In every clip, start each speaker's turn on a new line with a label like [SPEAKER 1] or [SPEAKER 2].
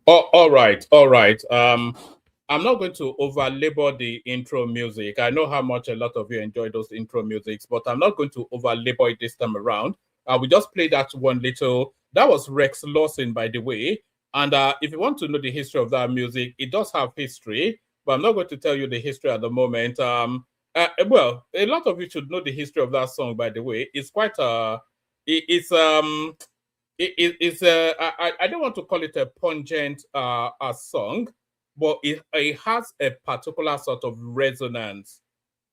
[SPEAKER 1] Oh, all right, all right. I'm not going to over labor the intro music. I know how much a lot of you enjoy those intro musics, but I'm not going to over labor it this time around. We just played that one little. That was Rex Lawson, by the way. And if you want to know the history of that music, it does have history, but I'm not going to tell you the history at the moment. Well, a lot of you should know the history of that song, by the way. It's quite it's it's I don't want to call it a pungent a song, but it has a particular sort of resonance.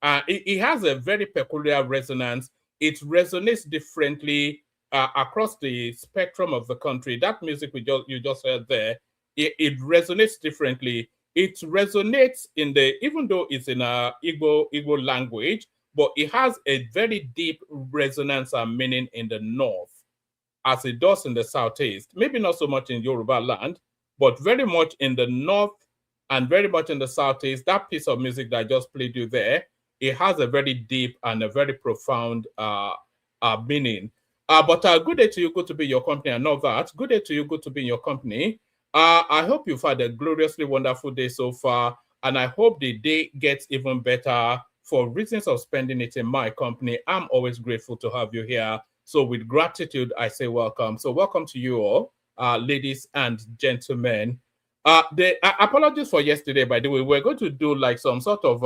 [SPEAKER 1] It has a very peculiar resonance. It resonates differently across the spectrum of the country. That music you just heard there, it resonates differently. It resonates in the, even though it's in a Igbo language, but it has a very deep resonance and meaning in the north, as it does in the southeast. Maybe not so much in Yoruba land, but very much in the north and very much in the southeast. That piece of music that I just played you there, it has a very deep and a very profound meaning. But good day to you, good to be in your company. I know that. Good day to you, good to be in your company. I hope you've had a gloriously wonderful day so far, and I hope the day gets even better for reasons of spending it in my company. I'm always grateful to have you here. So with gratitude, I say welcome. So welcome to you all, ladies and gentlemen. Apologies for yesterday, by the way. We're going to do like some sort of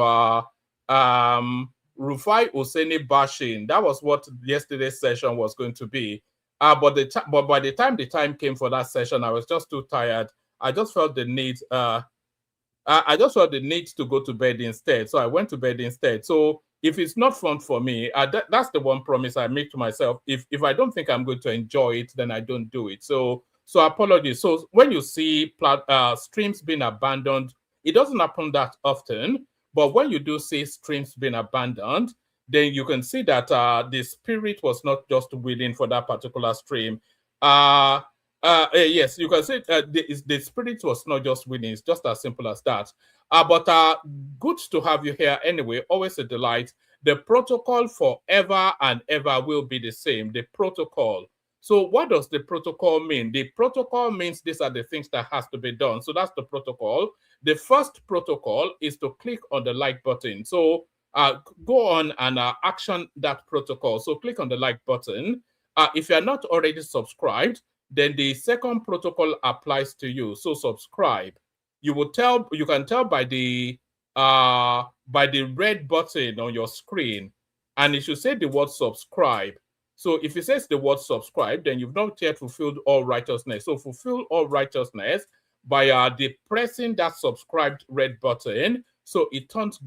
[SPEAKER 1] Rufai Oseni bashing. That was what yesterday's session was going to be. But by the time the time came for that session, I was just too tired. I just felt the need. I just felt the need to go to bed instead. So I went to bed instead. So if it's not fun for me, that's the one promise I make to myself. If I don't think I'm going to enjoy it, then I don't do it. So apologies. So when you see streams being abandoned, it doesn't happen that often. But when you do see streams being abandoned, then you can see that the spirit was not just willing for that particular stream. Yes, you can say the spirit was not just willing. It's just as simple as that. But good to have you here anyway. Always a delight. The protocol forever and ever will be the same. The protocol. So what does the protocol mean? The protocol means these are the things that has to be done. So that's the protocol. The first protocol is to click on the like button. So go on and action that protocol. So click on the like button. If you're not already subscribed, then the second protocol applies to you. So subscribe. You can tell by the red button on your screen, and it should say the word subscribe. So if it says the word subscribe, then you've not yet fulfilled all righteousness. So fulfill all righteousness by pressing that subscribed red button. So it turns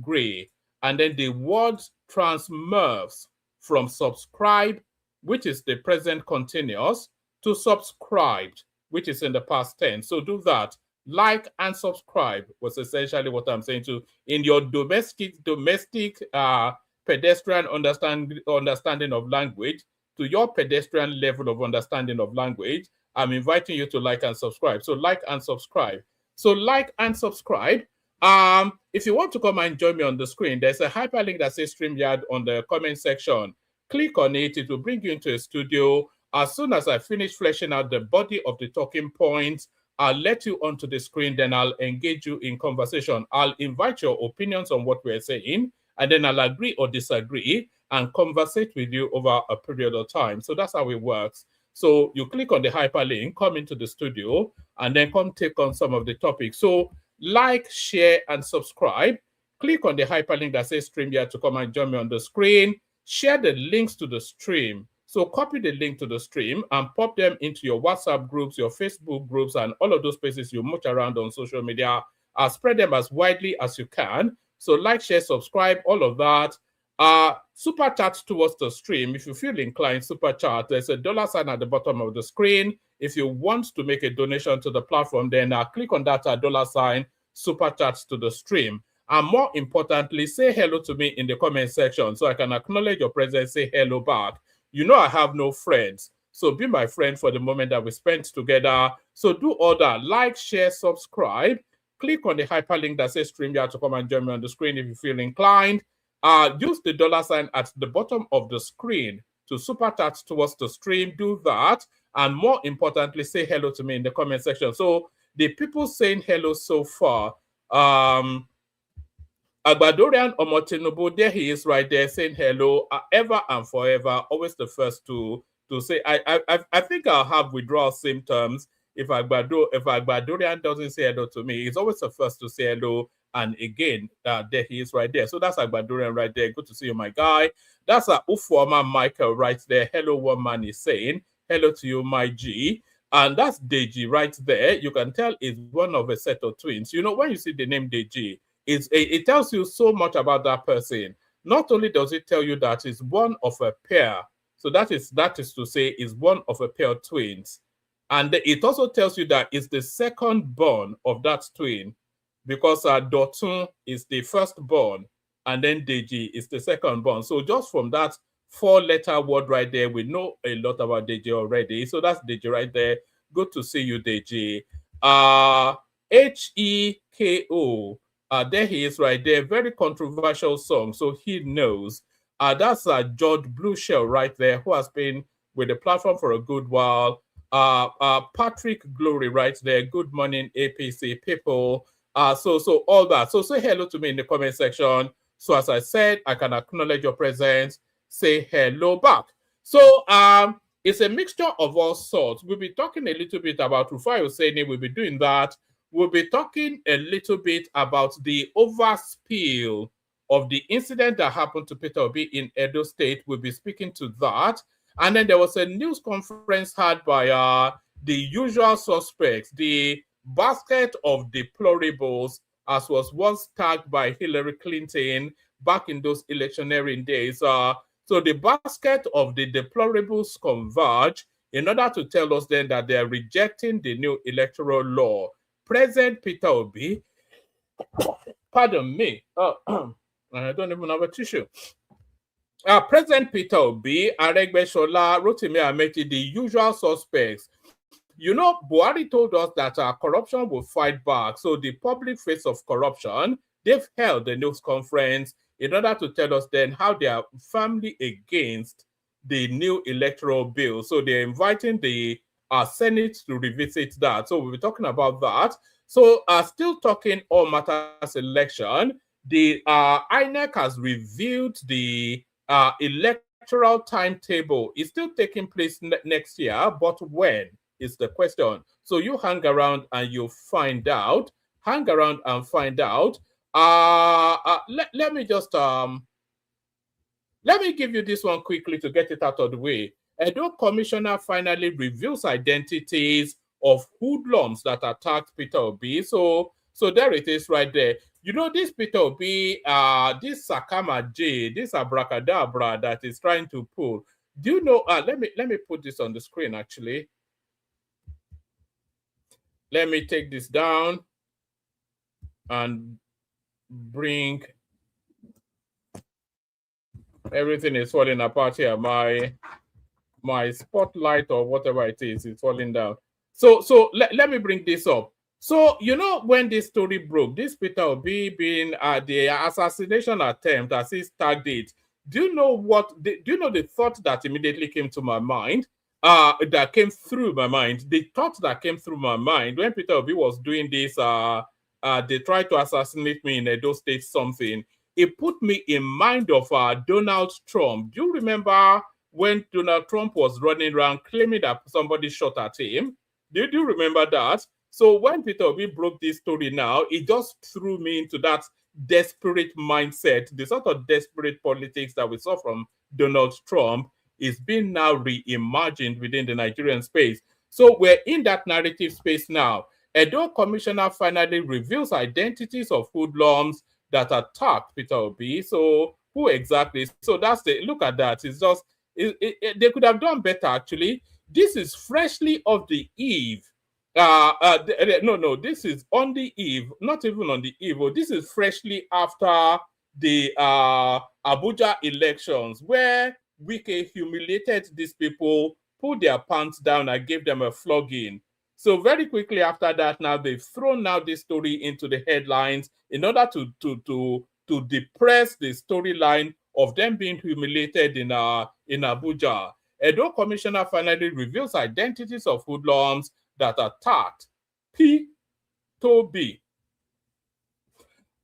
[SPEAKER 1] gray, and then the word transmorphs from subscribe, which is the present continuous, to subscribed, which is in the past tense. So do that. Like and subscribe was essentially what I'm saying to in your domestic pedestrian understanding of language, to your pedestrian level of understanding of language. I'm inviting you to like and subscribe. So like and subscribe. So like and subscribe. If you want to come and join me on the screen, there's a hyperlink that says StreamYard on the comment section. Click on it. It will bring you into a studio. As soon as I finish fleshing out the body of the talking points, I'll let you onto the screen, then I'll engage you in conversation. I'll invite your opinions on what we're saying, and then I'll agree or disagree and conversate with you over a period of time. So that's how it works. So you click on the hyperlink, come into the studio, and then come take on some of the topics. So like, share, and subscribe. Click on the hyperlink that says StreamYard to come and join me on the screen. Share the links to the stream. So copy the link to the stream and pop them into your WhatsApp groups, your Facebook groups, and all of those places you mooch around on social media. Spread them as widely as you can. So like, share, subscribe, all of that. Super chat towards the stream. If you feel inclined, super chat. There's a $sign at the bottom of the screen. If you want to make a donation to the platform, then click on that $sign, super chat to the stream. And more importantly, say hello to me in the comment section so I can acknowledge your presence, say hello back. You know I have no friends, so be my friend for the moment that we spent together. So do all that. Like, share, subscribe. Click on the hyperlink that says StreamYard to come and join me on the screen if you feel inclined. Use the $sign at the bottom of the screen to super chat towards the stream. Do that. And more importantly, say hello to me in the comment section. So the people saying hello so far, Agbadorian Omotinubu, there he is right there saying hello, ever and forever, always the first to say. I think I'll have withdrawal symptoms if Agbadorian doesn't say hello to me. He's always the first to say hello. And again, there he is right there. So that's Agbadorian right there. Good to see you, my guy. That's Ufuoma Michael right there. Hello, one man is saying hello to you, my G. And that's Deji right there. You can tell it's one of a set of twins. You know, when you see the name Deji, it tells you so much about that person. Not only does it tell you that it's one of a pair, so that is to say is one of a pair of twins, and it also tells you that it's the second born of that twin, because Dotun is the first born, and then Deji is the second born. So just from that 4-letter word right there, we know a lot about Deji already. So that's Deji right there. Good to see you, Deji. Heko. There he is right there. Very controversial song, so he knows. That's George Blueshell right there, who has been with the platform for a good while. Patrick Glory right there. Good morning, APC people. So all that. So say hello to me in the comment section. So as I said, I can acknowledge your presence. Say hello back. So it's a mixture of all sorts. We'll be talking a little bit about Rufai Oseni. We'll be doing that. We'll be talking a little bit about the overspill of the incident that happened to Peter Obi in Edo State. We'll be speaking to that. And then there was a news conference had by the usual suspects, the basket of deplorables, as was once tagged by Hillary Clinton back in those electioneering days. So the basket of the deplorables converge in order to tell us then that they are rejecting the new electoral law. President Peter Obi, pardon me, I don't even have a tissue. President Peter Obi, Aregbesola, Rotimi Amechi, the usual suspects. You know, Buhari told us that corruption will fight back. So the public face of corruption, they've held a news conference in order to tell us then how they are firmly against the new electoral bill. So they're inviting the Senate to revisit that. So we'll be talking about that. So still talking all matters election, the INEC has reviewed the electoral timetable. It's still taking place next year, but when is the question? So you hang around and you'll find out. Hang around and find out. Let me just let me give you this one quickly to get it out of the way. Edo Commissioner finally reveals identities of hoodlums that attacked Peter Obi. So there it is right there. You know, this Peter Obi, this Sakama J, this abracadabra that is trying to pull. Do you know? Let me put this on the screen actually. Let me take this down and bring everything is falling apart here. My spotlight or whatever it is falling down. So let me bring this up. So, you know, when this story broke, this Peter Obi being the assassination attempt, as he tagged it, do you know the thought that immediately came to my mind? That came through my mind. The thought that came through my mind when Peter Obi was doing this, they tried to assassinate me in Edo State something. It put me in mind of Donald Trump. Do you remember when Donald Trump was running around claiming that somebody shot at him? Do you remember that? So when Peter Obi broke this story now, it just threw me into that desperate mindset. The sort of desperate politics that we saw from Donald Trump is being now reimagined within the Nigerian space. So we're in that narrative space now. Edo Commissioner finally reveals identities of hoodlums that attacked Peter Obi. So who exactly? So that's the look at that. It's just they could have done better actually. This is freshly off the eve. No, this is on the eve, not even on the eve. This is freshly after the Abuja elections, where Wike humiliated these people, put their pants down, and gave them a flogging. So very quickly after that, now they've thrown now this story into the headlines in order to depress the storyline of them being humiliated in Abuja. Edo Commissioner finally reveals identities of hoodlums that attacked P. Toby.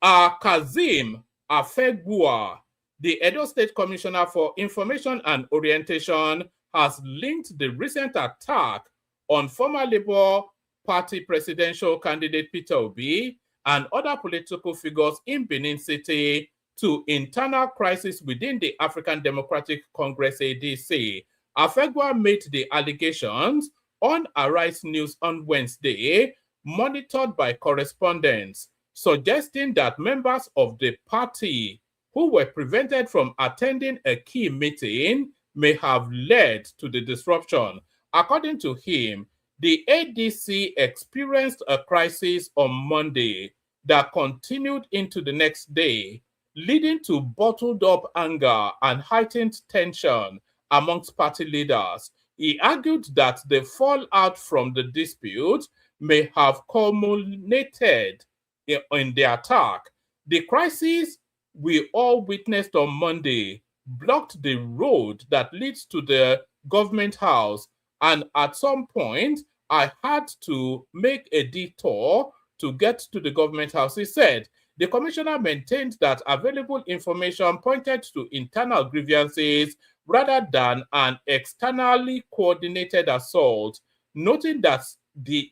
[SPEAKER 1] Kazim Afegbua, the Edo State Commissioner for Information and Orientation, has linked the recent attack on former Labour Party presidential candidate Peter Obi and other political figures in Benin City to internal crisis within the African Democratic Congress ADC. Afegbua made the allegations on Arise News on Wednesday, monitored by correspondents, suggesting that members of the party who were prevented from attending a key meeting may have led to the disruption. According to him, the ADC experienced a crisis on Monday that continued into the next day, leading to bottled up anger and heightened tension amongst party leaders. He argued that the fallout from the dispute may have culminated in the attack. The crisis we all witnessed on Monday blocked the road that leads to the government house, and at some point, I had to make a detour to get to the government house, he said. The commissioner maintained that available information pointed to internal grievances rather than an externally coordinated assault, noting that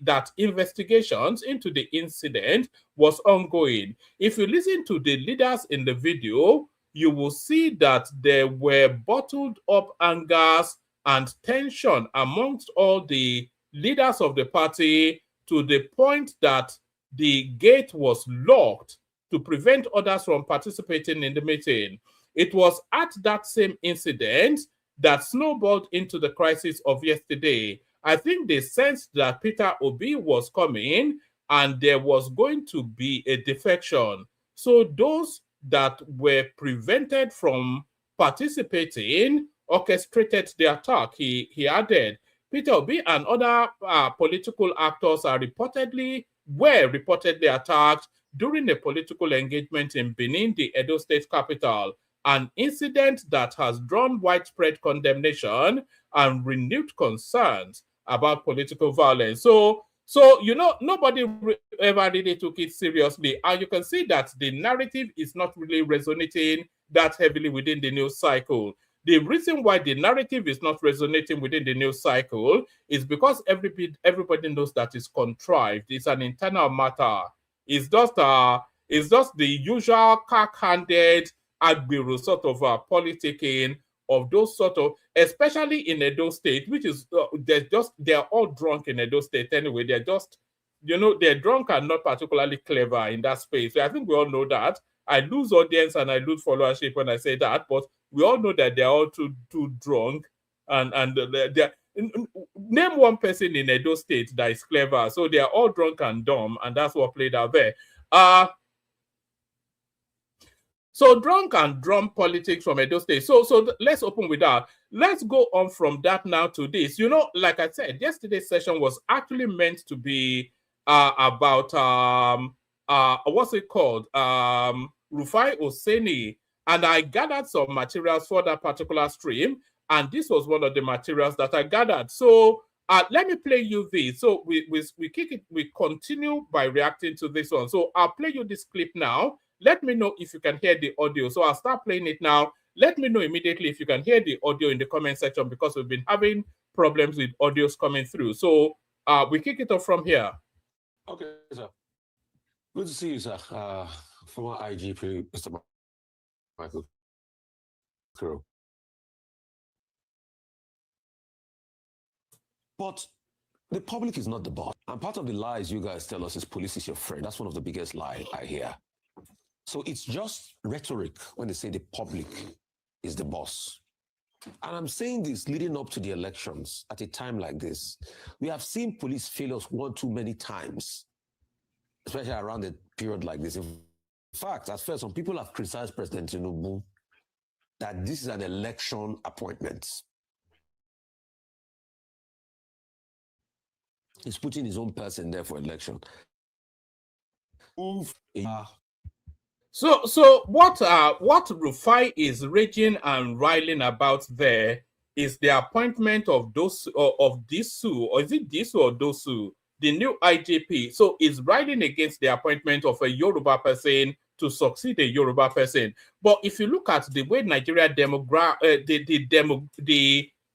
[SPEAKER 1] that investigations into the incident was ongoing. If you listen to the leaders in the video, you will see that there were bottled up angers and tension amongst all the leaders of the party to the point that the gate was locked to prevent others from participating in the meeting. It was at that same incident that snowballed into the crisis of yesterday. I think they sensed that Peter Obi was coming and there was going to be a defection. So those that were prevented from participating orchestrated the attack. He added, Peter Obi and other political actors were reportedly attacked during a political engagement in Benin, the Edo State capital, an incident that has drawn widespread condemnation and renewed concerns about political violence. So nobody ever really took it seriously. And you can see that the narrative is not really resonating that heavily within the news cycle. The reason why the narrative is not resonating within the news cycle is because everybody knows that it's contrived. It's an internal matter. It's just the usual cack-handed Agbiru sort of politicking of those sort of, especially in Edo State, which is they're all drunk in Edo State anyway. They're just, they're drunk and not particularly clever in that space. So I think we all know that. I lose audience and I lose followership when I say that, but we all know that they're all too drunk and they're name one person in Edo State that is clever. So they're all drunk and dumb, and that's what played out there. So drunk and drum politics from Edo State. So let's open with that. Let's go on from that now to this. Like I said, yesterday's session was actually meant to be about what's it called? Rufai Oseni. And I gathered some materials for that particular stream, and this was one of the materials that I gathered. So let me play you this. So we kick it. We continue by reacting to this one. So I'll play you this clip now. Let me know if you can hear the audio. So I'll start playing it now. Let me know immediately if you can hear the audio in the comment section, because we've been having problems with audios coming through. So we kick it off from here.
[SPEAKER 2] Okay, sir. Good to see you, sir. Former IGP, Mr. Michael Crow. But the public is not the boss. And part of the lies you guys tell us is police is your friend. That's one of the biggest lies I hear. So it's just rhetoric when they say the public is the boss. And I'm saying this leading up to the elections at a time like this. We have seen police fail us one too many times, especially around a period like this. In fact, at first, some people have criticized President Tinubu that this is an election appointment. He's putting his own person there for election.
[SPEAKER 1] So what Rufai is raging and riling about there is the appointment of Disu, or is it Disu or Dosu, the new IGP. So is riling against the appointment of a Yoruba person to succeed a Yoruba person. But if you look at the way Nigeria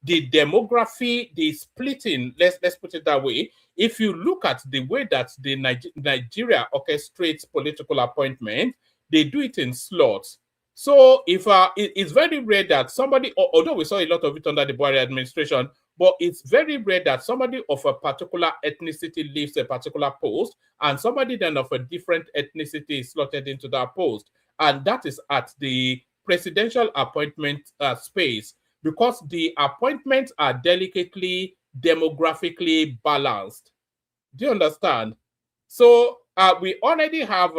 [SPEAKER 1] the demography, the splitting, let's put it that way. If you look at the way that the Nigeria orchestrates political appointment, they do it in slots. So if it's very rare that somebody, although we saw a lot of it under the Buhari administration, but it's very rare that somebody of a particular ethnicity leaves a particular post and somebody then of a different ethnicity is slotted into that post. And that is at the presidential appointment space, because the appointments are delicately demographically balanced. Do you understand? So we already have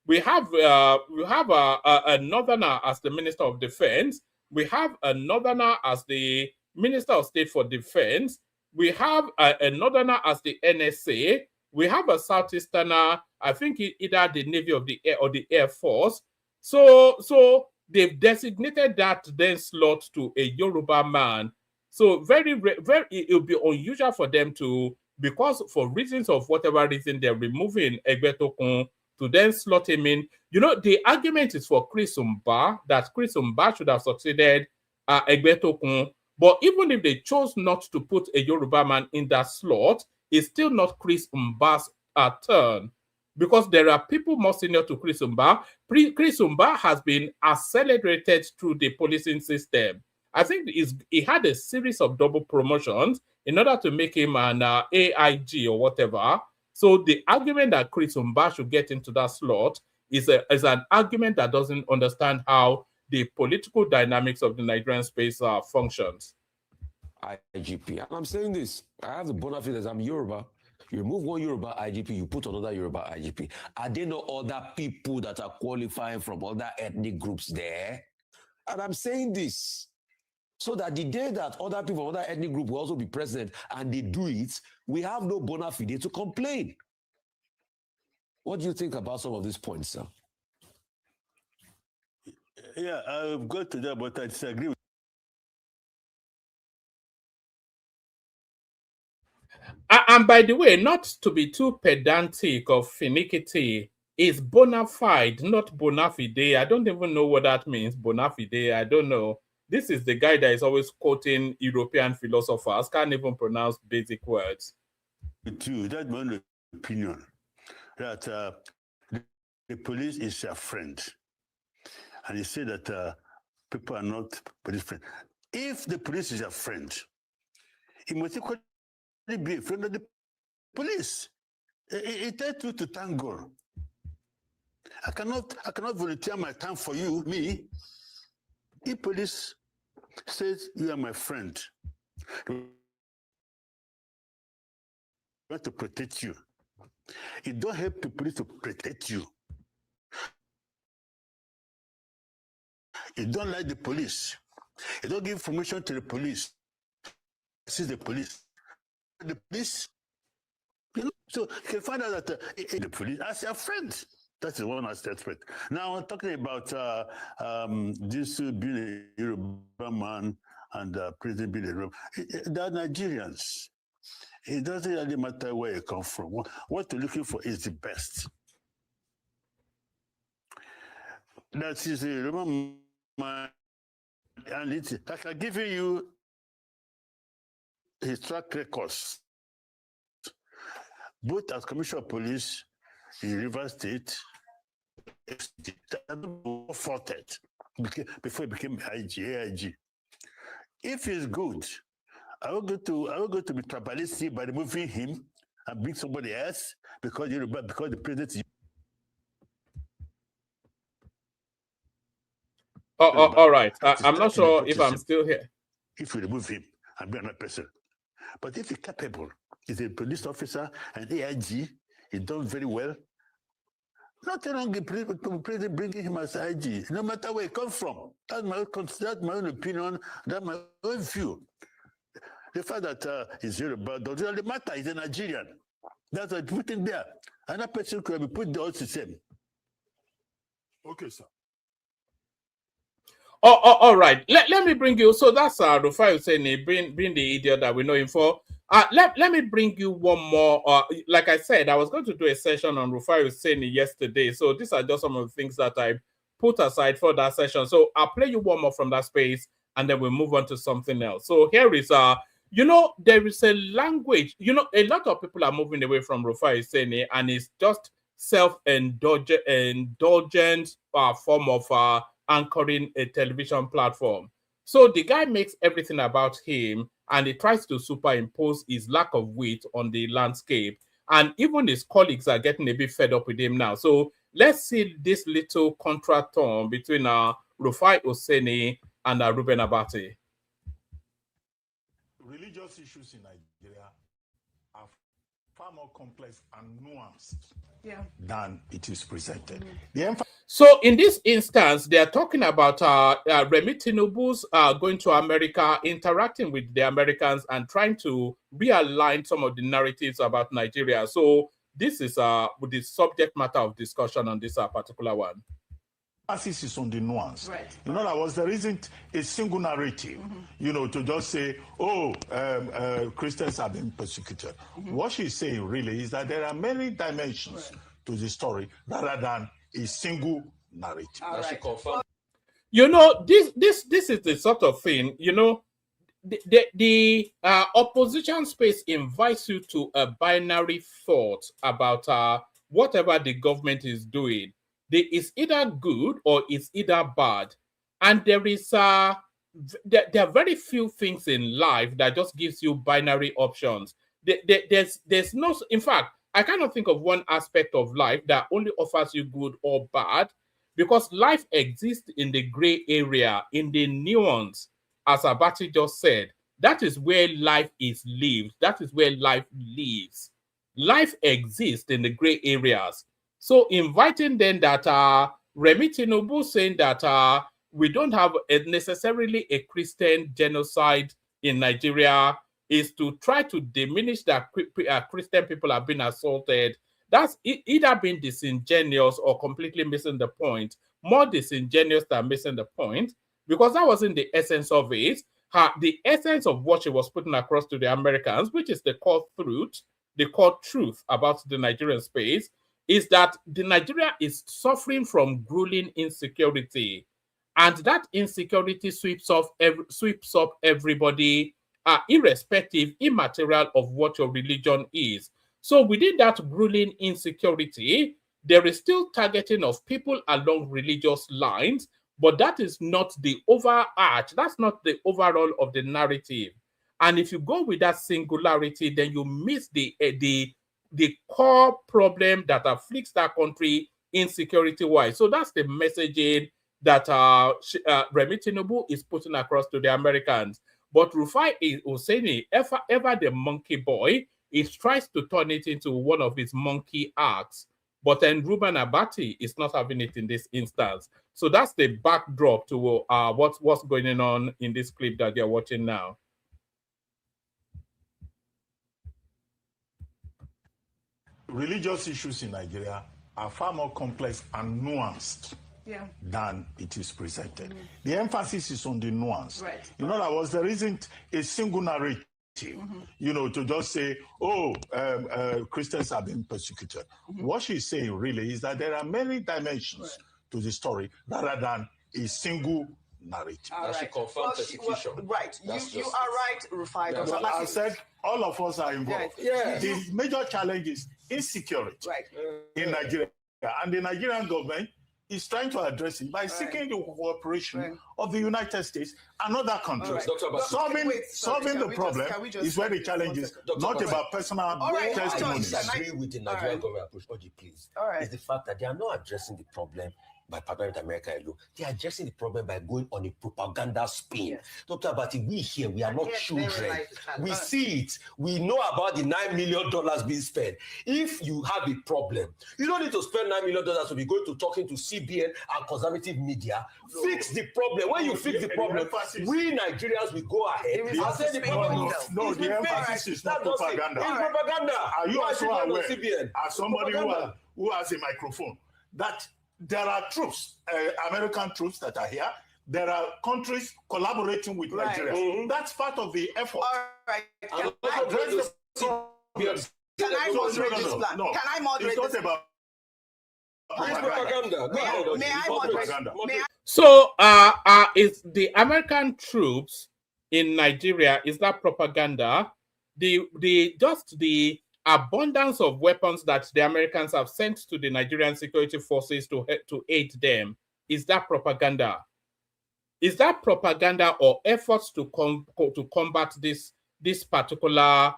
[SPEAKER 1] we have a northerner as the Minister of Defense. We have a northerner as the Minister of State for Defense. We have a northerner as the NSA. We have a southeasterner, I think either the Navy of the Air or the Air Force. So they've designated that then slot to a Yoruba man. So very it will be unusual for them to, because for reasons of whatever reason they're removing Egbetokun, to then slot him in. The argument is for Chris Umba, that Chris Umba should have succeeded Egbetokun. But even if they chose not to put a Yoruba man in that slot, it's still not Chris Umba's turn, because there are people more senior to Chris Umba. Chris Umba has been accelerated through the policing system. I think he had a series of double promotions in order to make him an AIG or whatever. So the argument that Chris Umba should get into that slot is an argument that doesn't understand how the political dynamics of the Nigerian space functions.
[SPEAKER 2] IGP. And I'm saying this, I have the bona fides, I'm Yoruba. You remove one Yoruba IGP, you put another Yoruba IGP. Are there no other people that are qualifying from other ethnic groups there? And I'm saying this so that the day that other people from other ethnic group will also be president and they do it, we have no bona fide to complain. What do you think about some of these points, sir?
[SPEAKER 3] Yeah, I've got to that, but I disagree with.
[SPEAKER 1] And by the way, not to be too pedantic or finicky, is bona fide, not bona fide. I don't even know what that means, bona fide. I don't know. This is the guy that is always quoting European philosophers, can't even pronounce basic words.
[SPEAKER 3] With you, that's my own opinion, that the police is a friend. And you say that people are not police friends. If the police is a friend, he must equally be a friend of the police. It takes two to tango. I cannot volunteer my time for you, me. If police says you are my friend, I want to protect you. It don't help the police to protect you. You don't like the police. You don't give information to the police. This is the police. The police, you know, so you can find out that the police as a friend. That's the one aspect. Now, I'm talking about this being a Yoruba man and President being a Yoruba. They're Nigerians. It doesn't really matter where you come from. What you're looking for is the best. That is a Yoruba man, and it's like I'm giving you his track records, both as Commissioner of Police in Rivers State, faulted before he became AIG. If he's good, I will go to be tribalistic by removing him and bring somebody else because the president is.
[SPEAKER 1] All right. I'm not sure if I'm still here.
[SPEAKER 3] If you remove him and bring another person. But if he's capable, he's a police officer and AIG, he done very well. Nothing wrong with the president bringing him as IG, no matter where he comes from. That's my own opinion, that's my own view. The fact that he's Yoruba doesn't really matter, he's a Nigerian. That's what I put in there. Another person could be put the all the same. Okay, sir.
[SPEAKER 1] All right. Let me bring you. So that's Rufai Oseni, bring the idiot that we know him for. Let me bring you one more. Like I said, I was going to do a session on Rufai Oseni yesterday. So these are just some of the things that I put aside for that session. So I'll play you one more from that space, and then we'll move on to something else. So here is there is a language. A lot of people are moving away from Rufai Oseni, and it's just self-indulgent form of anchoring a television platform. So the guy makes everything about him, and he tries to superimpose his lack of wit on the landscape. And even his colleagues are getting a bit fed up with him now. So let's see this little contratone between Rufai Oseni and Reuben Abati.
[SPEAKER 4] Religious issues in Nigeria are far more complex and nuanced than it is presented.
[SPEAKER 1] So in this instance, they are talking about Remi Tinubu's going to America, interacting with the Americans and trying to realign some of the narratives about Nigeria. So this is the subject matter of discussion on this particular one.
[SPEAKER 4] Emphasis is on the nuance. Right. In other words, there isn't a single narrative, to just say, Christians have been persecuted. What she's saying really is that there are many dimensions to the story rather than a single narrative.
[SPEAKER 1] Right. This is the sort of thing, the opposition space invites you to a binary thought about whatever the government is doing. It's either good or it's either bad. And there is there are very few things in life that just gives you binary options. There's no, in fact, I cannot think of one aspect of life that only offers you good or bad, because life exists in the gray area, in the nuance, as Abati just said. That is where life is lived. That is where life lives. Life exists in the gray areas. So inviting then that Remi Tinubu saying that we don't have necessarily a Christian genocide in Nigeria is to try to diminish that Christian people have been assaulted. That's either being disingenuous or completely missing the point. More disingenuous than missing the point, because that wasn't the essence of it. The essence of what she was putting across to the Americans, which is the core truth about the Nigerian space, is that the Nigeria is suffering from grueling insecurity, and that insecurity sweeps up everybody, irrespective, immaterial of what your religion is. So within that grueling insecurity, there is still targeting of people along religious lines, but that is not the overarch. That's not the overall of the narrative. And if you go with that singularity, then you miss the core problem that afflicts that country insecurity-wise. So that's the messaging that Remi Tinubu is putting across to the Americans. But Rufai Oseni, ever the monkey boy, he tries to turn it into one of his monkey acts. But then Ruben Abati is not having it in this instance. So that's the backdrop to what's going on in this clip that you're watching now.
[SPEAKER 4] Religious issues in Nigeria are far more complex and nuanced than it is presented. The emphasis is on the nuance.
[SPEAKER 5] Right.
[SPEAKER 4] In other words, there isn't a single narrative, to just say, Christians are being persecuted. What she's saying really is that there are many dimensions to the story rather than a single narrative.
[SPEAKER 2] She confirmed persecution.
[SPEAKER 5] Right. You are right, Rufai.
[SPEAKER 2] Yeah.
[SPEAKER 4] Well, I said all of us are involved.
[SPEAKER 5] Yes.
[SPEAKER 4] The major challenge is insecurity in Nigeria. And the Nigerian government is trying to address it by seeking the cooperation of the United States and other countries. Solving the problem is where the challenge is, not about personal testimonies.
[SPEAKER 2] I disagree with the Nigerian government approach, Oji, please. It's the fact that they are not addressing the problem by partnering with America alone. They are addressing the problem by going on a propaganda spin. Dr. Abati, we here, we are not children. We see it. We know about the $9 million being spent. If you have a problem, you don't need to spend $9 million to be going to talking to CBN and conservative media. Fix the problem. When you fix the problem, we Nigerians will go ahead and say the problem.
[SPEAKER 4] No, the emphasis is not propaganda.
[SPEAKER 2] It's propaganda.
[SPEAKER 4] Are you also aware, as somebody who has a microphone, that there are troops, American troops that are here. There are countries collaborating with Nigeria. That's part of the effort.
[SPEAKER 5] All right. Can I moderate this plan?
[SPEAKER 4] No,
[SPEAKER 5] can I moderate
[SPEAKER 4] this? It's not about
[SPEAKER 2] propaganda.
[SPEAKER 5] May I moderate?
[SPEAKER 1] So, is the American troops in Nigeria, is that propaganda? The abundance of weapons that the Americans have sent to the Nigerian security forces to aid them, is that propaganda? Is that propaganda or efforts to combat this particular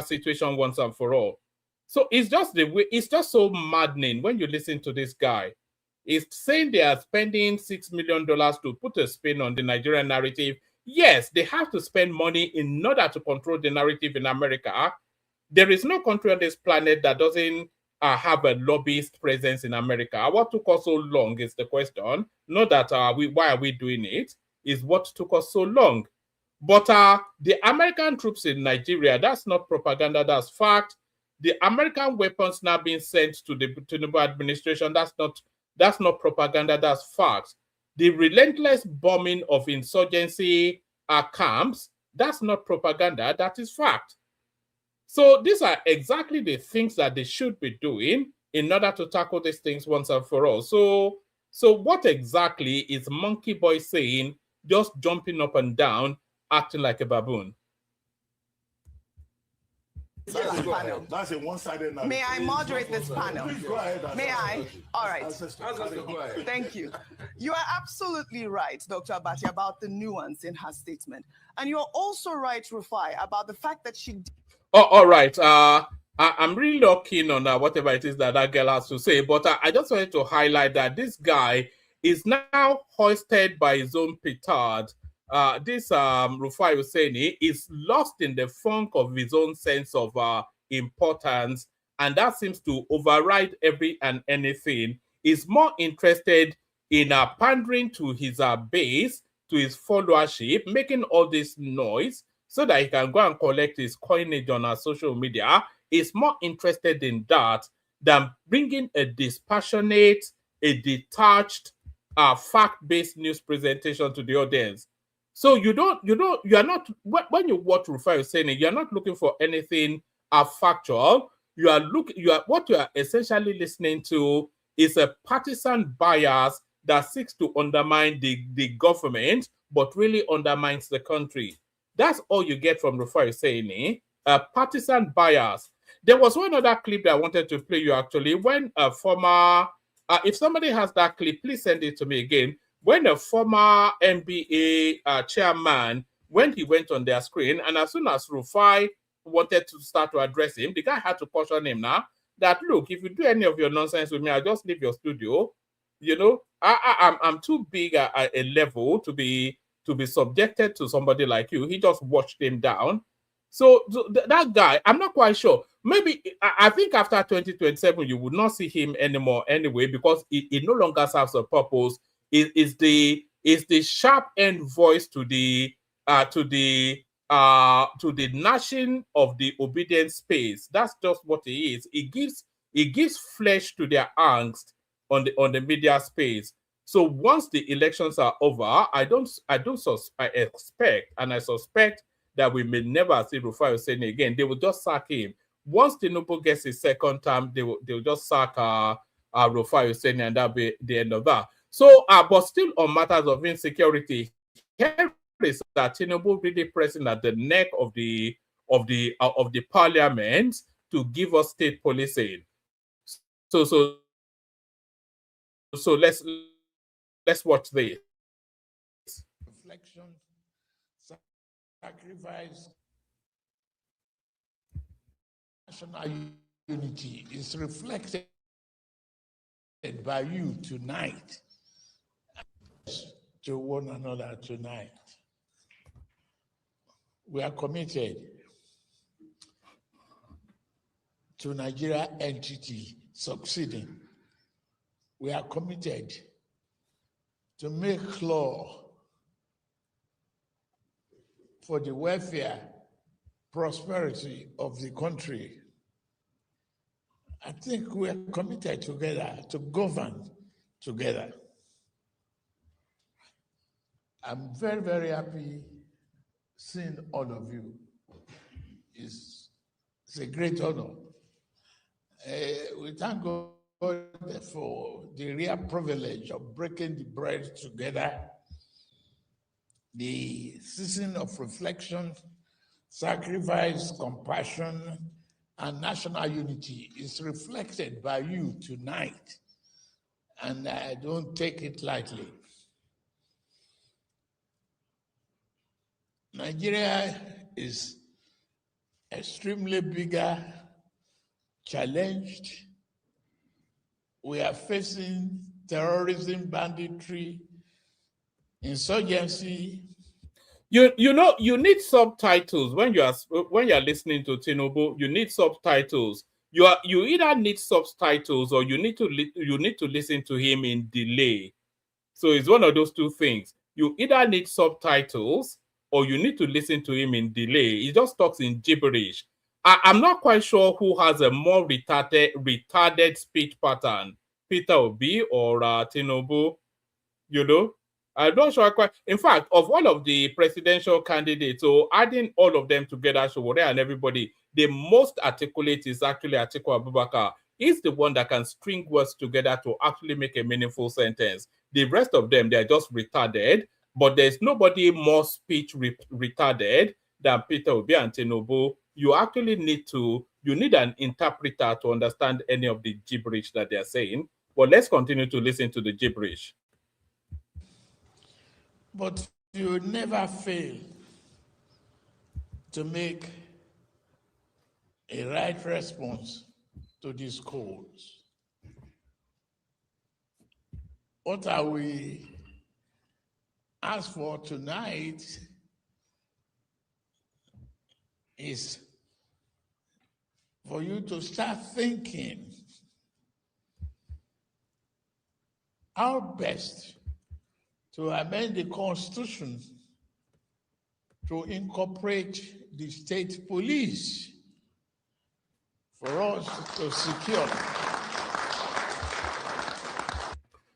[SPEAKER 1] situation once and for all? So it's just it's just so maddening when you listen to this guy. He's saying they are spending $6 million to put a spin on the Nigerian narrative. Yes, they have to spend money in order to control the narrative in America. There is no country on this planet that doesn't have a lobbyist presence in America. What took us so long is the question. Not that why are we doing it, is what took us so long. But the American troops in Nigeria, that's not propaganda, that's fact. The American weapons now being sent to the Tinubu administration, that's not propaganda, that's fact. The relentless bombing of insurgency camps, that's not propaganda, that is fact. So these are exactly the things that they should be doing in order to tackle these things once and for all. So what exactly is Monkey Boy saying, just jumping up and down, acting like a baboon?
[SPEAKER 5] panel.
[SPEAKER 4] That's a one-sided.
[SPEAKER 5] May I moderate this panel?
[SPEAKER 4] Please go ahead.
[SPEAKER 5] May I? All right.
[SPEAKER 4] Go ahead.
[SPEAKER 5] Thank you. You are absolutely right, Dr. Abati, about the nuance in her statement. And you're also right, Rufai, about the fact that she...
[SPEAKER 1] Oh, all right. I'm really not keen on whatever it is that girl has to say, but I just wanted to highlight that this guy is now hoisted by his own petard. This Rufai Oseni is lost in the funk of his own sense of importance, and that seems to override every and anything. He's more interested in pandering to his base, to his followership, making all this noise so that he can go and collect his coinage on our social media. Is more interested in that than bringing a dispassionate, a detached, fact-based news presentation to the audience. So you are not, when you watch Rufai Oseni, you're not looking for anything factual. What you are essentially listening to is a partisan bias that seeks to undermine the government, but really undermines the country. That's all you get from Rufai Oseni, a partisan bias. There was one other clip that I wanted to play you actually, when a former, if somebody has that clip, please send it to me again. When a former NBA chairman, when he went on their screen, and as soon as Rufai wanted to start to address him, the guy had to caution him now that, look, if you do any of your nonsense with me, I'll just leave your studio. You know, I'm too big at a level to be subjected to somebody like you. He just watched him down. So that guy, I'm not quite sure. Maybe I think after 2027 you would not see him anymore anyway, because it no longer serves a purpose. It is the sharp end voice to the gnashing of the obedience space. That's just what it is. It gives flesh to their angst on the media space. So once the elections are over, I expect and I suspect that we may never see Rufai Oseni again. They will just sack him. Once Tinubu gets his second term, they will just sack Rufai Oseni, and that'll be the end of that. So, but still on matters of insecurity, here is that Tinubu really pressing at the neck of the parliament to give us state policing. So let's watch this.
[SPEAKER 6] Reflection, sacrifice, national unity is reflected by you tonight, to one another tonight. We are committed to Nigeria entity succeeding. We are committed to make law for the welfare, prosperity of the country. I think we are committed together to govern together. I'm very, very happy seeing all of you. It's a great honor. We thank God for the real privilege of breaking the bread together. The season of reflection, sacrifice, compassion, and national unity is reflected by you tonight, and I don't take it lightly. Nigeria is extremely bigger, challenged. We are facing terrorism, banditry, insurgency.
[SPEAKER 1] You know, you need subtitles when you're listening to Tinubu. You need subtitles. You either need subtitles or you need to listen to him in delay. So it's one of those two things. You either need subtitles or you need to listen to him in delay. He just talks in gibberish. I'm not quite sure who has a more retarded speech pattern, Peter Obi or Tinubu. You know, I'm not sure quite. In fact, of all of the presidential candidates, so adding all of them together, Showore and everybody, the most articulate is actually Atiku Abubakar. He's the one that can string words together to actually make a meaningful sentence. The rest of them, they're just retarded, but there's nobody more speech retarded than Peter Obi and Tinubu you actually need an interpreter to understand any of the gibberish that they're saying. But let's continue to listen to the gibberish.
[SPEAKER 6] But you never fail to make a right response to these calls. What are we asked for tonight is for you to start thinking how best to amend the Constitution to incorporate the state police for us to secure.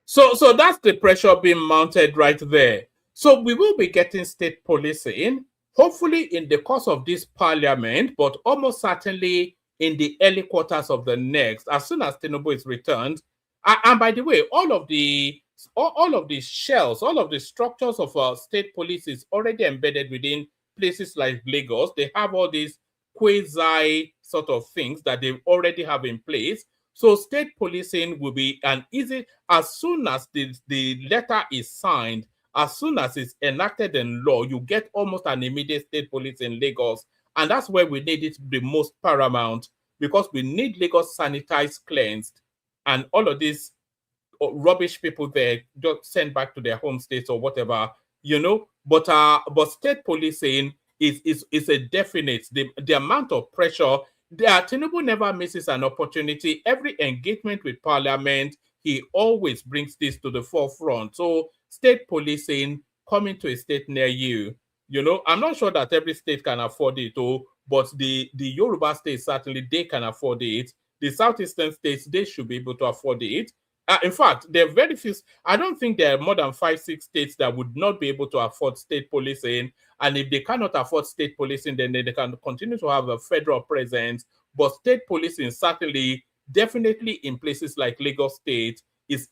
[SPEAKER 1] So that's the pressure being mounted right there. So we will be getting state policing, hopefully in the course of this parliament, but almost certainly in the early quarters of the next, as soon as Tinubu is returned. And by the way, all of the shells, all of the structures of state police is already embedded within places like Lagos. They have all these quasi sort of things that they already have in place. So state policing will be an easy, as soon as the letter is signed, as soon as it's enacted in law, you get almost an immediate state police in Lagos. And that's where we need it the most paramount, because we need Lagos sanitized, cleansed, and all of these rubbish people there just sent back to their home states or whatever, But state policing is a definite. The amount of pressure. Tinubu never misses an opportunity. Every engagement with Parliament, he always brings this to the forefront. So state policing coming to a state near you. I'm not sure that every state can afford it, but the Yoruba states, certainly they can afford it. The southeastern states, they should be able to afford it. In fact, there are very few. I don't think there are more than 5-6 states that would not be able to afford state policing. And if they cannot afford state policing, then they can continue to have a federal presence. But state policing, certainly, definitely in places like Lagos State, is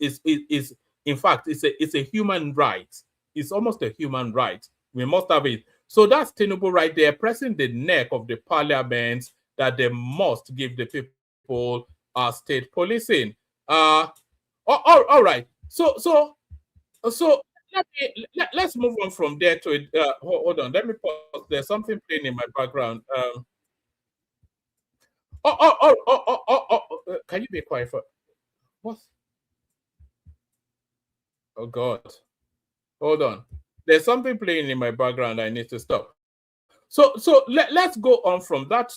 [SPEAKER 1] in fact, it's a human right. It's almost a human right. We must have it. So that's Tinubu right there, pressing the neck of the parliament that they must give the people state policing. All right. So let's move on from there to it. Hold on. Let me pause. There's something playing in my background. Can you be quiet for what? Oh God. Hold on. There's something playing in my background. I need to stop. So let's go on from that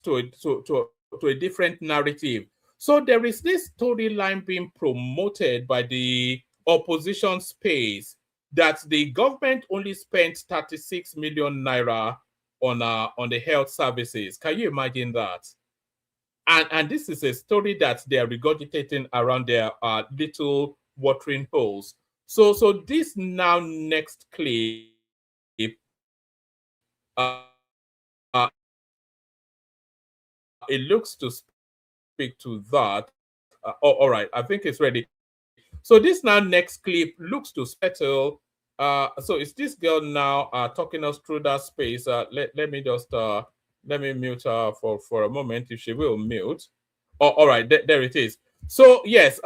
[SPEAKER 1] to a different narrative. So there is this storyline being promoted by the opposition space that the government only spent 36 million naira on the health services. Can you imagine that? And this is a story that they are regurgitating around their little watering holes. So this now next clip it looks to speak to that. All right, I think it's ready. So this now next clip looks to settle. So it's this girl now talking us through that space. Let me just let me mute her for a moment if she will mute. All right, there it is. So yes,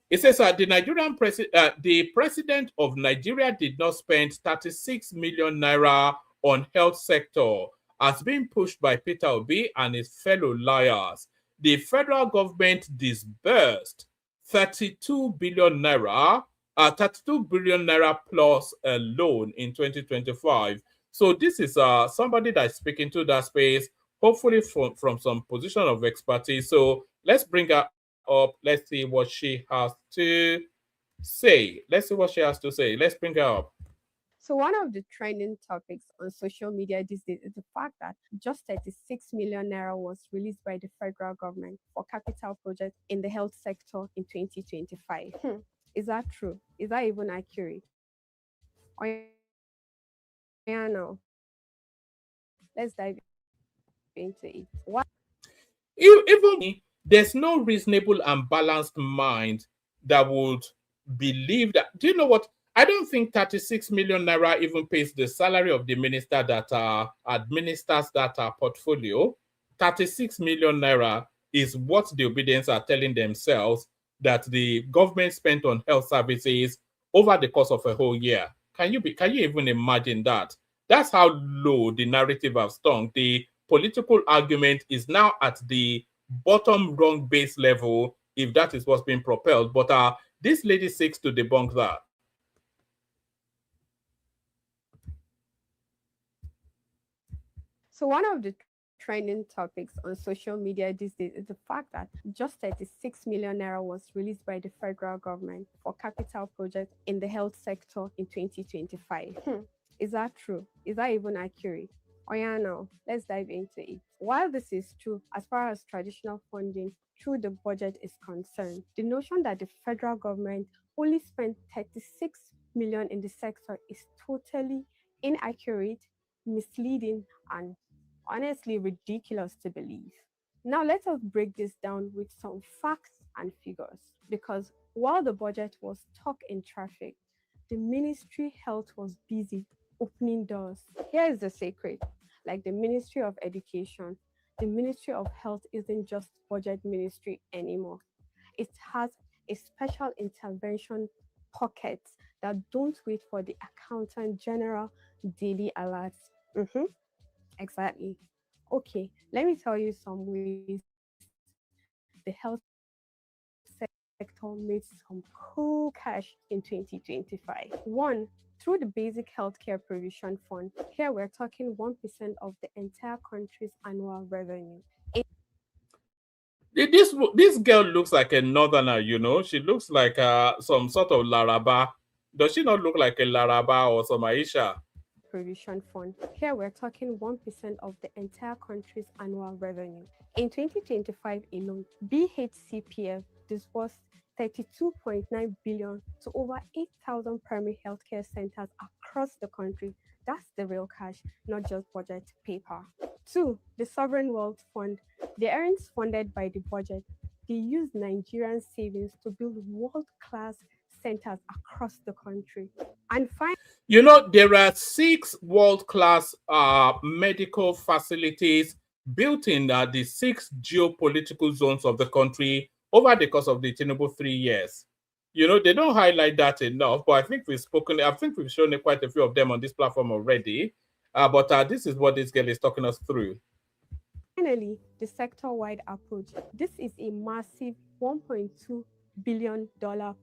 [SPEAKER 1] it says the president of Nigeria did not spend 36 million naira on health sector as being pushed by Peter Obi and his fellow liars. The federal government disbursed 32 billion naira, 32 billion naira plus a loan in 2025. So this is somebody that's speaking to that space, hopefully from some position of expertise. So let's bring her up. Let's see what she has to say. Let's bring her up.
[SPEAKER 7] So one of the trending topics on social media these days is the fact that just 36 million naira was released by the federal government for capital projects in the health sector in 2025. Is that true? Is that even accurate? Oh, yeah, no. Let's dive into it. What?
[SPEAKER 1] Even there's no reasonable and balanced mind that would believe that. Do you know what? I don't think 36 million naira even pays the salary of the minister that administers that portfolio. 36 million naira is what the obedience are telling themselves that the government spent on health services over the course of a whole year. Can you even imagine that? That's how low the narrative has stunk. The political argument is now at the bottom wrong base level, if that is what's being propelled. But this lady seeks to debunk that.
[SPEAKER 7] So one of the trending topics on social media these days is the fact that just 36 million naira was released by the federal government for capital projects in the health sector in 2025. Is that true? Is that even accurate? Oh yeah, now let's dive into it. While this is true, as far as traditional funding through the budget is concerned, the notion that the federal government only spent 36 million in the sector is totally inaccurate, misleading, and honestly ridiculous to believe. Now, let us break this down with some facts and figures because while the budget was stuck in traffic, the ministry health was busy opening doors. Here is the secret like the Ministry of Education, the Ministry of Health isn't just budget ministry anymore. It has a special intervention pocket that don't wait for the accountant general daily alerts. Exactly. Okay, let me tell you some ways the health sector made some cool cash in 2025. One, through the Basic Healthcare Provision Fund. Here we're talking 1% of the entire country's annual revenue.
[SPEAKER 1] This girl looks like a northerner, you know. She looks like some sort of Laraba. Does she not look like a Laraba or some Aisha?
[SPEAKER 7] Provision Fund. Here we're talking 1% of the entire country's annual revenue. In 2025 alone, BHCPF disbursed 32.9 billion to over 8,000 primary healthcare centers across the country. That's the real cash, not just budget paper. Two, the Sovereign Wealth Fund. The earnings funded by the budget, they use Nigerian savings to build world-class centers across the country. And finally,
[SPEAKER 1] You know, there are 6 world-class medical facilities built in the 6 geopolitical zones of the country over the course of the Tinubu 3 years. You know, they don't highlight that enough, but I think we've shown quite a few of them on this platform already. But this is what this girl is talking us through.
[SPEAKER 7] finally, the sector-wide approach. This is a massive $1.2 billion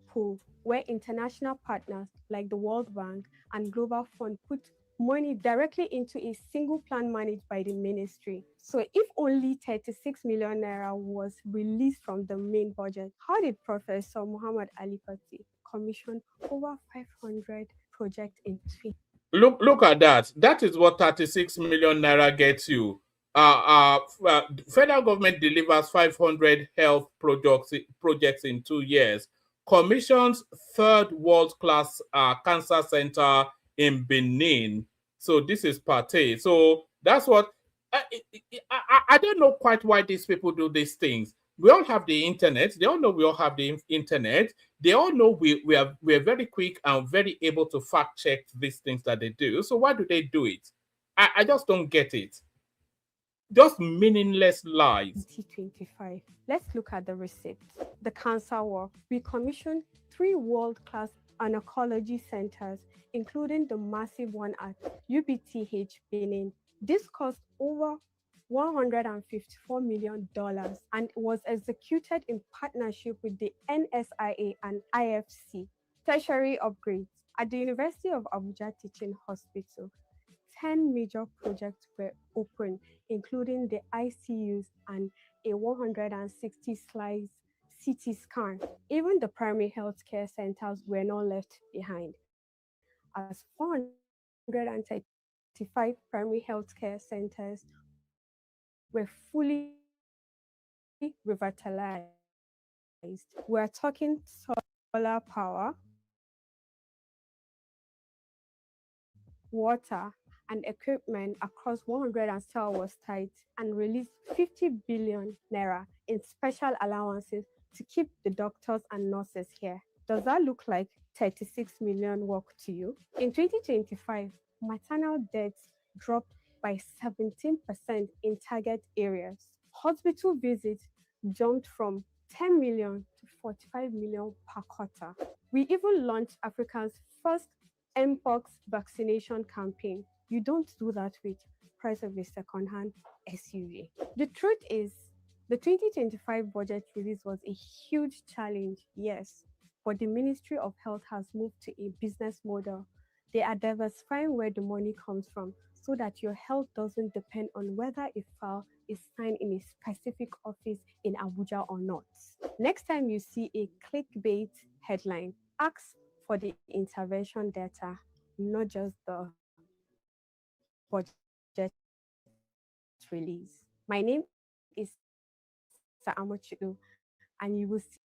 [SPEAKER 7] pool where international partners like the World Bank and Global Fund put money directly into a single plan managed by the ministry. So if only 36 million naira was released from the main budget, how did Professor Muhammad Ali Patti commission over 500 projects in 20?
[SPEAKER 1] Look at that. That is what 36 million naira gets you. Federal government delivers 500 health projects in 2 years. Commissions third world class cancer center in Benin. So this is Pate. So that's what I don't know quite why these people do these things. We all have the internet. They all know we all have the internet. They all know we're very quick and very able to fact check these things that they do. So why do they do it? I just don't get it. Just meaningless lies.
[SPEAKER 7] 2025. Let's look at the receipts. The cancer war. We commissioned 3 world-class oncology centers, including the massive one at UBTH Benin. This cost over $154 million and was executed in partnership with the NSIA and IFC. Tertiary upgrades. At the University of Abuja Teaching Hospital, 10 major projects were opened, including the ICUs and a 160 slice CT scan. Even the primary healthcare centers were not left behind, as 435 primary healthcare centers were fully revitalized. We're talking solar power, water, and equipment across 100 was tight and released 50 billion naira in special allowances to keep the doctors and nurses here. Does that look like 36 million work to you? In 2025, maternal deaths dropped by 17% in target areas. Hospital visits jumped from 10 million to 45 million per quarter. We even launched Africa's first Mpox vaccination campaign. You don't do that with price of a second-hand SUV. The truth is, the 2025 budget release was a huge challenge, yes, but the Ministry of Health has moved to a business model. They are diversifying where the money comes from so that your health doesn't depend on whether a file is signed in a specific office in Abuja or not. Next time you see a clickbait headline, ask for the intervention data, not just the budget release. My name is Sa'amochidu, and you will see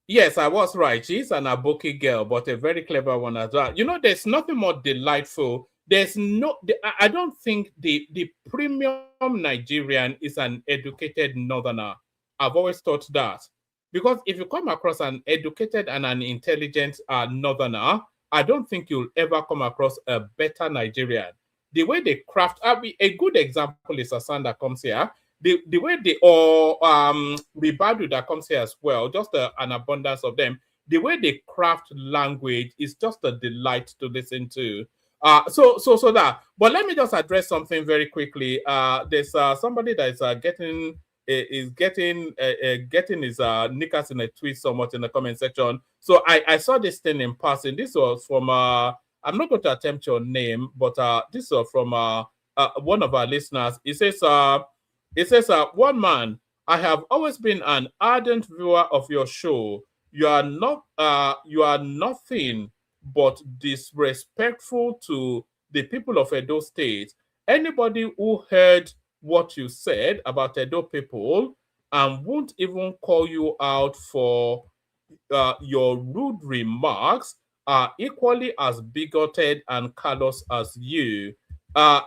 [SPEAKER 1] Yes, I was right. She's an Aboki girl, but a very clever one as well. You know, there's nothing more delightful. There's no, I don't think the premium Nigerian is an educated northerner. I've always thought that. Because if you come across an educated and an intelligent northerner, I don't think you'll ever come across a better Nigerian. The way they craft, a good example is Asanda comes here. The way they or Ribadu that comes here as well, just an abundance of them. The way they craft language is just a delight to listen to. So that. But let me just address something very quickly. There's somebody that is getting his knickers in a tweet somewhat in the comment section. So I saw this thing in passing. This was from I'm not going to attempt your name, but this was from one of our listeners. It says, one man, I have always been an ardent viewer of your show. You are nothing but disrespectful to the people of Edo State. Anybody who heard what you said about Edo people and won't even call you out for your rude remarks are equally as bigoted and callous as you.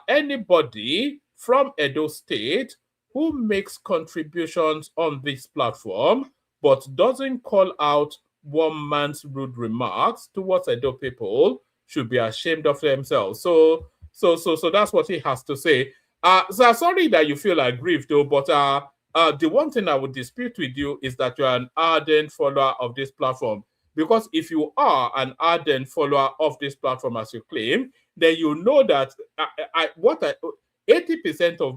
[SPEAKER 1] Anybody from Edo State who makes contributions on this platform but doesn't call out one man's rude remarks towards Edo people should be ashamed of themselves. So that's what he has to say. So sorry that you feel aggrieved though, but the one thing I would dispute with you is that you're an ardent follower of this platform. Because if you are an ardent follower of this platform as you claim, then you know that 80% of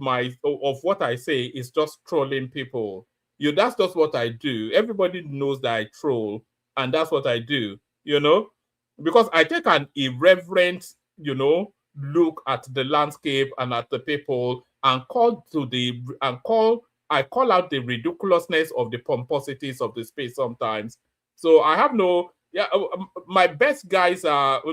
[SPEAKER 1] what I say is just trolling people. That's just what I do. Everybody knows that I troll, and that's what I do, because I take an irreverent, look at the landscape and at the people and I call out the ridiculousness of the pomposities of the space sometimes. So I have my best guys are,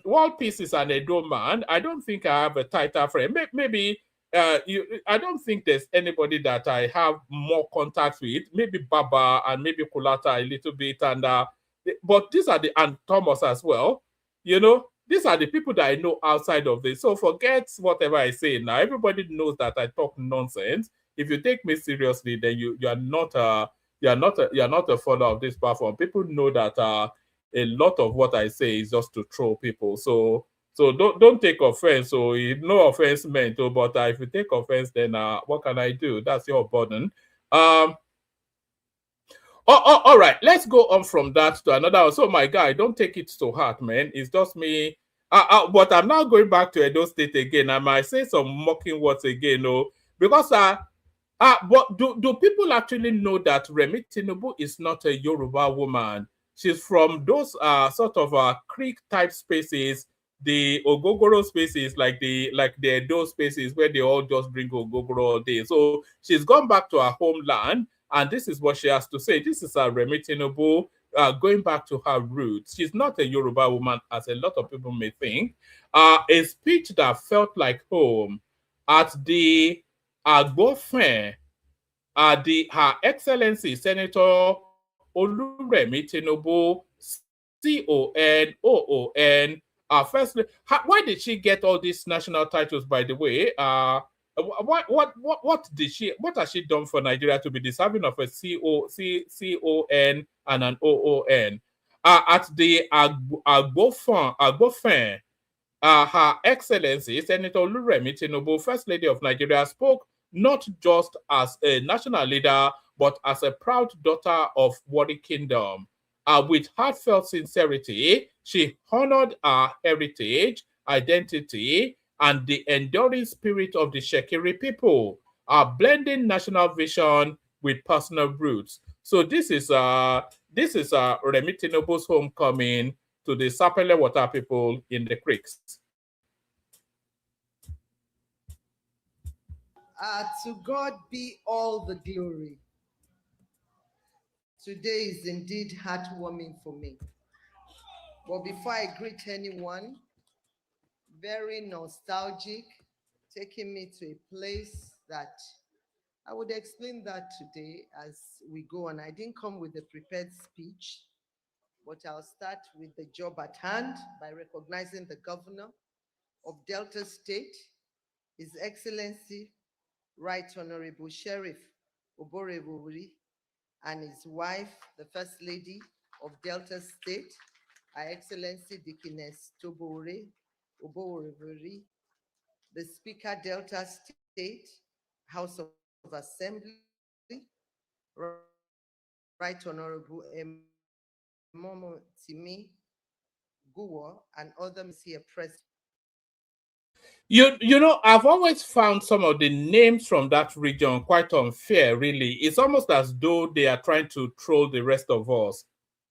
[SPEAKER 1] World Peace is an Edo man. I don't think I have a tighter friend. Maybe I don't think there's anybody that I have more contact with. Maybe Baba and maybe Kulata a little bit, but these are and Thomas as well. These are the people that I know outside of this. So forget whatever I say now. Everybody knows that I talk nonsense. If you take me seriously, then you are not a follower of this platform. People know that a lot of what I say is just to troll people. So don't take offense. So no offense meant. But if you take offense, then what can I do? That's your burden. All right, let's go on from that to another. So, my guy, don't take it to heart, man. It's just me. But I'm now going back to Edo State again. I might say some mocking words again, because but do people actually know that Remi Tinubu is not a Yoruba woman? She's from those sort of creek type spaces, the Ogogoro spaces, like the Edo spaces where they all just drink Ogogoro all day. So she's gone back to her homeland. And this is what she has to say. This is Remi Tinubu going back to her roots. She's not a Yoruba woman, as a lot of people may think. A speech that felt like home at the Agbofen, Her Excellency Senator Oluremi Tinubu, CON, firstly, why did she get all these national titles, by the way? What has she done for Nigeria to be deserving of a CON and an OON? at the Agbofen, Her Excellency Senator Oluremi Tinubu, First Lady of Nigeria, spoke not just as a national leader, but as a proud daughter of Warri Kingdom. With heartfelt sincerity, she honored our heritage, identity, and the enduring spirit of the Shekiri people, blending national vision with personal roots. So this is Remi Tinubu's homecoming to the Sapele Water people in the creeks.
[SPEAKER 8] To God be all the glory. Today is indeed heartwarming for me. But before I greet anyone, very nostalgic, taking me to a place that I would explain that today as we go on. I didn't come with a prepared speech, but I'll start with the job at hand by recognizing the governor of Delta State, His Excellency, Right Honorable Sheriff Oborevori, and his wife, the First Lady of Delta State, Her Excellency Dickiness Tobore Oborevori, the Speaker, Delta State, House of Assembly, Right Honorable Momo Timi Guwo, and others here present.
[SPEAKER 1] You know, I've always found some of the names from that region quite unfair, really. It's almost as though they are trying to troll the rest of us.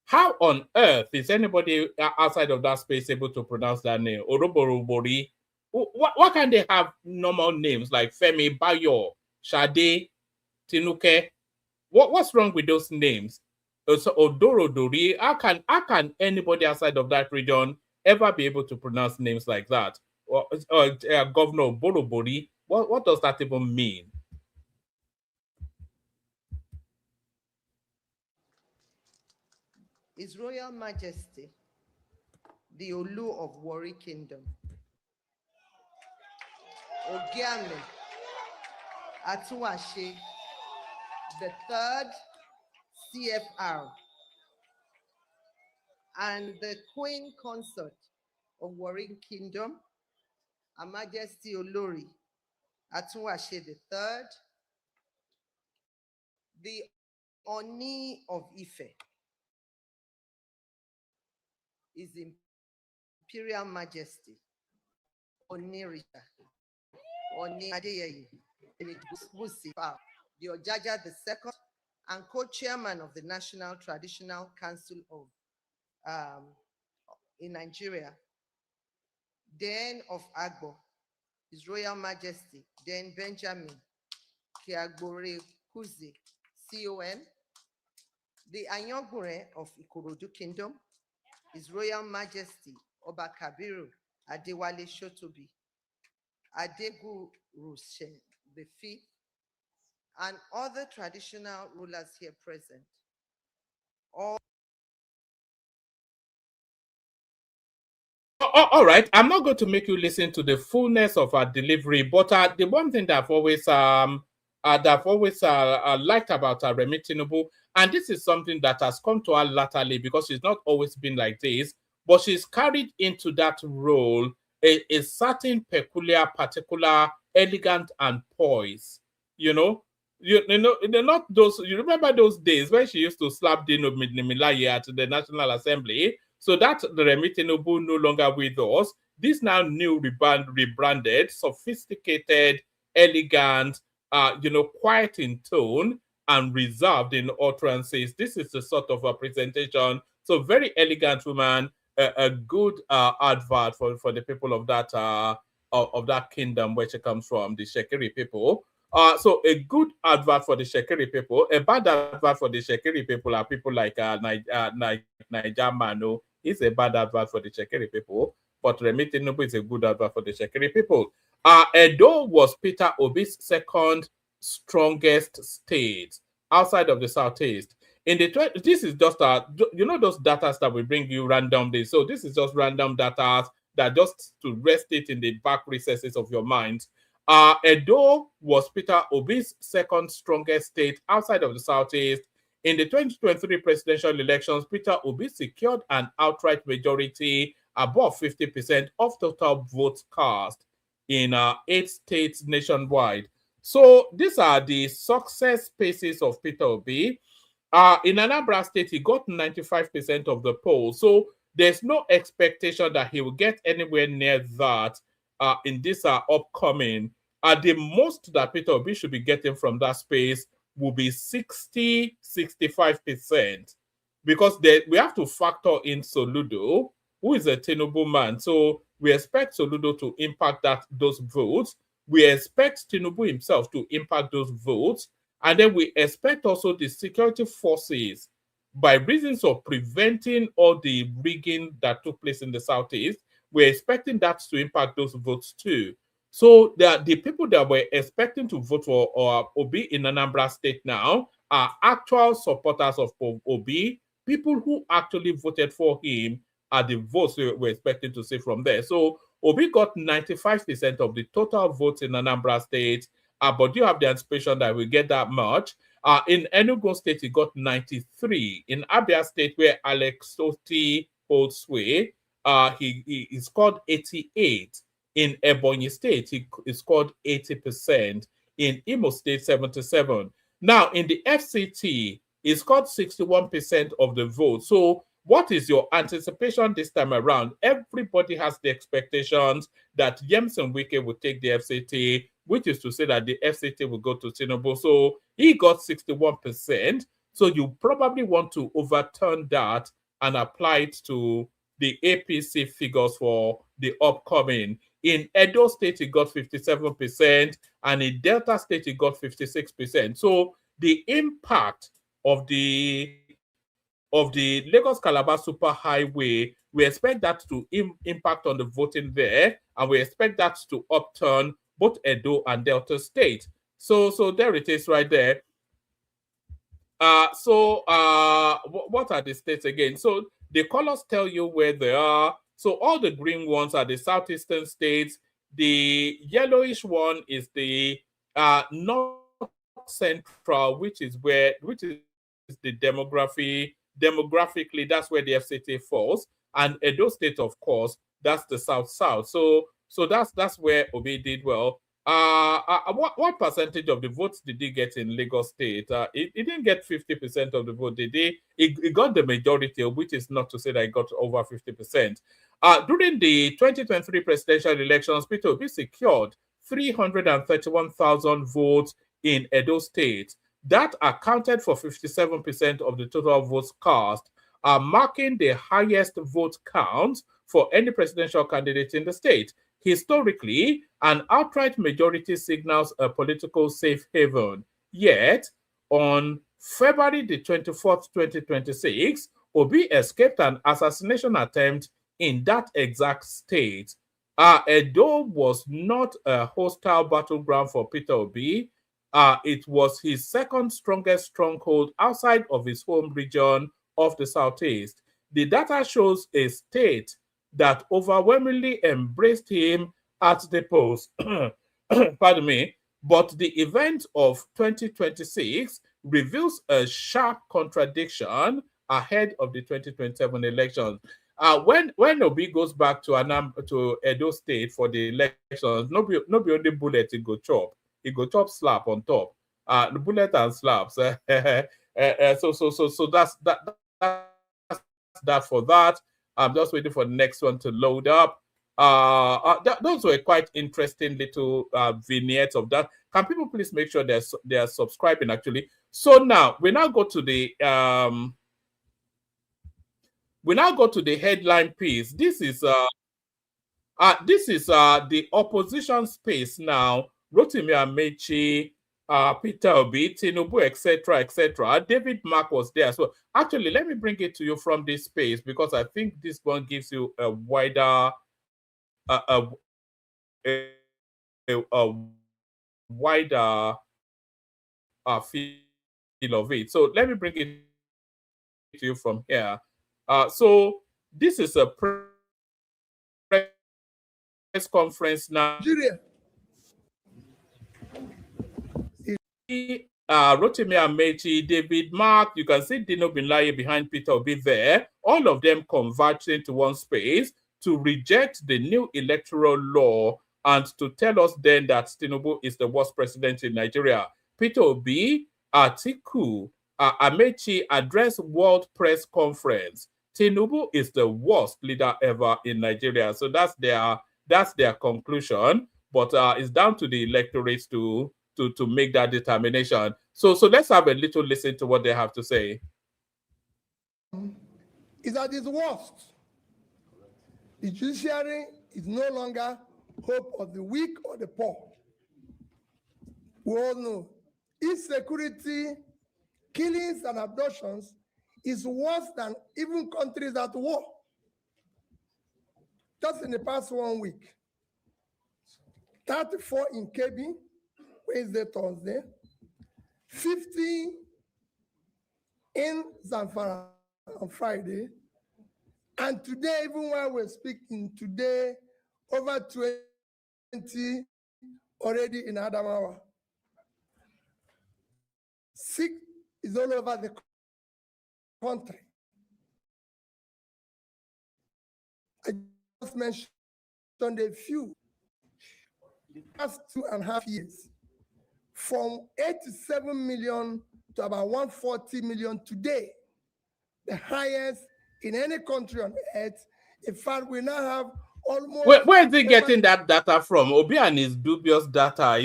[SPEAKER 1] How on earth is anybody outside of that space able to pronounce that name? Oroborobori. Why can't they have normal names like Femi, Bayo, Shade, Tinuke? What's wrong with those names? So Odorodori. How can anybody outside of that region ever be able to pronounce names like that? Or Governor Borobori. What does that even mean?
[SPEAKER 8] His Royal Majesty, the Olu of Warri Kingdom, Ogiame Atuwashe, the third CFR, and the Queen Consort of Warri Kingdom, Her Majesty Olori Atuwashe the third, the Oni of Ife, His Imperial Majesty Onirisha, Oni Adeyeye, the Ojaja II, and co-chairman of the National Traditional Council of in Nigeria, then of Agbo, His Royal Majesty, then Benjamin Kiagbore Kuzi, CON, the Anyogure of Ikorodu Kingdom, His Royal Majesty Oba Kabiru Adewale Shotobi, Adegu Rushen the Fifth, and other traditional rulers here present.
[SPEAKER 1] All right, I'm not going to make you listen to the fullness of our delivery, but the one thing that I've always liked about Remi Tinubu, and this is something that has come to her latterly because she's not always been like this, but she's carried into that role a certain peculiar, particular, elegant, and poise. You know, they're not those. You remember those days when she used to slap Dino Milaye at the National Assembly? So that the Remi Tinubu no longer with us. This now new rebranded, sophisticated, elegant, quiet in tone and reserved in utterances. This is the sort of a presentation. So very elegant woman, a good advert for the people of that kingdom where she comes from, the Shekiri people. So a good advert for the Shekiri people, a bad advert for the Shekiri people are people like Niger Mano. Is a bad advert for the Shekiri people, but Remi Tinubu is a good advert for the Shekiri people. Edo was Peter Obi's second strongest state outside of the Southeast. This is just those data that we bring you randomly. So this is just random data that just to rest it in the back recesses of your mind. Edo was Peter Obi's second strongest state outside of the Southeast In the 2023 presidential elections, Peter Obi secured an outright majority above 50% of total votes cast in 8 states nationwide. So these are the success paces of Peter Obi. In Anambra State, he got 95% of the polls. So there's no expectation that he will get anywhere near that in this upcoming. The most that Peter Obi should be getting from that space will be 60, 65%. Because we have to factor in Soludo, who is a Tinubu man. So we expect Soludo to impact those votes. We expect Tinubu himself to impact those votes. And then we expect also the security forces, by reasons of preventing all the rigging that took place in the Southeast, we're expecting that to impact those votes too. So the people that were expecting to vote for Obi in Anambra State now are actual supporters of Obi. People who actually voted for him are the votes we're expecting to see from there. So Obi got 95% of the total votes in Anambra State. But you have the anticipation that we get that much. In Enugu State, he got 93. In Abia State, where Alex Soti holds sway, he scored 88. In Ebonyi State, he scored 80%. In Imo State, 77. Now, in the FCT, he scored 61% of the vote. So what is your anticipation this time around? Everybody has the expectations that Yemson Wike will take the FCT, which is to say that the FCT will go to Tinubu. So he got 61%. So you probably want to overturn that and apply it to the APC figures for the upcoming. In Edo State, he got 57%, and in Delta State, he got 56%. So the impact of the Lagos-Calabar Superhighway, we expect that to impact on the voting there, and we expect that to upturn both Edo and Delta State. So there it is right there. What are the states again? So the colors tell you where they are. So all the green ones are the southeastern states. The yellowish one is the north central, which is the demographically, that's where the FCT falls. And Edo State, of course, that's the south-south. So that's where Obi did well. What percentage of the votes did he get in Lagos State? He didn't get 50% of the vote, did he? He got the majority, which is not to say that he got over 50%. During the 2023 presidential elections, Peter Obi secured 331,000 votes in Edo State. That accounted for 57% of the total votes cast, marking the highest vote count for any presidential candidate in the state. Historically, an outright majority signals a political safe haven. Yet, on February the 24th, 2026, Obi escaped an assassination attempt in that exact state. Edo was not a hostile battleground for Peter Obi. It was his second strongest stronghold outside of his home region of the Southeast. The data shows a state that overwhelmingly embraced him at the polls. Pardon me. But the event of 2026 reveals a sharp contradiction ahead of the 2027 elections. When Obi goes back to Edo State for the elections, no be only bullet he go chop. He go chop slap on top. The bullet and slaps. So that's that for that. I'm just waiting for the next one to load up. Those were quite interesting little vignettes of that. Can people please make sure they're subscribing actually? So now we now go to the headline piece. This is the opposition space now. Rotimi Amechi, Peter Obi, Tinubu, etc., etc. David Mark was there as well. Actually, let me bring it to you from this space because I think this one gives you a wider, wider feel of it. So let me bring it to you from here. So this is a press conference now. Nigeria. Rotimi Amechi, David Mark, you can see Dino Binlaye behind Peter Obi there. All of them converged into one space to reject the new electoral law and to tell us then that Tinubu is the worst president in Nigeria. Peter Obi, Atiku, Amechi addressed World Press Conference. Tinubu is the worst leader ever in Nigeria. So that's their conclusion. But it's down to the electorates to make that determination. So let's have a little listen to what they have to say.
[SPEAKER 9] Is at its worst. The judiciary is no longer hope of the weak or the poor. We all know insecurity, killings, and abductions is worse than even countries at war. Just in the past 1 week, 34 in Kebbi, Wednesday, Thursday, 50 in Zamfara on Friday, and today, even while we're speaking today, over 20 already in Adamawa. 6 is all over the country. I just mentioned a few. The past 2.5 years, from 87 million to about 140 million today, the highest in any country on earth. In fact, we now have almost...
[SPEAKER 1] Where is he getting that data from? Obi and his dubious data.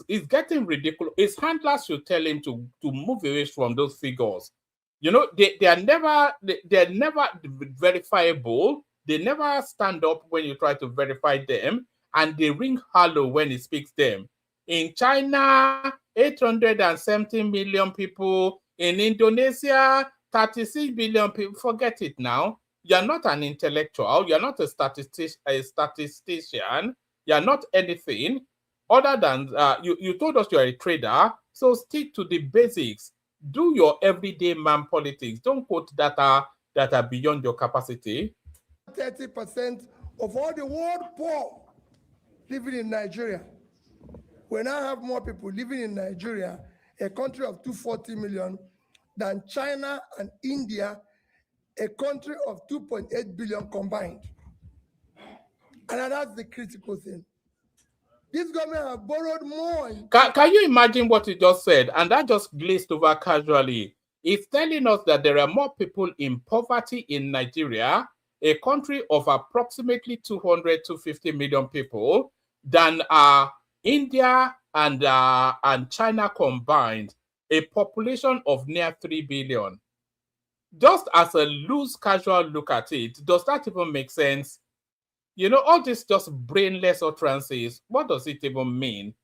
[SPEAKER 1] It's getting ridiculous. His handlers should tell him to move away from those figures. You know, they're never verifiable. They never stand up when you try to verify them, and they ring hollow when he speaks them. In China, 870 million people. In Indonesia, 36 billion people. Forget it now. You're not an intellectual. You're not a statistician. You're not anything other than you told us you're a trader. So stick to the basics. Do your everyday man politics. Don't quote data that are beyond your capacity.
[SPEAKER 9] 30% of all the world poor living in Nigeria. We now have more people living in Nigeria, a country of 240 million, than China and India, a country of 2.8 billion combined. And that's the critical thing. This government have borrowed more.
[SPEAKER 1] Can you imagine what he just said? And that just glazed over casually. It's telling us that there are more people in poverty in Nigeria, a country of approximately 250 million people, than India and China combined, a population of near 3 billion. Just as a loose, casual look at it, does that even make sense? You know, all this just brainless utterances, what does it even mean?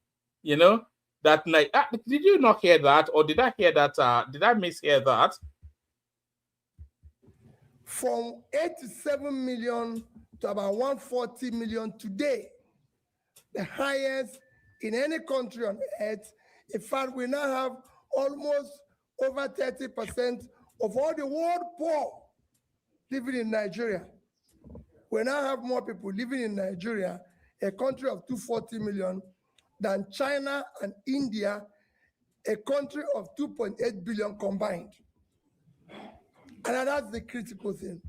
[SPEAKER 1] You know, that night, did you not hear that? Or did I hear that? Did I mishear that?
[SPEAKER 9] From 87 million to about 140 million today, the highest in any country on earth. In fact, we now have almost over 30% of all the world poor living in Nigeria. We now have more people living in Nigeria, a country of 240 million, than China and India, a country of 2.8 billion combined. And that's the critical thing.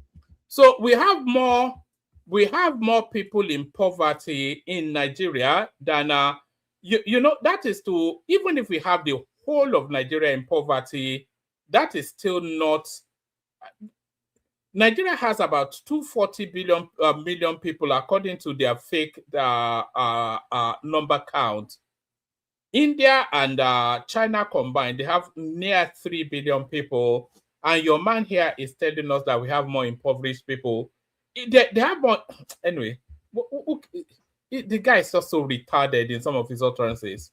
[SPEAKER 1] So we have more people in poverty in Nigeria than you know, that is to, even if we have the whole of Nigeria in poverty, that is still not. Nigeria has about 240 million people according to their fake number count. India and China combined, they have near 3 billion people. And your man here is telling us that we have more impoverished people. They have more. Anyway, the guy is just so retarded in some of his utterances.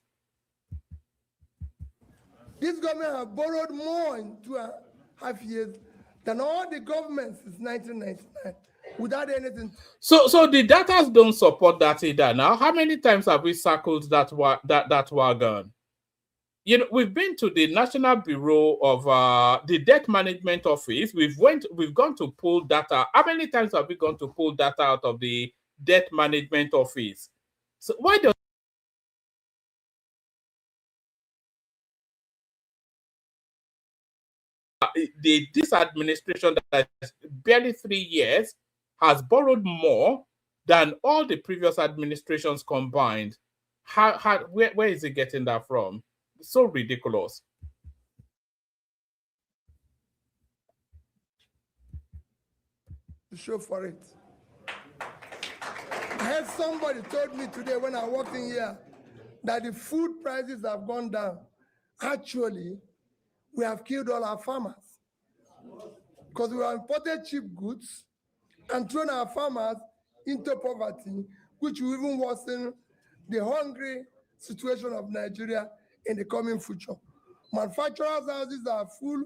[SPEAKER 9] This government have borrowed more in 2.5 years than all the governments since 1999 without anything.
[SPEAKER 1] So the data don't support that either. Now, how many times have we circled that wagon? You know, we've been to the National Bureau of the Debt Management Office. We've gone to pull data. How many times have we gone to pull data out of the Debt Management Office? So why does this administration that is barely 3 years has borrowed more than all the previous administrations combined. Where is it getting that from? So ridiculous.
[SPEAKER 9] Show for it. I heard somebody told me today when I walked in here that the food prices have gone down. Actually, we have killed all our farmers because we have imported cheap goods and thrown our farmers into poverty, which will even worsen the hungry situation of Nigeria in the coming future. Manufacturers' houses are full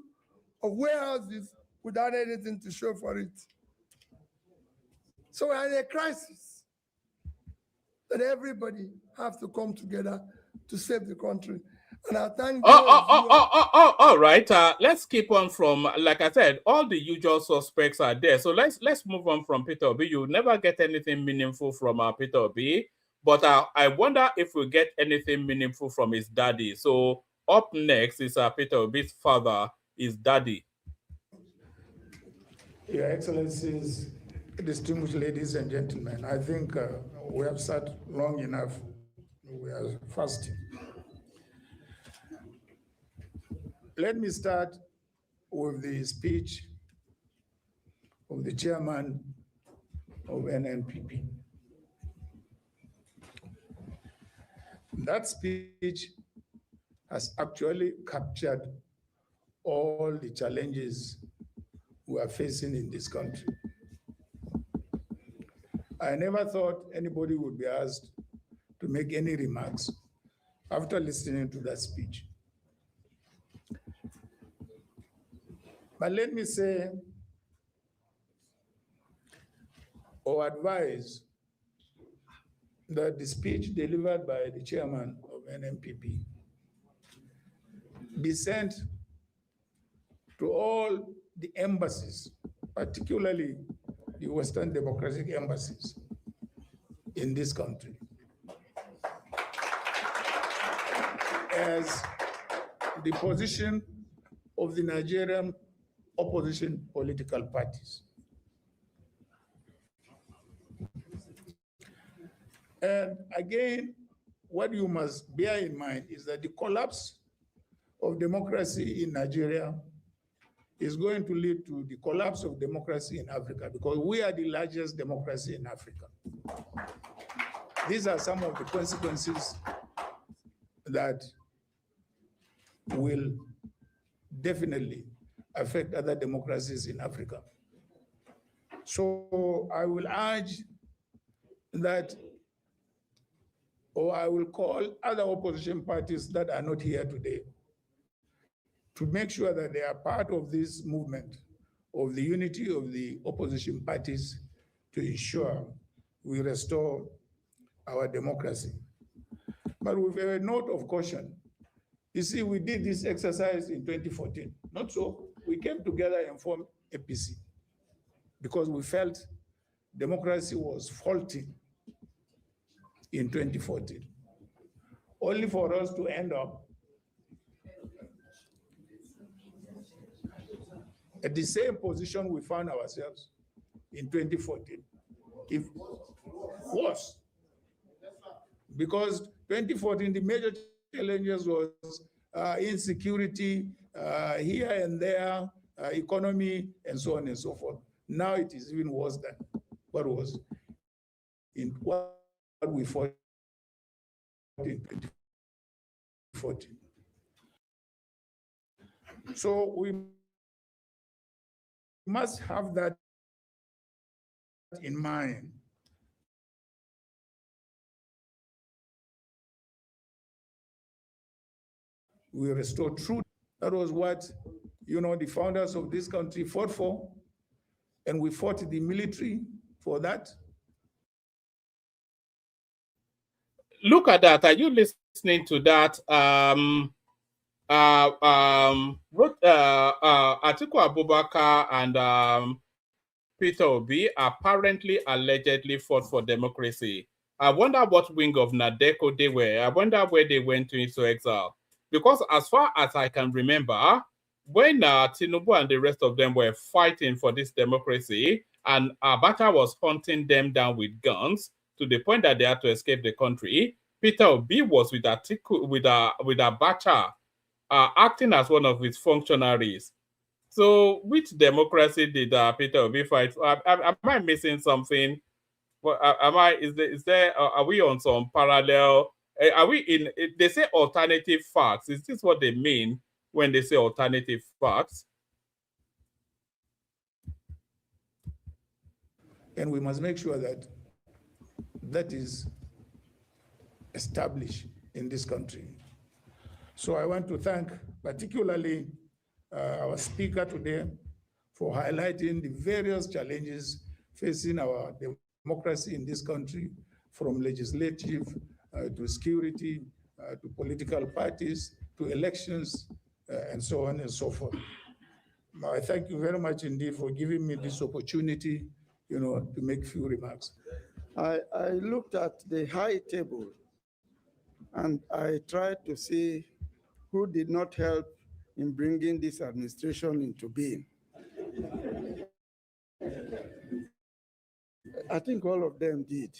[SPEAKER 9] of warehouses without anything to show for it. So we're in a crisis that everybody has to come together to save the country. And I thank
[SPEAKER 1] all right. Let's keep on from, like I said, all the usual suspects are there. So let's move on from Peter Obi. You'll never get anything meaningful from Peter Obi, but I wonder if we get anything meaningful from his daddy. So up next is Peter Obi's father, his daddy.
[SPEAKER 6] Your Excellencies, distinguished ladies and gentlemen, I think we have sat long enough. We are fasting. Let me start with the speech of the chairman of NNPP. That speech has actually captured all the challenges we are facing in this country. I never thought anybody would be asked to make any remarks after listening to that speech. But let me say or advise that the speech delivered by the chairman of NNPP be sent to all the embassies, particularly the Western democratic embassies in this country, as the position of the Nigerian opposition political parties. And again, what you must bear in mind is that the collapse of democracy in Nigeria is going to lead to the collapse of democracy in Africa, because we are the largest democracy in Africa. These are some of the consequences that will definitely affect other democracies in Africa. So I will urge that, or I will call other opposition parties that are not here today to make sure that they are part of this movement of the unity of the opposition parties to ensure we restore our democracy. But with a note of caution, you see, we did this exercise in 2014. Not so. We came together and formed APC because we felt democracy was faulty in 2014, only for us to end up at the same position we found ourselves in 2014, if worse. Because 2014, the major challenges was insecurity here and there, economy, and so on and so forth. Now it is even worse than what was in what we fought in 2014. So we must have that in mind. We restore truth. That was what, the founders of this country fought for, and we fought the military for that.
[SPEAKER 1] Look at that. Are you listening to that? Atiku Abubakar and Peter Obi apparently, allegedly fought for democracy. I wonder what wing of Nadeko they were. I wonder where they went into exile. Because as far as I can remember, when Tinubu and the rest of them were fighting for this democracy, and Abacha was hunting them down with guns to the point that they had to escape the country, Peter Obi was with Abacha, acting as one of his functionaries. So, which democracy did Peter Obi fight for? Am I missing something? Well, am I? Is there? Are we on some parallel? Are we in? They say alternative facts. Is this what they mean when they say alternative facts?
[SPEAKER 6] And we must make sure that that is established in this country. So I want to thank particularly our speaker today for highlighting the various challenges facing our democracy in this country, from legislative to security, to political parties, to elections, and so on and so forth. I thank you very much indeed for giving me this opportunity, to make few remarks.
[SPEAKER 10] I looked at the high table and I tried to see who did not help in bringing this administration into being. I think all of them did.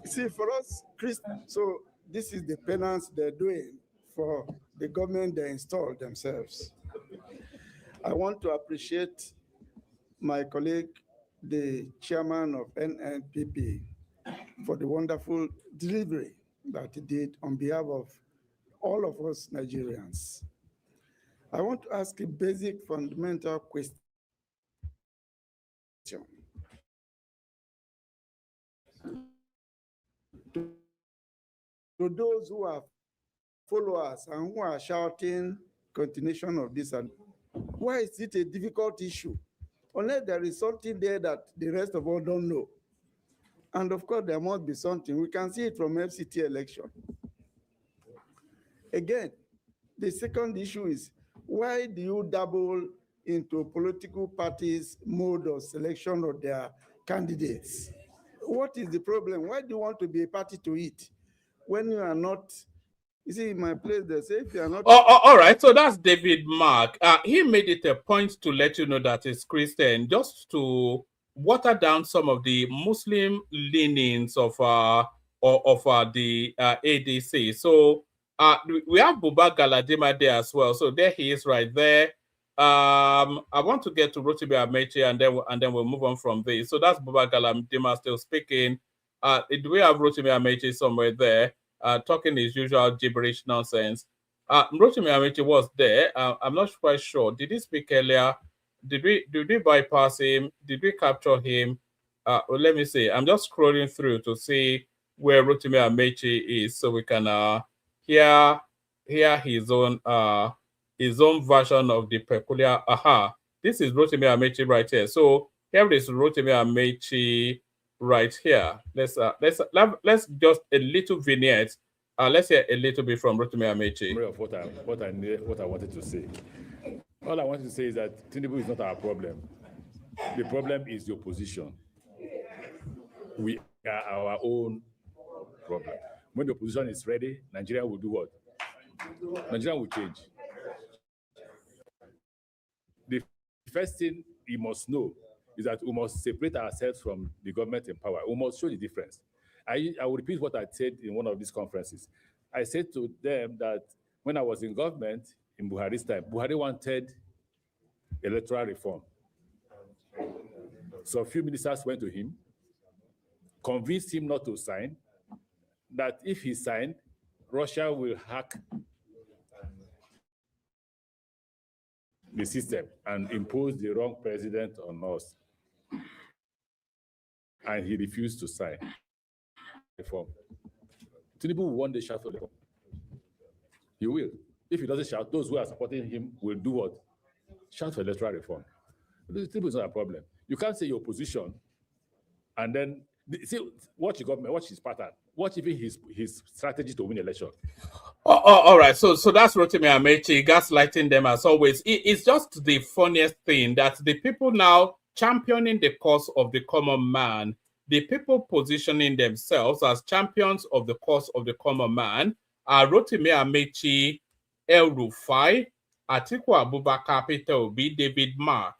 [SPEAKER 10] See, for us, so this is the penance they're doing for the government they installed themselves. I want to appreciate my colleague, the chairman of NNPP, for the wonderful delivery that he did on behalf of all of us Nigerians. I want to ask a basic fundamental question. To those who are followers and who are shouting continuation of this, and why is it a difficult issue? Unless there is something there that the rest of us don't know. And of course, there must be something. We can see it from FCT election. Again, the second issue is, why do you dabble into political parties' mode of selection of their candidates? What is the problem? Why do you want to be a party to it when you are not? You see, in my place, they say if you are not.
[SPEAKER 1] All right. So that's David Mark. He made it a point to let you know that he's Christian, just to water down some of the Muslim leanings of the ADC. So we have Buba Galadima there as well. So there he is, right there. I want to get to Rotimi Amechi, and then we'll move on from this. So that's Buba Galadima still speaking. Do we have Rotimi Amechi somewhere there? Talking his usual gibberish nonsense. Rotimi Amechi was there. I'm not quite sure. Did he speak earlier? Did we bypass him? Did we capture him? Well, let me see. I'm just scrolling through to see where Rotimi Amechi is, so we can hear his own version of the peculiar. Aha! This is Rotimi Amechi right here. So here is Rotimi Amechi right here. Let's just a little vignette. Let's hear a little bit from Rotimi Amechi.
[SPEAKER 11] Of what I wanted to say. All I wanted to say is that Tinubu is not our problem. The problem is the opposition. We are our own problem. When the opposition is ready, Nigeria will do what? Nigeria will change. The first thing you must know is that we must separate ourselves from the government in power. We must show the difference. I will repeat what I said in one of these conferences. I said to them that when I was in government in Buhari's time, Buhari wanted electoral reform. So a few ministers went to him, convinced him not to sign, that if he signed, Russia will hack the system and impose the wrong president on us. And he refused to sign reform. Tinubu will one day shout for reform. He will. If he doesn't shout, those who are supporting him will do what? Shout for electoral reform. Tinubu is not a problem. You can't say your opposition and then See, watch the government, watch his pattern, watch even his strategy to win election.
[SPEAKER 1] All right, so that's Rotimi Amechi gaslighting them as always. It's just the funniest thing that the people now championing the cause of the common man, the people positioning themselves as champions of the cause of the common man are Rotimi Amechi, El Rufai, Atiku Abubakar, Peter Obi, David Mark.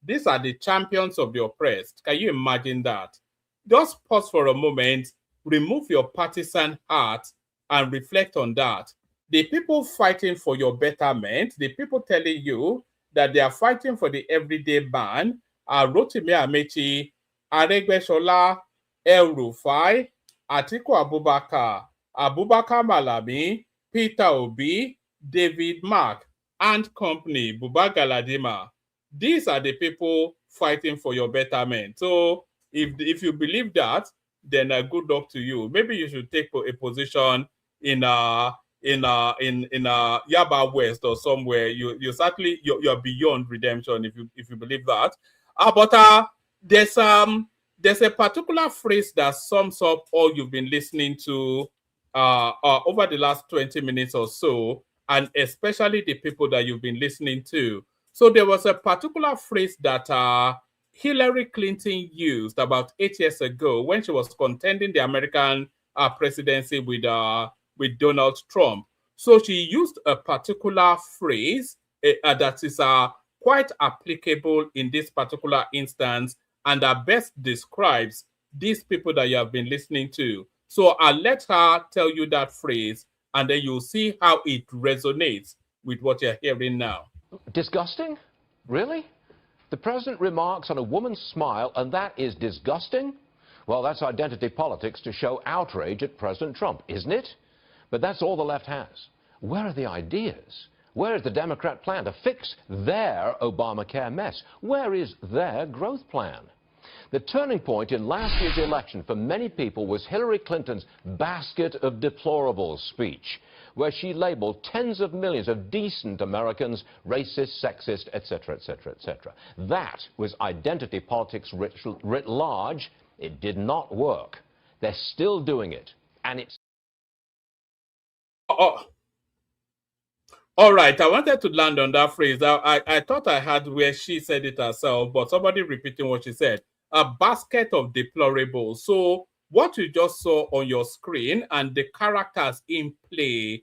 [SPEAKER 1] These are the champions of the oppressed. Can you imagine that? Just pause for a moment, remove your partisan heart, and reflect on that. The people fighting for your betterment, the people telling you that they are fighting for the everyday man are Rotimi Amechi, Aregbesola, El Rufai, Atiku Abubakar, Abubakar Malami, Peter Obi, David Mark, and company, Buba Galadima. These are the people fighting for your betterment. So if you believe that, then good luck to you. Maybe you should take a position in Yaba West or somewhere. You're certainly you're beyond redemption if you believe that. But there's a particular phrase that sums up all you've been listening to over the last 20 minutes or so, and especially the people that you've been listening to. So there was a particular phrase that Hillary Clinton used about 8 years ago when she was contending the American presidency with Donald Trump. So she used a particular phrase that is quite applicable in this particular instance and that best describes these people that you have been listening to. So I'll let her tell you that phrase and then you'll see how it resonates with what you're hearing now.
[SPEAKER 12] Disgusting? Really? The president remarks on a woman's smile, and that is disgusting? Well, that's identity politics to show outrage at President Trump, isn't it? But that's all the left has. Where are the ideas? Where is the Democrat plan to fix their Obamacare mess? Where is their growth plan? The turning point in last year's election for many people was Hillary Clinton's basket of deplorables speech, where she labeled tens of millions of decent Americans racist, sexist, etc., etc., etc. That was identity politics writ large. It did not work. They're still doing it, and it's...
[SPEAKER 1] All right, I wanted to land on that phrase. I thought I had where she said it herself, but somebody repeating what she said. A basket of deplorables. So what you just saw on your screen and the characters in play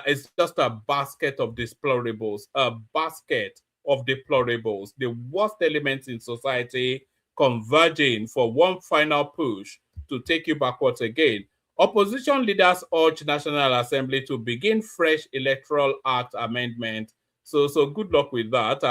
[SPEAKER 1] is just a basket of deplorables. A basket of deplorables. The worst elements in society converging for one final push to take you backwards again. Opposition leaders urge National Assembly to begin fresh Electoral Act amendment. So good luck with that.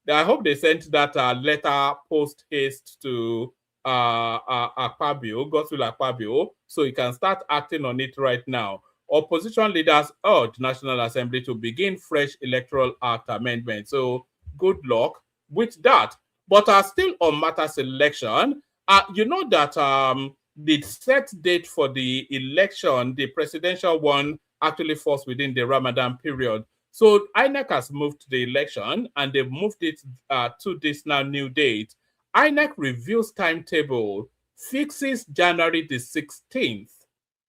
[SPEAKER 1] I hope they sent that letter post haste to Akpabio, Godswill Akpabio, so he can start acting on it right now. Opposition leaders urge National Assembly to begin fresh Electoral Act amendment. So good luck with that. But still on matters election, you know that the set date for the election, the presidential one, actually falls within the Ramadan period. So INEC has moved the election and they've moved it to this now new date. INEC reviews timetable, fixes January the 16th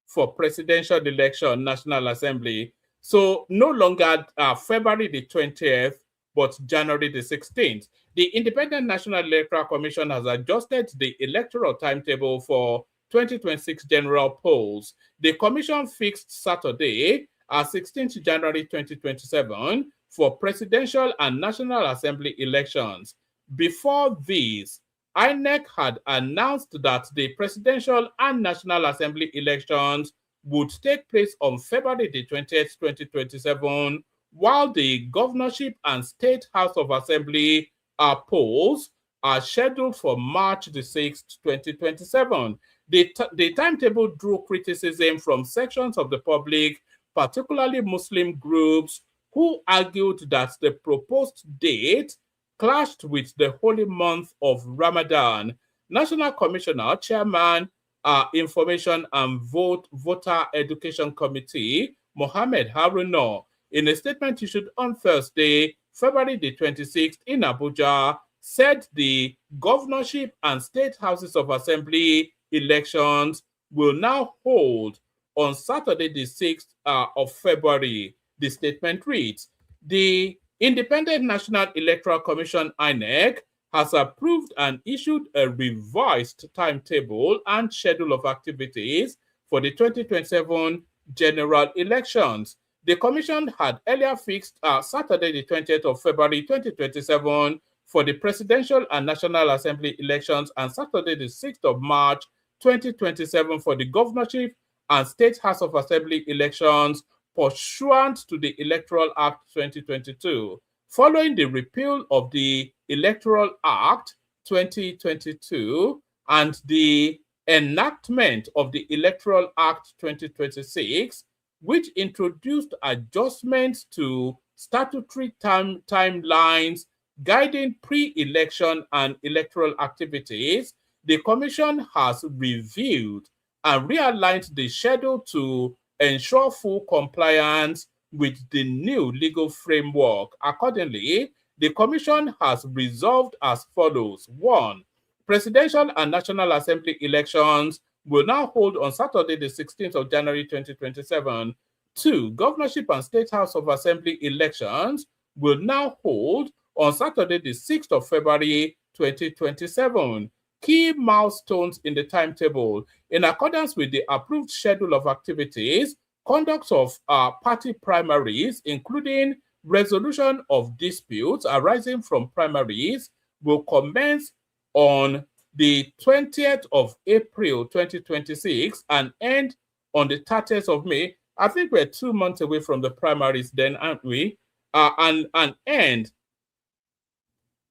[SPEAKER 1] for presidential election, National Assembly. So no longer February the 20th, but January the 16th. The Independent National Electoral Commission has adjusted the electoral timetable for 2026 general polls. The commission fixed Saturday, 16th January 2027 for presidential and National Assembly elections. Before this, INEC had announced that the presidential and National Assembly elections would take place on February the 20th, 2027, while the governorship and State House of Assembly polls are scheduled for March the 6th, 2027. The timetable drew criticism from sections of the public, particularly Muslim groups, who argued that the proposed date clashed with the holy month of Ramadan. National Commissioner, Chairman, Information and Voter Education Committee, Mohammed Haruna, in a statement issued on Thursday, February the 26th in Abuja, said the governorship and state houses of assembly elections will now hold on Saturday, the 6th of February. The statement reads, the Independent National Electoral Commission, INEC, has approved and issued a revised timetable and schedule of activities for the 2027 general elections. The Commission had earlier fixed Saturday, the 20th of February 2027 for the Presidential and National Assembly elections and Saturday, the 6th of March 2027 for the Governorship and State House of Assembly elections pursuant to the Electoral Act 2022. Following the repeal of the Electoral Act 2022 and the enactment of the Electoral Act 2026, which introduced adjustments to statutory timelines guiding pre-election and electoral activities, the Commission has reviewed and realigned the schedule to ensure full compliance with the new legal framework. Accordingly, the Commission has resolved as follows. 1. Presidential and National Assembly elections will now hold on Saturday, the 16th of January 2027. 2. Governorship and State House of Assembly elections will now hold on Saturday, the 6th of February 2027. Key milestones in the timetable. In accordance with the approved schedule of activities, conduct of party primaries, including resolution of disputes arising from primaries, will commence on the 20th of April 2026 and end on the 30th of May. I think we're 2 months away from the primaries then, aren't we? And end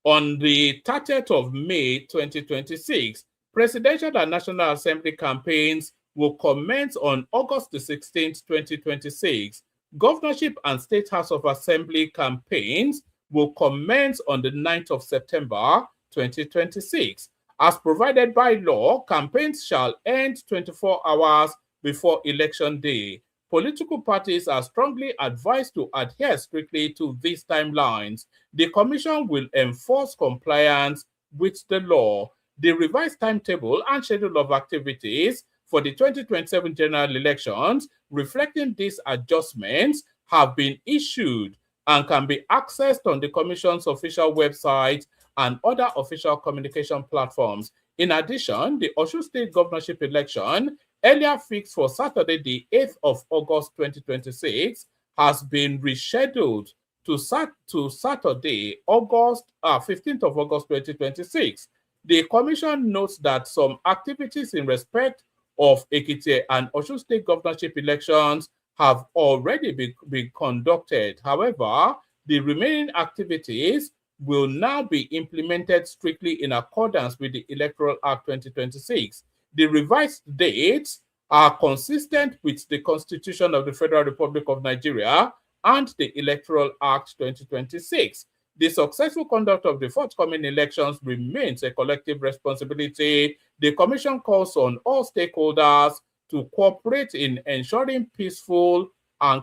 [SPEAKER 1] on the 30th of May 2026. Presidential and National Assembly campaigns will commence on August the 16th, 2026. Governorship and State House of Assembly campaigns will commence on the 9th of September, 2026. As provided by law, campaigns shall end 24 hours before Election Day. Political parties are strongly advised to adhere strictly to these timelines. The Commission will enforce compliance with the law. The revised timetable and schedule of activities for the 2027 general elections reflecting these adjustments have been issued and can be accessed on the Commission's official website and other official communication platforms. In addition, the Osun State governorship election, earlier fixed for Saturday, the 8th of August 2026, has been rescheduled to Saturday, 15th of August 2026. The Commission notes that some activities in respect of Ekiti and Osun State governorship elections have already been conducted. However, the remaining activities will now be implemented strictly in accordance with the Electoral Act 2026. The revised dates are consistent with the Constitution of the Federal Republic of Nigeria and the Electoral Act 2026. The successful conduct of the forthcoming elections remains a collective responsibility. The Commission calls on all stakeholders to cooperate in ensuring peaceful,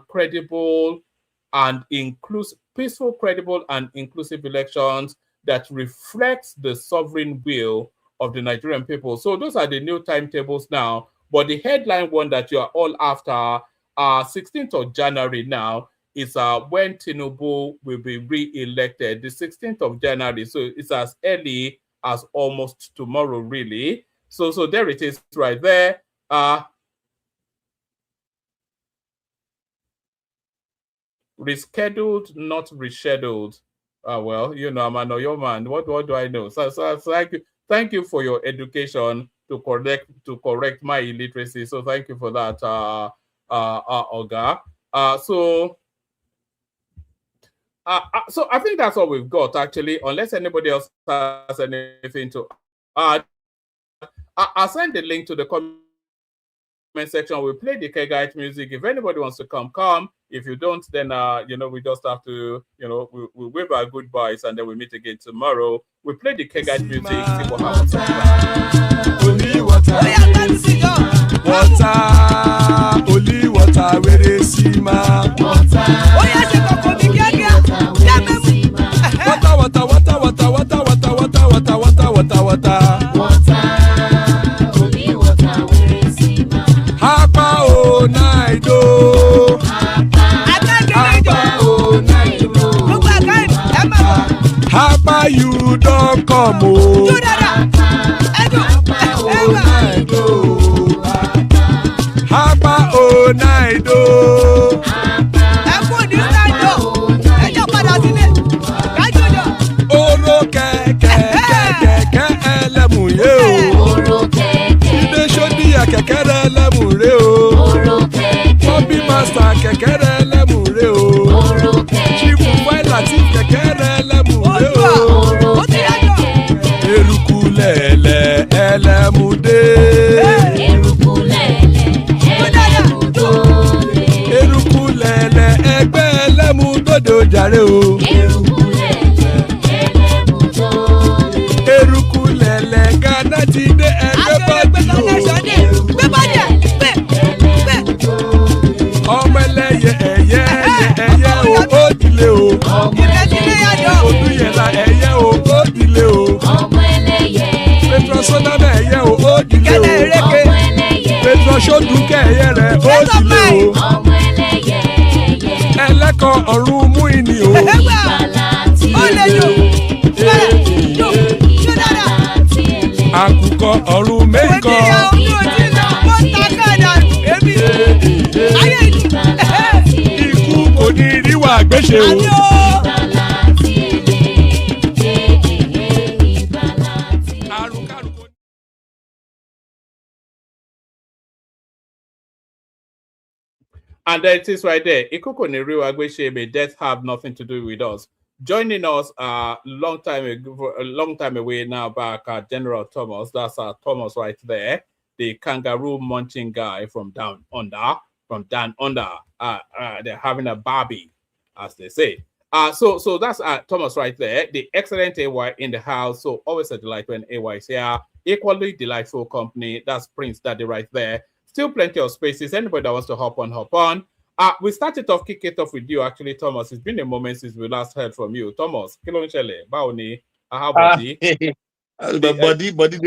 [SPEAKER 1] credible, and inclusive elections that reflects the sovereign will of the Nigerian people. So those are the new timetables now. But the headline one that you are all after, 16th of January now, is when Tinubu will be re-elected, the 16th of January. So it's as early as almost tomorrow, really. So there it is right there. Rescheduled, not rescheduled. Well, you know, I'm an Oyo man. What do I know? So thank you for your education to correct my illiteracy. So thank you for that, Oga. So I think that's all we've got, actually, unless anybody else has anything to add. I'll send the link to the comment section. We'll play the Kegite music. If anybody wants to come. If you don't, then we just have to, we wave our goodbyes and then we meet again tomorrow. We play the Kegite music, see what happens.
[SPEAKER 13] Only water, only water, where they see ma. Water, water, water, water, water, water, water, water, water, water, water, only water. Papa, you don't come. Oh. Hapa o naido. Oro kẹ̀kẹ́ ẹlẹ́mùrè o. Ide sodiya kẹ̀kẹ́ ẹlẹ́mùrè o. Bobby master kẹ̀kẹ́ ẹlẹ́mùrè o. Chief Rufai Latif kẹ̀kẹ́ ẹlẹ́mùrè o. Eruku lẹ̀lẹ̀ ẹlẹ́mùdé. Eruku lẹ̀lẹ̀ ẹgbẹ́ ẹlẹ́mùdódò jàre o. Eruku lẹ̀lẹ̀ Ghana ti dé ẹgbẹ́ bọ́dì o. Ọmọ ẹlẹ́yẹ ẹyẹ o ó dilé o. Odúyẹ̀lá ẹyẹ o ó dilé o. Petrosodana ẹyẹ o ó dilé o. Petrosodúnkẹ́ ẹyẹ rẹ̀ ó dilé o. Ẹlẹ́kọ̀ ọ̀run mú ìní o. Àkùkọ ọ̀run mẹ́kọ̀. Ikú kò ní ríwà gbéṣe o.
[SPEAKER 1] And there it is right there. Ikuko Niriwa Gweshe, may death have nothing to do with us. Joining us a long time away now back, General Thomas. That's Thomas right there, the kangaroo munching guy from down under. They're having a Barbie, as they say. So that's Thomas right there, the excellent AY in the house. So always a delight when AY is here. Equally delightful company. That's Prince Daddy right there. Still plenty of spaces. Anybody that wants to hop on. We started off, kick it off with you, actually, Thomas. It's been a moment since we last heard from you. Thomas, Kilon Shele, Baoni, how body?
[SPEAKER 14] Body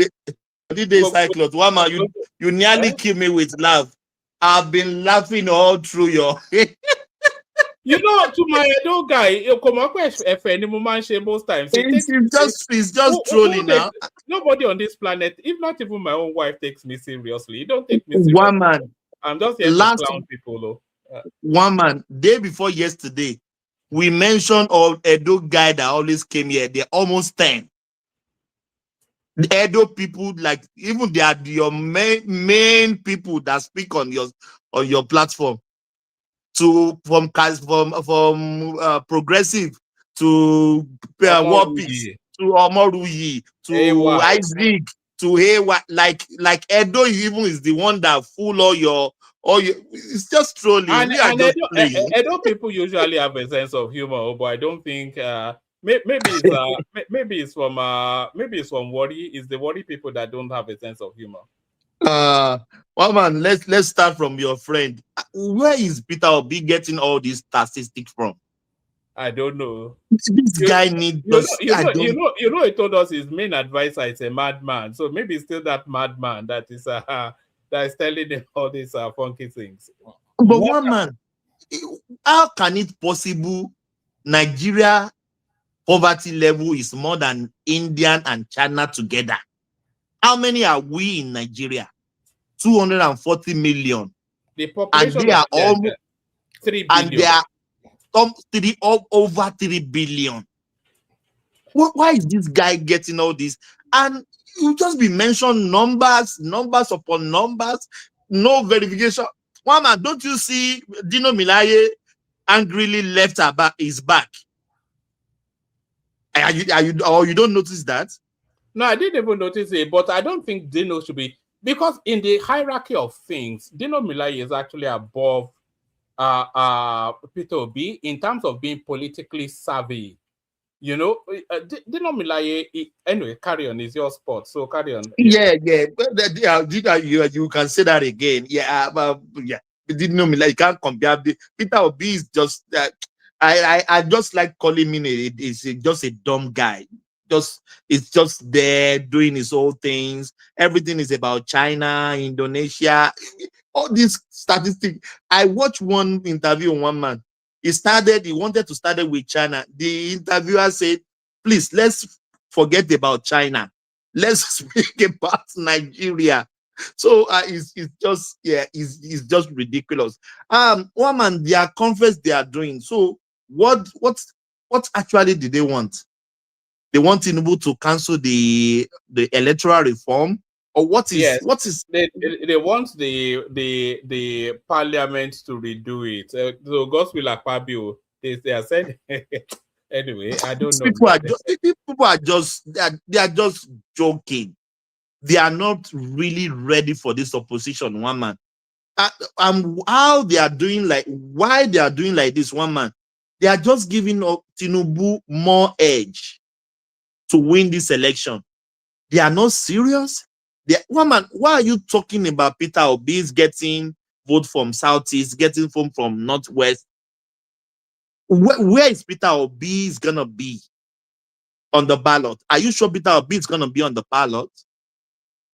[SPEAKER 14] day cyclone. One man, you nearly kill me with laugh. I've been laughing all through your.
[SPEAKER 1] You know, to my old guy, you come up with any moment most times.
[SPEAKER 14] It's just trolling now.
[SPEAKER 1] Nobody on this planet, if not even my own wife, takes me seriously. You don't take me seriously.
[SPEAKER 14] One man.
[SPEAKER 1] I'm just here to clown people, though.
[SPEAKER 14] One man, day before yesterday, we mentioned all Edo guy that always came here. They're almost 10. The Edo people, like even they are your main people that speak on your platform. From progressive to War Peace to Omoruyi to Isaac to Hayward, like Edo even is the one that fool all your. It's just trolling.
[SPEAKER 1] And Edo people usually have a sense of humor, but I don't think maybe it's from Wari. It's the Wari people that don't have a sense of humor.
[SPEAKER 14] Well, man, let's start from your friend. Where is Peter Obi getting all these statistics from?
[SPEAKER 1] I don't know.
[SPEAKER 14] This guy needs.
[SPEAKER 1] He told us his main advisor is a madman. So maybe it's still that madman that is telling him all these funky things.
[SPEAKER 14] But one man, how can it possible Nigeria poverty level is more than India and China together? How many are we in Nigeria? 240 million.
[SPEAKER 1] The population,
[SPEAKER 14] and they are almost
[SPEAKER 1] 3 billion.
[SPEAKER 14] And they are over 3 billion. Why is this guy getting all this? And you just be mentioned numbers upon numbers, no verification. One man, don't you see Dino Milaye angrily left his back? You don't notice that?
[SPEAKER 1] No, I didn't even notice it, but I don't think Dino should be, because in the hierarchy of things, Dino Milaye is actually above Peter Obi in terms of being politically savvy. You know, Dino Milaye, anyway, carry on, is your sport, so carry on.
[SPEAKER 14] Yeah. You can say that again. Yeah. Dino Milaye, you can't compare. Peter Obi is just, I just like calling him just a dumb guy. It's just there doing his own things. Everything is about China, Indonesia, all these statistics. I watched one interview on one man. He wanted to start with China. The interviewer said, Please, let's forget about China. Let's speak about Nigeria. So it's just, yeah, it's just ridiculous. Woman, their conference they are doing. So what actually did they want? They want Tinubu to cancel the electoral reform, or what is
[SPEAKER 1] they want the parliament to redo it. So Gospel Akpabio, they are saying anyway. I don't know.
[SPEAKER 14] People are just they are just joking. They are not really ready for this opposition. One man, how they are doing why they are doing like this. One man, they are just giving Tinubu more edge to win this election. They are not serious. One man, why are you talking about Peter Obi is getting vote from Southeast, getting vote from Northwest? Where is Peter Obi is gonna be on the ballot? Are you sure Peter Obi is gonna be on the ballot?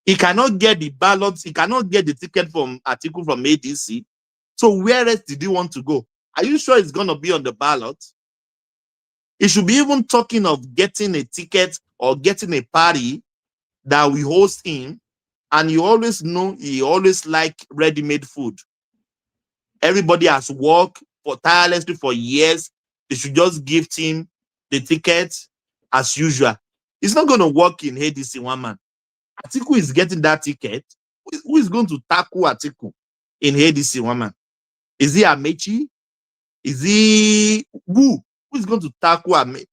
[SPEAKER 14] He cannot get the ballots. He cannot get the ticket from Atiku from ADC. So where else did he want to go? Are you sure it's gonna be on the ballot? He should be even talking of getting a ticket or getting a party that we host him, and you always know he always like ready-made food. Everybody has worked tirelessly for years. They should just gift him the ticket as usual. It's not going to work in ADC, one man. Atiku is getting that ticket. Who is going to tackle Atiku in ADC, one man? Is he Amechi? Is he who? Who is going to tackle Amechi?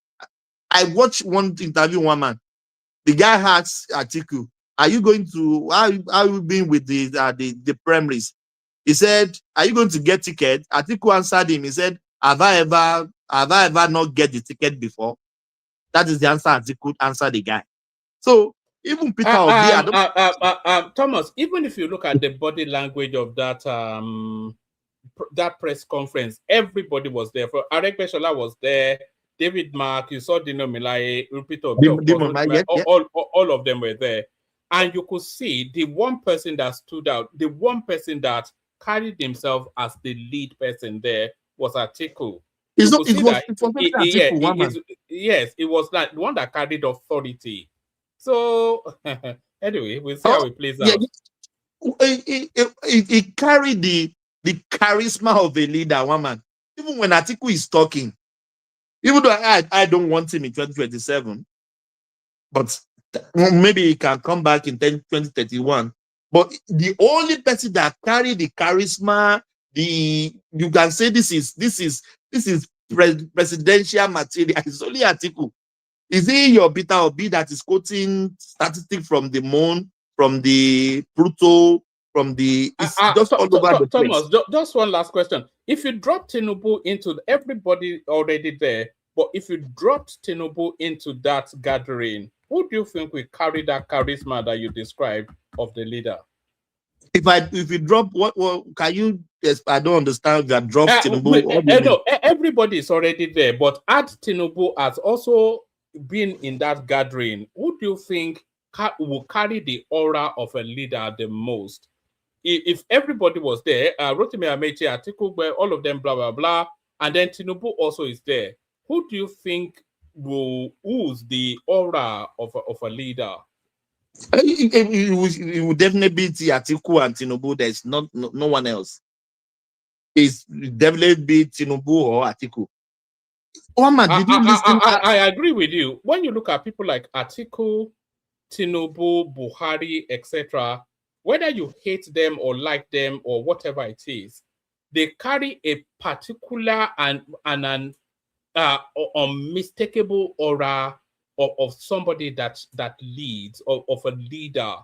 [SPEAKER 14] I watched one interview, one man. The guy asked Atiku, "Are you going to? How you been with the primaries?" He said, "Are you going to get ticket?" Atiku answered him. He said, "Have I ever not get the ticket before?" That is the answer Atiku answered the guy. So even Peter Obi,
[SPEAKER 1] Thomas, even if you look at the body language of that that press conference, everybody was there. For Aregbesola was there. David Mark, you saw Dino Milai, all of them were there. And you could see the one person that stood out, the one person that carried himself as the lead person there was Atiku. Yes, it was like the one that carried authority. So anyway, we'll see how it plays out.
[SPEAKER 14] It carried the charisma of a leader, one man. Even when Atiku is talking, even though I don't want him in 2027, but maybe he can come back in 2031. But the only person that carried the charisma, you can say this is presidential material. It's only Atiku. Is it your Peter Obi that is quoting statistics from the moon, from the Pluto, from the just all over the place?
[SPEAKER 1] Thomas, just one last question. If you drop Tinubu into everybody already there, but if you dropped Tinubu into that gathering, who do you think will carry that charisma that you described of the leader?
[SPEAKER 14] If you drop what can you? Yes, I don't understand. If you drop Tinubu,
[SPEAKER 1] no, everybody is already there, but add Tinubu as also been in that gathering. Who do you think will carry the aura of a leader the most? If everybody was there, Rotimi Amechi, Atiku, all of them, blah blah blah, and then Tinubu also is there. Who do you think will ooze the aura of a leader?
[SPEAKER 14] It would definitely be Atiku and Tinubu. There's no one else. It's definitely be Tinubu or Atiku.
[SPEAKER 1] I agree with you. When you look at people like Atiku, Tinubu, Buhari, etc., whether you hate them or like them or whatever it is, they carry a particular and an unmistakable aura of somebody that leads, of a leader.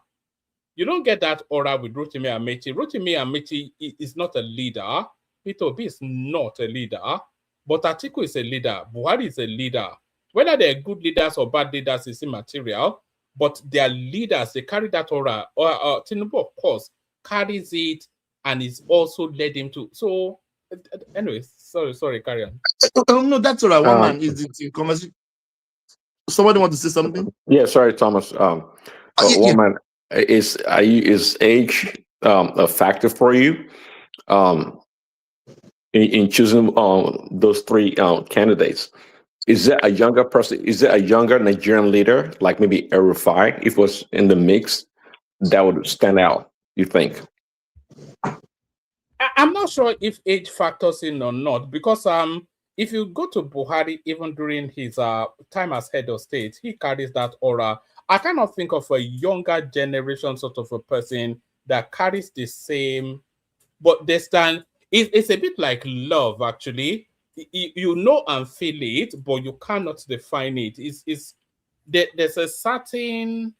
[SPEAKER 1] You don't get that aura with Rotimi Amechi. Rotimi Amechi is not a leader. Peter Obi is not a leader. But Atiku is a leader. Buhari is a leader. Whether they're good leaders or bad leaders is immaterial, but they are leaders. They carry that aura. Tinubu, of course, carries it and is also led him to. So, anyway, sorry, carry on.
[SPEAKER 14] No, that's all right. One man is in conversation. Somebody want to say something?
[SPEAKER 12] Yeah, sorry, Thomas. Woman, is age a factor for you in choosing those three candidates? Is there a younger person? Is there a younger Nigerian leader, like maybe a Rufai, if it was in the mix, that would stand out, you think?
[SPEAKER 1] I'm not sure if age factors in or not, because if you go to Buhari, even during his time as head of state, he carries that aura. I kind of think of a younger generation sort of a person that carries the same, but they stand. It's a bit like love, actually. You know and feel it, but you cannot define it. There's a certain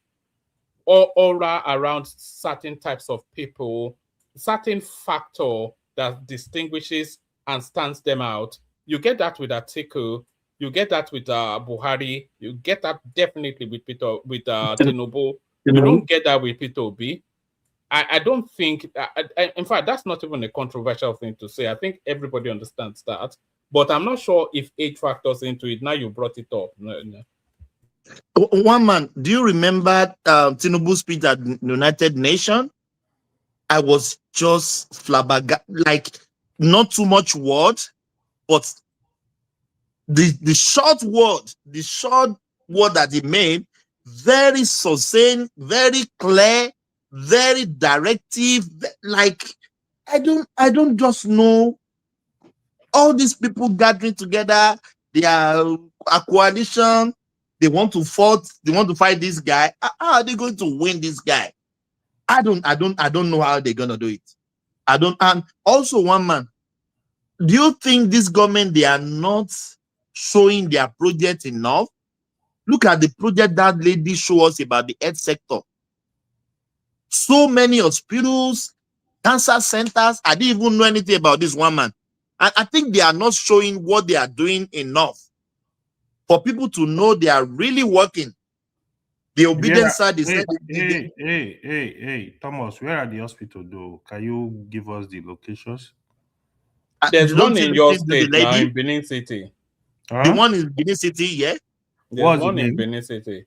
[SPEAKER 1] aura around certain types of people, certain factor that distinguishes and stands them out. You get that with Atiku, you get that with Buhari, you get that definitely with Tinubu. You don't get that with Peter Obi. I don't think, in fact, that's not even a controversial thing to say. I think everybody understands that. But I'm not sure if age factors into it. Now you brought it up. No.
[SPEAKER 14] One man, do you remember Tinubu's speech at United Nations? I was just flabbergasted, like not too much word, but the short word that he made, very succinct, very clear, very directive. Like I don't just know all these people gathering together. They are a coalition. They want to fight this guy. How are they going to win this guy? I don't know how they're gonna do it. I don't. And also, one man, do you think this government, they are not showing their project enough? Look at the project that lady showed us about the health sector. So many hospitals, cancer centers. I didn't even know anything about this one man. And I think they are not showing what they are doing enough for people to know they are really working. The obedience side is
[SPEAKER 15] Hey, Thomas, where are the hospital though? Can you give us the locations?
[SPEAKER 1] There's one in your state now, in Benin City.
[SPEAKER 14] The one in Benin City, yeah?
[SPEAKER 1] There's one in Benin City.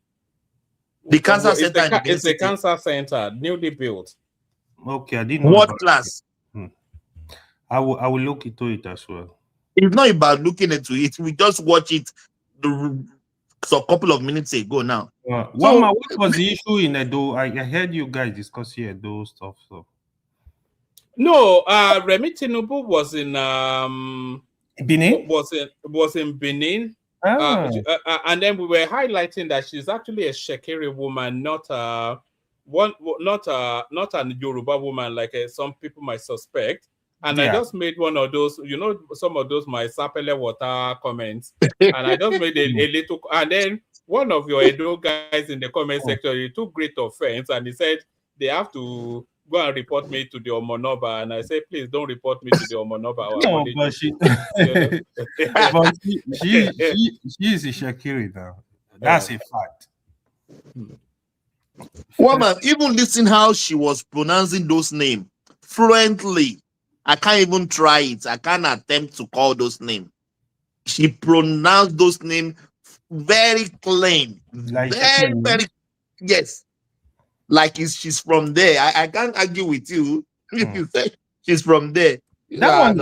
[SPEAKER 14] The cancer center
[SPEAKER 1] it's a cancer center, newly built.
[SPEAKER 15] Okay, I didn't know.
[SPEAKER 14] What class?
[SPEAKER 15] I will look into it as well.
[SPEAKER 14] It's not about looking into it. We just watch it a couple of minutes ago now.
[SPEAKER 15] What was the issue in Edo? I heard you guys discussing Edo stuff. So
[SPEAKER 1] no, Remi Tinubu was in
[SPEAKER 15] Benin.
[SPEAKER 1] Was in Benin. And then we were highlighting that she's actually a Shekiri woman, not a Yoruba woman like some people might suspect. And I just made one of those, some of those my sapele water comments, and I just made a little. And then one of your Edo guys in the comment section, he took great offense, and he said they have to go and report me to the Omonoba. And I said, please don't report me to the Omonoba.
[SPEAKER 15] No, but she is a Shakiri now. That's a fact.
[SPEAKER 14] Woman, even listen how she was pronouncing those names fluently. I can't even try it. I can't attempt to call those names. She pronounced those names very clean.
[SPEAKER 15] Like
[SPEAKER 14] very, yes. Like she's from there. I can't argue with you if you say she's from there.
[SPEAKER 15] That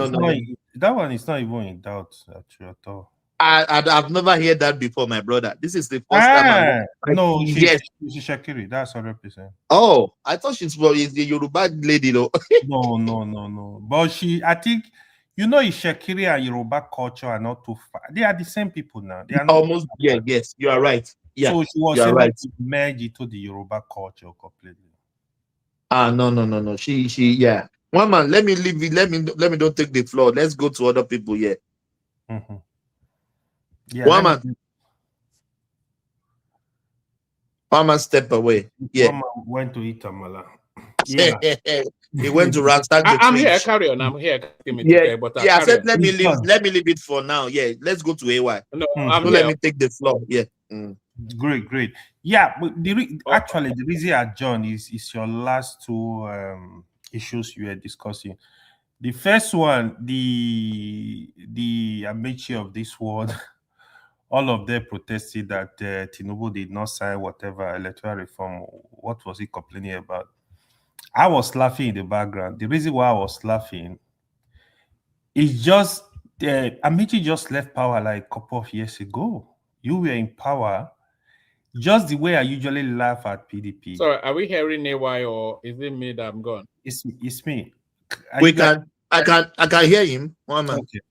[SPEAKER 15] one is not even in doubt at all.
[SPEAKER 14] I've never heard that before, my brother. This is the first time.
[SPEAKER 15] No, she's Shakiri. That's 100%.
[SPEAKER 14] Oh, I thought she's the Yoruba lady, though.
[SPEAKER 15] No. But I think, in Shakiri and Yoruba culture are not too far. They are the same people now. They are not
[SPEAKER 14] almost. Yes, you are right. Yeah,
[SPEAKER 15] so she was able to merge into the Yoruba culture completely.
[SPEAKER 14] No. She, yeah. One man, let me leave it. Let me don't take the floor. Let's go to other people here.
[SPEAKER 15] Yeah,
[SPEAKER 14] One man step away. Yeah.
[SPEAKER 15] One man went to eat amala.
[SPEAKER 14] Yeah. He went to ransack the
[SPEAKER 1] I'm
[SPEAKER 14] fridge.
[SPEAKER 1] here, carry on. I'm here.
[SPEAKER 14] I said let me leave it for now. Yeah, let's go to AY.
[SPEAKER 1] No,
[SPEAKER 14] let me take the floor. Yeah.
[SPEAKER 15] Great. Yeah, but actually the reason I joined is your last two issues you were discussing. The first one, the Amici of this world, all of them protested that Tinubu did not sign whatever electoral reform. What was he complaining about? I was laughing in the background. The reason why I was laughing is just Amici just left power like a couple of years ago. You were in power. Just the way I usually laugh at PDP.
[SPEAKER 1] Sorry, are we hearing AY or is it me that I'm gone?
[SPEAKER 15] It's me.
[SPEAKER 14] I can hear him. One man.
[SPEAKER 15] Okay.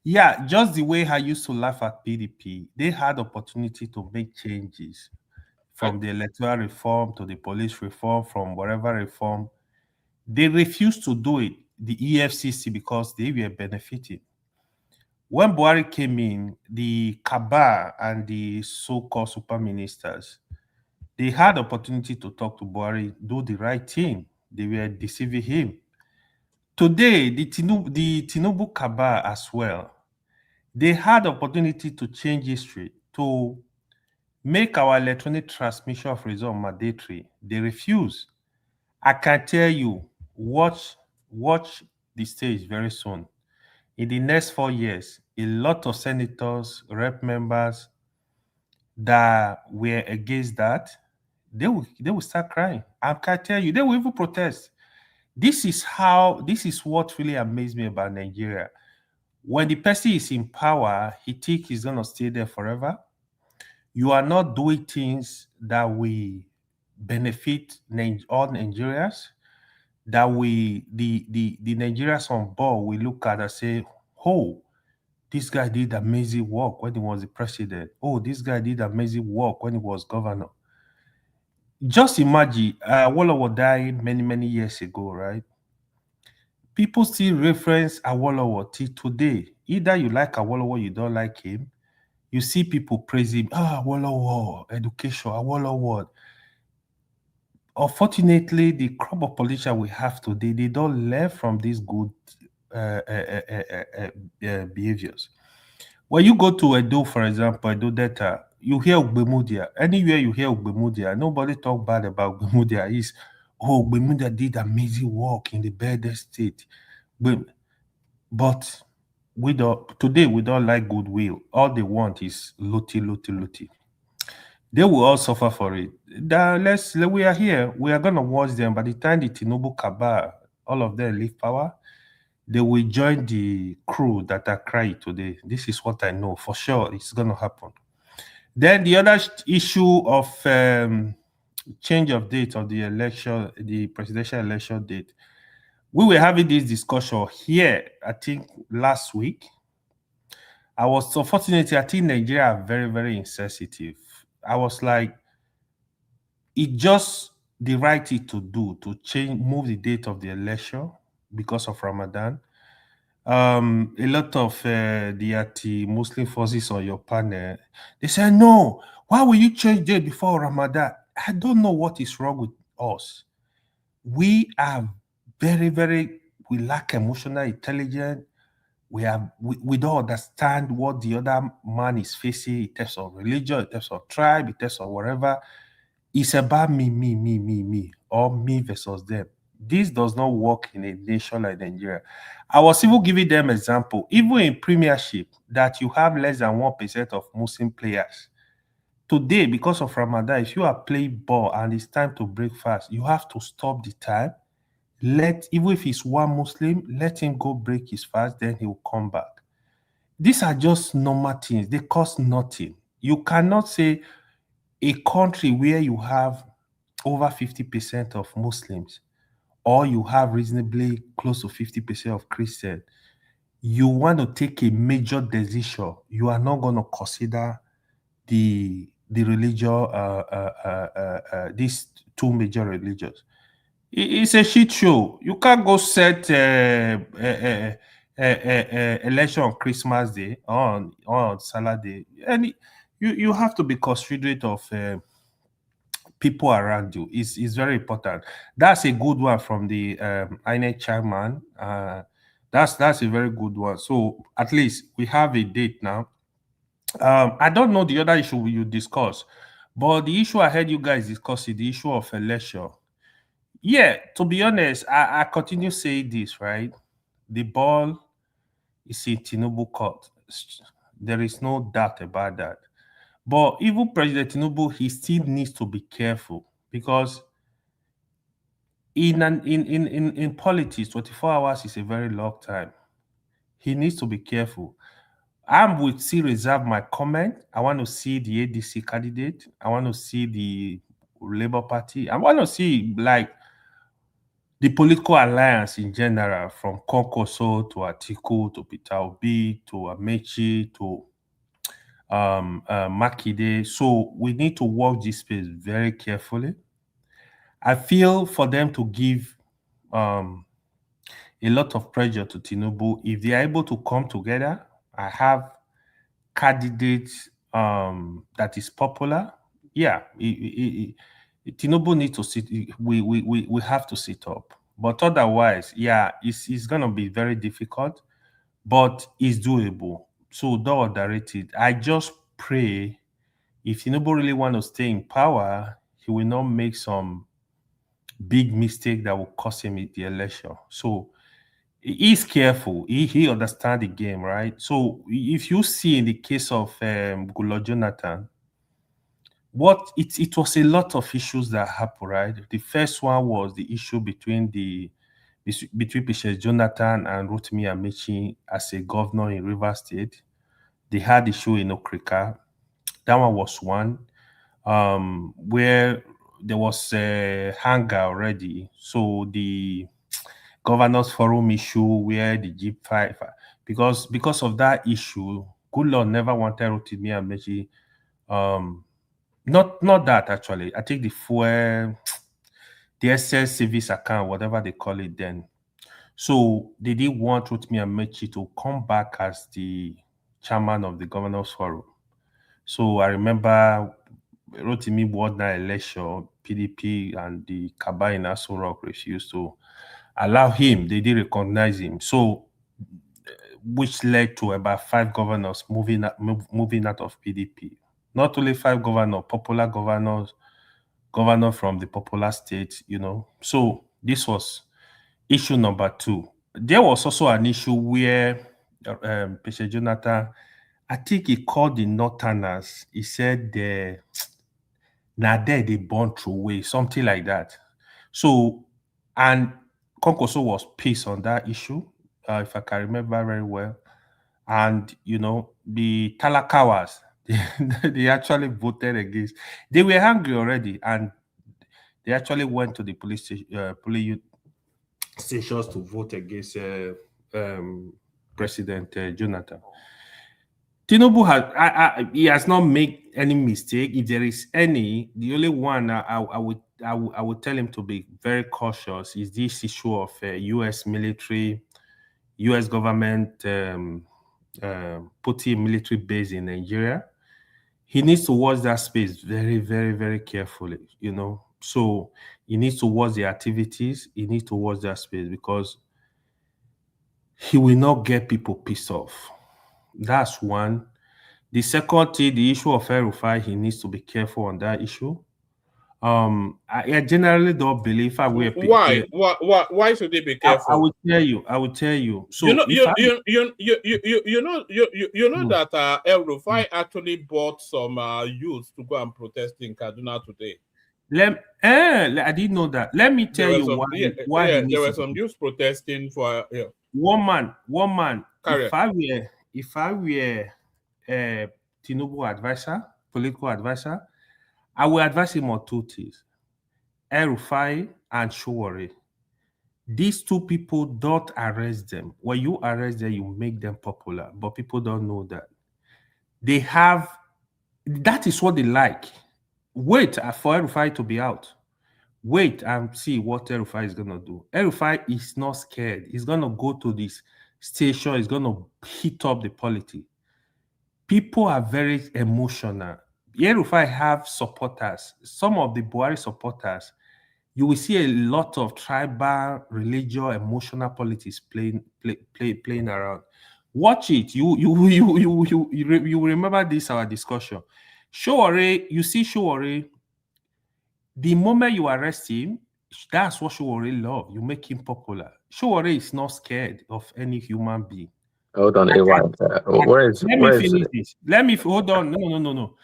[SPEAKER 15] Yeah, just the way I used to laugh at PDP, they had opportunity to make changes from the electoral reform to the police reform, from whatever reform. They refused to do it, the EFCC, because they were benefiting. When Buhari came in, the cabal and the so-called super ministers, they had opportunity to talk to Buhari, do the right thing. They were deceiving him. Today, the Tinubu cabal as well, they had opportunity to change history, to make our electronic transmission of result mandatory. They refuse. I can tell you, watch the stage very soon. In the next 4 years, a lot of senators, rep members that were against that, they will start crying. I can tell you, they will even protest. This is what really amazed me about Nigeria. When the person is in power, he thinks he's gonna stay there forever. You are not doing things that will benefit all Nigerians, that the Nigerians on board will look at and say, oh, this guy did amazing work when he was the president. Oh, this guy did amazing work when he was governor. Just imagine, Awolowo died many years ago, right? People still reference Awolowo till today. Either you like Awolowo, you don't like him. You see people praise him. Awolowo, education, Awolowo. Unfortunately, the crop of politicians we have today, they don't learn from these good behaviors. When you go to Edo, for example, Edo Delta, you hear Ogbemudia. Anywhere you hear Ogbemudia, nobody talk bad about Ogbemudia. It's, oh, Ogbemudia did amazing work in the Bede state. But today we don't like goodwill. All they want is looty. They will all suffer for it. We are here. We are gonna watch them. By the time the Tinubu cabal, all of them leave power, they will join the crew that are crying today. This is what I know for sure. It's gonna happen. Then the other issue of change of date of the election, the presidential election date. We were having this discussion here, I think last week. I was so fortunate. I think Nigeria are very insensitive. I was like, it's just the right thing to do to move the date of the election because of Ramadan. A lot of the anti-Muslim forces on your panel, they say, no, why will you change date before Ramadan? I don't know what is wrong with us. We are we lack emotional intelligence. We don't understand what the other man is facing in terms of religion, in terms of tribe, in terms of whatever. It's about me, or me versus them. This does not work in a nation like Nigeria. I was even giving them example, even in Premiership, that you have less than 1% of Muslim players. Today, because of Ramadan, if you are playing ball and it's time to break fast, you have to stop the time. Even if it's one Muslim, let him go break his fast, then he will come back. These are just normal things. They cost nothing. You cannot say a country where you have over 50% of Muslims, or you have reasonably close to 50% of Christians, you want to take a major decision, you are not going to consider the religion, these two major religions. It's a shit show. You can't go set election on Christmas Day, on Salah Day. And you have to be considerate of people around you. It's very important. That's a good one from the INEC chairman. That's a very good one. So at least we have a date now. I don't know the other issue you discuss, but the issue I heard you guys discussing, the issue of election. Yeah, to be honest, I continue saying this, right? The ball is in Tinubu court. There is no doubt about that. But even President Tinubu, he still needs to be careful because in politics, 24 hours is a very long time. he needs to be careful. I would still reserve my comment. I want to see the ADC candidate. I want to see the Labour Party. I want to see like the political alliance in general, from Konkoso to Atiku to Peter Obi to Amechi to Makide. So we need to watch this space very carefully. I feel for them to give a lot of pressure to Tinubu. If they are able to come together, I have candidates that is popular. Yeah, Tinubu needs to sit. We have to sit up. But otherwise, yeah, it's gonna be very difficult, but it's doable. So don't underrate it. I just pray if Tinubu really want to stay in power, he will not make some big mistake that will cost him the election. So he's careful. He understands the game, right? So if you see in the case of Goodluck Jonathan, what it was a lot of issues that happened, right? The first one was the issue between Patient Jonathan and Rotimi Amechi as a governor in Rivers State. They had issue in Okrika. That one was one. Where there was a hangar already. So the governors forum issue where the G5, because of that issue, Goodluck never wanted Rotimi Amechi. Not that actually. I think the fuel, the SS service account, whatever they call it then. So they didn't want Rotimi Amechi to come back as the chairman of the governors forum. So I remember Rotimi won that election, PDP and the Kaba in Aso Rock refused to allow him. They didn't recognize him. So, which led to about 5 governors moving out of PDP. Not only 5 governors, popular governors, governor from the popular state, So this was issue number 2. There was also an issue where Patient Jonathan, I think he called the Northerners. He said now there they born through way, something like that. So, and Konkoso was pissed on that issue, if I can remember very well. And the Talakawas, they actually voted against. They were angry already, and they actually went to the police stations to vote against President Jonathan. Tinubu he has not made any mistake. If there is any, the only one I would tell him to be very cautious is this issue of U.S. military, U.S. government putting military base in Nigeria. He needs to watch that space very, very, very carefully. So he needs to watch the activities. He needs to watch that space because he will not get people pissed off. That's one. The second thing, the issue of Rufai, he needs to be careful on that issue. I generally don't believe
[SPEAKER 1] Why should he be careful?
[SPEAKER 15] I will tell you. So
[SPEAKER 1] you know that El Rufai actually bought some youths to go and protest in Kaduna today.
[SPEAKER 15] I didn't know that. Let me tell you why
[SPEAKER 1] there were some youths protesting for
[SPEAKER 15] one man. If I were Tinubu advisor, political advisor, I will advise him on 2 things: Rufai and Showore. These 2 people, don't arrest them. When you arrest them, you make them popular, but people don't know that. That is what they like. Wait for Rufai to be out. Wait and see what Rufai is going to do. Rufai is not scared. He's going to go to this station. He's going to heat up the politics. People are very emotional. Rufai have supporters. Some of the Buhari supporters, you will see a lot of tribal, religious, emotional politics playing around. Watch it. You remember this our discussion. Showore, you see Showore. The moment you arrest him, that's what Showore love. You make him popular. Showore is not scared of any human being.
[SPEAKER 16] Hold on, where is
[SPEAKER 15] this? Let me hold on. No.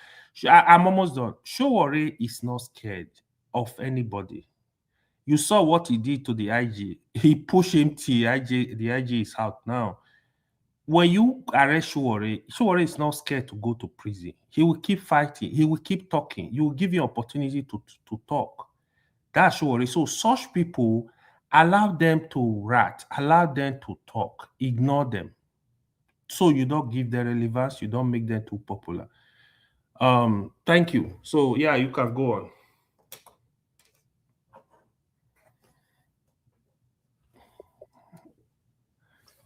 [SPEAKER 15] I'm almost done. Showore is not scared of anybody. You saw what he did to the IG. He pushed him to the IG. The IG is out now. when you arrest Shuwari is not scared to go to prison. He will keep fighting. He will keep talking. You will give you opportunity to talk. That's Shuwari. So such people, allow them to rat, allow them to talk, ignore them. So you don't give them relevance, you don't make them too popular. Thank you. So yeah, you can go on.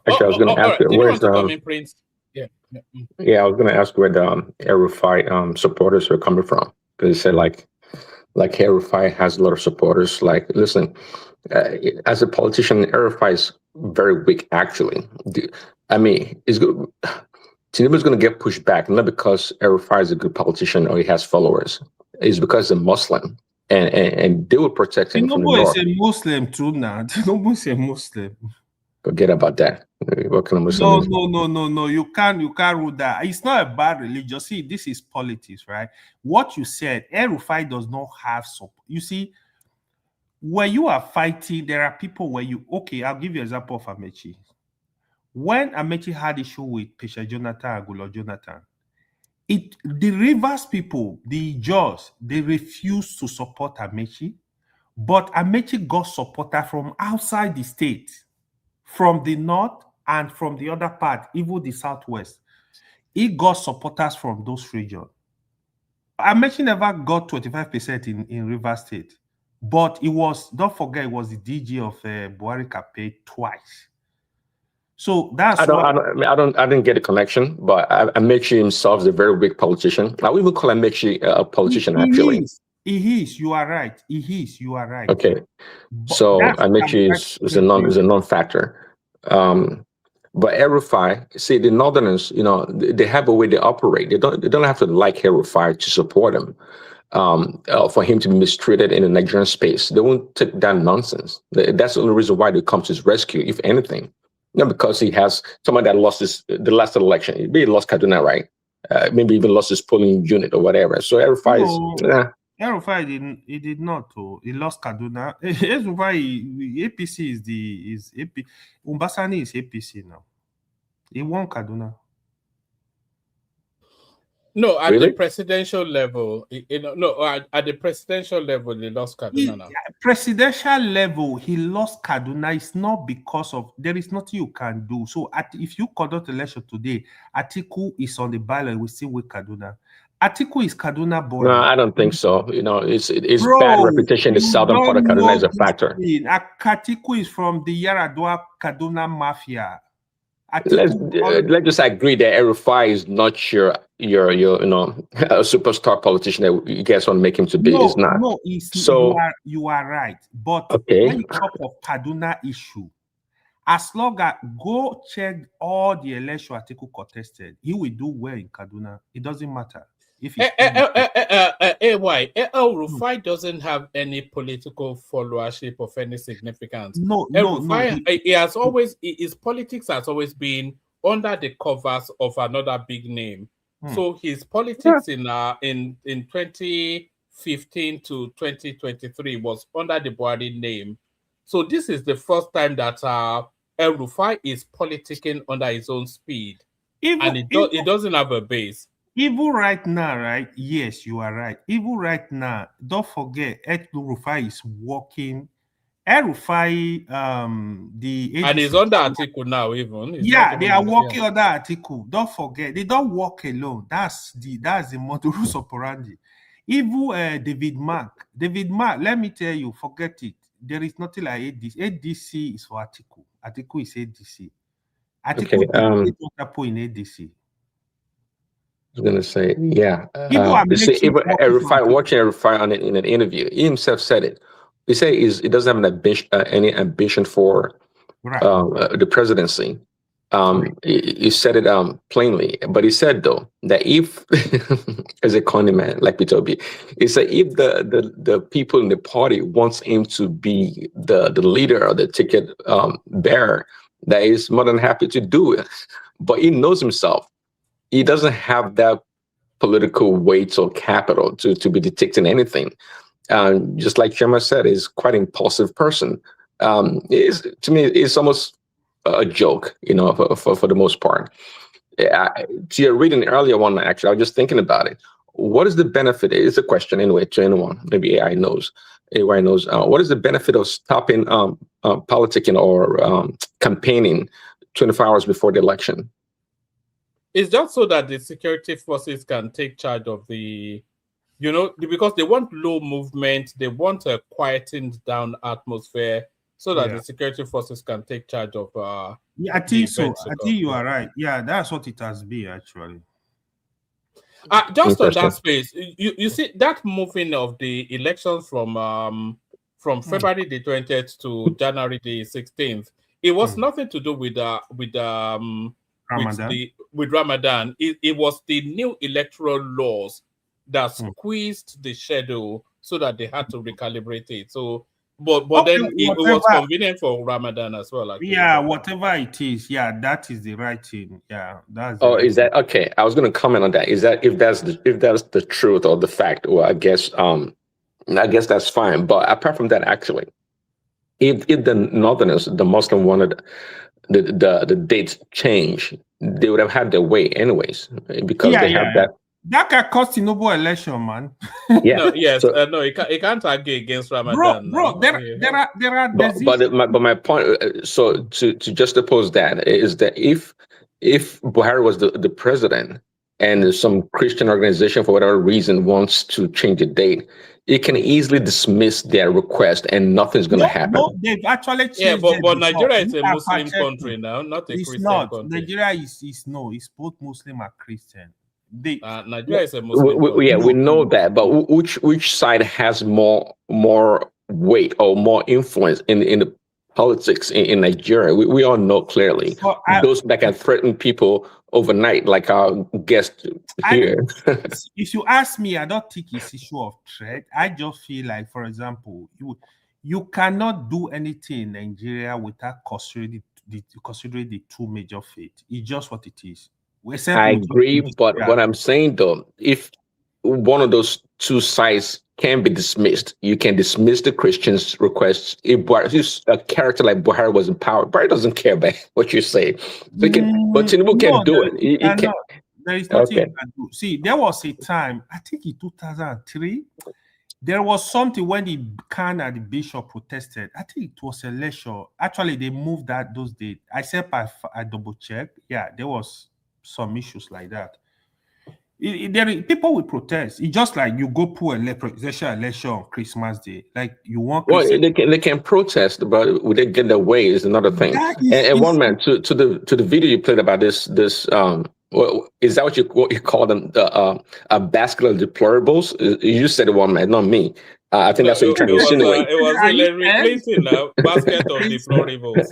[SPEAKER 16] Actually, I was going to ask you,
[SPEAKER 1] did you
[SPEAKER 16] where's
[SPEAKER 1] want to come in, Prince? Yeah.
[SPEAKER 16] Yeah, I was going to ask where the Rufai supporters are coming from, because they said like Rufai has a lot of supporters. Like, listen, as a politician, Rufai is very weak. Actually, I mean, it's good. Tinubu's going to get pushed back, not because Rufai is a good politician or he has followers. It's because he's a Muslim, and they will protect him from the north.
[SPEAKER 15] Tinubu is a Muslim too now. Tinubu is a Muslim.
[SPEAKER 16] Forget about that. What kind of Muslim is?
[SPEAKER 15] No. You can't rule that. It's not a bad religion. See, this is politics, right? What you said, Rufai does not have support. You see, when you are fighting, there are people where you, okay, I'll give you an example of Amechi. When Amechi had issue with Pesha Jonathan, Agulo Jonathan, the Rivers people, the Jaws, they refused to support Amechi, but Amechi got supporter from outside the state, from the north and from the other part, even the southwest. He got supporters from those regions. Amechi never got 25% in Rivers State, but it was, don't forget, it was the DG of Buhari campaign twice. So that's
[SPEAKER 16] I didn't get a connection, but Amechi himself is a very weak politician. I would even call Amechi a politician, actually.
[SPEAKER 15] He is. You are right. He is. You are right.
[SPEAKER 16] Okay. So Amechi is a non-factor. But Rufai, see, the Northerners, they have a way they operate. They don't have to like Rufai to support him. For him to be mistreated in the Nigerian space, they won't take that nonsense. That's the only reason why they come to his rescue, if anything. Not because he has someone that lost the last election. He lost Kaduna, right? Maybe even lost his polling unit or whatever. So Rufai is.
[SPEAKER 15] Rufai he did not. He lost Kaduna. Rufai, APC is AP. Umbasani is APC now. He won Kaduna.
[SPEAKER 1] No, at the presidential level, at the presidential level, he lost Kaduna now.
[SPEAKER 15] Presidential level, he lost Kaduna. It's not because of, there is nothing you can do. So if you conduct election today, Atiku is on the ballot, we still with Kaduna. Atiku is Kaduna born.
[SPEAKER 16] No, I don't think so. It's bad reputation. The southern part of Kaduna is a factor.
[SPEAKER 15] Atiku is from the Yaradua Kaduna mafia.
[SPEAKER 16] Let's just agree that Rufai is not your a superstar politician that you guys want to make him to be. It's not.
[SPEAKER 15] No, so you are right. But when you talk of Kaduna issue, as long as go check all the election Atiku contested, he will do well in Kaduna. It doesn't matter. If
[SPEAKER 1] Rufai doesn't have any political followership of any significance. Rufai, he has always, his politics has always been under the covers of another big name. So his politics in 2015 to 2023 was under the Buhari name. So this is the first time that Rufai is politicking under his own speed, and it doesn't have a base.
[SPEAKER 15] Even right now, right? Yes, you are right. Even right now, don't forget, Rufai is working. Rufai,
[SPEAKER 1] and he's under Atiku now. Even
[SPEAKER 15] they are working under Atiku. Don't forget, they don't work alone. That's the modus operandi. Even David Mark. Let me tell you, forget it. There is nothing like ADC. ADC is for Atiku. Atiku is ADC. Atiku is in ADC.
[SPEAKER 16] I was gonna say, yeah. Watching Rufai in an interview, he himself said it. He said he doesn't have any ambition for the presidency. He said it plainly, but he said though that if, as a corny man like P2B, he said if the people in the party wants him to be the leader or the ticket bearer, that he's more than happy to do it. But he knows himself. He doesn't have that political weight or capital to be dictating anything. Just like Chema said, he's quite an impulsive person. To me, it's almost a joke, for the most part. To your reading the earlier one, actually, I was just thinking about it. What is the benefit? It's a question anyway to anyone. Maybe AI knows. AI knows. What is the benefit of stopping politicking or campaigning 24 hours before the election?
[SPEAKER 1] It's just so that the security forces can take charge of the, because they want low movement, they want a quietened down atmosphere so that the security forces can take charge of.
[SPEAKER 15] I think so. I think you are right. Yeah, that's what it has been actually.
[SPEAKER 1] Just on that space, you see that moving of the elections from February the 20th to January the 16th. It was nothing to do with Ramadan. With Ramadan. It was the new electoral laws that squeezed the schedule so that they had to recalibrate it. So, but then it was convenient for Ramadan as well. Actually.
[SPEAKER 15] Yeah, whatever it is, that is the right thing. Yeah, that's.
[SPEAKER 16] Is that okay? I was going to comment on that. Is that if that's the truth or the fact? Well, I guess that's fine. But apart from that, actually, if the Northerners, the Muslim wanted the dates change, they would have had their way anyways because they have that.
[SPEAKER 15] That can cost the noble election, man.
[SPEAKER 1] Yeah. No, it can't argue against Ramadan.
[SPEAKER 15] Bro, there are.
[SPEAKER 16] But my point. So to juxtapose that is that if Buhari was the president and some Christian organization for whatever reason wants to change the date, it can easily dismiss their request and nothing's going to happen.
[SPEAKER 15] No, they've actually changed.
[SPEAKER 1] But Nigeria is a Muslim country now, not a Christian country.
[SPEAKER 15] Nigeria is it's both Muslim and Christian.
[SPEAKER 1] Nigeria is a Muslim
[SPEAKER 16] country. We know that, but which side has more weight or more influence in the politics in Nigeria? We all know clearly those that can threaten people overnight, like our guest here.
[SPEAKER 15] If you ask me, I don't think it's issue of threat. I just feel like, for example, you cannot do anything in Nigeria without considering the two major faiths. It's just what it is.
[SPEAKER 16] I agree, but what I'm saying though, if one of those two sides can be dismissed, you can dismiss the Christians' requests. If a character like Buhari was in power, Buhari doesn't care about what you say. But Tinubu can do it. He can.
[SPEAKER 15] There is nothing you can do. See, there was a time, I think in 2003, there was something when the Khan and the bishop protested. I think it was a lecture. Actually, they moved those dates. I said I double checked. Yeah, there was some issues like that. People will protest. It's just like you go pull a presidential election on Christmas Day. Like you want.
[SPEAKER 16] Well, they can protest, but would they get their way is another thing. And one man to the video you played about this well, is that what you call them? A basket of deplorables? You just said it, one man, not me. I think that's what you're trying to insinuate.
[SPEAKER 1] It was Hillary Clinton now. Basket of deplorables.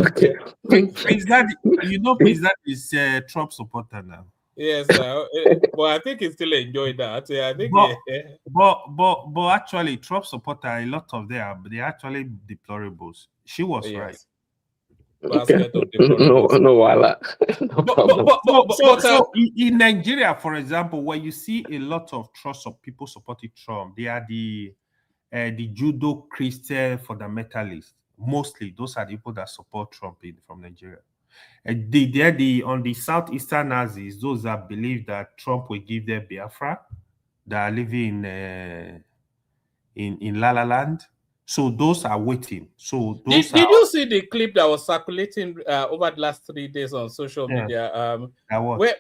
[SPEAKER 16] Okay.
[SPEAKER 15] That is Trump supporter now.
[SPEAKER 1] Yes, but I think he still enjoyed that. I think.
[SPEAKER 15] But actually, Trump supporter, a lot of them, they're actually deplorables. She was right.
[SPEAKER 16] Okay. No,
[SPEAKER 15] So in Nigeria, for example, where you see a lot of trust of people supporting Trump, they are the judo Christian fundamentalists. Mostly, those are the people that support Trump from Nigeria. And they're on the southeastern Nazis, those that believe that Trump will give them Biafra, that are living in La La Land. So those are waiting. So those
[SPEAKER 1] did you see the clip that was circulating over the last 3 days on social media? Where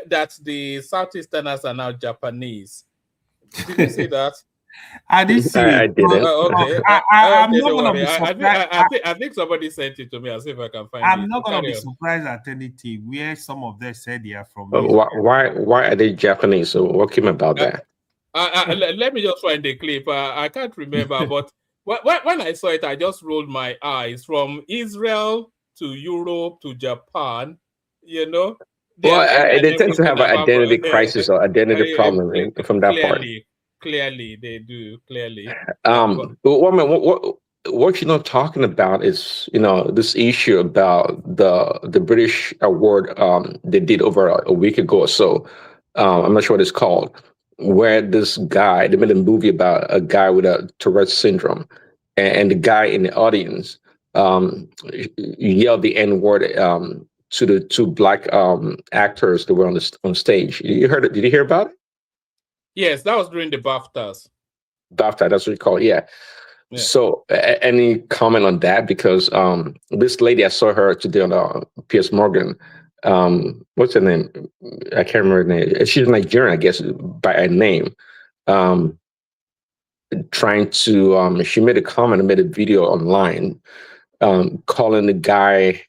[SPEAKER 1] that the Southeasterners are now Japanese. Did you see that?
[SPEAKER 15] I didn't see it.
[SPEAKER 16] I didn't.
[SPEAKER 1] Okay.
[SPEAKER 15] I'm not going to be surprised.
[SPEAKER 1] I think somebody sent it to me. I'll see if I can find it.
[SPEAKER 15] I'm not going to be surprised at anything where some of them said they are from.
[SPEAKER 16] Why are they Japanese? So what came about that?
[SPEAKER 1] Let me just find the clip. I can't remember, but when I saw it, I just rolled my eyes from Israel to Europe to Japan. You know,
[SPEAKER 16] they tend to have an identity crisis or identity problem from that part.
[SPEAKER 1] Clearly, they do. Clearly.
[SPEAKER 16] What you're not talking about is, this issue about the British award they did over a week ago or so. I'm not sure what it's called, where this guy, they made a movie about a guy with a Tourette syndrome, and the guy in the audience yelled the N-word to the two black actors that were on stage. You heard it? Did you hear about it?
[SPEAKER 1] Yes, that was during the BAFTAs.
[SPEAKER 16] BAFTA, that's what you call it. Yeah. So, any comment on that? Because this lady, I saw her today on Piers Morgan. What's her name? I can't remember her name. She's Nigerian, I guess, by a name. Trying to, she made a comment and made a video online calling the guy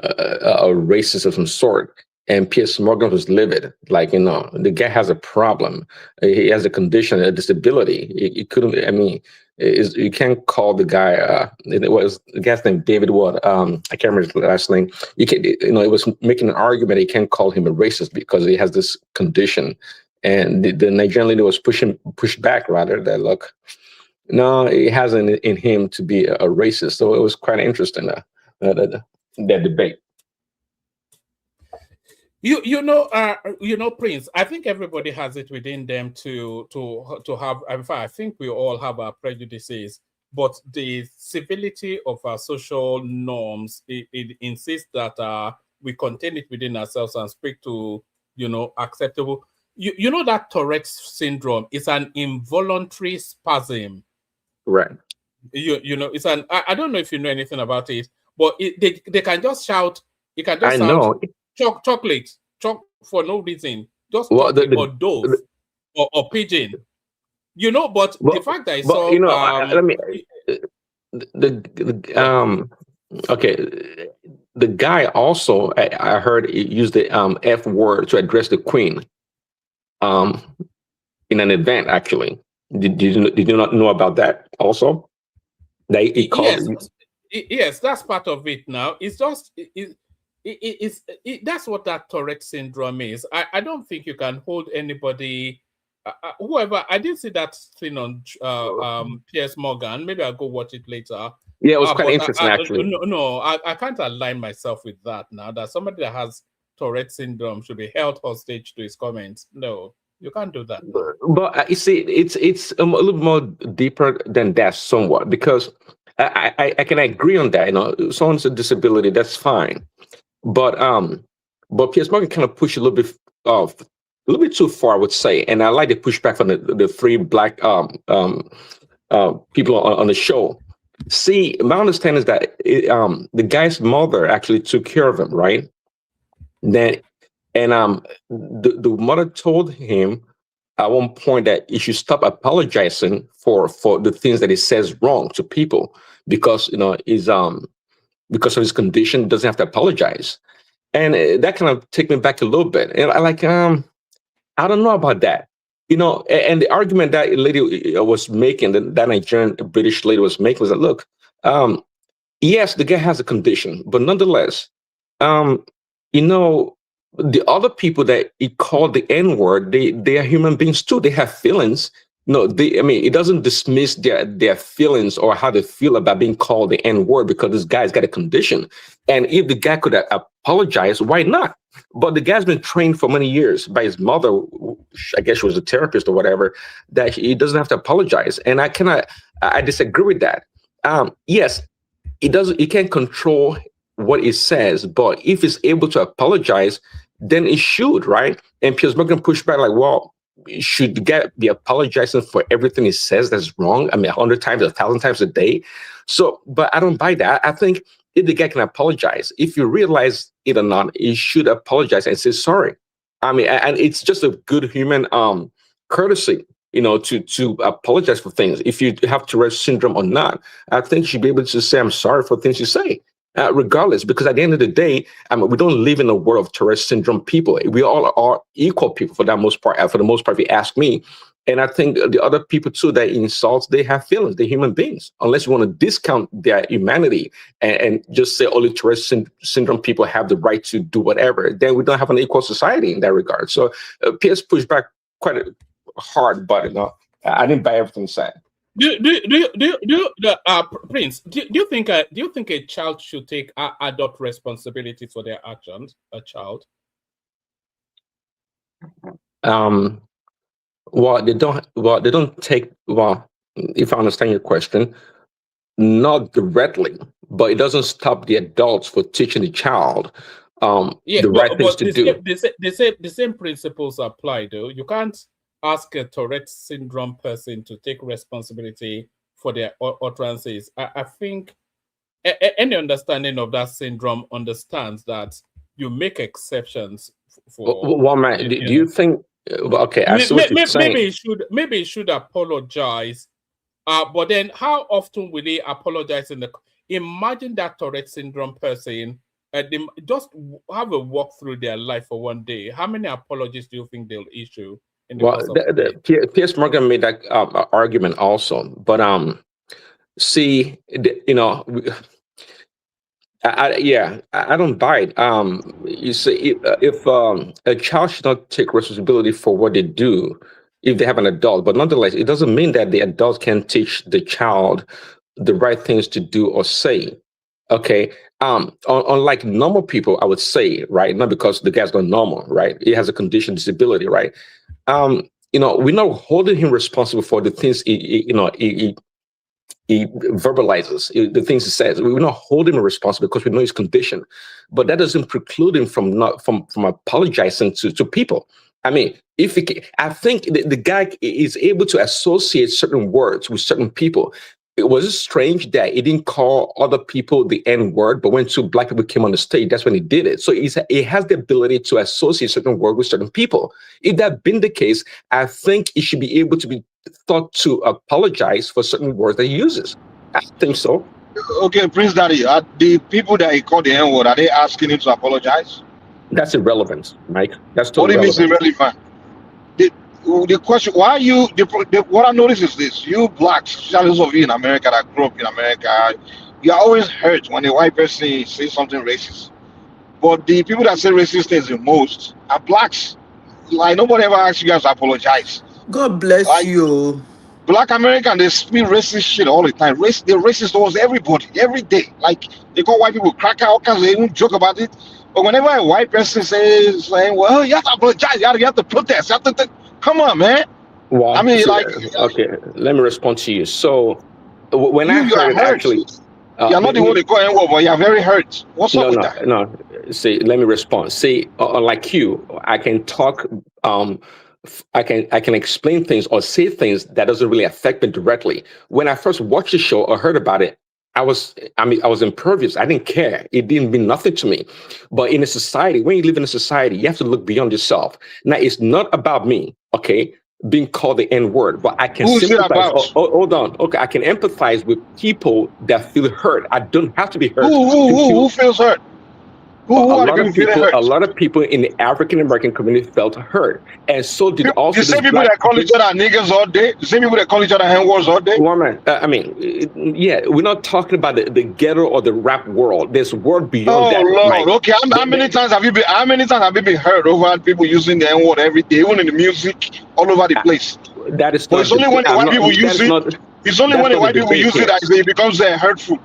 [SPEAKER 16] a racist of some sort. And Piers Morgan was livid. Like, the guy has a problem. He has a condition, a disability. He couldn't, I mean, you can't call the guy, it was the guy's name, David what? I can't remember his last name. You can, it was making an argument. You can't call him a racist because he has this condition. And the Nigerian leader was pushed back rather that, look, no, it hasn't in him to be a racist. So it was quite interesting, that debate.
[SPEAKER 1] Prince, I think everybody has it within them to have. In fact, I think we all have our prejudices, but the civility of our social norms, it insists that we contain it within ourselves and speak to, acceptable. That Tourette's syndrome is an involuntary spasm.
[SPEAKER 16] Right.
[SPEAKER 1] It's an. I don't know if you know anything about it, but they can just shout. You can just shout. Chocolate for no reason, just chocolate or dove or pigeon, but the fact that I saw
[SPEAKER 16] let me okay, the guy also I heard used the F word to address the Queen in an event. Actually, did you not know about that also? That he called
[SPEAKER 1] yes, that's part of it. Now it's just that's what that Tourette syndrome is. I don't think you can hold anybody, whoever. I didn't see that thing on Piers Morgan. Maybe I'll go watch it later.
[SPEAKER 16] Yeah, it was quite interesting, actually.
[SPEAKER 1] No, I can't align myself with that now. That somebody that has Tourette syndrome should be held hostage to his comments. No, you can't do that.
[SPEAKER 16] But you see, it's a little more deeper than that, somewhat, because I can agree on that. Someone's a disability, that's fine. But Piers Morgan kind of pushed a little bit too far, I would say. And I like the pushback from the three black people on the show. See, my understanding is that the guy's mother actually took care of him, right? The mother told him at one point that he should stop apologizing for the things that he says wrong to people, because because of his condition, doesn't have to apologize. And that kind of took me back a little bit. And I don't know about that. And the argument that lady was making, that Nigerian British lady was making, was that, look, yes, the guy has a condition, but nonetheless, the other people that he called the N-word, they are human beings too. They have feelings. It doesn't dismiss their feelings or how they feel about being called the N-word, because this guy's got a condition. And if the guy could apologize, why not? But the guy's been trained for many years by his mother, I guess she was a therapist or whatever, that he doesn't have to apologize. And I disagree with that. Yes, he can't control what he says, but if he's able to apologize, then he should, right? And Piers Morgan pushed back like, well, should the guy be apologizing for everything he says that's wrong? 100 times, 1,000 times a day. So, but I don't buy that. I think if the guy can apologize, if you realize it or not, he should apologize and say sorry. And it's just a good human courtesy, to apologize for things. If you have Tourette's syndrome or not, I think you should be able to say, I'm sorry for things you say. Regardless, because at the end of the day, we don't live in a world of Tourette's syndrome people. We all are equal people for the most part, if you ask me. And I think the other people too that insult, they have feelings. They're human beings. Unless you want to discount their humanity and just say only Tourette's syndrome people have the right to do whatever, then we don't have an equal society in that regard. So Piers pushed back quite hard, but I didn't buy everything he said.
[SPEAKER 1] Prince, do you think a child should take adult responsibility for their actions? A child?
[SPEAKER 16] Well, they don't take. Well, if I understand your question, not directly, but it doesn't stop the adults for teaching the child the right things to do.
[SPEAKER 1] The same principles apply, though. You can't ask a Tourette syndrome person to take responsibility for their utterances. I think any understanding of that syndrome understands that you make exceptions for.
[SPEAKER 16] Well, man, do you think? Okay, I see what you're saying.
[SPEAKER 1] Maybe he should apologize. But then, how often will he apologize? Imagine that Tourette syndrome person. They just have a walk through their life for one day. How many apologies do you think they'll issue? In the course of the day?
[SPEAKER 16] Piers Morgan made that argument also, but see, you know. I don't buy it. You see, if a child should not take responsibility for what they do if they have an adult, but nonetheless, it doesn't mean that the adult can teach the child the right things to do or say. Okay. Unlike normal people, I would say, right? Not because the guy's not normal, right? He has a condition, disability, right? You know, we're not holding him responsible for the things he verbalizes, the things he says. We're not holding him responsible because we know his condition, but that doesn't preclude him from apologizing to people. I mean, I think the guy is able to associate certain words with certain people. It was strange that he didn't call other people the N word, but when two black people came on the stage, that's when he did it. So he has the ability to associate certain words with certain people. If that been the case, I think he should be able to be thought to apologize for certain words that he uses. I think so.
[SPEAKER 17] Okay, Prince Daddy, are the people that he called the N word, are they asking him to apologize?
[SPEAKER 16] That's irrelevant, Mike. That's totally
[SPEAKER 17] irrelevant. What do you mean irrelevant? The question, why you, what I notice is this: you blacks, especially those of you in America that grew up in America, you're always hurt when a white person says something racist. But the people that say racist things the most are blacks. Like, nobody ever asks you guys to apologize.
[SPEAKER 18] God bless you.
[SPEAKER 17] Black American, they speak racist shit all the time. They're racist towards everybody, every day. Like, they call white people cracker, all kinds, they even joke about it. But whenever a white person says, like, well, you have to apologize, you have to protest, you have to come on, man.
[SPEAKER 16] Well,
[SPEAKER 17] I mean,
[SPEAKER 16] okay, let me respond to you. So, when I heard it, actually,
[SPEAKER 17] you're not the one they call N-word, but you're very hurt. What's up with that?
[SPEAKER 16] No, see, let me respond. See, like you, I can talk, I can explain things or say things that doesn't really affect me directly. When I first watched the show or heard about it, I was impervious. I didn't care. It didn't mean nothing to me. But in a society, when you live in a society, you have to look beyond yourself. Now, it's not about me, okay, being called the N-word, but I can sympathize. Hold on. Okay, I can empathize with people that feel hurt. I don't have to be hurt.
[SPEAKER 17] Who feels hurt?
[SPEAKER 16] A lot of people in the African American community felt hurt, and so did also
[SPEAKER 17] the same people that call each other niggas all day. The same people that call each other N-words all day.
[SPEAKER 16] Well, man, I mean, yeah, we're not talking about the ghetto or the rap world. There's a world beyond that.
[SPEAKER 17] Lord. Mike. Okay, how many times have you been hurt over people using the N-word every day, even in the music, all over the place?
[SPEAKER 16] That is.
[SPEAKER 17] But it's only when the white people use it. It's only when the white people use it that it becomes hurtful.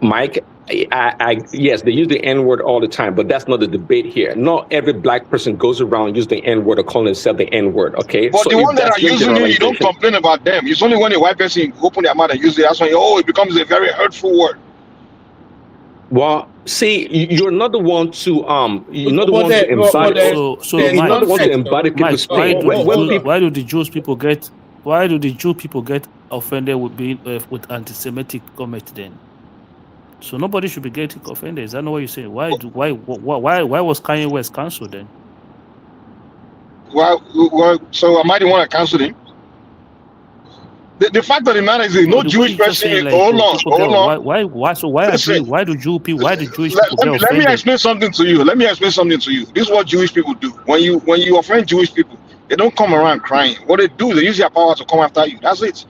[SPEAKER 16] Mike, yes, they use the N-word all the time, but that's not the debate here. Not every black person goes around using the N-word or calling themselves the N-word, okay?
[SPEAKER 17] But the one that are using it, you don't complain about them. It's only when a white person open their mouth and use it, that's when, it becomes a very hurtful word.
[SPEAKER 16] Well, see, you're not the one to embody.
[SPEAKER 19] So Mike, why do the Jewish people get offended with being with anti-Semitic comment then? So nobody should be getting offended. Is that not what you're saying? Why was Kanye West cancelled then?
[SPEAKER 17] So am I the one that cancelled him? The fact of the matter is, no Jewish person. Hold on.
[SPEAKER 19] Why do Jewish people get offended?
[SPEAKER 17] Let me explain something to you. This is what Jewish people do. When you offend Jewish people, they don't come around crying. What they do, they use their power to come after you. That's it.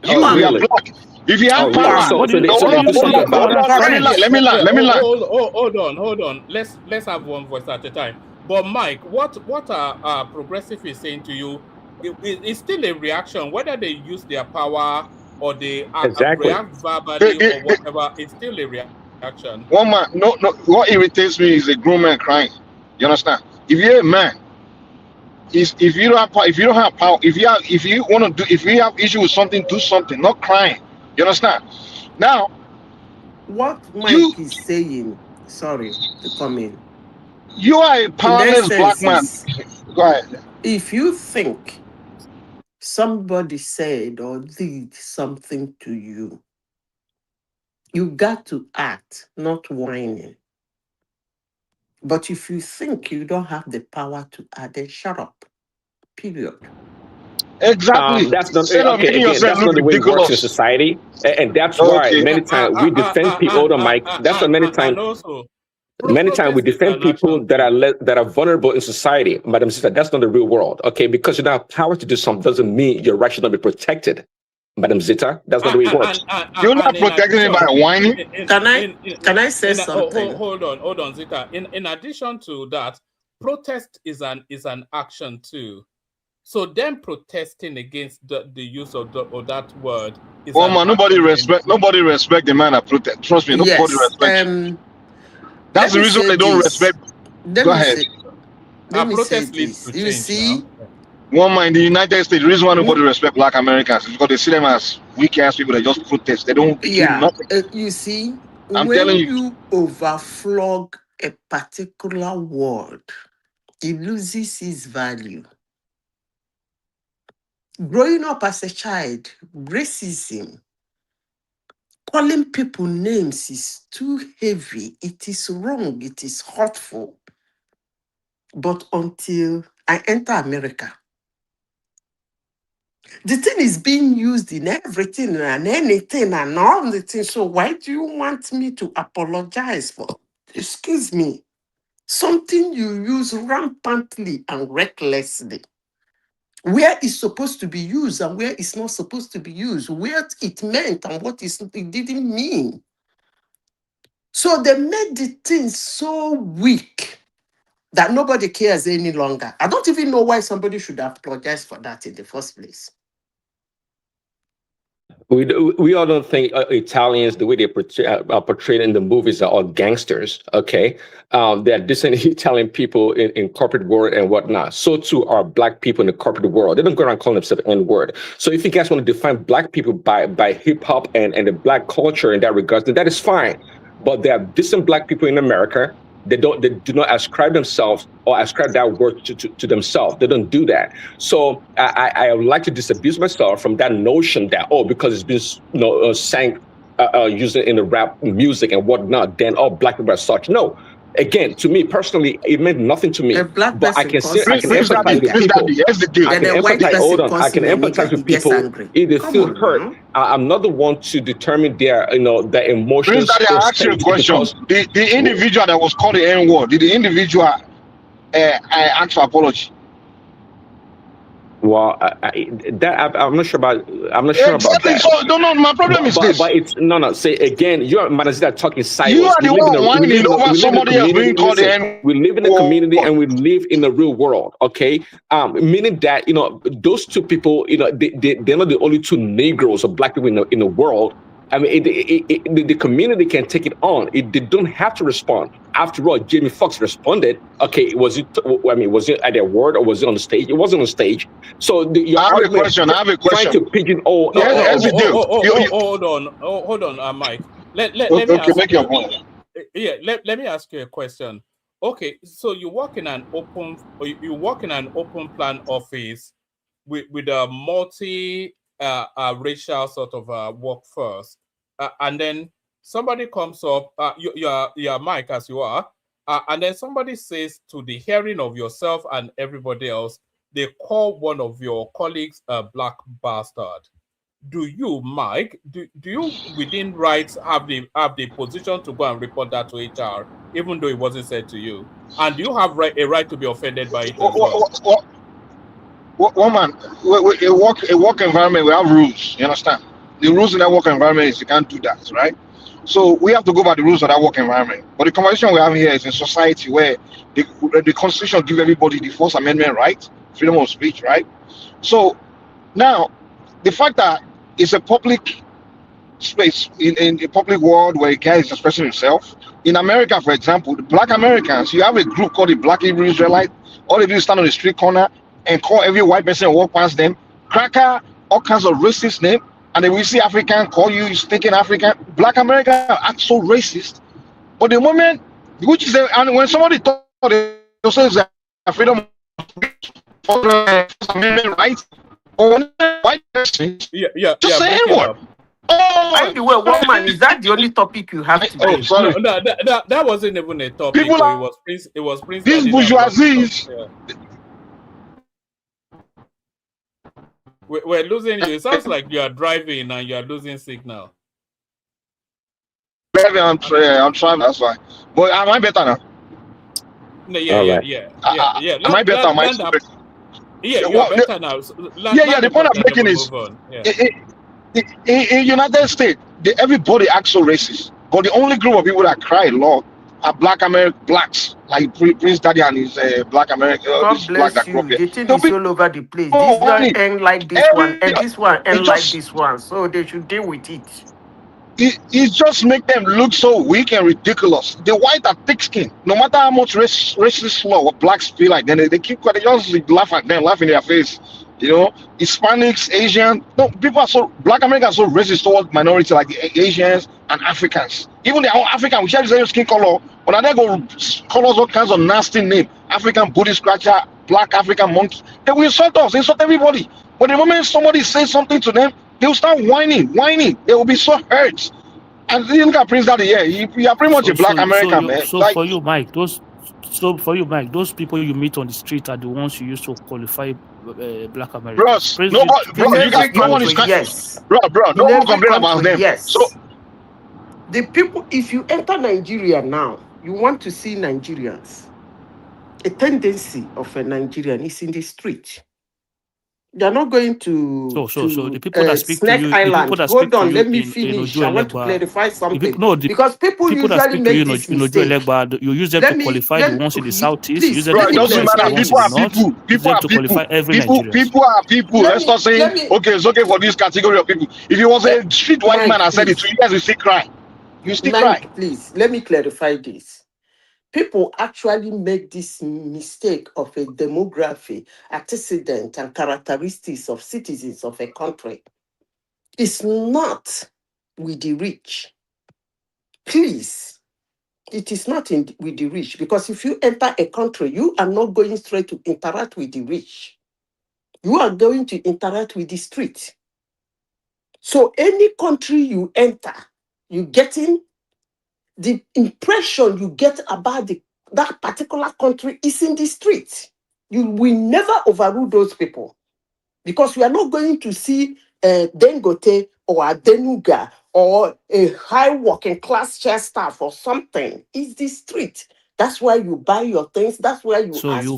[SPEAKER 17] You are black. If you have power, let me lie.
[SPEAKER 1] Hold on. Let's have one voice at a time. But Mike, what progressive is saying to you, it's still a reaction. Whether they use their power or they react verbally or whatever, it's still a reaction.
[SPEAKER 17] One man, no. What irritates me is a grown man crying. You understand? If you're a man, if you don't have power, if you have issue with something, do something. Not crying. You understand? Now,
[SPEAKER 20] what Mike is saying, sorry to come in.
[SPEAKER 17] You are a powerless black man. Go ahead.
[SPEAKER 20] If you think somebody said or did something to you, you got to act, not whining. But if you think you don't have the power to act, then shut up. Period.
[SPEAKER 17] Exactly.
[SPEAKER 16] That's not
[SPEAKER 17] Instead of
[SPEAKER 16] okay.
[SPEAKER 17] making
[SPEAKER 16] Again,
[SPEAKER 17] yourself
[SPEAKER 16] that's
[SPEAKER 17] look
[SPEAKER 16] not the way it works in
[SPEAKER 17] ridiculous.
[SPEAKER 16] society, and that's why
[SPEAKER 17] Okay.
[SPEAKER 16] many times we defend people. Hold on, Mike. That's why many times.
[SPEAKER 1] And also,
[SPEAKER 16] Many times we
[SPEAKER 1] protest is
[SPEAKER 16] defend
[SPEAKER 1] an
[SPEAKER 16] people
[SPEAKER 1] action
[SPEAKER 16] that are vulnerable in society, Madam Sister. That's not the real world, okay? Because you don't have power to do something doesn't mean your right should not be protected, Madam Zita. That's not the way it works.
[SPEAKER 17] You're not protecting it by whining.
[SPEAKER 20] Can I say something?
[SPEAKER 1] Hold on, Zita. In addition to that, protest is an action too. So them protesting against the use of that word is
[SPEAKER 17] Oh man, nobody respect the man that protest. Trust me, nobody respects you. That's the reason they don't respect. Go ahead.
[SPEAKER 20] Let me say this. You see,
[SPEAKER 17] one man in the United States, the reason why nobody respect black Americans is because they see them as weak ass people that just protest. They don't do nothing.
[SPEAKER 20] You see,
[SPEAKER 17] I'm
[SPEAKER 20] when
[SPEAKER 17] telling
[SPEAKER 20] you overflog a particular word, it loses its value. Growing up as a child, racism, calling people names is too heavy. It is wrong. It is hurtful. But until I enter America, the thing is being used in everything and anything and all the things. So why do you want me to apologize for? Excuse me. Something you use rampantly and recklessly. Where it's supposed to be used and where it's not supposed to be used. Where it meant and what it didn't mean. So they made the thing so weak that nobody cares any longer. I don't even know why somebody should apologize for that in the first place.
[SPEAKER 16] We all don't think Italians, the way they are portrayed in the movies, are all gangsters, okay? They're decent Italian people in corporate world and whatnot. So too are black people in the corporate world. They don't go around calling themselves N-word. So if you guys want to define black people by hip-hop and the black culture in that regard, then that is fine. But there are decent black people in America. They do not ascribe themselves or ascribe that word to themselves. They don't do that. So I would like to disabuse myself from that notion that, because it's been sang using in the rap music and whatnot, then all black people are such. No. Again, to me personally, it meant nothing to me. But I can empathize with people. I can empathize with people if they feel hurt. I'm not the one to determine their emotions.
[SPEAKER 17] I ask you a question. The individual that was called the N-word, did the individual ask for apology?
[SPEAKER 16] Well, I'm not sure about. I'm not sure about that.
[SPEAKER 17] So no, my problem is this.
[SPEAKER 16] But it's no. Say again, you're Manazita talking silos.
[SPEAKER 17] You are the one whining over somebody else being called the N-word.
[SPEAKER 16] We live in a community and we live in the real world. Okay, meaning that those two people, they're not the only two Negroes or black people in the world. I mean, the community can take it on. They don't have to respond. After all, Jamie Foxx responded. Okay, was it at their word or was it on the stage? It wasn't on stage. So I
[SPEAKER 17] have a question.
[SPEAKER 16] Trying to pigeonhole.
[SPEAKER 1] Hold on, Mike. Let me ask
[SPEAKER 17] make your point.
[SPEAKER 1] Yeah, let me ask you a question. Okay, so you work in an open plan office with a racial sort of workforce, and then somebody comes up, you're Mike as you are, and then somebody says to the hearing of yourself and everybody else, they call one of your colleagues a black bastard. Do you, Mike, do you within rights have the position to go and report that to HR, even though it wasn't said to you? And do you have a right to be offended by it as well?
[SPEAKER 17] Woman, a work environment, we have rules. You understand? The rules in that work environment is you can't do that, right? So we have to go by the rules of that work environment. But the conversation we have here is in society where the Constitution gives everybody the First Amendment right, freedom of speech, right? So now, the fact that it's a public space in a public world where a guy is expressing himself. In America, for example, the black Americans, you have a group called the Black Hebrew Israelite. All they do is stand on the street corner and call every white person and walk past them cracker, all kinds of racist name, and then we see African, call you thinking African. Black America act so racist. But the moment, which is, and when somebody thought they say it's a freedom of speech for the First Amendment rights, or when white person, just say N-word.
[SPEAKER 20] By the way, woman, is that the only topic you have today?
[SPEAKER 17] Oh, sorry.
[SPEAKER 1] No, that wasn't even a topic.
[SPEAKER 17] People
[SPEAKER 1] It was Prince.
[SPEAKER 17] These bourgeoisies.
[SPEAKER 1] We're losing you. It sounds like you are driving and you are losing signal.
[SPEAKER 17] I'm trying. That's fine. But am I better now?
[SPEAKER 1] No, yeah.
[SPEAKER 17] Am I better?
[SPEAKER 1] You're better now.
[SPEAKER 17] The point I'm making is, in United States, everybody acts so racist. But the only group of people that cry a lot are blacks, like Prince Daddy and his Black American.
[SPEAKER 20] God bless you. The thing is all over the place. This one end like this one, and this one end like this one. So they should deal with it.
[SPEAKER 17] It just make them look so weak and ridiculous. The white are thick-skinned. No matter how much racist law what blacks feel like, then they keep quiet. They just laugh at them, laugh in their face. You know, Hispanics, Asian. No, people are so Black Americans are so racist towards minority like the Asians and Africans. Even the African, we share the same skin color. When they go call us all kinds of nasty name, African booty scratcher, Black African monkey, they will insult us, insult everybody. But the moment somebody says something to them, they will start whining. They will be so hurt. And you look at Prince Daddy, you are pretty much a Black American, man.
[SPEAKER 19] For you, Mike, those people you meet on the street are the ones you used to qualify Black Americans.
[SPEAKER 17] Bro, you guys, no one is bro, no one complain about them.
[SPEAKER 20] Yes.
[SPEAKER 17] So
[SPEAKER 20] the people, if you enter Nigeria now, you want to see Nigerians. A tendency of a Nigerian is in the street. They're not going to
[SPEAKER 19] so the people that speak to you,
[SPEAKER 20] Island. Hold on, let me finish. I want to clarify something. Because people usually make this mistake.
[SPEAKER 19] You use them to qualify the ones in the southeast. You use them
[SPEAKER 17] to
[SPEAKER 19] qualify the ones in the north. Use them to qualify every Nigerian.
[SPEAKER 17] People are people. Let's not say okay, it's okay for this category of people. If you was a street white man and said it to you guys, will still cry. You still cry.
[SPEAKER 20] Please, let me clarify this. People actually make this mistake of a demography, antecedent, and characteristics of citizens of a country. It's not with the rich. Please, it is not with the rich, because if you enter a country, you are not going straight to interact with the rich. You are going to interact with the street. So any country you enter, you getting the impression you get about that particular country is in the street. You will never overrule those people, because we are not going to see Dangote or Adenuga or a high working class chair staff or something. It's the street. That's why you buy your things. That's why you.
[SPEAKER 19] So you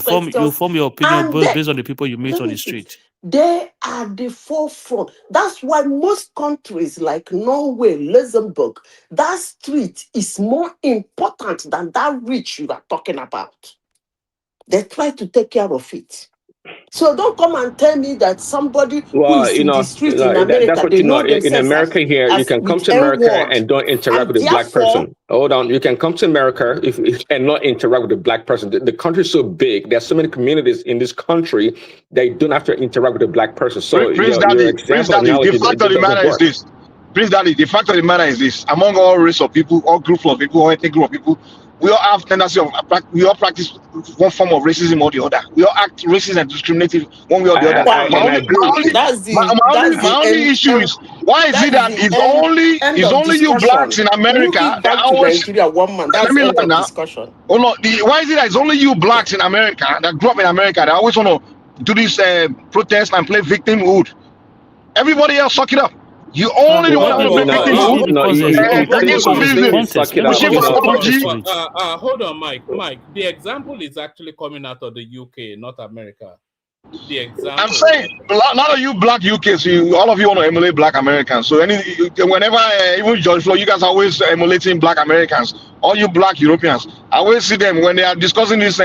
[SPEAKER 19] form your opinion based on the people you meet on the street.
[SPEAKER 20] They are the forefront. That's why most countries like Norway, Luxembourg, that street is more important than that rich you are talking about. They try to take care of it. So don't come and tell me that somebody who is in the street in America,
[SPEAKER 16] that's what
[SPEAKER 20] they know
[SPEAKER 16] in America here, you can come to America and don't interact with a black person. Hold on, you can come to America and not interact with a black person. The country is so big. There's so many communities in this country they don't have to interact with a black person. So
[SPEAKER 17] Prince Daddy, the fact of the matter is this. Prince Daddy, the fact of the matter is this. Among all race of people, all groups of people, all ethnic group of people, we all have tendency of we all practice one form of racism or the other. We all act racist and discriminative one way or the other. My only issue is why is it that it's only you blacks in America that always let me learn now. Oh no, why is it that it's only you blacks in America that grew up in America that always want to do this protest and play victimhood? Everybody else suck it up. You only the one that will
[SPEAKER 1] hold on, Mike. The example is actually coming out of the UK, not America. The example.
[SPEAKER 17] I'm saying a lot of you black UKs, all of you want to emulate black Americans. So whenever even George Floyd, you guys are always emulating black Americans. All you black Europeans, I always see them when they are discussing this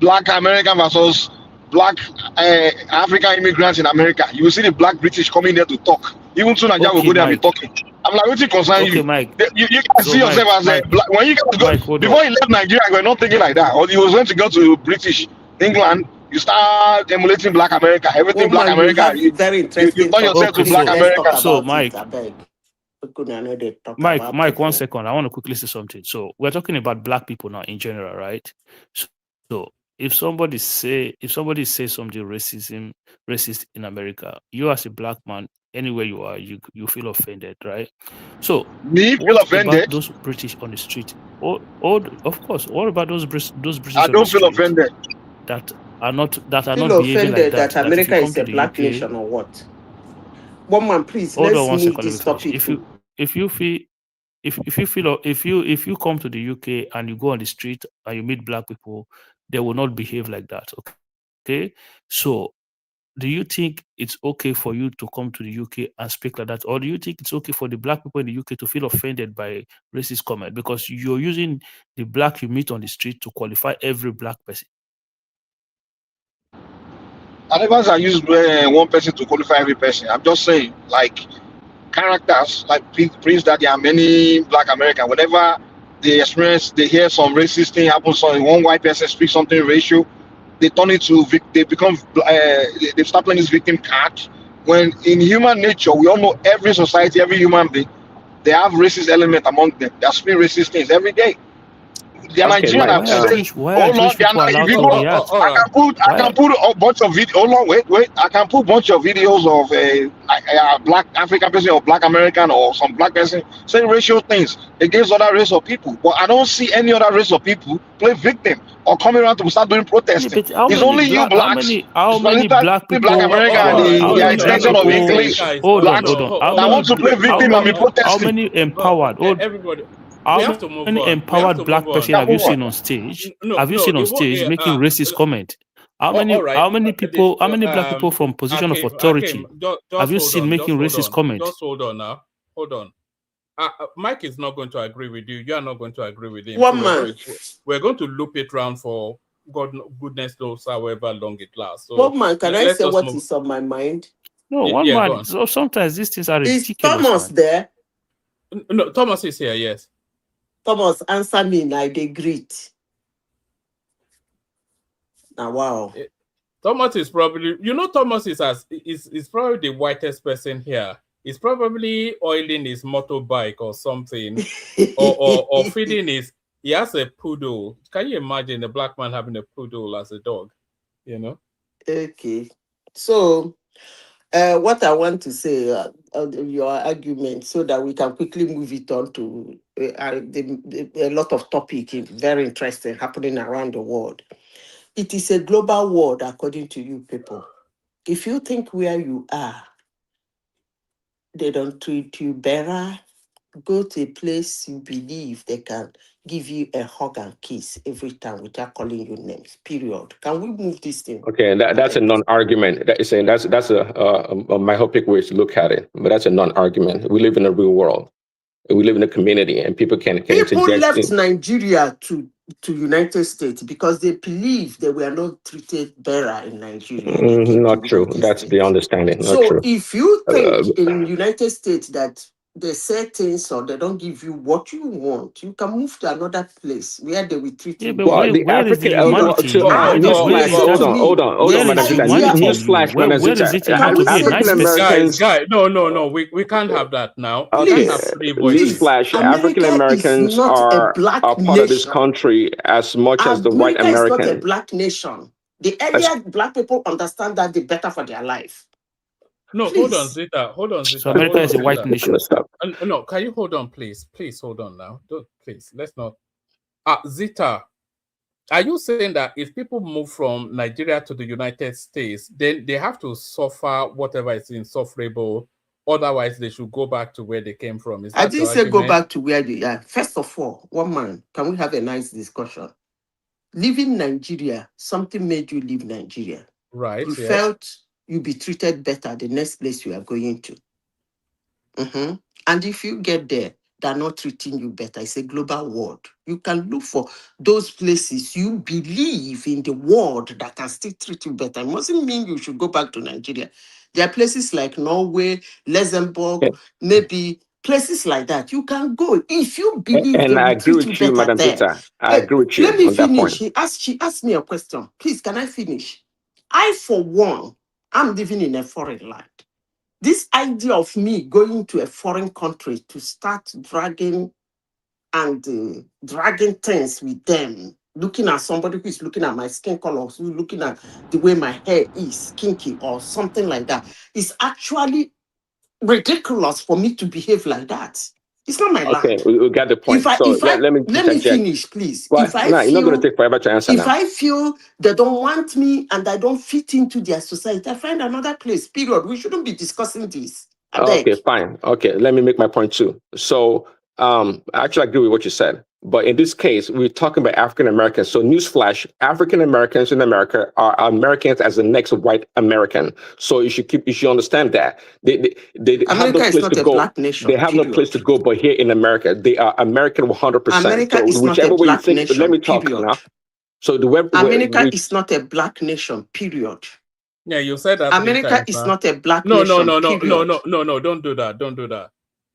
[SPEAKER 17] black American versus black African immigrants in America. You will see the black British coming there to talk. Even soon Nigeria will go there and be talking. I'm like, what concern you?
[SPEAKER 19] Mike.
[SPEAKER 17] You can see yourself as a when you guys go before he left Nigeria, you were not thinking like that. Or he was going to go to British England You start emulating Black America, everything Black
[SPEAKER 20] Woman, you
[SPEAKER 17] America.
[SPEAKER 20] have very
[SPEAKER 17] You
[SPEAKER 20] interesting
[SPEAKER 17] turn yourself
[SPEAKER 20] topic.
[SPEAKER 17] to
[SPEAKER 19] Okay,
[SPEAKER 17] Black
[SPEAKER 20] Please, let's talk
[SPEAKER 17] American.
[SPEAKER 19] so
[SPEAKER 20] about
[SPEAKER 19] Mike,
[SPEAKER 20] it. I beg. I know they talk about
[SPEAKER 19] Mike,
[SPEAKER 20] people.
[SPEAKER 19] 1 second. I want to quickly say something. So we're talking about black people now in general, right? So if somebody say something racist in America, you as a black man, anywhere you are, you feel offended, right? So
[SPEAKER 17] Me feel
[SPEAKER 19] what
[SPEAKER 17] offended?
[SPEAKER 19] about those British on the street? Of course. What about those British
[SPEAKER 17] I
[SPEAKER 19] on the
[SPEAKER 17] don't feel
[SPEAKER 19] street
[SPEAKER 17] offended.
[SPEAKER 19] that are not
[SPEAKER 20] Feel
[SPEAKER 19] behaving like
[SPEAKER 20] offended that
[SPEAKER 19] that? That if you
[SPEAKER 20] America
[SPEAKER 19] come
[SPEAKER 20] is
[SPEAKER 19] to
[SPEAKER 20] a
[SPEAKER 19] the
[SPEAKER 20] black
[SPEAKER 19] UK,
[SPEAKER 20] nation or what? Woman, please,
[SPEAKER 19] hold on
[SPEAKER 20] let's
[SPEAKER 19] 1
[SPEAKER 20] move
[SPEAKER 19] second. Let me
[SPEAKER 20] this
[SPEAKER 19] finish.
[SPEAKER 20] topic.
[SPEAKER 19] If you come to the UK and you go on the street and you meet black people, they will not behave like that. Okay. So do you think it's okay for you to come to the UK and speak like that, or do you think it's okay for the black people in the UK to feel offended by racist comment because you're using the black you meet on the street to qualify every black person?
[SPEAKER 17] I never use one person to qualify every person. I'm just saying, like characters, like Prince, that there are many Black Americans. Whenever they experience, they hear some racist thing happen, so one white person speaks something racial, they turn it to they become they start playing this victim card. When in human nature, we all know every society, every human being, they have racist element among them. They are speaking racist things every day. They are
[SPEAKER 16] Okay,
[SPEAKER 17] Nigerian.
[SPEAKER 16] Mike.
[SPEAKER 17] I'm saying,
[SPEAKER 19] Why are Jewish
[SPEAKER 17] they are
[SPEAKER 19] people
[SPEAKER 17] not. If
[SPEAKER 19] allowed
[SPEAKER 17] you
[SPEAKER 19] to
[SPEAKER 17] go,
[SPEAKER 19] react?
[SPEAKER 1] all right.
[SPEAKER 17] I can put a bunch of video. Hold on, wait. I can put a bunch of videos of a black African person or black American or some black person saying racial things against other race of people. But I don't see any other race of people play victim or coming around to start doing
[SPEAKER 19] Yeah,
[SPEAKER 17] protesting.
[SPEAKER 19] but how
[SPEAKER 17] It's
[SPEAKER 19] many
[SPEAKER 17] only you
[SPEAKER 19] black
[SPEAKER 17] blacks,
[SPEAKER 19] how many black
[SPEAKER 17] Black
[SPEAKER 19] people
[SPEAKER 17] American
[SPEAKER 1] All
[SPEAKER 17] and
[SPEAKER 1] right.
[SPEAKER 19] how
[SPEAKER 17] the
[SPEAKER 19] many
[SPEAKER 1] No,
[SPEAKER 19] black
[SPEAKER 17] extension of
[SPEAKER 19] people
[SPEAKER 17] English
[SPEAKER 19] hold on
[SPEAKER 17] blacks
[SPEAKER 19] how
[SPEAKER 17] that
[SPEAKER 19] many
[SPEAKER 17] want to play victim and be
[SPEAKER 19] how
[SPEAKER 17] protesting.
[SPEAKER 19] many empowered
[SPEAKER 1] everybody. We
[SPEAKER 19] how
[SPEAKER 1] have to move
[SPEAKER 19] many
[SPEAKER 1] on. We have
[SPEAKER 19] empowered
[SPEAKER 1] to
[SPEAKER 19] black
[SPEAKER 1] move
[SPEAKER 19] person
[SPEAKER 1] on.
[SPEAKER 19] have you seen on stage have you seen on
[SPEAKER 1] The whole
[SPEAKER 19] stage making racist comment? How
[SPEAKER 1] all right.
[SPEAKER 19] many people how many black people from position of authority have
[SPEAKER 1] Just
[SPEAKER 19] you
[SPEAKER 1] hold
[SPEAKER 19] seen
[SPEAKER 1] on.
[SPEAKER 19] making
[SPEAKER 1] Just hold
[SPEAKER 19] racist
[SPEAKER 1] on.
[SPEAKER 19] comment?
[SPEAKER 1] Just hold on now. Hold on. Mike is not going to agree with you. You are not going to agree with him.
[SPEAKER 20] Woman.
[SPEAKER 1] We're going to loop it round for goodness knows however long it lasts. So
[SPEAKER 20] Woman, can I
[SPEAKER 1] let's
[SPEAKER 20] say
[SPEAKER 1] just
[SPEAKER 20] what
[SPEAKER 1] move.
[SPEAKER 20] is on my mind?
[SPEAKER 19] No, one
[SPEAKER 1] Yeah, go
[SPEAKER 19] man.
[SPEAKER 1] on.
[SPEAKER 19] So sometimes these things are
[SPEAKER 20] Is
[SPEAKER 19] ridiculous,
[SPEAKER 20] Thomas
[SPEAKER 19] man.
[SPEAKER 20] there?
[SPEAKER 1] No, Thomas is here. Yes.
[SPEAKER 20] Thomas, answer me now. They greet. Now, wow.
[SPEAKER 1] Thomas is probably, Thomas is probably the whitest person here. He's probably oiling his motorbike or something, or feeding his. He has a poodle. Can you imagine a black man having a poodle as a dog?
[SPEAKER 20] Okay. So, what I want to say, your argument, so that we can quickly move it on to a lot of topic, very interesting, happening around the world. It is a global world, according to you people. If you think where you are, they don't treat you better, go to a place you believe they can give you a hug and kiss every time without calling you names. Period. Can we move this thing?
[SPEAKER 16] Okay, and that's a non-argument. That is saying that's a myopic way to look at it, but that's a non-argument. We live in a real world. We live in a community, and people can
[SPEAKER 20] People
[SPEAKER 16] interject
[SPEAKER 20] left Nigeria to United States because they believe they were not treated better in Nigeria. They came
[SPEAKER 16] Not
[SPEAKER 20] to
[SPEAKER 16] true.
[SPEAKER 20] United
[SPEAKER 16] That's
[SPEAKER 20] States.
[SPEAKER 16] the understanding. Not
[SPEAKER 20] So
[SPEAKER 16] true.
[SPEAKER 20] if you think in United States that they say things or they don't give you what you want, you can move to another place where they will treat you
[SPEAKER 19] But
[SPEAKER 20] better.
[SPEAKER 16] The
[SPEAKER 19] where is the
[SPEAKER 16] African
[SPEAKER 19] humanity in you?
[SPEAKER 16] newsflash. Hold on,
[SPEAKER 19] Where
[SPEAKER 16] Madam
[SPEAKER 19] is
[SPEAKER 16] Zita.
[SPEAKER 19] humanity in you?
[SPEAKER 16] Newsflash, Madam
[SPEAKER 19] Where is
[SPEAKER 16] Zita.
[SPEAKER 19] it in you to be a nice
[SPEAKER 16] African
[SPEAKER 19] person?
[SPEAKER 16] Americans.
[SPEAKER 1] Guys, no. We can't have that now. We
[SPEAKER 16] Okay,
[SPEAKER 1] can't have three voices.
[SPEAKER 16] newsflash: African
[SPEAKER 20] America is
[SPEAKER 16] Americans
[SPEAKER 20] not a
[SPEAKER 16] are
[SPEAKER 20] black
[SPEAKER 16] part of this
[SPEAKER 20] nation.
[SPEAKER 16] country as much as the white
[SPEAKER 20] America is not a
[SPEAKER 16] American.
[SPEAKER 20] black nation. The earlier black people understand that, the better for their life.
[SPEAKER 1] No,
[SPEAKER 20] Please.
[SPEAKER 1] Hold on, Zita.
[SPEAKER 19] So America is a white nation.
[SPEAKER 1] No, can you hold on, please? Please hold on now. Please, let's not. Zita, are you saying that if people move from Nigeria to the United States, then they have to suffer whatever is insufferable? Otherwise, they should go back to where they came from. Is that
[SPEAKER 20] I didn't
[SPEAKER 1] your
[SPEAKER 20] say
[SPEAKER 1] argument?
[SPEAKER 20] go back to where they are. First of all, one man, can we have a nice discussion? Leaving Nigeria, something made you leave Nigeria.
[SPEAKER 1] Right.
[SPEAKER 20] You
[SPEAKER 1] yes.
[SPEAKER 20] felt you'd be treated better the next place you are going to. And if you get there, they're not treating you better. It's a global world. You can look for those places you believe in the world that can still treat you better. It mustn't mean you should go back to Nigeria. There are places like Norway, Luxembourg, maybe places like that. You can go if you believe they
[SPEAKER 16] And I
[SPEAKER 20] will
[SPEAKER 16] agree
[SPEAKER 20] treat you
[SPEAKER 16] with you,
[SPEAKER 20] better
[SPEAKER 16] Madam
[SPEAKER 20] there.
[SPEAKER 16] Zita. I agree with you
[SPEAKER 20] Let me
[SPEAKER 16] on that
[SPEAKER 20] finish.
[SPEAKER 16] point.
[SPEAKER 20] She asked me a question. Please, can I finish? I, for one, I'm living in a foreign land. This idea of me going to a foreign country to start dragging things with them, looking at somebody who is looking at my skin color, who's looking at the way my hair is, kinky or something like that, is actually ridiculous for me to behave like that. It's not my
[SPEAKER 16] Okay,
[SPEAKER 20] land.
[SPEAKER 16] we got the point. So let me
[SPEAKER 20] Let me
[SPEAKER 16] interject.
[SPEAKER 20] finish, please.
[SPEAKER 16] Well, no, you're not going to take forever to answer
[SPEAKER 20] If
[SPEAKER 16] now.
[SPEAKER 20] I feel they don't want me and I don't fit into their society, I find another place. Period. We shouldn't be discussing this. I beg.
[SPEAKER 16] Okay, fine. Okay, let me make my point too. So, I actually agree with what you said. But in this case, we're talking about African Americans. So, newsflash: African Americans in America are Americans as the next white American. So you should understand that they have no
[SPEAKER 20] America is
[SPEAKER 16] place
[SPEAKER 20] not
[SPEAKER 16] to
[SPEAKER 20] a
[SPEAKER 16] go.
[SPEAKER 20] black nation.
[SPEAKER 16] They have no place to go. But here in America, they are American 100%.
[SPEAKER 20] America
[SPEAKER 16] So
[SPEAKER 20] is not a
[SPEAKER 16] whichever way you
[SPEAKER 20] black
[SPEAKER 16] think, let
[SPEAKER 20] nation.
[SPEAKER 16] me talk
[SPEAKER 20] Period.
[SPEAKER 16] now. So the web,
[SPEAKER 20] America is not a black nation. Period.
[SPEAKER 1] Yeah, you said that
[SPEAKER 20] America
[SPEAKER 1] 3 times.
[SPEAKER 20] is not a black
[SPEAKER 1] No,
[SPEAKER 20] nation.
[SPEAKER 1] no,
[SPEAKER 20] Period.
[SPEAKER 1] don't do that. Don't do that.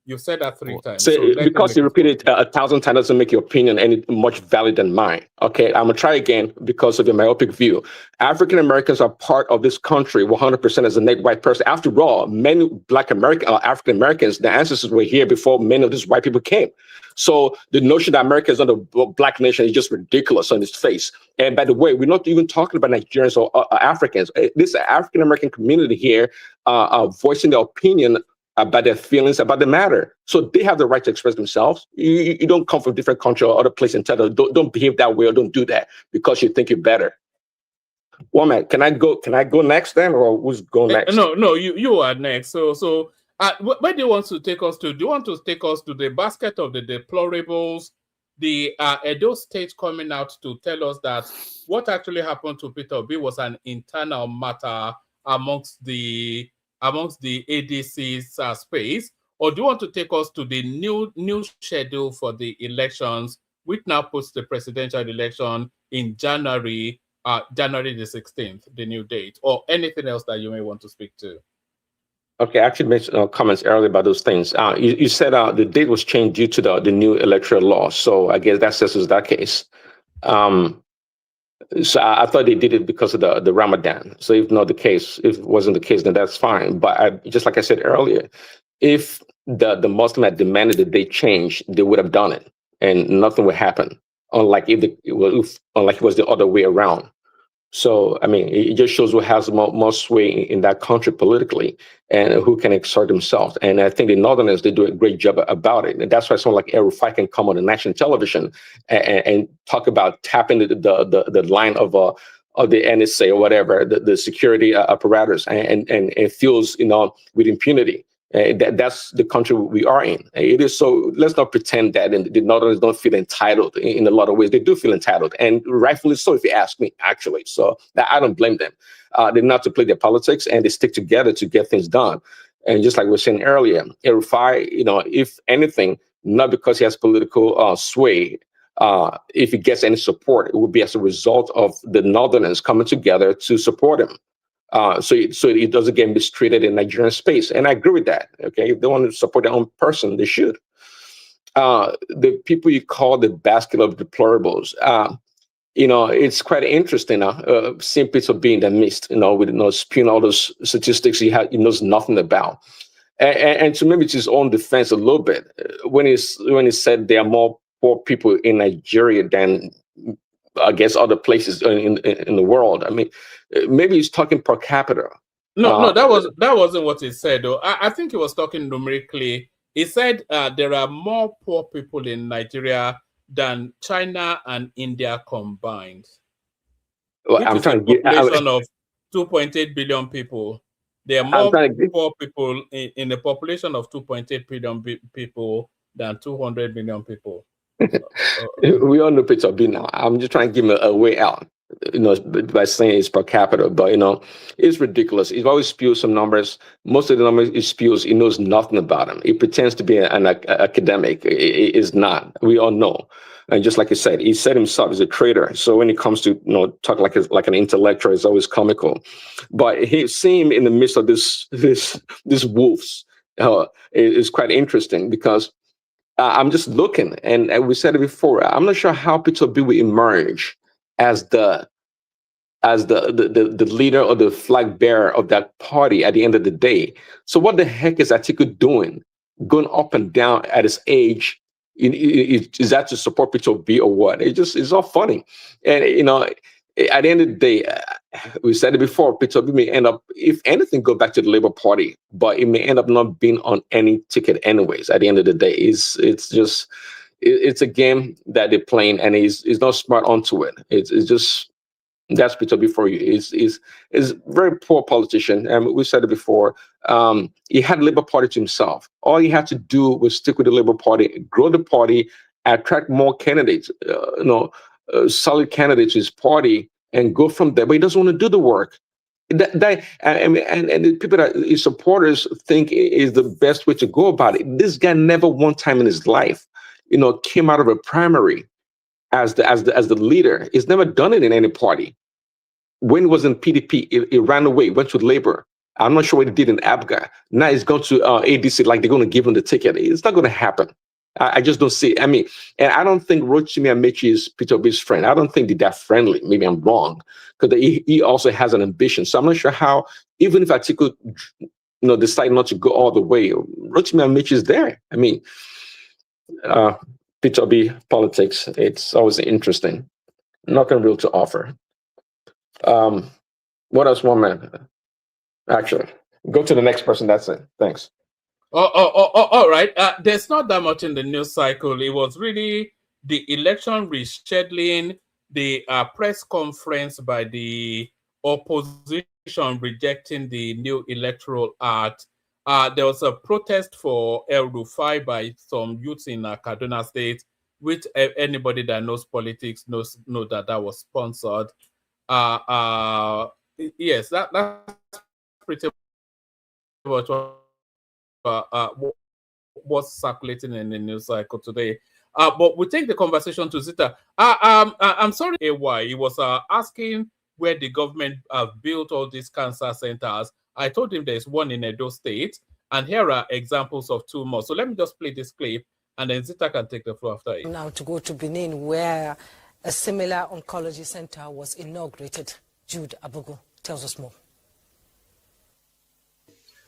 [SPEAKER 1] You said that 3 times.
[SPEAKER 16] So
[SPEAKER 1] So let him
[SPEAKER 16] because
[SPEAKER 1] make
[SPEAKER 16] you
[SPEAKER 1] his
[SPEAKER 16] repeat it 1,000 times doesn't make your opinion any much valid than mine. Okay, I'm gonna try again because of your myopic view. African Americans are part of this country 100% as a net white person. After all, many Black American African Americans, their ancestors were here before many of these white people came. So the notion that America is not a black nation is just ridiculous on its face. And by the way, we're not even talking about Nigerians or Africans. This African American community here voicing their opinion about their feelings about the matter. So they have the right to express themselves. You don't come from a different country or other place and tell them, don't behave that way or don't do that because you think you're better. Woman, can I go next then, or who's going next?
[SPEAKER 1] No, you are next. So where do you want to take us to? Do you want to take us to the basket of the deplorables, the Edo State coming out to tell us that what actually happened to Peter Obi was an internal matter amongst the ADC's space, or do you want to take us to the new schedule for the elections, which now puts the presidential election in January the 16th, the new date, or anything else that you may want to speak to?
[SPEAKER 16] Okay, I actually made comments earlier about those things. You said the date was changed due to the new electoral law. So I guess that says it's that case. So I thought they did it because of the Ramadan. So if not the case, if it wasn't the case, then that's fine. But just like I said earlier, if the Muslim had demanded that they change, they would have done it, and nothing would happen. Unlike if it was the other way around. So, I mean, it just shows who has more sway in that country politically and who can exert themselves. And I think the Northerners, they do a great job about it. And that's why someone like Rufai can come on the national television and talk about tapping the line of the NSA or whatever, the security apparatus, and feels, with impunity. That's the country we are in. It is so. Let's not pretend that the Northerners don't feel entitled in a lot of ways. They do feel entitled, and rightfully so, if you ask me. Actually, so I don't blame them. They're not to play their politics, and they stick together to get things done. And just like we were saying earlier, Rufai, if anything, not because he has political sway. If he gets any support, it would be as a result of the Northerners coming together to support him. So it doesn't get mistreated in Nigerian space. And I agree with that. Okay, if they want to support their own person, they should. The people you call the basket of deplorables, it's quite interesting now, seeing Peter being in the midst, with spewing all those statistics he knows nothing about. And to maybe to his own defense a little bit, when he said there are more poor people in Nigeria than I guess other places in the world. I mean, maybe he's talking per capita.
[SPEAKER 1] No, that wasn't what he said, though. I think he was talking numerically. He said there are more poor people in Nigeria than China and India combined.
[SPEAKER 16] Well,
[SPEAKER 1] which
[SPEAKER 16] I'm
[SPEAKER 1] is
[SPEAKER 16] trying
[SPEAKER 1] a
[SPEAKER 16] to get
[SPEAKER 1] population of 2.8 billion people. There are more poor people in a population of 2.8 billion people than 200 million people.
[SPEAKER 16] We all know Peter B now. I'm just trying to give him a way out, by saying it's per capita. But it's ridiculous. He always spews some numbers. Most of the numbers he spews, he knows nothing about them. He pretends to be an academic. It is not. We all know. And just like he said himself he's a traitor. So when it comes to talk like an intellectual, it's always comical. But seeing him in the midst of this wolves is quite interesting because. I'm just looking, and we said it before. I'm not sure how Peter B will emerge as the as the leader or the flag bearer of that party at the end of the day. So what the heck is Atiku doing, going up and down at his age? Is that to support Peter B or what? It's all funny. And, you know, at the end of the day, we said it before, Peter B may end up, if anything, go back to the Labour Party, but it may end up not being on any ticket anyways. At the end of the day, it's a game that they're playing, and he's not smart onto it. It's just, that's Peter B for you. Is very poor politician, and we said it before. He had Labour Party to himself. All he had to do was stick with the Labour Party, grow the party, attract more candidates, solid candidates to his party, and go from there. But he doesn't want to do the work. And the people that his supporters think is the best way to go about it. This guy never one time in his life, came out of a primary as the leader. He's never done it in any party. When he was in PDP, he ran away, went to Labour. I'm not sure what he did in ABGA. Now he's gone to ADC, like they're going to give him the ticket. It's not going to happen. I just don't see it. I mean, and I don't think Rotimi Amechi is Peter Obi's friend. I don't think they're that friendly. Maybe I'm wrong, because he also has an ambition. So I'm not sure how, even if Atiku, decide not to go all the way, Rotimi Amechi is there. I mean, Peter Obi politics, it's always interesting. Nothing real to offer. What else, one man? Actually, go to the next person. That's it. Thanks.
[SPEAKER 1] All right. There's not that much in the news cycle. It was really the election rescheduling, the press conference by the opposition rejecting the new Electoral Act. There was a protest for El Rufai by some youths in Kaduna State, which anybody that knows politics know that was sponsored. Yes, that's pretty much what's circulating in the news cycle today. But we take the conversation to Zita. I'm sorry, AY. He was asking where the government have built all these cancer centers. I told him there's one in Edo State, and here are examples of two more. So let me just play this clip, and then Zita can take the floor after it.
[SPEAKER 21] Now to go to Benin, where a similar oncology center was inaugurated. Jude Abugu tells us more.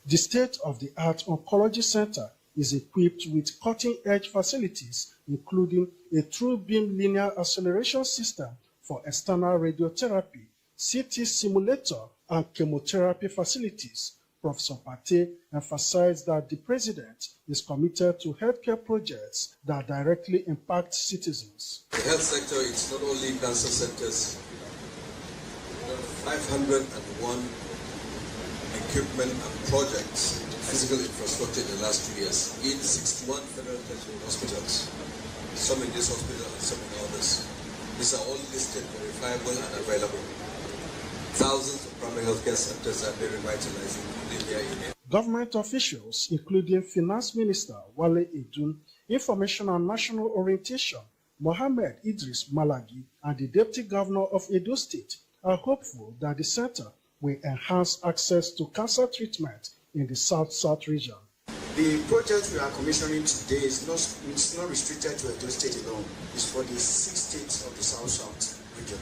[SPEAKER 22] The state-of-the-art oncology center is equipped with cutting-edge facilities, including a true-beam linear acceleration system for external radiotherapy, CT simulator, and chemotherapy facilities. Professor Pate emphasized that the president is committed to healthcare projects that directly impact citizens.
[SPEAKER 23] The health sector is not only cancer centers, 501 equipment and projects, physical infrastructure in the last 2 years in 61 federal tertiary hospitals, some in this hospital and some in others. These are all listed, verifiable and available. Thousands of primary healthcare centers are being revitalized, including here in
[SPEAKER 22] Government officials, including Finance Minister Wale Edun, Information and National Orientation Mohammed Idris Malagi, and the Deputy Governor of Edo State are hopeful that the center will enhance access to cancer treatment in the South-South region.
[SPEAKER 24] The project we are commissioning today is not restricted to Edo State alone. It's for the 6 states of the South-South region.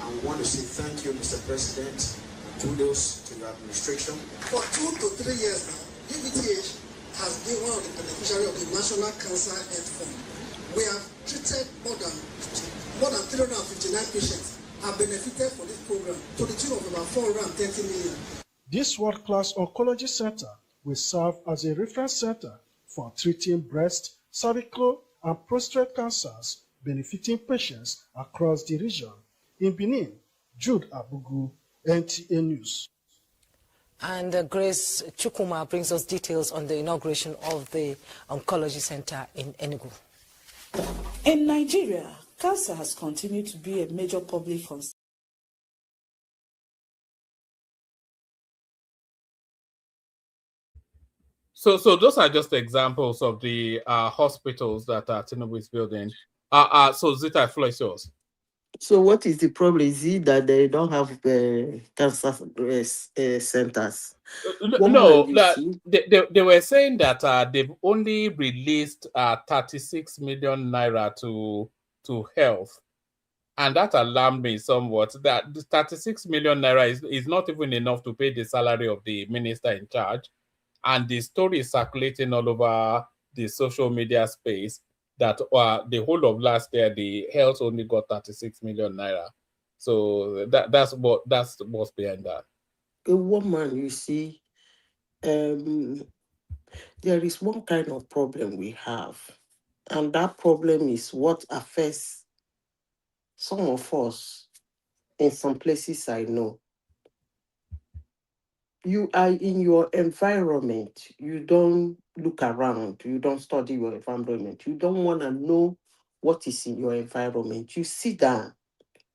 [SPEAKER 24] And we want to say thank you, Mr. President, and kudos to your administration.
[SPEAKER 25] For 2 to 3 years now, UVTH has been one of the beneficiaries of the National Cancer Health Fund. We have treated more than 359 patients have benefited from this program to the tune of about 430 million.
[SPEAKER 22] This world-class oncology center will serve as a reference center for treating breast, cervical, and prostate cancers, benefiting patients across the region. In Benin, Jude Abugu, NTA News.
[SPEAKER 21] And Grace Chukuma brings us details on the inauguration of the oncology center in Enugu.
[SPEAKER 26] In Nigeria, cancer has continued to be a major public concern.
[SPEAKER 1] So those are just examples of the hospitals that Tinubu is building. So Zita, floor is yours.
[SPEAKER 20] So what is the problem? Is it that they don't have cancer centers?
[SPEAKER 1] No, they were saying that they've only released 36 million naira to health. And that alarmed me somewhat, that the 36 million naira is not even enough to pay the salary of the minister in charge. And the story is circulating all over the social media space that the whole of last year, the health only got 36 million naira. So that's what's behind that.
[SPEAKER 20] A woman, you see, there is one kind of problem we have, and that problem is what affects some of us in some places I know. You are in your environment, you don't look around, you don't study your environment, you don't want to know what is in your environment. You sit down,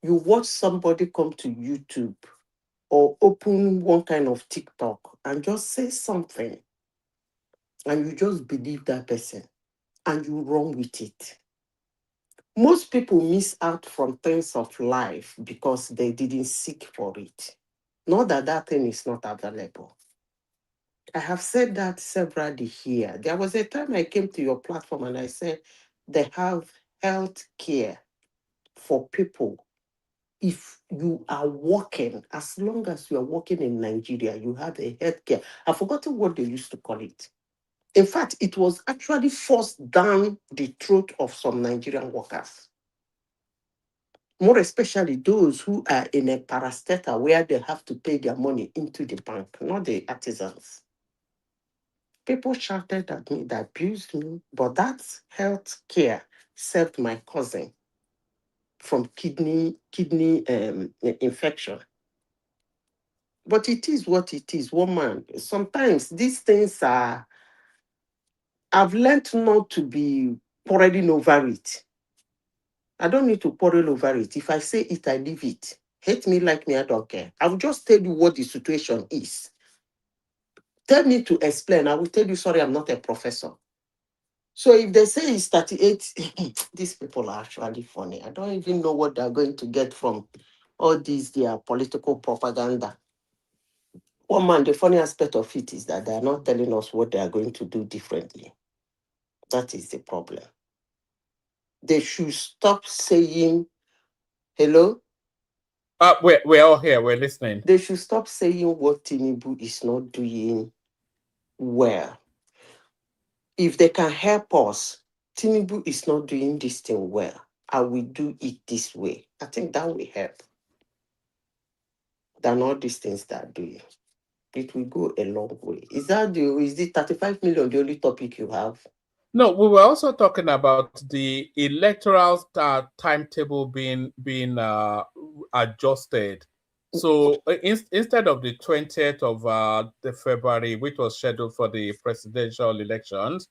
[SPEAKER 20] you watch somebody come to YouTube or open one kind of TikTok and just say something, and you just believe that person and you run with it. Most people miss out from things of life because they didn't seek for it. Not that that thing is not available. I have said that severally here. There was a time I came to your platform and I said they have health care for people. If you are working, as long as you are working in Nigeria, you have a health care. I've forgotten what they used to call it. In fact, it was actually forced down the throat of some Nigerian workers. More especially those who are in a parastatal where they have to pay their money into the bank, not the artisans. People shouted at me, that abused me, but that health care saved my cousin from kidney infection. But it is what it is, woman. Sometimes these things are, I've learned not to be quarreling over it. I don't need to quarrel over it. If I say it, I leave it. Hate me, like me, I don't care. I will just tell you what the situation is. Tell me to explain. I will tell you, sorry, I'm not a professor. So if they say it's 38, these people are actually funny. I don't even know what they're going to get from all these their political propaganda. One man, the funny aspect of it is that they are not telling us what they are going to do differently. That is the problem. They should stop saying, hello?
[SPEAKER 1] We're all here, we're listening.
[SPEAKER 20] They should stop saying what Tinubu is not doing well. If they can help us, Tinubu is not doing this thing well, I will do it this way. I think that will help. Than all these things that are doing. It will go a long way. Is the 35 million the only topic you have?
[SPEAKER 1] No, we were also talking about the electoral timetable being adjusted. So instead of the 20th of the February, which was scheduled for the presidential elections,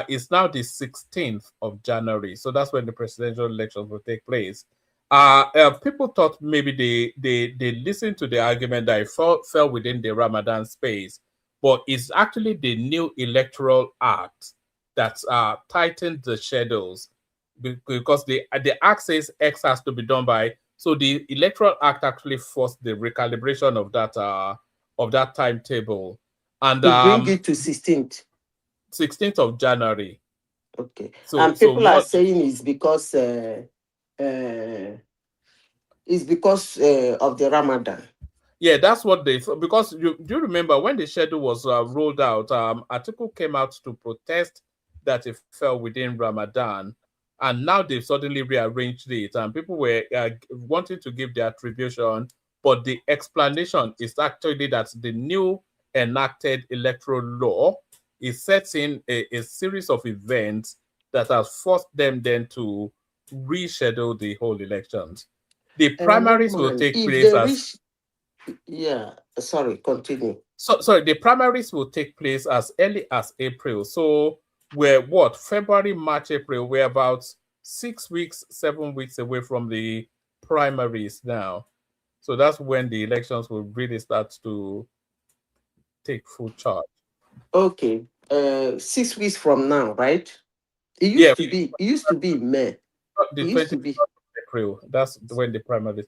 [SPEAKER 1] it's now the 16th of January. So that's when the presidential elections will take place. People thought maybe they listened to the argument that it fell within the Ramadan space, but it's actually the new Electoral Act that tightened the schedules, because the act says X has to be done by. So the Electoral Act actually forced the recalibration of that timetable, and
[SPEAKER 20] to bring it to 16th.
[SPEAKER 1] 16th of January.
[SPEAKER 20] Okay.
[SPEAKER 1] So
[SPEAKER 20] and people are saying it's because of the Ramadan.
[SPEAKER 1] Yeah, that's what they thought. Because do you remember when the schedule was rolled out, article came out to protest that it fell within Ramadan, and now they've suddenly rearranged it, and people were wanting to give their attribution, but the explanation is actually that the new enacted electoral law is setting a series of events that has forced them then to reschedule the whole elections. The primaries will take place as...
[SPEAKER 20] Yeah, sorry, continue.
[SPEAKER 1] Sorry, the primaries will take place as early as April. So we're February, March, April. We're about 6 weeks, 7 weeks away from the primaries now. So that's when the elections will really start to take full charge.
[SPEAKER 20] Okay, 6 weeks from now, right? It used to be in May.
[SPEAKER 1] The 20th of April. That's when the primaries.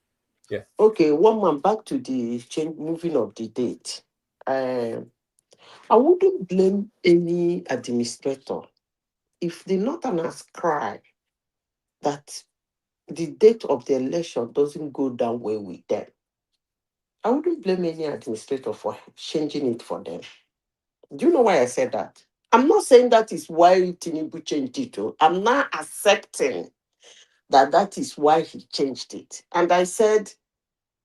[SPEAKER 1] Yeah.
[SPEAKER 20] Okay, one man, back to the moving of the date. I wouldn't blame any administrator if the Northerners cry that the date of the election doesn't go down well with them, I wouldn't blame any administrator for changing it for them. Do you know why I said that? I'm not saying that is why Tinubu changed it. I'm not accepting that is why he changed it. And I said,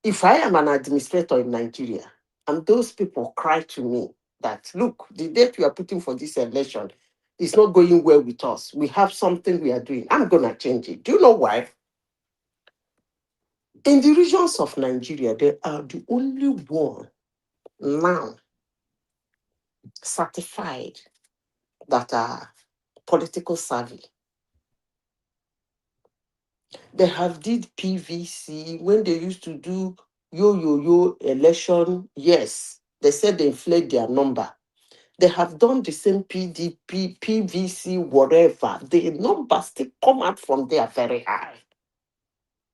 [SPEAKER 20] if I am an administrator in Nigeria, and those people cry to me that, look, the date we are putting for this election is not going well with us. We have something we are doing. I'm going to change it. Do you know why? In the regions of Nigeria, they are the only one now certified that are political savvy. They have did PVC when they used to do yo election. Yes, they said they inflate their number. They have done the same PDP, PVC, whatever. The numbers still come out from there very high.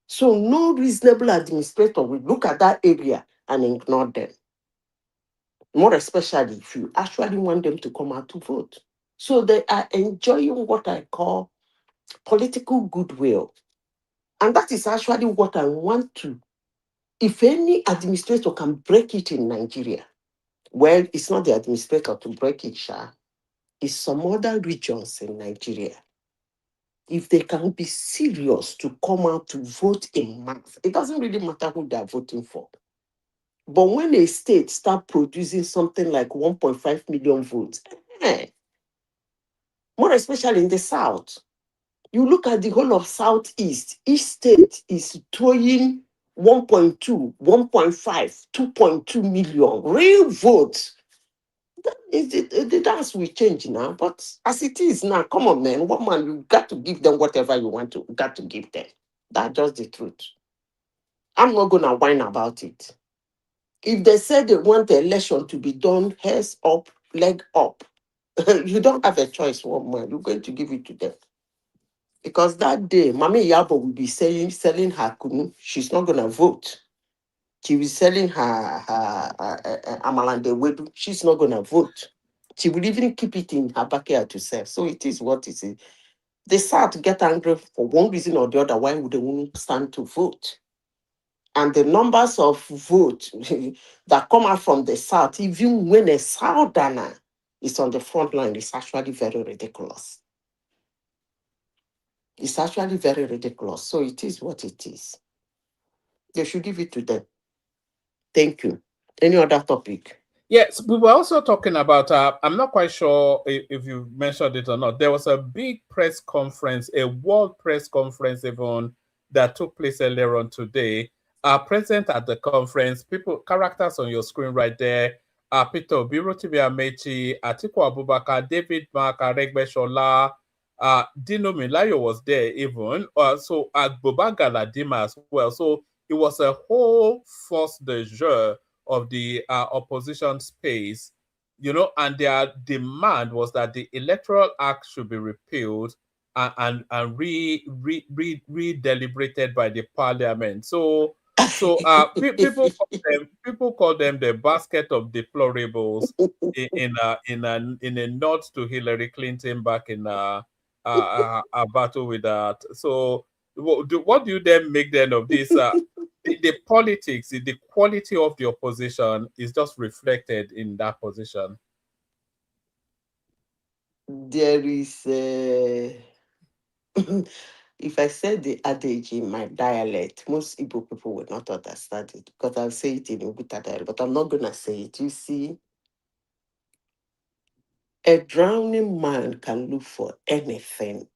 [SPEAKER 20] So no reasonable administrator will look at that area and ignore them. More especially if you actually want them to come out to vote. So they are enjoying what I call political goodwill. And that is actually what I want to. If any administrator can break it in Nigeria, well, it's not the administrator to break it, Sha. It's some other regions in Nigeria. If they can be serious to come out to vote in mass, it doesn't really matter who they're voting for. But when a state start producing something like 1.5 million votes, more especially in the South, you look at the whole of Southeast, each state is throwing 1.2, 1.5, 2.2 million real votes. The dance will change now, but as it is now, come on, man, woman, you got to give them whatever you want to, got to give them. That's just the truth. I'm not gonna whine about it. If they say they want the election to be done, hands up, leg up, you don't have a choice, woman. You're going to give it to them. Because that day, Mami Yabo will be selling her kunu. She's not gonna vote. She will be selling her amalande wedu. She's not gonna vote. She will even keep it in her backyard to sell. So it is what it is. They start to get angry for one reason or the other. Why would they want stand to vote? And the numbers of votes that come out from the South, even when a Southerner is on the front line, is actually very ridiculous. It's actually very ridiculous. So it is what it is. They should give it to them. Thank you. Any other topic?
[SPEAKER 1] Yes, we were also talking about, I'm not quite sure if you mentioned it or not. There was a big press conference, a world press conference even, that took place earlier on today. Present at the conference, characters on your screen right there, Peter Obi, Rotimi Amechi, Atiku Abubakar, David Mark, Aregbe Shola, Dino Milayo was there even, so Boba Galadima as well. So it was a whole force de jure of the opposition space, and their demand was that the Electoral Act should be repealed and re-deliberated by the parliament. So people call them the basket of deplorables in a nod to Hillary Clinton back in a battle with that. So what do you then make then of this? The politics, the quality of the opposition is just reflected in that position.
[SPEAKER 20] There is, if I said the adage in my dialect, most Igbo people would not understand it because I'll say it in Uguta dialect, but I'm not going to say it. You see, a drowning man can look for anything.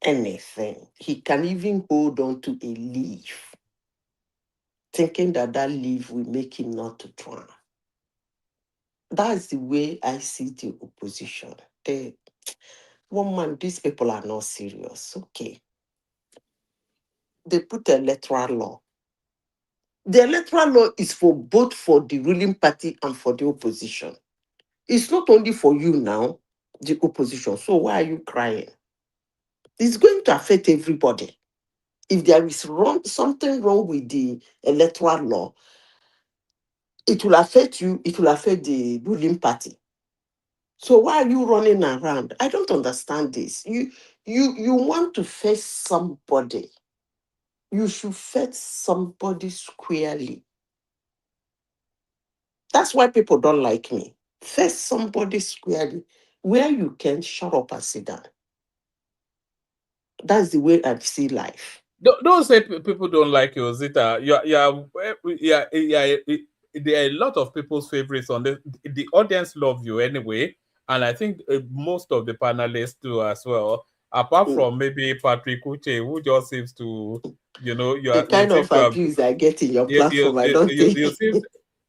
[SPEAKER 20] He can even hold on to a leaf, thinking that leaf will make him not to drown. That's the way I see the opposition. These people are not serious. Okay. They put electoral law. The electoral law is for both for the ruling party and for the opposition. It's not only for you now, the opposition. So why are you crying? It's going to affect everybody. If there is something wrong with the electoral law, it will affect you, it will affect the ruling party. So why are you running around? I don't understand this. You want to face somebody you should face somebody squarely. That's why people don't like me. Face somebody squarely. Where you can shut up and sit down. That's the way I see life.
[SPEAKER 1] Don't say people don't like you, Zita. There are a lot of people's favorites on the audience love you anyway, and I think most of the panelists do as well. Apart from maybe Patrick Uche, who just seems to,
[SPEAKER 20] The kind of abuse I get in your platform, I don't think.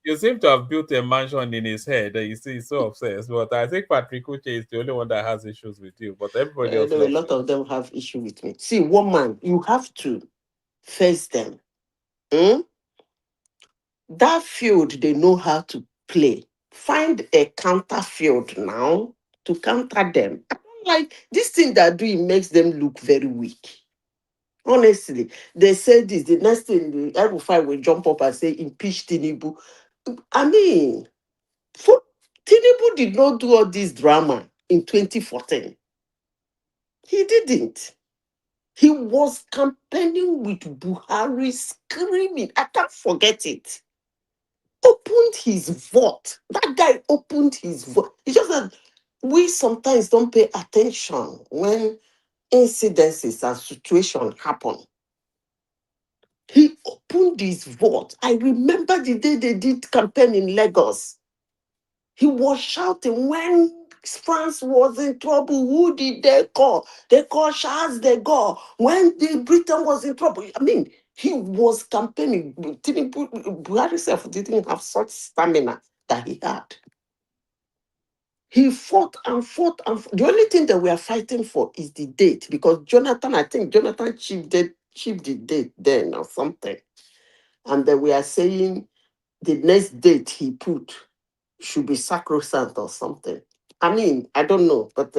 [SPEAKER 1] You seem to have built a mansion in his head. You see, he's so obsessed. But I think Patrick Uche is the only one that has issues with you. But everybody else
[SPEAKER 20] A
[SPEAKER 1] loves
[SPEAKER 20] lot
[SPEAKER 1] you.
[SPEAKER 20] of them have issue with me. See, woman, you have to face them. That field they know how to play. Find a counter field now to counter them. I don't like this thing they're doing makes them look very weak. Honestly, they say this. The next thing, the Rufai will jump up and say, impeach Tinubu. I mean, Tinubu did not do all this drama in 2014. He didn't. He was campaigning with Buhari, screaming. I can't forget it. Opened his vote. That guy opened his vote. It's just that we sometimes don't pay attention when incidences and situations happen. He opened his vote. I remember the day they did campaign in Lagos. He was shouting when France was in trouble. Who did they call? They called Charles de Gaulle. When Britain was in trouble. I mean, he was campaigning. Buhari himself didn't have such stamina that he had. He fought and fought and fought. The only thing that we are fighting for is the date, because I think Jonathan chipped the date then or something. And then we are saying the next date he put should be sacrosanct or something. I mean, I don't know, but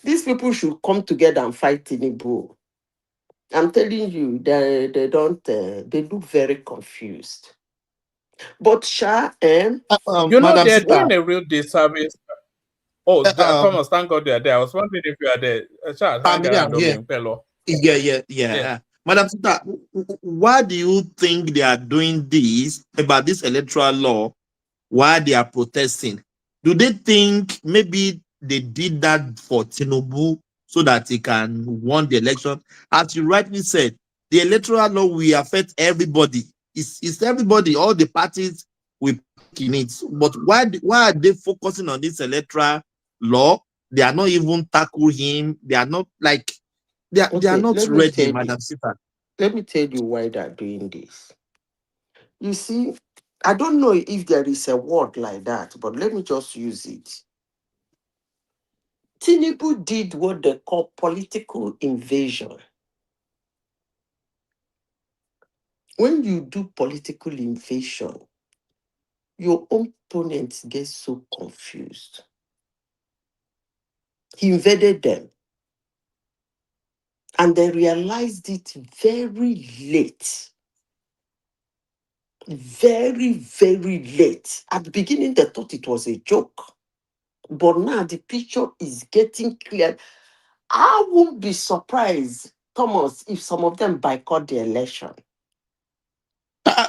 [SPEAKER 20] these people should come together and fight Tinubu. I'm telling you, they look very confused. But
[SPEAKER 1] they're doing a real disservice. Oh, Thomas, thank God you're there. I was wondering if you are there. Hang around
[SPEAKER 14] yeah. Yeah. Madam Sita, why do you think they are doing this about this electoral law while they are protesting? Do they think maybe they did that for Tinubu so that he can win the election? As you rightly said, the electoral law will affect everybody. It's everybody, all the parties will in it. But why are they focusing on this electoral law? They are not even tackle him. They are not like they are not ready, Madam Sita.
[SPEAKER 20] Let me tell you why they're doing this. You see, I don't know if there is a word like that, but let me just use it. Tinubu did what they call political invasion. When you do political invasion, your opponents get so confused. He invaded them. And they realized it very late. Very, very late. At the beginning, they thought it was a joke. But now the picture is getting clear. I won't be surprised, Thomas, if some of them boycott the election.
[SPEAKER 14] I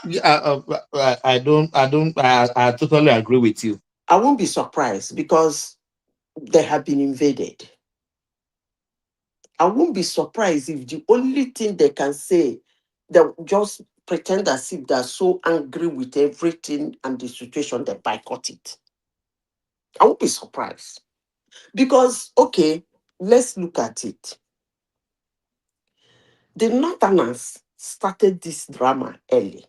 [SPEAKER 14] totally agree with you.
[SPEAKER 20] I won't be surprised because they have been invaded. I won't be surprised if the only thing they can say, they just pretend as if they're so angry with everything and the situation, they boycott it. I won't be surprised. Because, okay, let's look at it. The Northerners started this drama early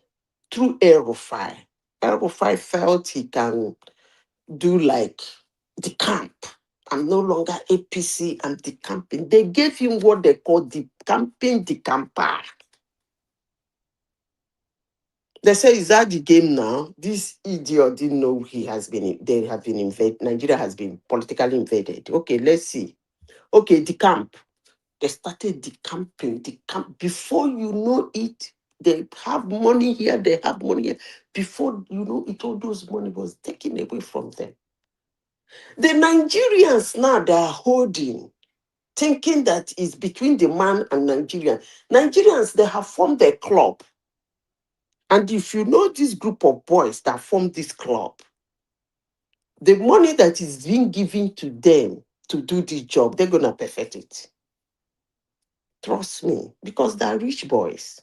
[SPEAKER 20] through Rufai. Rufai felt he can do like the camp. I'm no longer APC, I'm the camping. They gave him what they call the camping, the camper. They say, is that the game now? This idiot didn't know they have been invaded. Nigeria has been politically invaded. Okay, let's see. Okay, the camp. They started the camping, the camp. Before you know it, they have money here, they have money here. Before you know it, all those money was taken away from them. The Nigerians now, they are holding thinking that it's between the man and Nigerian. Nigerians, they have formed a club. And if you know this group of boys that formed this club, the money that is being given to them to do this job, they're going to perfect it. Trust me, because they're rich boys.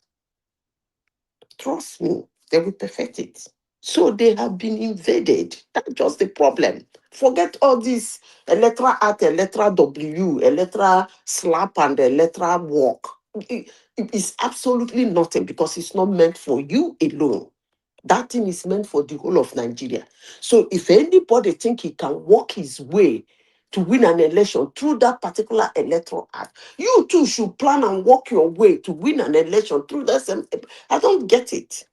[SPEAKER 20] Trust me, they will perfect it. So they have been invaded. That's just the problem. Forget all this electoral act, electoral W, electoral slap, and electoral walk. It is absolutely nothing because it's not meant for you alone. That thing is meant for the whole of Nigeria. So if anybody think he can walk his way to win an election through that particular electoral act, you too should plan and walk your way to win an election through that same. I don't get it.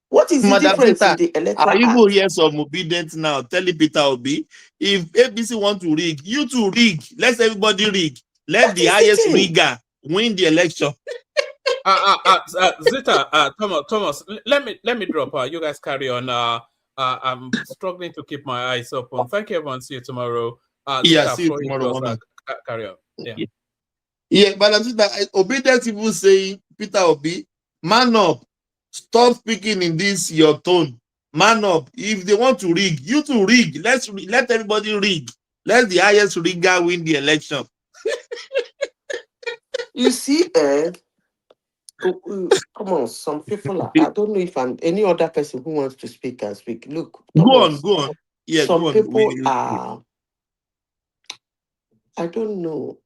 [SPEAKER 20] What is the
[SPEAKER 14] Madam
[SPEAKER 20] difference
[SPEAKER 14] Peter,
[SPEAKER 20] in the
[SPEAKER 14] are
[SPEAKER 20] electoral
[SPEAKER 14] you
[SPEAKER 20] act?
[SPEAKER 14] going here some obedience now? Telling Peter Obi, if ABC want to rig, you to rig. Let everybody rig. Let the highest rigger win the election.
[SPEAKER 1] Zita, Thomas, let me drop. You guys carry on. I'm struggling to keep my eyes open. Thank you, everyone. See you tomorrow.
[SPEAKER 14] Yeah,
[SPEAKER 1] Zita,
[SPEAKER 14] see you
[SPEAKER 1] floor is
[SPEAKER 14] tomorrow
[SPEAKER 1] yours.
[SPEAKER 14] morning.
[SPEAKER 1] Carry on. Yeah.
[SPEAKER 14] Yeah, Madam Peter, obedient people saying, Peter Obi, man up. Stop speaking in this your tone. Man up. If they want to rig, you to rig. Let everybody rig. Let the highest rigger win the election.
[SPEAKER 20] You see, come on, some people are, I don't know if any other person who wants to speak can speak. Look, Thomas,
[SPEAKER 14] Go on. Yeah,
[SPEAKER 20] some
[SPEAKER 14] go on.
[SPEAKER 20] people are, I don't know.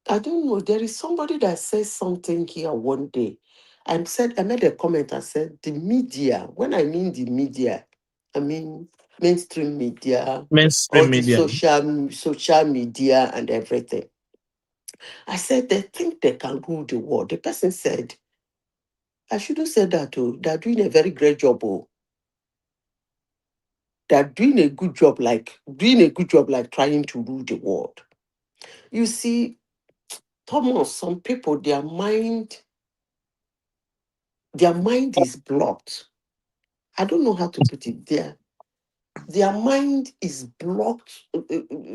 [SPEAKER 20] There is somebody that says something here one day. I made a comment. I said, the media, when I mean the media, I mean mainstream media, all
[SPEAKER 14] Mainstream
[SPEAKER 20] the
[SPEAKER 14] media.
[SPEAKER 20] social media and everything. I said, they think they can rule the world. The person said, I shouldn't say that, oh. They're doing a very great job, oh. They're doing a good job, like trying to rule the world. You see, Thomas, some people, their mind is blocked. I don't know how to put it there. Their mind is blocked.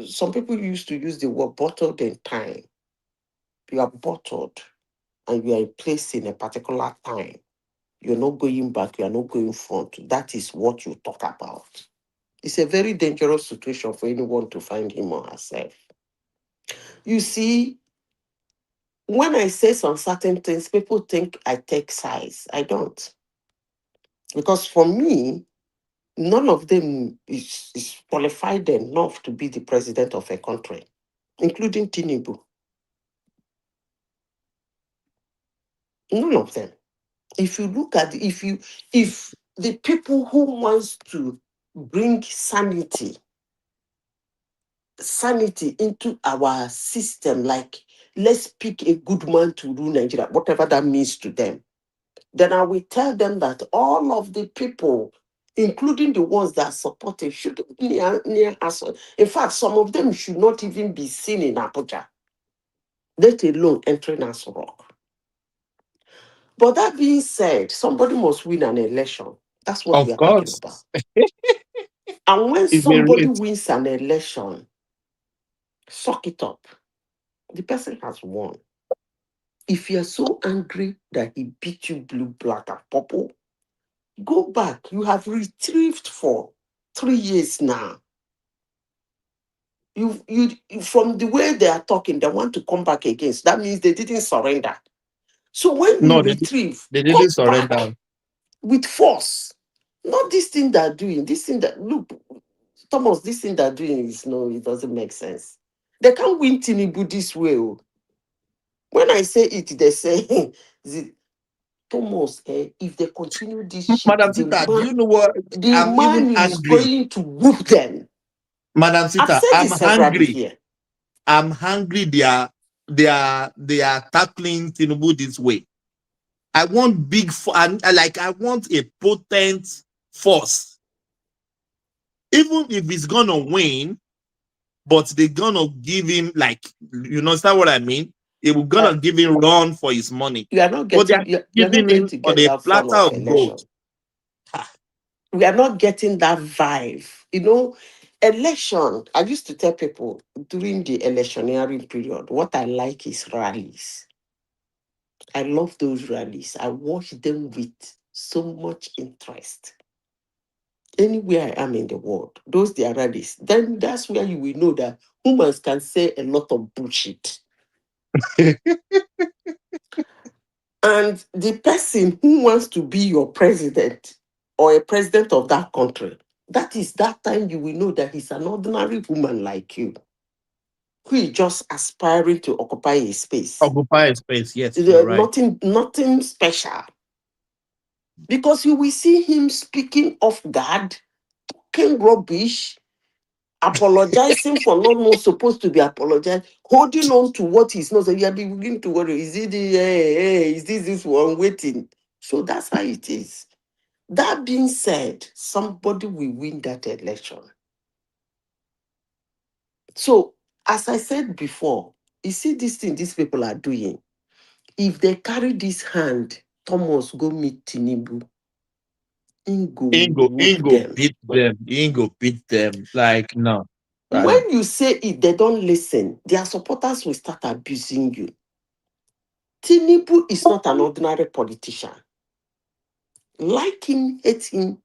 [SPEAKER 20] Some people used to use the word bottled in time. You are bottled and you are placed in a particular time. You're not going back, you are not going front. That is what you talk about. It's a very dangerous situation for anyone to find him or herself. You see, when I say some certain things, people think I take sides. I don't. Because for me, none of them is qualified enough to be the president of a country, including Tinubu. None of them. If you look at if the people who wants to bring sanity into our system, like let's pick a good man to rule Nigeria, whatever that means to them, then I will tell them that all of the people, including the ones that support it, should be near us. In fact, some of them should not even be seen in Abuja, let alone entering Aso Rock. But that being said, somebody must win an election. That's what we are talking about. And when somebody wins an election, suck it up. The person has won. If you're so angry that he beat you blue, black, and purple, go back. You have retrieved for 3 years now. You from the way they are talking, they want to come back again. So that means they didn't surrender. So when you retrieve,
[SPEAKER 14] they didn't surrender
[SPEAKER 20] back with force. Not this thing they're doing. This thing that look, Thomas, this thing they're doing is it doesn't make sense. They can't win Tinubu this way. Oh. When I say it, they say Thomas, if they continue this shit,
[SPEAKER 14] Madam Sita, do you know what? I'm even
[SPEAKER 20] is
[SPEAKER 14] angry.
[SPEAKER 20] going to whoop them.
[SPEAKER 14] Madam Sita,
[SPEAKER 20] I've said
[SPEAKER 14] I'm
[SPEAKER 20] this several
[SPEAKER 14] hungry.
[SPEAKER 20] here.
[SPEAKER 14] I'm hungry. They are tackling Tinubu this way. I want I want a potent force. Even if he's gonna win, but they're gonna give him you understand what I mean? They were gonna give him run for his money.
[SPEAKER 20] You are not getting. You're not going to get that form of election. We are not getting that vibe. election, I used to tell people during the electioneering period, what I like is rallies. I love those rallies. I watch them with so much interest. Anywhere I am in the world, those they are rallies. Then that's where you will know that humans can say a lot of bullshit. And the person who wants to be your president or a president of that country, that is that time you will know that he's an ordinary woman like you, who is just aspiring to occupy a space.
[SPEAKER 14] Occupy a space, yes, you're right.
[SPEAKER 20] Nothing special. Because you will see him speaking off guard, talking rubbish, apologizing for not supposed to be apologized, holding on to what he's not. So you are beginning to worry, is it is this one waiting? So that's how it is. That being said, somebody will win that election. So, as I said before, you see this thing these people are doing. If they carry this hand, Thomas go meet Tinubu. Ingo
[SPEAKER 14] beat them. Like, no.
[SPEAKER 20] When you say it, they don't listen. Their supporters will start abusing you. Tinubu is not an ordinary politician. Like him, hate him,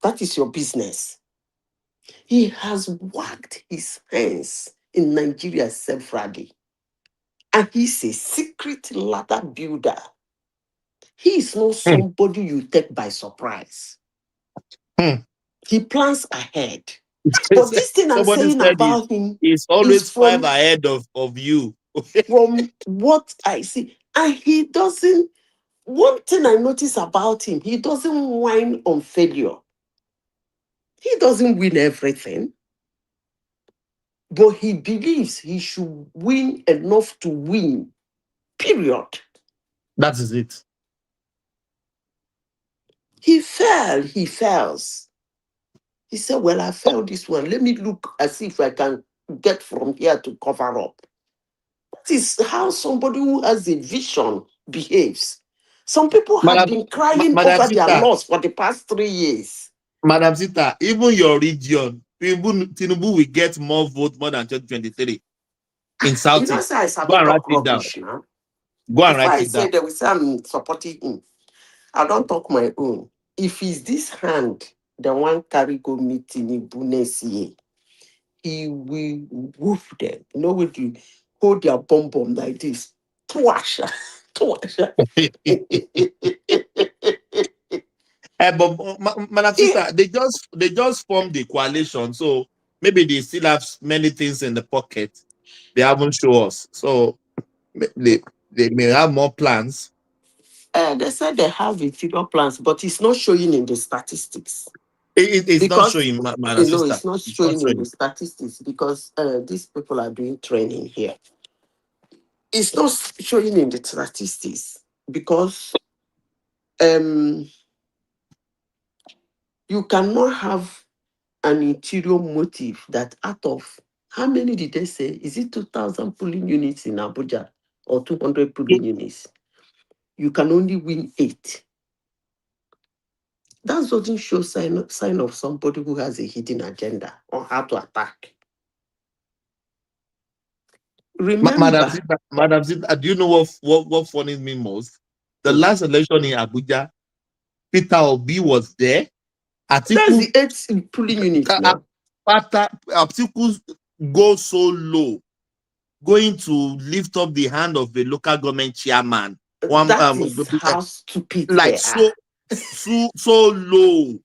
[SPEAKER 20] that is your business. He has wagged his hands in Nigeria severally. And he's a secret ladder builder. He is not somebody you take by surprise. He plans ahead. But this thing I'm saying about him
[SPEAKER 14] is always
[SPEAKER 20] is from,
[SPEAKER 14] 5 ahead of you.
[SPEAKER 20] From what I see. And he doesn't, one thing I notice about him, he doesn't whine on failure. He doesn't win everything. But he believes he should win enough to win. Period.
[SPEAKER 14] That is it.
[SPEAKER 20] He fails. He said, well, I failed this one. Let me look as if I can get from here to cover up. That is how somebody who has a vision behaves. Some people have been crying over their loss for the past 3 years.
[SPEAKER 14] Madam Sita, even your region, Tinubu will get more votes more than 2023 in Southeast. Go and write it down.
[SPEAKER 20] Now.
[SPEAKER 14] Go and write
[SPEAKER 20] I
[SPEAKER 14] it down.
[SPEAKER 20] say they will say I'm supporting him. I don't talk my own. If it's this hand, the one carry go meet Tinubu next year, he will woof them. You know when you hold your bum like this. Twash.
[SPEAKER 14] But Madam Sister, they just formed the coalition, so maybe they still have many things in the pocket they haven't shown us. So they may have more plans.
[SPEAKER 20] They said they have interior plans, but it's not showing in the statistics.
[SPEAKER 14] It's not showing, Madam Sister.
[SPEAKER 20] It's not showing in the statistics because these people are doing training here. It's not showing in the statistics because you cannot have an interior motive that out of, how many did they say? Is it 2,000 polling units in Abuja or 200 polling units? You can only win 8. That doesn't show sign of somebody who has a hidden agenda on how to attack. Remember,
[SPEAKER 14] Madam Zita, do you know what funnies me most? The last election in Abuja, Peter Obi was there.
[SPEAKER 20] That's the 8 polling units now.
[SPEAKER 14] Atiku go so low, going to lift up the hand of the local government chairman.
[SPEAKER 20] That is how stupid
[SPEAKER 14] like
[SPEAKER 20] they
[SPEAKER 14] so,
[SPEAKER 20] are.
[SPEAKER 14] so low.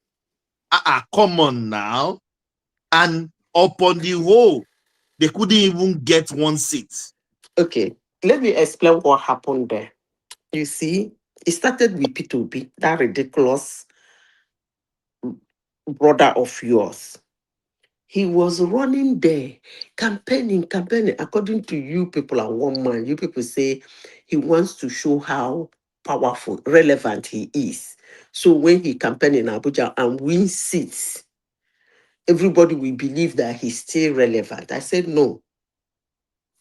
[SPEAKER 14] Come on now. And upon the whole, they couldn't even get 1 seat.
[SPEAKER 20] Okay, let me explain what happened there. You see, it started with P2B, that ridiculous brother of yours. He was running there, campaigning. According to you people are one man. You people say he wants to show how powerful, relevant he is. So when he campaigns in Abuja and wins seats, everybody will believe that he's still relevant. I said no.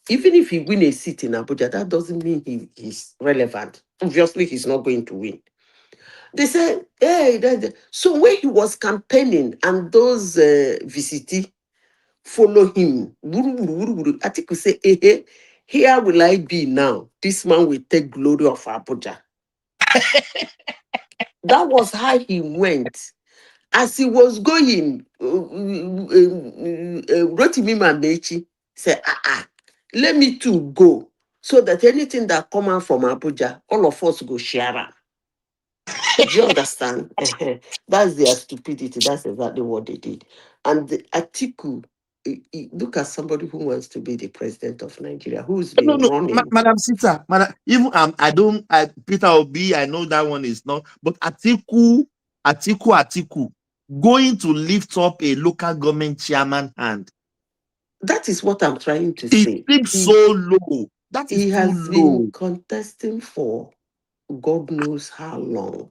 [SPEAKER 20] Even if he wins a seat in Abuja, that doesn't mean he's relevant. Obviously, he's not going to win. They said, hey, so when he was campaigning and those VCT follow him, Atiku say, here will I be now. This man will take glory of Abuja. That was how he went. As he was going, Rotimi Mamechi said, let me too go, so that anything that come out from Abuja, all of us go share am. Do you understand? That's their stupidity. That's exactly what they did. And the Atiku, look at somebody who wants to be the president of Nigeria, who's been
[SPEAKER 14] No,
[SPEAKER 20] running.
[SPEAKER 14] Madam Sita, even Peter Obi, I know that one is not, but Atiku, going to lift up a local government chairman hand.
[SPEAKER 20] That is what I'm trying to
[SPEAKER 14] It
[SPEAKER 20] say.
[SPEAKER 14] seems so low. That is
[SPEAKER 20] He
[SPEAKER 14] too
[SPEAKER 20] has
[SPEAKER 14] low.
[SPEAKER 20] been contesting for God knows how long.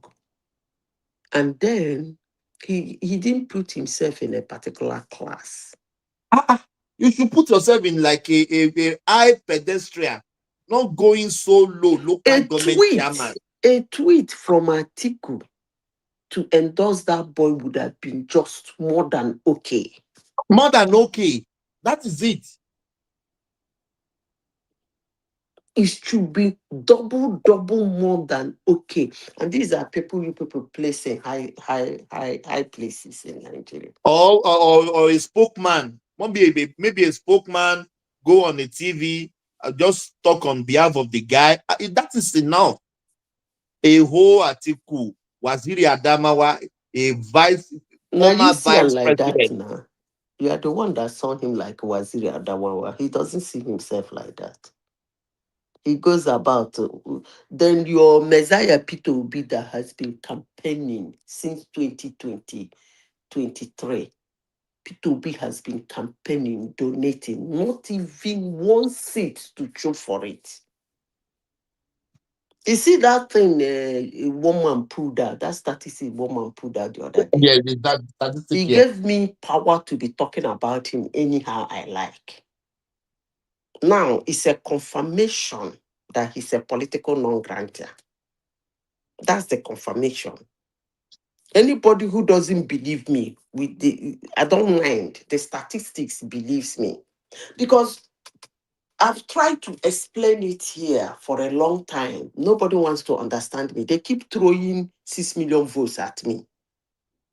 [SPEAKER 20] And then he didn't put himself in a particular class.
[SPEAKER 14] You should put yourself in like a high pedestrian, not going so low, local government chairman.
[SPEAKER 20] A tweet from Atiku to endorse that boy would have been just more than okay.
[SPEAKER 14] More than okay. That is it.
[SPEAKER 20] It should be double more than okay. And these are people placing high places in Nigeria.
[SPEAKER 14] Or a spokesman. Maybe a spokesman go on a TV, just talk on behalf of the guy. That is enough. A whole article, Waziri Adamawa, a former vice
[SPEAKER 20] like
[SPEAKER 14] president.
[SPEAKER 20] that now. You are the one that saw him like Waziri Adamawa. He doesn't see himself like that. He goes about. Then your Messiah Peter Obi that has been campaigning since 2020, 23. Peter Obi has been campaigning, donating, not even one seat to show for it. You see that thing a woman pulled out, that statistic woman pulled out the other day.
[SPEAKER 14] Yeah, that statistic.
[SPEAKER 20] He gave me power to be talking about him anyhow I like. Now, it's a confirmation that he's a political non-grantor. That's the confirmation. Anybody who doesn't believe me, I don't mind. The statistics believes me. Because I've tried to explain it here for a long time. Nobody wants to understand me. They keep throwing 6 million votes at me.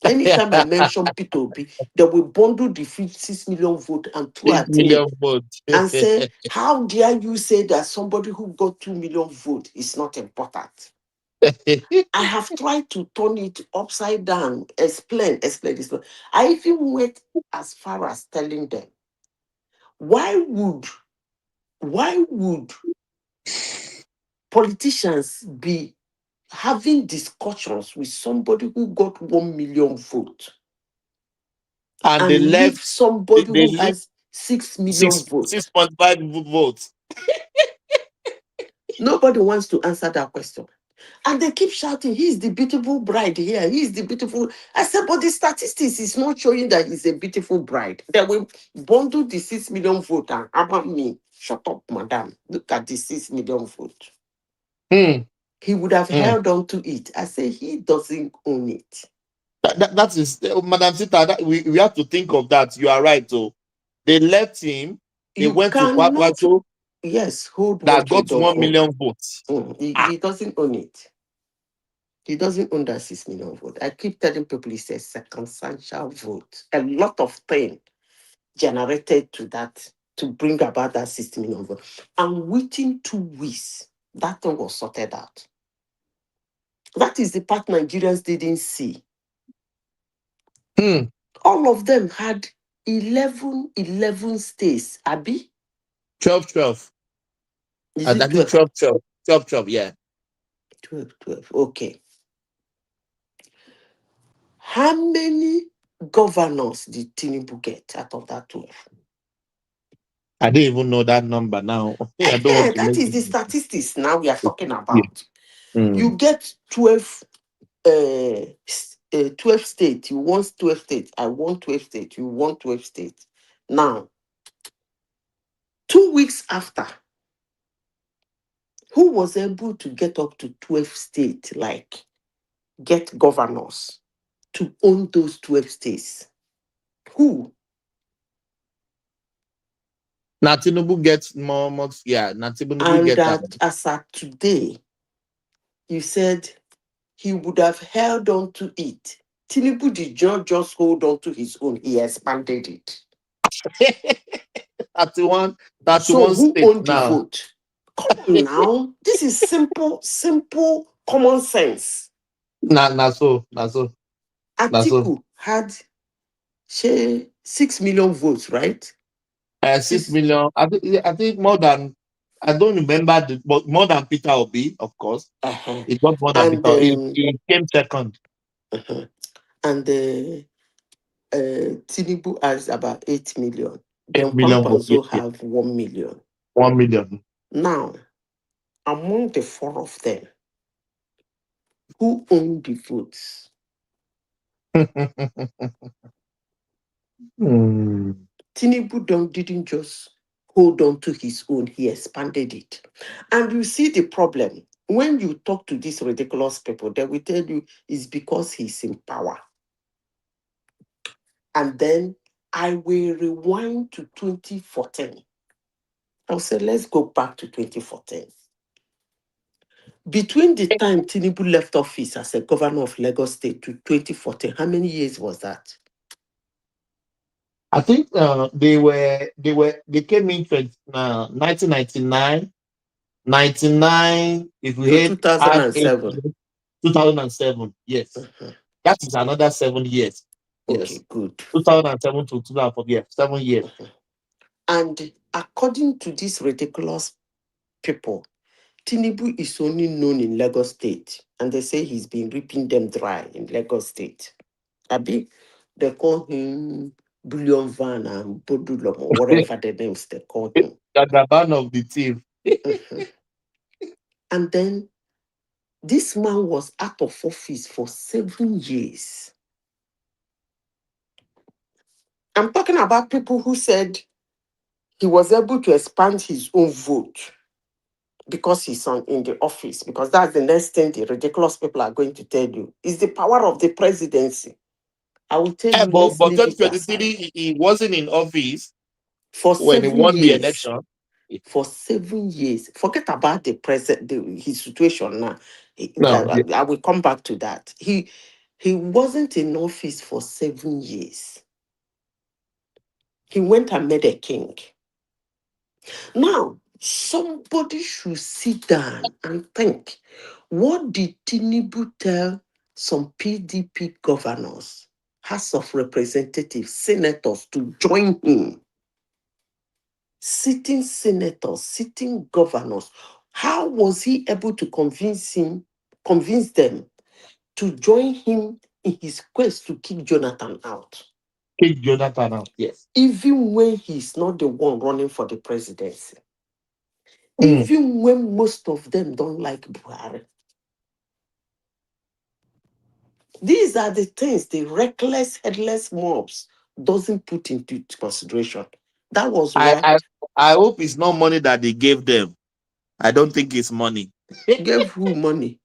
[SPEAKER 20] Anytime I mention Peter Obi, they will bundle the 6 million vote and throw at me and say, how dare you say that somebody who got 2 million vote is not important? I have tried to turn it upside down, explain. I even went as far as telling them, why would politicians be having discussions with somebody who got 1 million vote and
[SPEAKER 14] they
[SPEAKER 20] leave
[SPEAKER 14] left
[SPEAKER 20] somebody who has 6 million votes?
[SPEAKER 14] 6.5 votes.
[SPEAKER 20] Nobody wants to answer that question. And they keep shouting, he's the beautiful bride here. He's the beautiful. I said, but the statistics is not showing that he's a beautiful bride. They will bundle the 6 million vote and about me. Shut up, madam. Look at the 6 million vote. He would have held on to it. I say he doesn't own it.
[SPEAKER 14] That is, Madam Sita, we have to think of that. You are right. So they left him. They went to Kwakwato.
[SPEAKER 20] Yes, hold
[SPEAKER 14] that got 1 million votes.
[SPEAKER 20] He doesn't own it. He doesn't own that 6 million vote. I keep telling people it's a circumstantial vote. A lot of pain generated to that to bring about that 6 million vote. And within 2 weeks, that thing was sorted out. That is the part Nigerians didn't see. All of them had 11 states. Abi?
[SPEAKER 14] 12. I think 12, yeah.
[SPEAKER 20] 12. Okay. How many governors did Tinubu get out of that 12?
[SPEAKER 14] I don't even know that number now. I don't want to
[SPEAKER 20] that is the statistics now we are talking about. You get 12 states. You want 12 states. I want 12 states. You want 12 states. Now, 2 weeks after, who was able to get up to 12 states like get governors to own those 12 states? Who?
[SPEAKER 14] Now Tinubu gets more, yeah. Now Tinubu
[SPEAKER 20] And
[SPEAKER 14] gets
[SPEAKER 20] that as at today, you said he would have held on to it. Tinubu did not just hold on to his own, he expanded it.
[SPEAKER 14] 31
[SPEAKER 20] So who
[SPEAKER 14] states
[SPEAKER 20] owned the
[SPEAKER 14] now.
[SPEAKER 20] vote? Come on now. This is simple common sense.
[SPEAKER 14] Nah, so.
[SPEAKER 20] Atiku had 6 million votes, right?
[SPEAKER 14] 6 million. I think more than, I don't remember, but more than Peter Obi, of course. It got more than
[SPEAKER 20] And
[SPEAKER 14] Peter. He came second.
[SPEAKER 20] And Tinubu has about 8 million.
[SPEAKER 14] 8
[SPEAKER 20] Then
[SPEAKER 14] million votes.
[SPEAKER 20] Kwampanzo
[SPEAKER 14] Yeah.
[SPEAKER 20] have 1 million.
[SPEAKER 14] 1 million.
[SPEAKER 20] Now, among the four of them, who owned the votes? Tinubu didn't just hold on to his own, he expanded it. And you see the problem. When you talk to these ridiculous people, they will tell you it's because he's in power. And then I will rewind to 2014. I'll say, let's go back to 2014. Between the time Tinubu left office as a governor of Lagos State to 2014, how many years was that?
[SPEAKER 14] I think they came in 1999, 99. If we
[SPEAKER 20] To
[SPEAKER 14] had
[SPEAKER 20] 2007.
[SPEAKER 14] 2007, yes. That is another 7 years. Yes.
[SPEAKER 20] Okay, good.
[SPEAKER 14] 2007 to 2004, yeah, 7 years.
[SPEAKER 20] And according to these ridiculous people, Tinubu is only known in Lagos State, and they say he's been ripping them dry in Lagos State. Abi, they call him Bullion Van and Bodulom, or whatever the names they call him.
[SPEAKER 14] The man of the team.
[SPEAKER 20] And then this man was out of office for 7 years. I'm talking about people who said he was able to expand his own vote because he's in the office, because that's the next thing the ridiculous people are going to tell you. Is the power of the presidency. I will tell you,
[SPEAKER 14] But
[SPEAKER 20] let's leave it
[SPEAKER 14] 2023,
[SPEAKER 20] aside.
[SPEAKER 14] he wasn't in office
[SPEAKER 20] For
[SPEAKER 14] when he
[SPEAKER 20] 7
[SPEAKER 14] won the
[SPEAKER 20] years.
[SPEAKER 14] election.
[SPEAKER 20] For 7 years. Forget about the his situation now.
[SPEAKER 14] No,
[SPEAKER 20] I will come back to that. He wasn't in office for 7 years. He went and made a king. Now, somebody should sit down and think, what did Tinubu tell some PDP governors, House of Representatives, senators to join him? Sitting senators, sitting governors. How was he able to convince them to join him in his quest to kick Jonathan out?
[SPEAKER 14] Kick Jonathan out, yes.
[SPEAKER 20] Even when he's not the one running for the presidency. Even when most of them don't like Buhari. These are the things the reckless, headless mobs doesn't put into consideration. That was where...
[SPEAKER 14] I hope it's not money that they gave them. I don't think it's money.
[SPEAKER 20] Gave who money?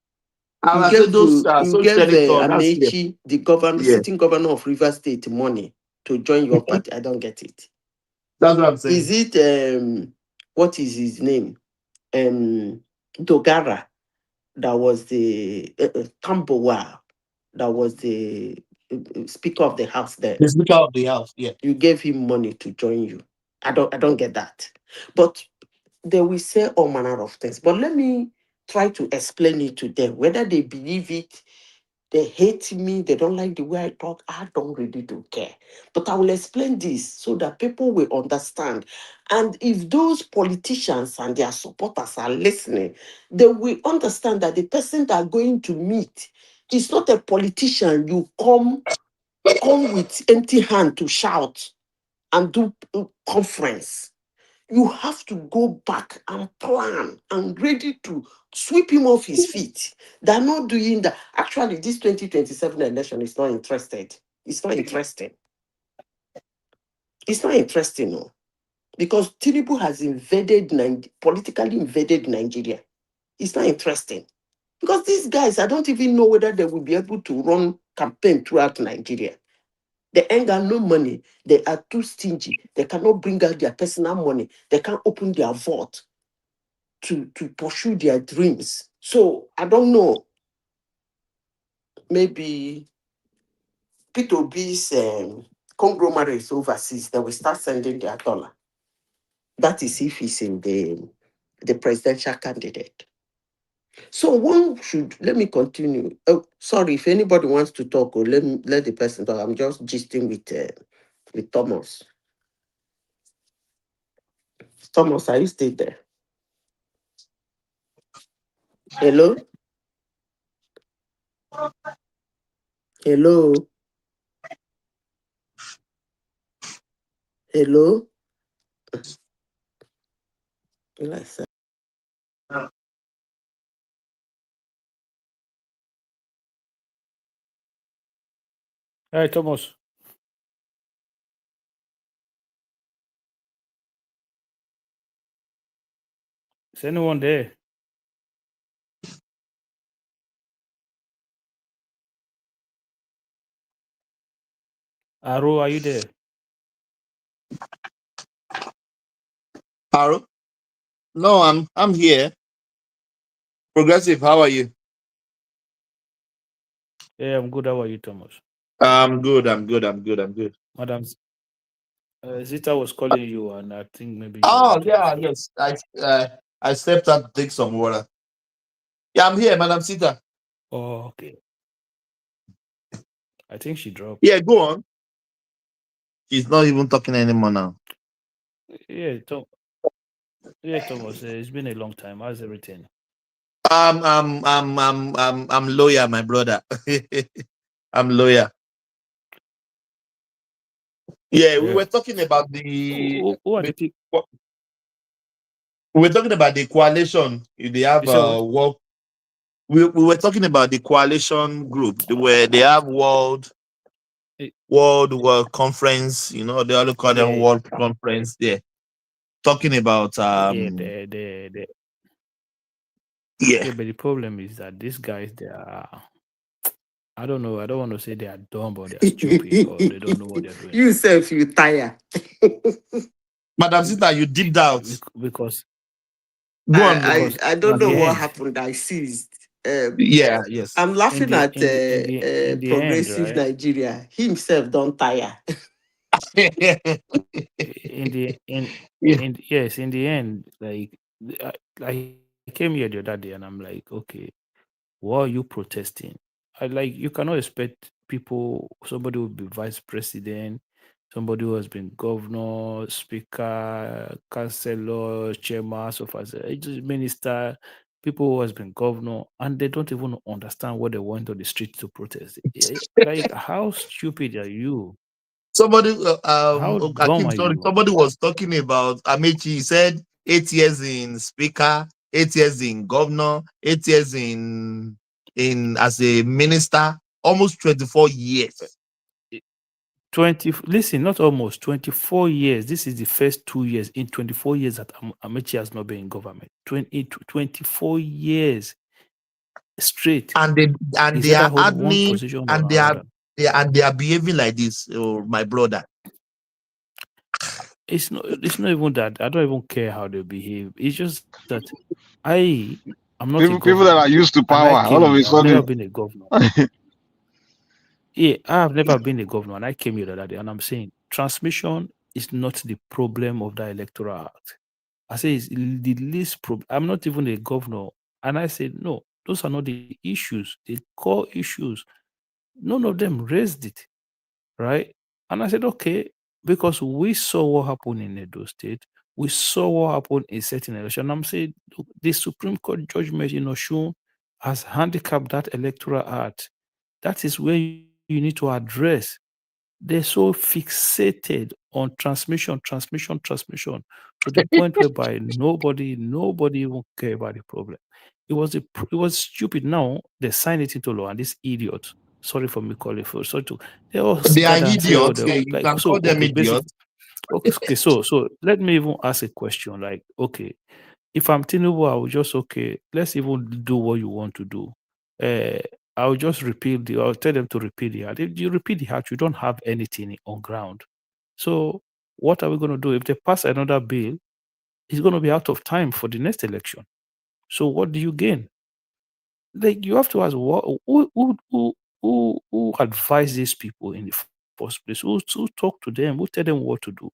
[SPEAKER 14] I
[SPEAKER 20] You
[SPEAKER 14] said those
[SPEAKER 20] gave
[SPEAKER 14] senators, that's clear.
[SPEAKER 20] Amechi, the governor, sitting governor of Rivers State, money to join your party. I don't get it.
[SPEAKER 14] That's what I'm saying.
[SPEAKER 20] Is it what is his name? Dogara, that was the Tambowa, that was the Speaker of the House there.
[SPEAKER 14] The Speaker of the House, yeah.
[SPEAKER 20] You gave him money to join you. I don't get that. But they will say all manner of things. But let me try to explain it to them. Whether they believe it, they hate me, they don't like the way I talk, I don't really do care. But I will explain this so that people will understand. And if those politicians and their supporters are listening, they will understand that the person they are going to meet is not a politician you come with empty hand to shout and do conference. You have to go back and plan and ready to sweep him off his feet. They're not doing that. Actually, this 2027 election is not interested. It's not interesting. It's not interesting, no. Because Tinubu has politically invaded Nigeria. It's not interesting. Because these guys, I don't even know whether they will be able to run campaign throughout Nigeria. They ain't got no money. They are too stingy. They cannot bring out their personal money. They can't open their vault to pursue their dreams. So I don't know. Maybe P2B's conglomerates overseas, they will start sending their dollar. That is if he's in the presidential candidate. So one should, let me continue. Oh, sorry, if anybody wants to talk, or let the person talk. I'm just gisting with Thomas. Thomas, are you still there? Hello? Hello? Hello? Like that.
[SPEAKER 19] Hey, Thomas. Is anyone there? Aro, are you there?
[SPEAKER 14] Aro? No, I'm here. Progressive, how are you?
[SPEAKER 19] Yeah, I'm good. How are you, Thomas?
[SPEAKER 14] I'm good.
[SPEAKER 19] Madam Zita was calling you, and I think maybe you
[SPEAKER 14] Oh
[SPEAKER 19] went
[SPEAKER 14] yeah,
[SPEAKER 19] off.
[SPEAKER 14] yes. I stepped out to take some water. Yeah, I'm here, Madam Sita.
[SPEAKER 19] Oh, okay. I think she dropped.
[SPEAKER 14] Yeah, go on. She's not even talking anymore now.
[SPEAKER 19] Yeah, Thomas. It's been a long time. How's everything?
[SPEAKER 14] I'm lawyer, my brother. I'm lawyer. Yeah, we were talking about
[SPEAKER 19] Who are the people?
[SPEAKER 14] we were talking about the coalition. They have work. We were talking about the coalition group where they have world conference. You know, they all call them world conference. Yeah, talking about
[SPEAKER 19] Yeah, but the problem is that these guys, they are, I don't know, I don't want to say they are dumb or they are stupid or they don't know what they're doing.
[SPEAKER 20] You self, you tire.
[SPEAKER 14] Madam Sita, you dipped out.
[SPEAKER 19] Because
[SPEAKER 14] go on.
[SPEAKER 20] I don't know what happened. I seized.
[SPEAKER 14] Yes.
[SPEAKER 20] I'm laughing at
[SPEAKER 19] in the
[SPEAKER 20] progressive
[SPEAKER 19] end, right?
[SPEAKER 20] Nigeria. He himself don't tire.
[SPEAKER 19] in the end, like I came here the other day and I'm like, okay, why are you protesting? You cannot expect somebody who will be vice president, somebody who has been governor, speaker, councillor, chairman, so far, minister, people who has been governor, and they don't even understand what they went on the street to protest. Like, how stupid are you?
[SPEAKER 14] Somebody,
[SPEAKER 19] How dumb are you?
[SPEAKER 14] somebody was talking about Amechi. He said 8 years in speaker, 8 years in governor, 8 years in as a minister, almost 24 years.
[SPEAKER 19] Listen, not almost 24 years. This is the first 2 years in 24 years that Amechi has not been in government. 24 years straight.
[SPEAKER 14] And they are admin, and they are behaving like this. Oh, my brother.
[SPEAKER 19] It's not even that. I don't even care how they behave. It's just that I'm not a governor.
[SPEAKER 17] People that are used to power, all of a sudden.
[SPEAKER 19] I've never been a governor. Yeah, I've never been a governor, and I came here the other day, and I'm saying transmission is not the problem of the Electoral Act. I say it's the least problem. I'm not even a governor, and I said no, those are not the issues, the core issues. None of them raised it, right? And I said okay, because we saw what happened in Edo State, we saw what happened in certain election. I'm saying the Supreme Court judgment in Osun has handicapped that Electoral Act. That is where you need to address. They're so fixated on transmission to the point whereby nobody even care about the problem. It was stupid. Now they sign it into law, and this idiot. Sorry for me calling for they all
[SPEAKER 14] They are
[SPEAKER 19] gather and say,
[SPEAKER 14] idiots. You can call them idiots.
[SPEAKER 19] Okay, so let me even ask a question. Like, okay, if I'm Tinubu, I will just, okay, let's even do what you want to do. I'll just I'll tell them to repeat the act. If you repeat the act, you don't have anything on ground. So what are we going to do? If they pass another bill, it's going to be out of time for the next election. So what do you gain? Like, you have to ask, who advise these people in the first place? Who talk to them? Who tell them what to do?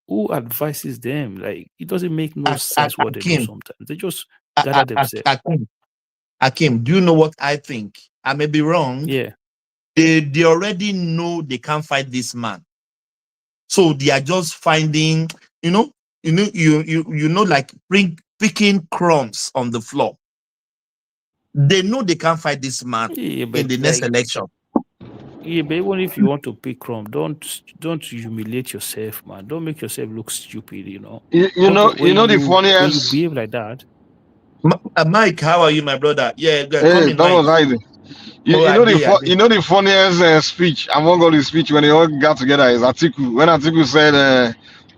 [SPEAKER 19] Who advises them? Like, it doesn't make no sense what they do sometimes. They just gather themselves.
[SPEAKER 14] Akim, do you know what I think? I may be wrong.
[SPEAKER 19] Yeah.
[SPEAKER 14] They already know they can't fight this man. So they are just finding, like picking crumbs on the floor. They know they can't fight this man in the next election.
[SPEAKER 19] Yeah, but even if you want to pick crumb, don't humiliate yourself, man. Don't make yourself look stupid,
[SPEAKER 17] You know the funniest.
[SPEAKER 19] When you behave like that.
[SPEAKER 14] Mike, how are you, my brother? Yeah,
[SPEAKER 17] hey, Thomas, how you doing? You know the funniest speech among all the speech when they all got together is Atiku. When Atiku said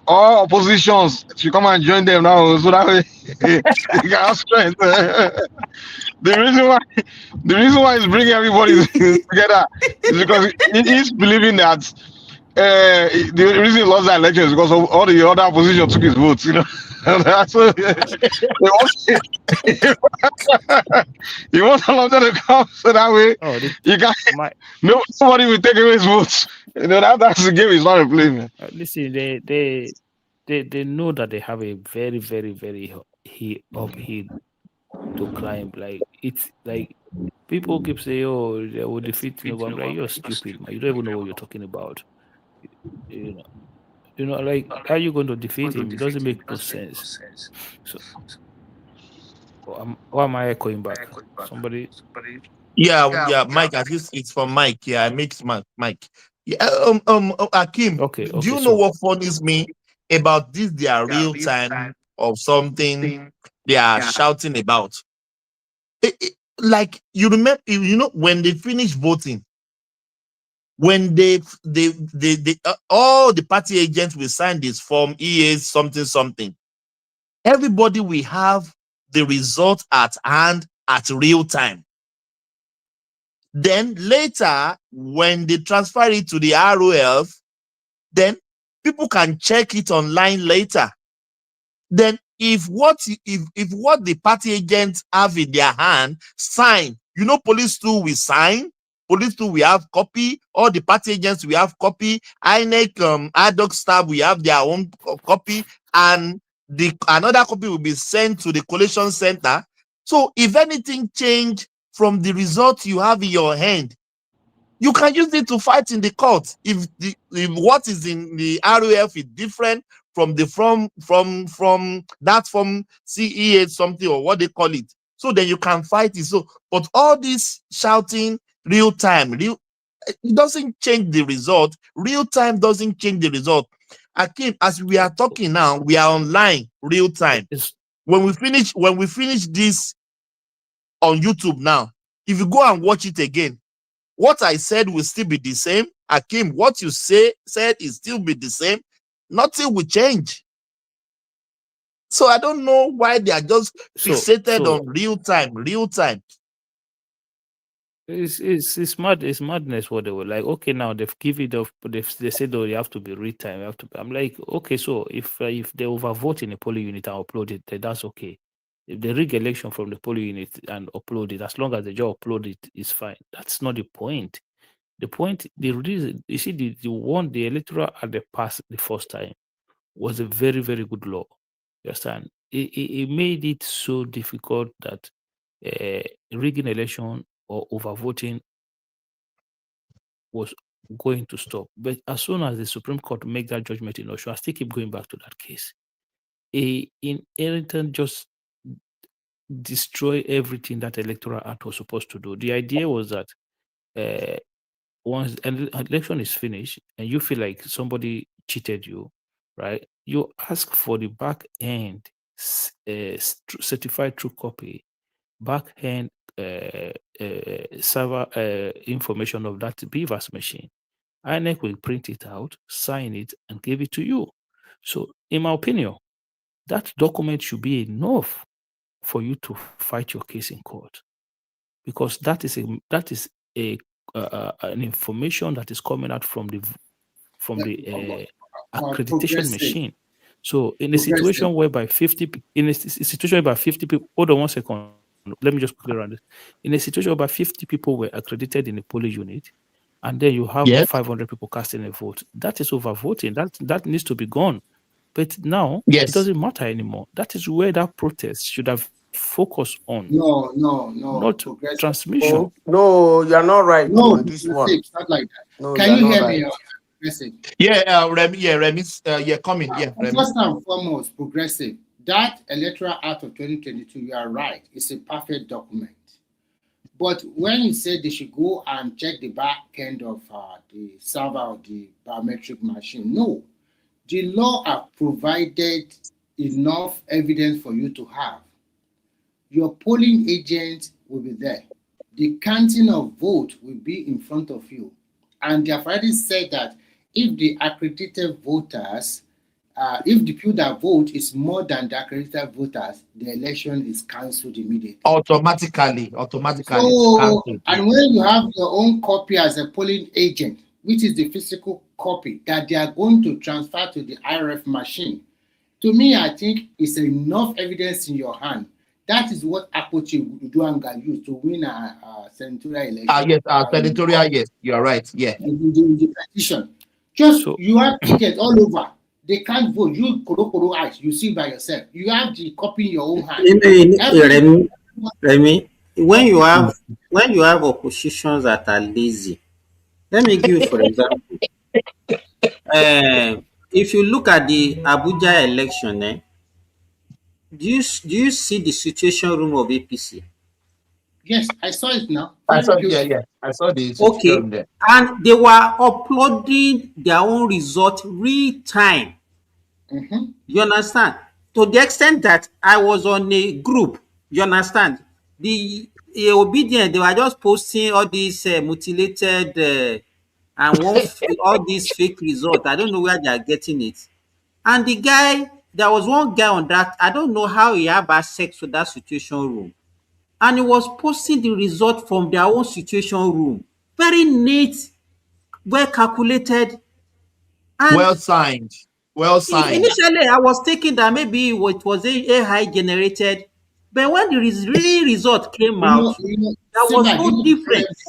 [SPEAKER 17] all oppositions should come and join them now, so that way they can have strength. The reason why he's bringing everybody together is because he's believing that the reason he lost that election is because of all the other opposition took his votes. So he wants all of them to come so that way you can nobody will take away his votes. That's the game he's not playing, man.
[SPEAKER 19] Listen, they know that they have a very, very, very uphill to climb. Like, it's like people keep saying, "Oh, they will defeat Tinubu." I'm like, you're stupid, man. You don't even know what you're talking about. Like, how are you going to defeat him? It doesn't make no sense. So, why am I echoing back? Somebody?
[SPEAKER 14] Yeah, Mike. At least it's from Mike. Yeah, I mixed Mike. Yeah, Akim.
[SPEAKER 19] Okay.
[SPEAKER 14] Do you know what funnies me about this? Their real time of something they are shouting about. Like, you remember, when they finish voting, when they all the party agents will sign this form, EA something. Everybody will have the result at hand at real time. Then later, when they transfer it to the ROF, then people can check it online later. Then if what the party agents have in their hand sign, police too will sign. Police too, we have copy. All the party agents, we have copy. INEC, ad hoc staff, we have their own copy. And another copy will be sent to the collation center. So if anything change from the result you have in your hand, you can use it to fight in the court. If what is in the ROF is different from the from that from CEA something or what they call it, so then you can fight it. So, but all this shouting real time, it doesn't change the result. Real time doesn't change the result. Akim, as we are talking now, we are online real time. When we finish this on YouTube now, if you go and watch it again, what I said will still be the same. Akim, what you said is still be the same. Nothing will change. So I don't know why they are just fixated on real time.
[SPEAKER 19] It's mad. It's madness what they were like. Okay, now they've given it up. They said, "Oh, you have to be real time." You have to. I'm like, okay, so if they overvote in a polling unit and upload it, then that's okay. If they rig election from the polling unit and upload it, as long as they just upload it, is fine. That's not the point. The point, the reason, you see, the electoral at the past the first time was a very, very good law. You understand? It made it so difficult that rigging election or overvoting was going to stop. But as soon as the Supreme Court make that judgment in Osho, I still keep going back to that case. Inheritance just destroy everything that Electoral Act was supposed to do. The idea was that once an election is finished and you feel like somebody cheated you, right? You ask for the back end certified true copy, back end server information of that BVAS machine. INEC will print it out, sign it, and give it to you. So, in my opinion, that document should be enough for you to fight your case in court, because that is an information that is coming out from the accreditation machine. So in a situation whereby 50 people, hold on 1 second, let me just quickly run this. In a situation whereby 50 people were accredited in a polling unit, and then you have 500 people casting a vote, that is overvoting. That needs to be gone. But now it doesn't matter anymore. That is where that protest should have focused on.
[SPEAKER 2] No.
[SPEAKER 19] Not transmission.
[SPEAKER 20] No, you're not right
[SPEAKER 2] No,
[SPEAKER 20] on this one.
[SPEAKER 2] it's not like that.
[SPEAKER 20] No,
[SPEAKER 2] Can you
[SPEAKER 20] you're
[SPEAKER 2] hear
[SPEAKER 20] not
[SPEAKER 2] me?
[SPEAKER 20] right.
[SPEAKER 14] Remy, coming. Remy.
[SPEAKER 2] First and foremost, progressive. That Electoral Act of 2022, you are right. It's a perfect document. But when you say they should go and check the back end of the server of the biometric machine, no. The law have provided enough evidence for you to have. Your polling agent will be there. The counting of vote will be in front of you. And they have already said that if the accredited voters, if the people that vote is more than the accredited voters, the election is cancelled immediately.
[SPEAKER 14] Automatically.
[SPEAKER 2] So, and when you have your own copy as a polling agent, which is the physical copy that they are going to transfer to the IRF machine, to me, I think it's enough evidence in your hand. That is what Akpochi Uduanga used to win a senatorial election.
[SPEAKER 14] Yes, senatorial, yes, you are right. Yeah.
[SPEAKER 2] The petition. You have agents all over. They can't vote. You koro eyes. You see by yourself. You have the copy in your own hand.
[SPEAKER 3] Remy, when you have oppositions that are lazy, let me give you for example. If you look at the Abuja election, do you see the situation room of APC?
[SPEAKER 2] Yes, I saw it now.
[SPEAKER 14] I saw the situation room there.
[SPEAKER 3] And they were uploading their own result real time. You understand? To the extent that I was on a group, you understand? The obedient, they were just posting all these mutilated and all these fake results. I don't know where they are getting it. And the guy, there was one guy on that, I don't know how he had access to that situation room. And he was posting the result from their own situation room. Very neat, well calculated. And
[SPEAKER 14] well signed.
[SPEAKER 3] Initially, I was thinking that maybe it was AI generated. But when the real result came out, there was no difference.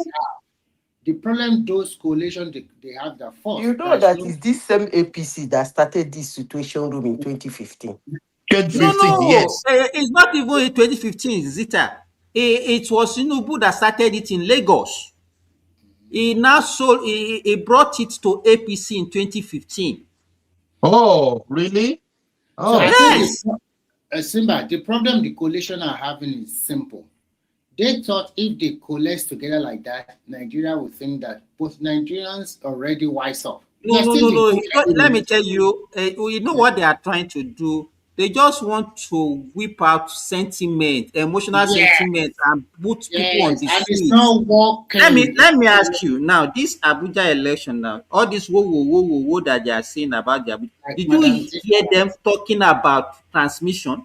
[SPEAKER 2] The problem those coalitions they have that force.
[SPEAKER 20] You know that is this same APC that started this situation room in 2015.
[SPEAKER 14] 2015, yes.
[SPEAKER 3] It's not even in 2015, Zita. It was Tinubu that started it in Lagos. He now he brought it to APC in 2015.
[SPEAKER 14] Oh, really? Oh,
[SPEAKER 2] so
[SPEAKER 3] yes.
[SPEAKER 2] Simba, the problem the coalition are having is simple. They thought if they coalesce together like that, Nigeria would think that both Nigerians already wise up.
[SPEAKER 3] No. Let me tell you, you know what they are trying to do? They just want to whip out sentiment, emotional sentiment, and put people on the street. Let me ask you now, this Abuja election now, all this whoa that they are saying about the Abuja, did you hear them talking about transmission?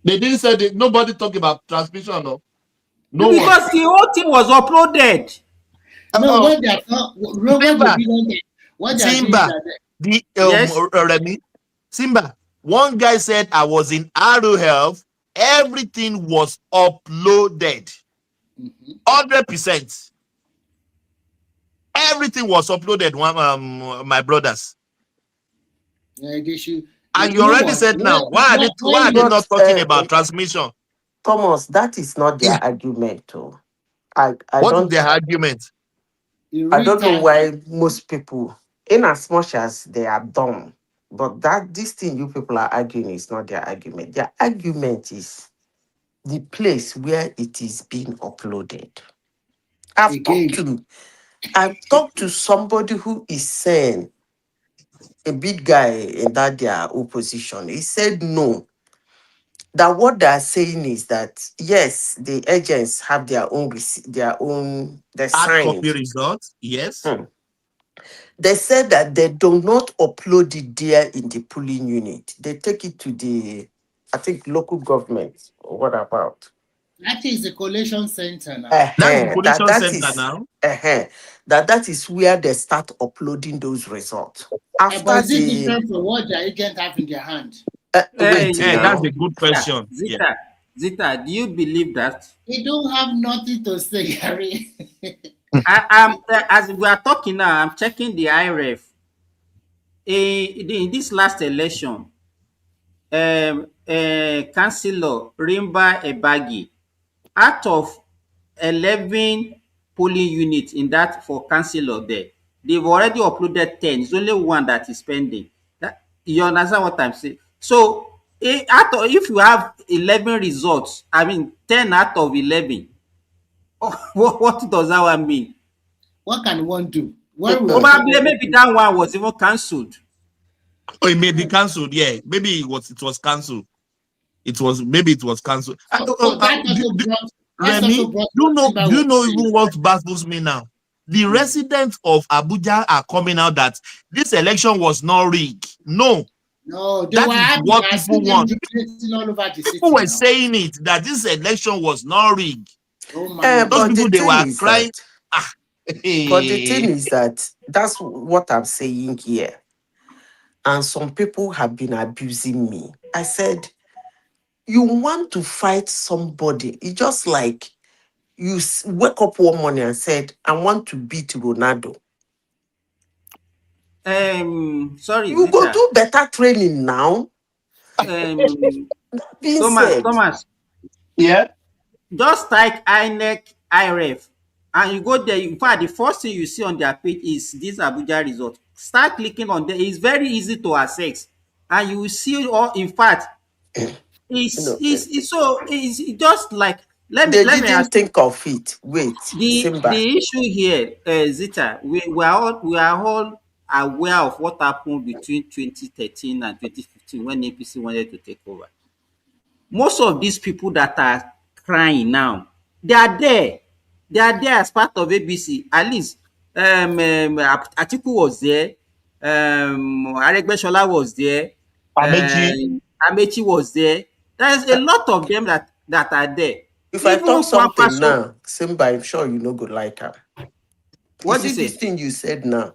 [SPEAKER 14] They didn't say that. Nobody talk about transmission, no.
[SPEAKER 3] Because the whole thing was uploaded.
[SPEAKER 2] No, what they are
[SPEAKER 14] Simba, Remy, Simba. One guy said I was in Aro Health. Everything was uploaded, 100%. Everything was uploaded. My brothers.
[SPEAKER 2] They should.
[SPEAKER 14] And you already said now. Why are they not talking about transmission?
[SPEAKER 20] Thomas, that is not their argument, though.
[SPEAKER 14] What is their argument?
[SPEAKER 20] I don't know why most people, in as much as they are dumb, but this thing you people are arguing is not their argument. Their argument is the place where it is being uploaded. I've talked to somebody who is saying, a big guy in that their opposition. He said no. That what they are saying is that yes, the agents have their own
[SPEAKER 14] hard copy results. Yes.
[SPEAKER 20] They said that they do not upload it there in the polling unit. They take it to the, I think, local government. Or what about?
[SPEAKER 2] That is the collation center now.
[SPEAKER 14] That's the collation center now.
[SPEAKER 20] That is where they start uploading those results. After
[SPEAKER 2] But is it different from what the agent have in their hand?
[SPEAKER 20] Wait,
[SPEAKER 14] that's a good question.
[SPEAKER 3] Zita, do you believe that?
[SPEAKER 2] They don't have nothing to say, Harry.
[SPEAKER 3] As we are talking now, I'm checking the IREF. In this last election, Councillor Rimba Ebagi, out of 11 polling units in that for councillor there, they've already uploaded 10. It's only one that is pending. You understand what I'm saying? So, if you have 11 results, I mean 10 out of 11, what does that one mean?
[SPEAKER 2] What can one do?
[SPEAKER 3] Probably maybe that one was even cancelled.
[SPEAKER 14] Oh, it may be cancelled. Yeah, maybe it was cancelled. It was cancelled. Remy, do you know even what baffles me now? The residents of Abuja are coming out that this election was not rigged. No,
[SPEAKER 2] that
[SPEAKER 14] is what people want. People were saying it that this election was not rigged. Those people they were crying.
[SPEAKER 20] But the thing is that that's what I'm saying here. And some people have been abusing me. I said, you want to fight somebody. It's just like you wake up one morning and said, I want to beat Ronaldo.
[SPEAKER 3] Sorry,
[SPEAKER 20] you go do better training now.
[SPEAKER 3] Thomas.
[SPEAKER 14] Yeah.
[SPEAKER 3] Just type INEC IREF and you go there. In fact, the first thing you see on their page is this Abuja result. Start clicking on there. It's very easy to access, and you will see all. In fact, it's just like let me
[SPEAKER 20] think of it. Wait,
[SPEAKER 3] the issue here, Zita, we are all aware of what happened between 2013 and 2015 when APC wanted to take over. Most of these people that are crying now, they are there as part of ABC. At least Atiku was there, Aregbesola was there, Amechi was there. There's a lot of them that are there.
[SPEAKER 20] If I talk something now, Simba, I'm sure you know good like her.
[SPEAKER 3] What is
[SPEAKER 20] this thing you said now?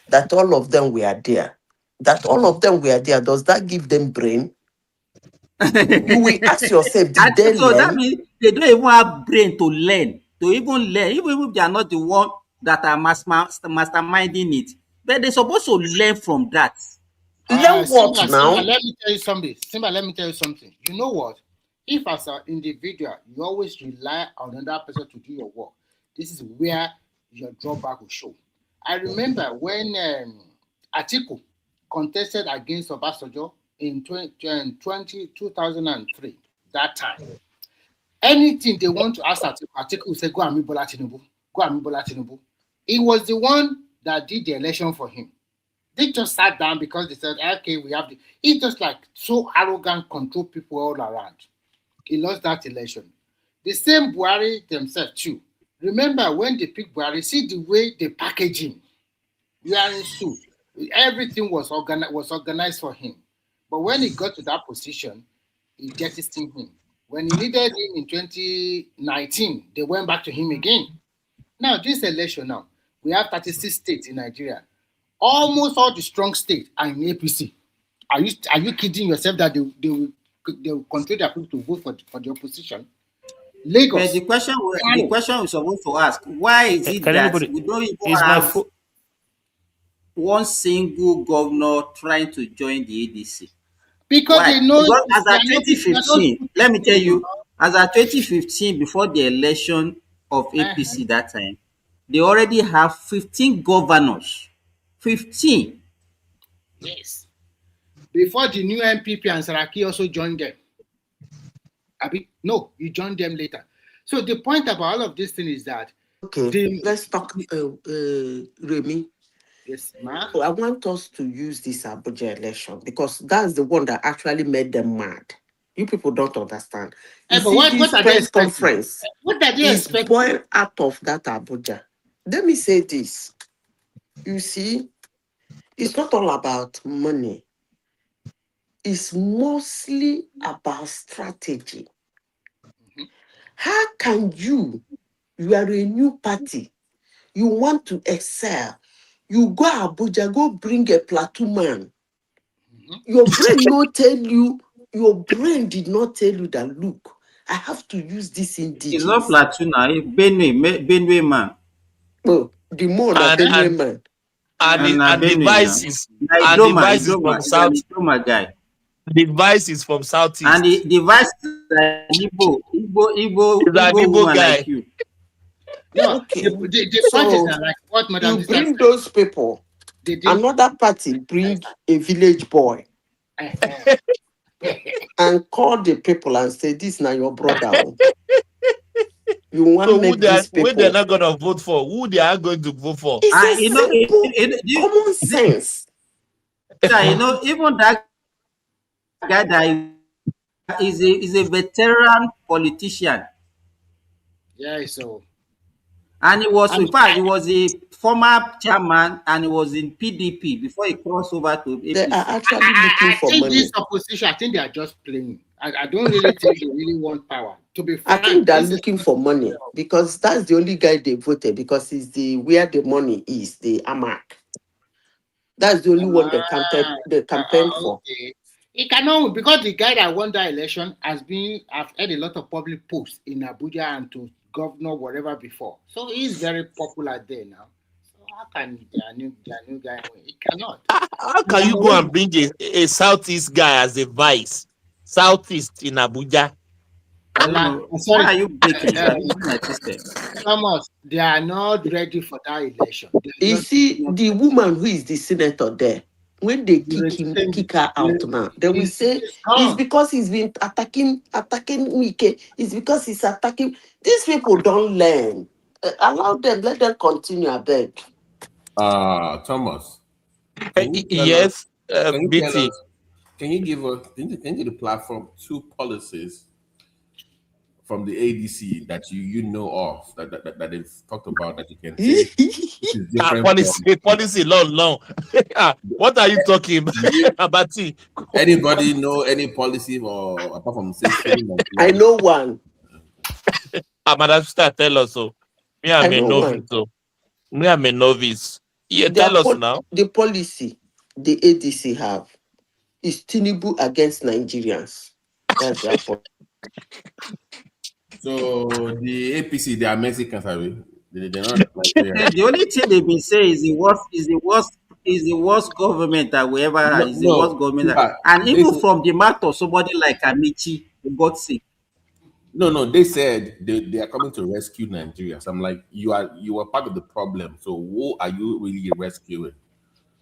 [SPEAKER 20] That all of them were there. Does that give them brain? You will ask yourself, did they learn?
[SPEAKER 3] That means they don't even have brain to learn. Even if they are not the one that are masterminding it. But they're supposed to learn from that.
[SPEAKER 20] Learn what now?
[SPEAKER 2] Simba, let me tell you something. You know what? If as an individual, you always rely on another person to do your work, this is where your drawback will show. I remember when Atiku contested against Obasanjo in 2003, that time. Anything they want to ask Atiku will say, go and meet Bola Tinubu. He was the one that did the election for him. They just sat down because they said, okay, we have he's just like so arrogant, control people all around. He lost that election. The same Buhari themselves too. Remember when they picked Buhari, see the way they package him. Wearing suit. Everything was organized for him. But when he got to that position, he jettisoned him. When he needed him in 2019, they went back to him again. Now, this election now, we have 36 states in Nigeria. Almost all the strong states are in APC. Are you kidding yourself that they will control their people to vote for the opposition? Lagos.
[SPEAKER 3] But the question we're supposed to ask, why is it that we don't even have one single governor trying to join the ADC?
[SPEAKER 2] Because they know
[SPEAKER 3] as at 2015, let me tell you, as at 2015, before the election of APC that time, they already have 15 governors. 15.
[SPEAKER 2] Yes. Before the new MPP and Saraki also joined them. No, you joined them later. So the point about all of this thing is that
[SPEAKER 20] let's talk Remy.
[SPEAKER 2] Yes, ma'am.
[SPEAKER 20] I want us to use this Abuja election because that's the one that actually made them mad. You people don't understand.
[SPEAKER 2] But what are
[SPEAKER 20] press conference?
[SPEAKER 2] What are they expecting?
[SPEAKER 20] Born out of that Abuja. Let me say this. You see, it's not all about money. It's mostly about strategy. How can you are a new party, you want to excel, you go Abuja, go bring a platoon man. Your brain your brain did not tell you that, look, I have to use this
[SPEAKER 3] It's not
[SPEAKER 20] indigenous.
[SPEAKER 3] platoon now. It's Benue man.
[SPEAKER 20] Oh, the more na
[SPEAKER 14] and
[SPEAKER 20] Benue
[SPEAKER 14] and
[SPEAKER 20] man.
[SPEAKER 14] and the
[SPEAKER 3] Benue now.
[SPEAKER 14] vice is
[SPEAKER 3] Like
[SPEAKER 14] and the
[SPEAKER 3] Idoma,
[SPEAKER 14] vice is
[SPEAKER 3] Idoma,
[SPEAKER 14] from
[SPEAKER 3] is an
[SPEAKER 14] south.
[SPEAKER 3] Idoma guy.
[SPEAKER 14] The vice is from
[SPEAKER 3] And
[SPEAKER 14] southeast.
[SPEAKER 3] the vice is an
[SPEAKER 14] He's an
[SPEAKER 3] Igbo
[SPEAKER 14] Igbo
[SPEAKER 3] woman
[SPEAKER 14] guy.
[SPEAKER 3] like you.
[SPEAKER 2] No,
[SPEAKER 20] Okay.
[SPEAKER 2] the point is
[SPEAKER 20] So
[SPEAKER 2] that, like what Madam
[SPEAKER 20] you
[SPEAKER 2] Sister said,
[SPEAKER 20] bring those people,
[SPEAKER 2] they didn't.
[SPEAKER 20] another party bring a village boy and call the people and say, this now your brother. Oh. You want
[SPEAKER 14] So
[SPEAKER 20] to make these
[SPEAKER 14] who they're
[SPEAKER 20] people.
[SPEAKER 14] not gonna vote for? Who they are going to vote for?
[SPEAKER 20] It's a
[SPEAKER 3] You know,
[SPEAKER 20] simple common sense.
[SPEAKER 3] Even that guy that is a veteran politician.
[SPEAKER 2] Yeah, so.
[SPEAKER 3] And he was,
[SPEAKER 2] And
[SPEAKER 3] in fact, he was a former chairman and he was in PDP before he crossed over to
[SPEAKER 20] They are
[SPEAKER 3] APC.
[SPEAKER 20] actually looking
[SPEAKER 2] I
[SPEAKER 20] for
[SPEAKER 2] think
[SPEAKER 20] money.
[SPEAKER 2] this opposition, I think they are just playing. I don't really think they really want power. To be
[SPEAKER 20] I
[SPEAKER 2] frank,
[SPEAKER 20] think they're
[SPEAKER 2] this is
[SPEAKER 20] looking for money because that's the only guy they voted because it's where the money is, the AMAC. That's the only one they campaigned for.
[SPEAKER 2] okay. It cannot, because the guy that won that election I've heard a lot of public posts in Abuja and to governor whatever before. So he's very popular there now. So how can their new guy win? It cannot.
[SPEAKER 14] How can you go and bring a southeast guy as a vice? Southeast in Abuja.
[SPEAKER 3] I don't know.
[SPEAKER 2] Sorry.
[SPEAKER 3] Why are you breaking? You are losing my system.
[SPEAKER 2] Thomas, they are not ready for that election.
[SPEAKER 20] You see, the woman who is the senator there, when they kick her out now, they will say it's because he's been attacking Wike. It's because he's attacking. These people don't learn. Allow them, let them continue, I beg.
[SPEAKER 4] Thomas.
[SPEAKER 14] Yes,
[SPEAKER 4] BT. Can you give the platform two policies from the ADC that you know of that they've talked about that you can say this is different
[SPEAKER 14] policy long. What are you talking about?
[SPEAKER 4] Anybody know any policy or apart from saying
[SPEAKER 20] I know one.
[SPEAKER 14] Madam Sister, tell us so. Me, I'm a novice. So me, I'm a novice. Yeah, tell us now.
[SPEAKER 20] The policy the ADC have is Tinubu against Nigerians. That's their policy.
[SPEAKER 4] So the APC, they are Mexicans, are we? They're not Nigerians.
[SPEAKER 3] The only thing they've been saying is the worst government that we ever had. Is the worst government, and even from the mouth of somebody like Amici, for God's sake.
[SPEAKER 4] No, they said they are coming to rescue Nigeria. So I'm like, you are part of the problem. So who are you really rescuing?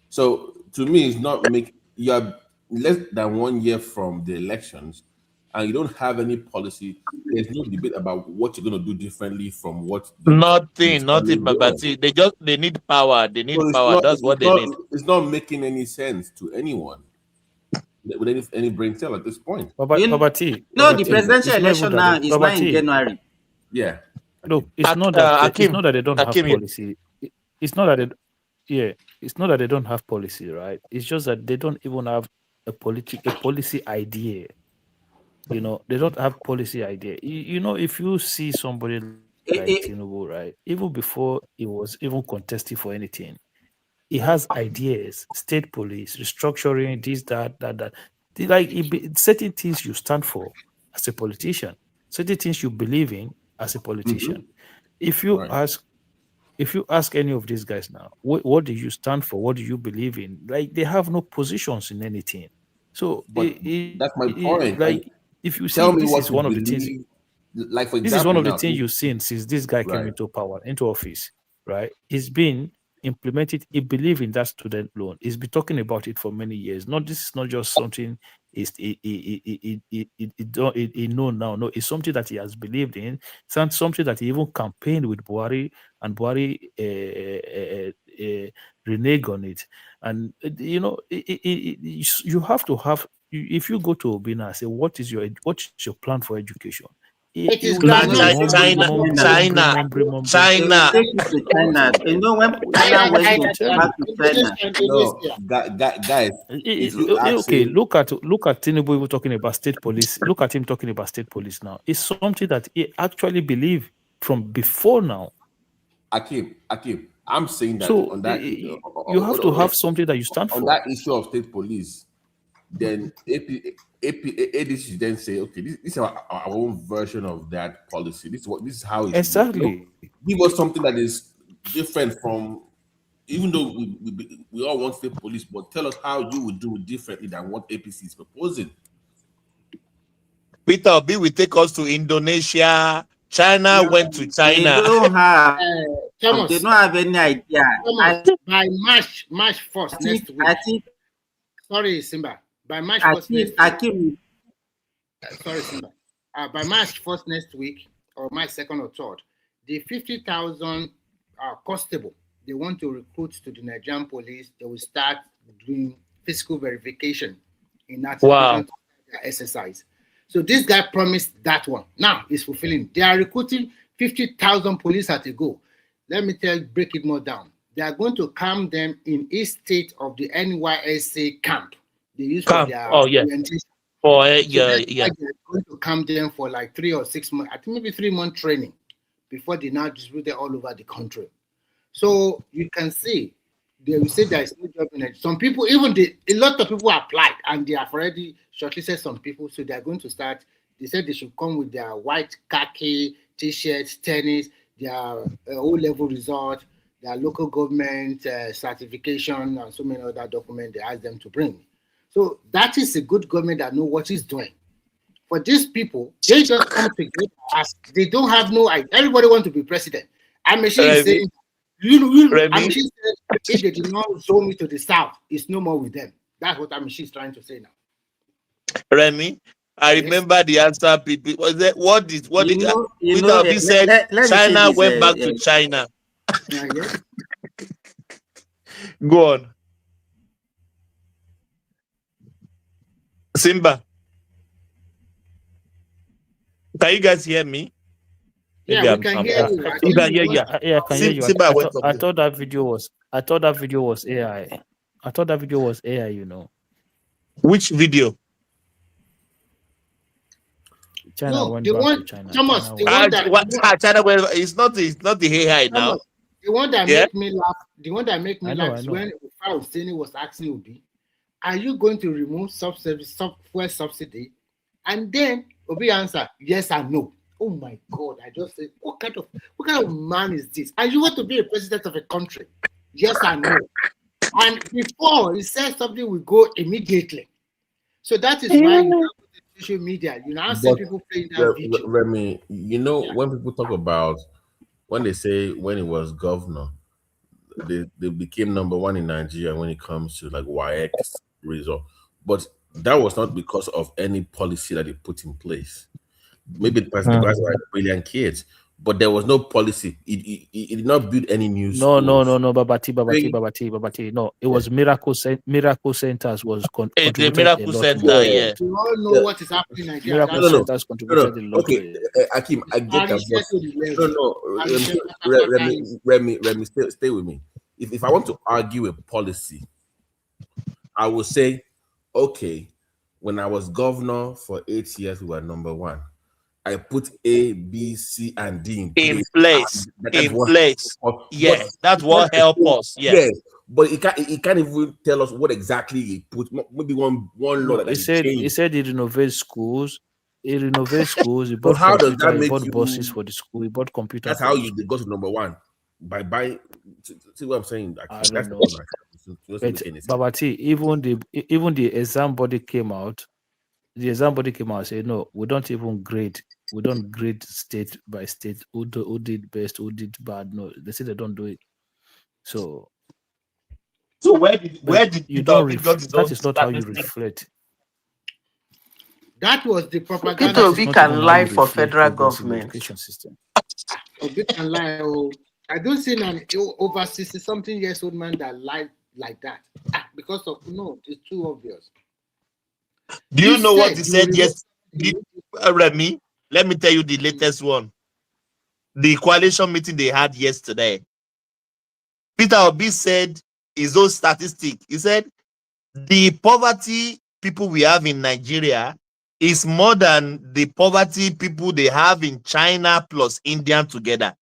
[SPEAKER 4] So to me, it's not you are less than 1 year from the elections, and you don't have any policy. There's no debate about what you're going to do differently from what.
[SPEAKER 14] Nothing. But see, they need power. They need power. That's what they need.
[SPEAKER 4] It's not making any sense to anyone with any brain cell at this point.
[SPEAKER 3] The presidential election now is not in January.
[SPEAKER 4] Yeah.
[SPEAKER 19] Look, it's not that they don't have policy. It's not that it's not that they don't have policy, right? It's just that they don't even have a policy idea. You know, they don't have policy idea. You know, if you see somebody like Tinubu, right, even before he was even contesting for anything, he has ideas, state police, restructuring, this, that. Like certain things you stand for as a politician, certain things you believe in as a politician. If you ask any of these guys now, what do you stand for? What do you believe in? Like, they have no positions in anything. So
[SPEAKER 4] that's my point.
[SPEAKER 19] Like, if you see,
[SPEAKER 4] tell me
[SPEAKER 19] this
[SPEAKER 4] what
[SPEAKER 19] is one of the things.
[SPEAKER 4] Like, for example,
[SPEAKER 19] this is one of the things you've seen since this guy came into office, right? He's been implemented. He believed in that student loan. He's been talking about it for many years. This is not just something he know now. No, it's something that he has believed in. It's something that he even campaigned with Buhari, and Buhari reneged on it. And you know, you have to have. If you go to Obina and say, what is your plan for education?
[SPEAKER 2] It is
[SPEAKER 3] China. They will take it to China. You know, when China went back to China.
[SPEAKER 4] No, guys, if you ask
[SPEAKER 19] Okay,
[SPEAKER 4] him,
[SPEAKER 19] look at Tinubu even talking about state police. Look at him talking about state police now. It's something that he actually believed from before now.
[SPEAKER 4] Akim, I'm saying that
[SPEAKER 19] So
[SPEAKER 4] on that
[SPEAKER 19] you have to have something that you stand
[SPEAKER 4] on
[SPEAKER 19] for.
[SPEAKER 4] that issue of state police. Then ADC then say, okay, this is our own version of that policy. This is how it's
[SPEAKER 19] exactly.
[SPEAKER 4] Give us something that is different from. Even though we all want state police, but tell us how you would do it differently than what APC is proposing.
[SPEAKER 14] Peter Obi will take us to Indonesia. China went to China.
[SPEAKER 3] They don't have.
[SPEAKER 2] Thomas,
[SPEAKER 3] they don't have any idea.
[SPEAKER 2] Thomas, by March 1st next week.
[SPEAKER 3] I think.
[SPEAKER 2] Sorry, Simba. By March 1st next week. Sorry, Simba. By March 1st next week, or March 2nd or 3rd, the 50,000 constable they want to recruit to the Nigerian police, they will start doing physical verification in that exercise. So this guy promised that one. Now he's fulfilling. They are recruiting 50,000 police at a go. Let me break it more down. They are going to camp them in each state of the NYSA camp. They use for their orientation. They're going to camp them for like 3 or 6 months, I think maybe 3-month training before they now distribute it all over the country. So you can see, they will say there is no job in it. Some people, a lot of people applied and they have already shortlisted some people. So they are going to start. They said they should come with their white khaki t-shirts, tennis, their O-level result, their local government certification, and so many other documents they ask them to bring. So that is a good government that knows what it's doing. For these people, they just come together as they don't have no idea. Everybody wants to be president. I'm saying, I'm saying if they did not zone me to the south, it's no more with them. That's what she's trying to say now.
[SPEAKER 14] Remy, I remember the answer. People was that what did Peter said? China went back to China. Go on, Simba. Can you guys hear me?
[SPEAKER 2] Yeah, we can hear you.
[SPEAKER 19] You can hear, I can hear you. I thought that video was AI. I thought that video was AI, you know.
[SPEAKER 14] Which video?
[SPEAKER 19] China went back to China.
[SPEAKER 2] Thomas,
[SPEAKER 14] China went. It's not the AI now.
[SPEAKER 2] The one that made me laugh. The one that made me laugh is when Oseni was asking Obi, "Are you going to remove software subsidy?" And then Obi answered, "Yes and no." Oh my God! I just said, what kind of man is this? And you want to be a president of a country? Yes and no. And before he said something will go immediately. So that is why you have social media. You now see people playing that video.
[SPEAKER 4] Remy, when people talk about when they say when he was governor, they became number one in Nigeria when it comes to like WAEC result. But that was not because of any policy that he put in place. Maybe the person guys were brilliant kids, but there was no policy. It did not build any new schools.
[SPEAKER 19] No, Babati. No, it was Miracle Centers was contributed
[SPEAKER 14] the Miracle Center. Yeah,
[SPEAKER 2] you all know what is happening in Nigeria.
[SPEAKER 19] Miracle Centers contributed a lot.
[SPEAKER 4] Okay, Akim, I get that. Remy, stay with me. If I want to argue a policy, I will say, okay, when I was governor for 8 years, we were number one. I put A, B, C, and D
[SPEAKER 14] in place. Yes, that's what helped us. Yes.
[SPEAKER 4] But he can't even tell us what exactly he put. Maybe one law that
[SPEAKER 19] he said he renovates schools. He bought
[SPEAKER 4] how does that make
[SPEAKER 19] he bought buses for the school. He bought computers.
[SPEAKER 4] That's how you go to number one by buying. See what I'm saying?
[SPEAKER 19] I don't know. But Babati, even the exam body came out. The exam body came out and said, no, we don't even grade. We don't grade state by state. Who did best, who did bad. No, they say they don't do it. So
[SPEAKER 14] where did
[SPEAKER 19] you don't reflect? That is not how you reflect.
[SPEAKER 2] That was the propaganda.
[SPEAKER 20] Obi can lie for federal government.
[SPEAKER 19] Education system.
[SPEAKER 2] Obi can lie. I don't see an over 60-something years old man that lied like that because of it's too obvious.
[SPEAKER 14] Do you know what he said? Yes, Remy. Let me tell you the latest one. The coalition meeting they had yesterday. Peter Obi said his own statistic. He said the poverty people we have in Nigeria is more than the poverty people they have in China plus India together.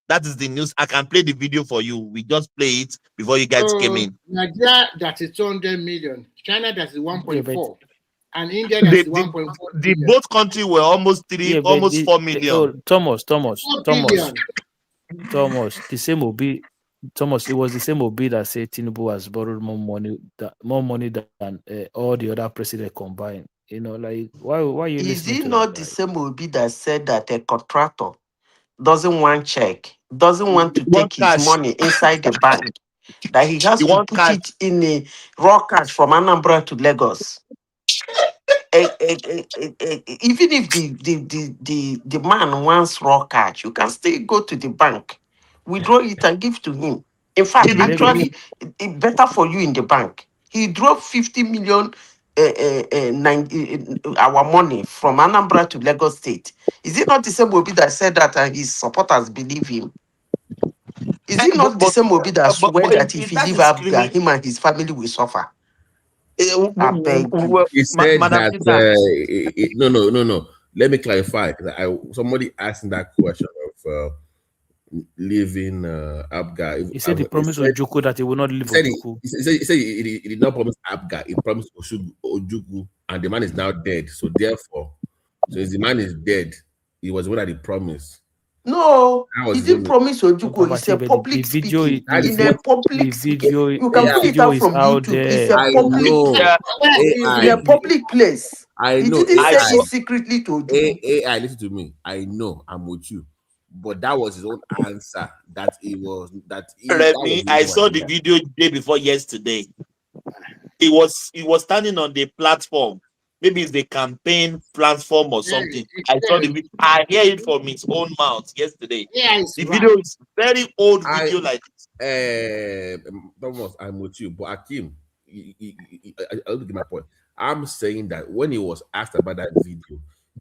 [SPEAKER 14] That is the news. I can play the video for you. We just play it before you guys came in.
[SPEAKER 2] Nigeria, that is 200 million. China, that is 1.4. And India, that's 1.4
[SPEAKER 14] the both countries were almost 4 million.
[SPEAKER 19] Thomas.
[SPEAKER 2] Billion.
[SPEAKER 19] Thomas, the same Obi. Thomas, it was the same Obi that said Tinubu has borrowed more money than all the other presidents combined. You know, like why are you listening to that?
[SPEAKER 20] Is it not the same Obi that said that a contractor doesn't want check, doesn't want to take his money inside the bank, that he has to put it in a raw cash from Anambra to Lagos? Even if the man wants raw cash, you can still go to the bank, withdraw it and give to him. In fact, actually, it's better for you in the bank. He drove 50 million our money from Anambra to Lagos State. Is it not the same Obi that said that and his supporters believe him? Is it not the same Obi that swear that if he leave Abga, him and his family will suffer? I beg you.
[SPEAKER 4] He said that no. Let me clarify. Somebody asked that question of leaving Abga.
[SPEAKER 19] He said he promised Ojukwu that he will not leave Ojukwu.
[SPEAKER 4] He said he did not promise Abga. He promised Ojukwu, and the man is now dead. So therefore, if the man is dead, he was one that he promised.
[SPEAKER 20] No, he didn't promise Ojukwu. It's a public speaking. In a public speaking. You can pull it out from YouTube. It's a public in a public place.
[SPEAKER 4] I know.
[SPEAKER 20] He didn't say it secretly to Ojukwu.
[SPEAKER 4] Listen to me. I know. I'm with you. But that was his own answer. That it was
[SPEAKER 14] I saw the video day before yesterday. He was standing on the platform. Maybe it's the campaign platform or something. I saw the video. I hear it from his own mouth yesterday. The video is very old video like this.
[SPEAKER 4] Thomas, I'm with you. But Akim, I'll give my point. I'm saying that when he was asked about that video,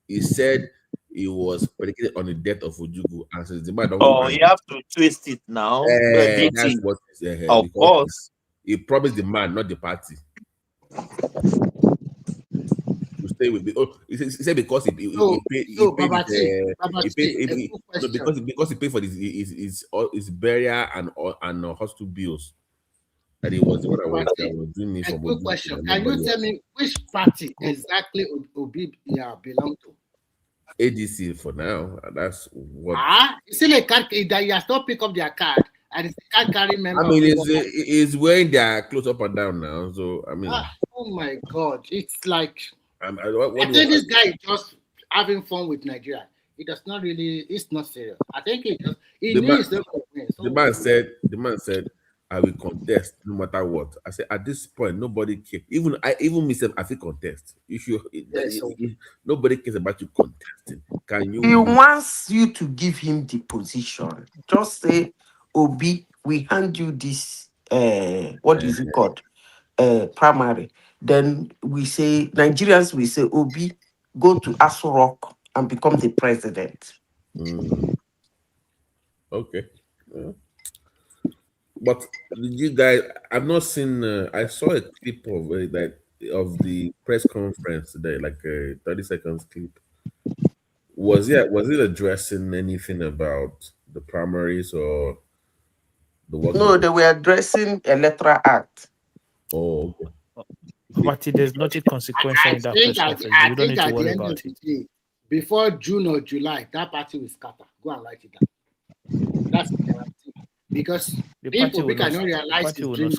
[SPEAKER 4] he said it was predicated on the death of Ojukwu. And says the man
[SPEAKER 14] you have to twist it now.
[SPEAKER 4] That's what of course. He promised the man, not the party. To stay with me. He said because he paid for his burial and hospital bills. That he was the one that was doing it.
[SPEAKER 2] A good question. Can you tell me which party exactly Obi belong to?
[SPEAKER 4] ADC for now. That's what.
[SPEAKER 2] You see a card that you have to pick up their card and it's a card carrying member.
[SPEAKER 4] I mean, it's wearing their clothes up and down now. So I mean,
[SPEAKER 2] oh my God, it's like
[SPEAKER 4] I
[SPEAKER 2] think this guy is just having fun with Nigeria. It does not really. It's not serious. I think
[SPEAKER 4] the man said, I will contest no matter what. I said at this point nobody cares. Even myself, I feel contest. Nobody cares about you contesting. Can you?
[SPEAKER 20] He wants you to give him the position. Just say, Obi, we hand you this. What is it called? Primary. Then we say Nigerians. We say, Obi, go to Aso Rock and become the president.
[SPEAKER 4] Okay. Yeah. But you guys, I've not seen. I saw a clip of the press conference today, like a 30 seconds clip. Was it addressing anything about the primaries or the work?
[SPEAKER 20] No, they were addressing Electoral Act.
[SPEAKER 4] Oh, okay.
[SPEAKER 19] But there's nothing consequential in that press conference. You don't need to worry about it.
[SPEAKER 2] Before June or July, that party will scatter. Go and write it down. That's the guarantee. Because if we cannot realize his dream,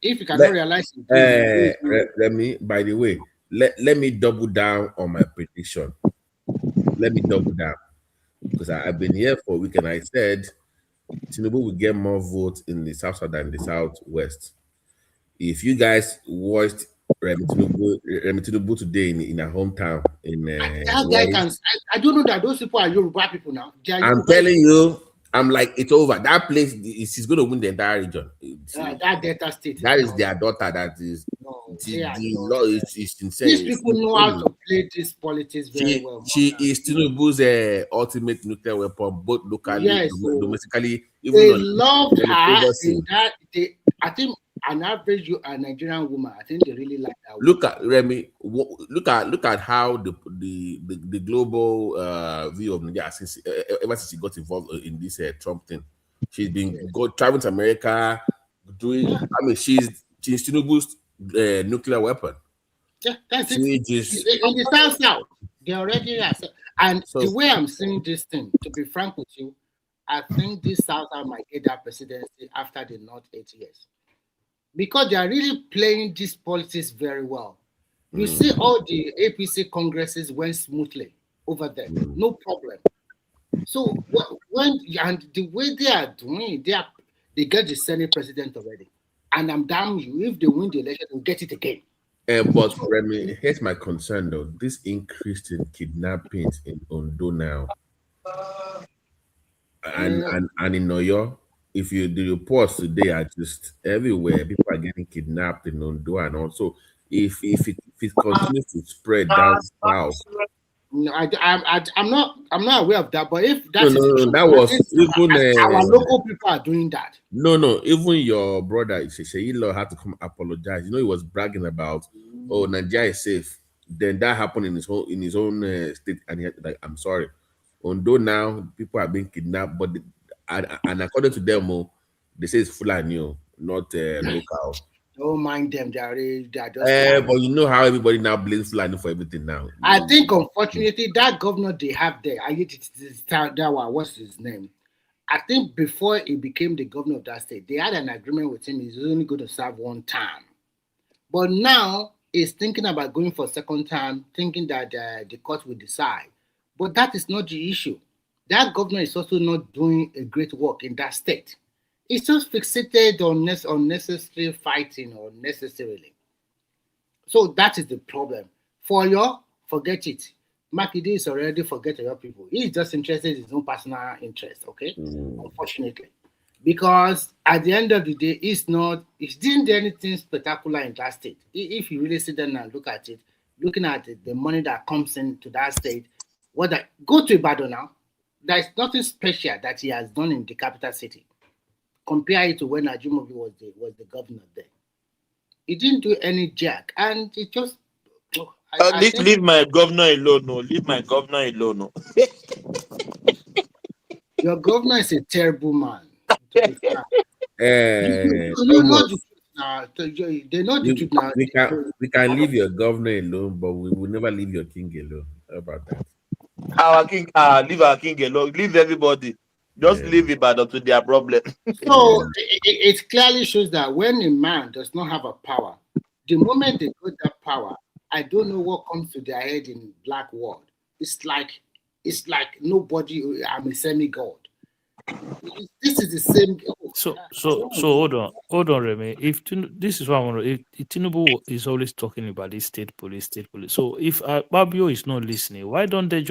[SPEAKER 2] if you cannot realize his dream,
[SPEAKER 4] by the way, let me double down on my prediction. Let me double down because I've been here for a week and I said Tinubu will get more votes in the South than the Southwest. If you guys watched Remi Tinubu today in our hometown
[SPEAKER 2] that guy can. I don't know that those people are Yoruba people now.
[SPEAKER 4] I'm telling you. I'm like, it's over. That place is going to win the entire region.
[SPEAKER 2] That Delta State.
[SPEAKER 4] That is their daughter. That is the law is insane.
[SPEAKER 2] These people know how to played this politics very well.
[SPEAKER 4] She is Tinubu's ultimate nuclear weapon, both locally,
[SPEAKER 2] Yes, so
[SPEAKER 4] domestically, even
[SPEAKER 2] they
[SPEAKER 4] on
[SPEAKER 2] loved her
[SPEAKER 4] overseas.
[SPEAKER 2] in that. I think an average Nigerian woman, I think they really like that.
[SPEAKER 4] Look at Remy. Look at how the global view of Nigeria since ever since she got involved in this Trump thing. She's been traveling to America, doing. I mean, she's Tinubu's nuclear weapon.
[SPEAKER 2] Yeah, that's it.
[SPEAKER 4] She just
[SPEAKER 2] In the South, they already are. And the way I'm seeing this thing, to be frank with you, I think this South might get that presidency after the North 8 years. Because they are really playing this politics very well. You see all the APC congresses went smoothly over there. No problem. So when and the way they are doing, they get the Senate president already. And I'm damn you, if they win the election, they'll get it again.
[SPEAKER 4] But Remy, here's my concern though. This increase in kidnappings in Ondo now, and in Oyo, if you the reports today are just everywhere, people are getting kidnapped in Ondo, and also if it continues to spread down south.
[SPEAKER 2] No, I'm not aware of that. But if that
[SPEAKER 4] no, that was even
[SPEAKER 2] our local people are doing that.
[SPEAKER 4] No, even your brother Sheyilo had to come apologize. You know, he was bragging about, oh, Nigeria is safe. Then that happened in his own state, and he had like, I'm sorry. Although now people are being kidnapped, but and according to them, they say it's Fulani, not local.
[SPEAKER 2] Don't mind them. They are just.
[SPEAKER 4] But you know how everybody now blames Fulani for everything now.
[SPEAKER 2] I think, unfortunately, that governor they have there, what's his name? I think before he became the governor of that state, they had an agreement with him. He's only going to serve one term. But now he's thinking about going for a second term, thinking that the court will decide. But that is not the issue. That governor is also not doing a great work in that state. It's just fixated on unnecessary fighting or necessarily. So that is the problem. For your, forget it. Makinde is already forget your people. He's just interested in his own personal interest, okay? Unfortunately. Because at the end of the day, he didn't do anything spectacular in that state. If you really sit down and look at it, looking at it, the money that comes into that state, go to Ibadan now. There's nothing special that he has done in the capital city. Compare it to when Ajimobi was the governor there. He didn't do any jack, and it just
[SPEAKER 14] leave my governor alone. No, leave my governor alone. No.
[SPEAKER 2] Your governor is a terrible man. They know the truth now.
[SPEAKER 4] We can leave your governor alone, but we will never leave your king alone. How about that?
[SPEAKER 14] Our king, leave our king alone. Leave everybody. Just leave Ibadan to their problem.
[SPEAKER 2] So it clearly shows that when a man does not have a power, the moment they got that power, I don't know what comes to their head in black world. It's like nobody. I'm a semi-god. This is the same.
[SPEAKER 19] So hold on, Remy. This is what I want to. If Tinubu is always talking about this state police. So if Babio is not listening, why don't the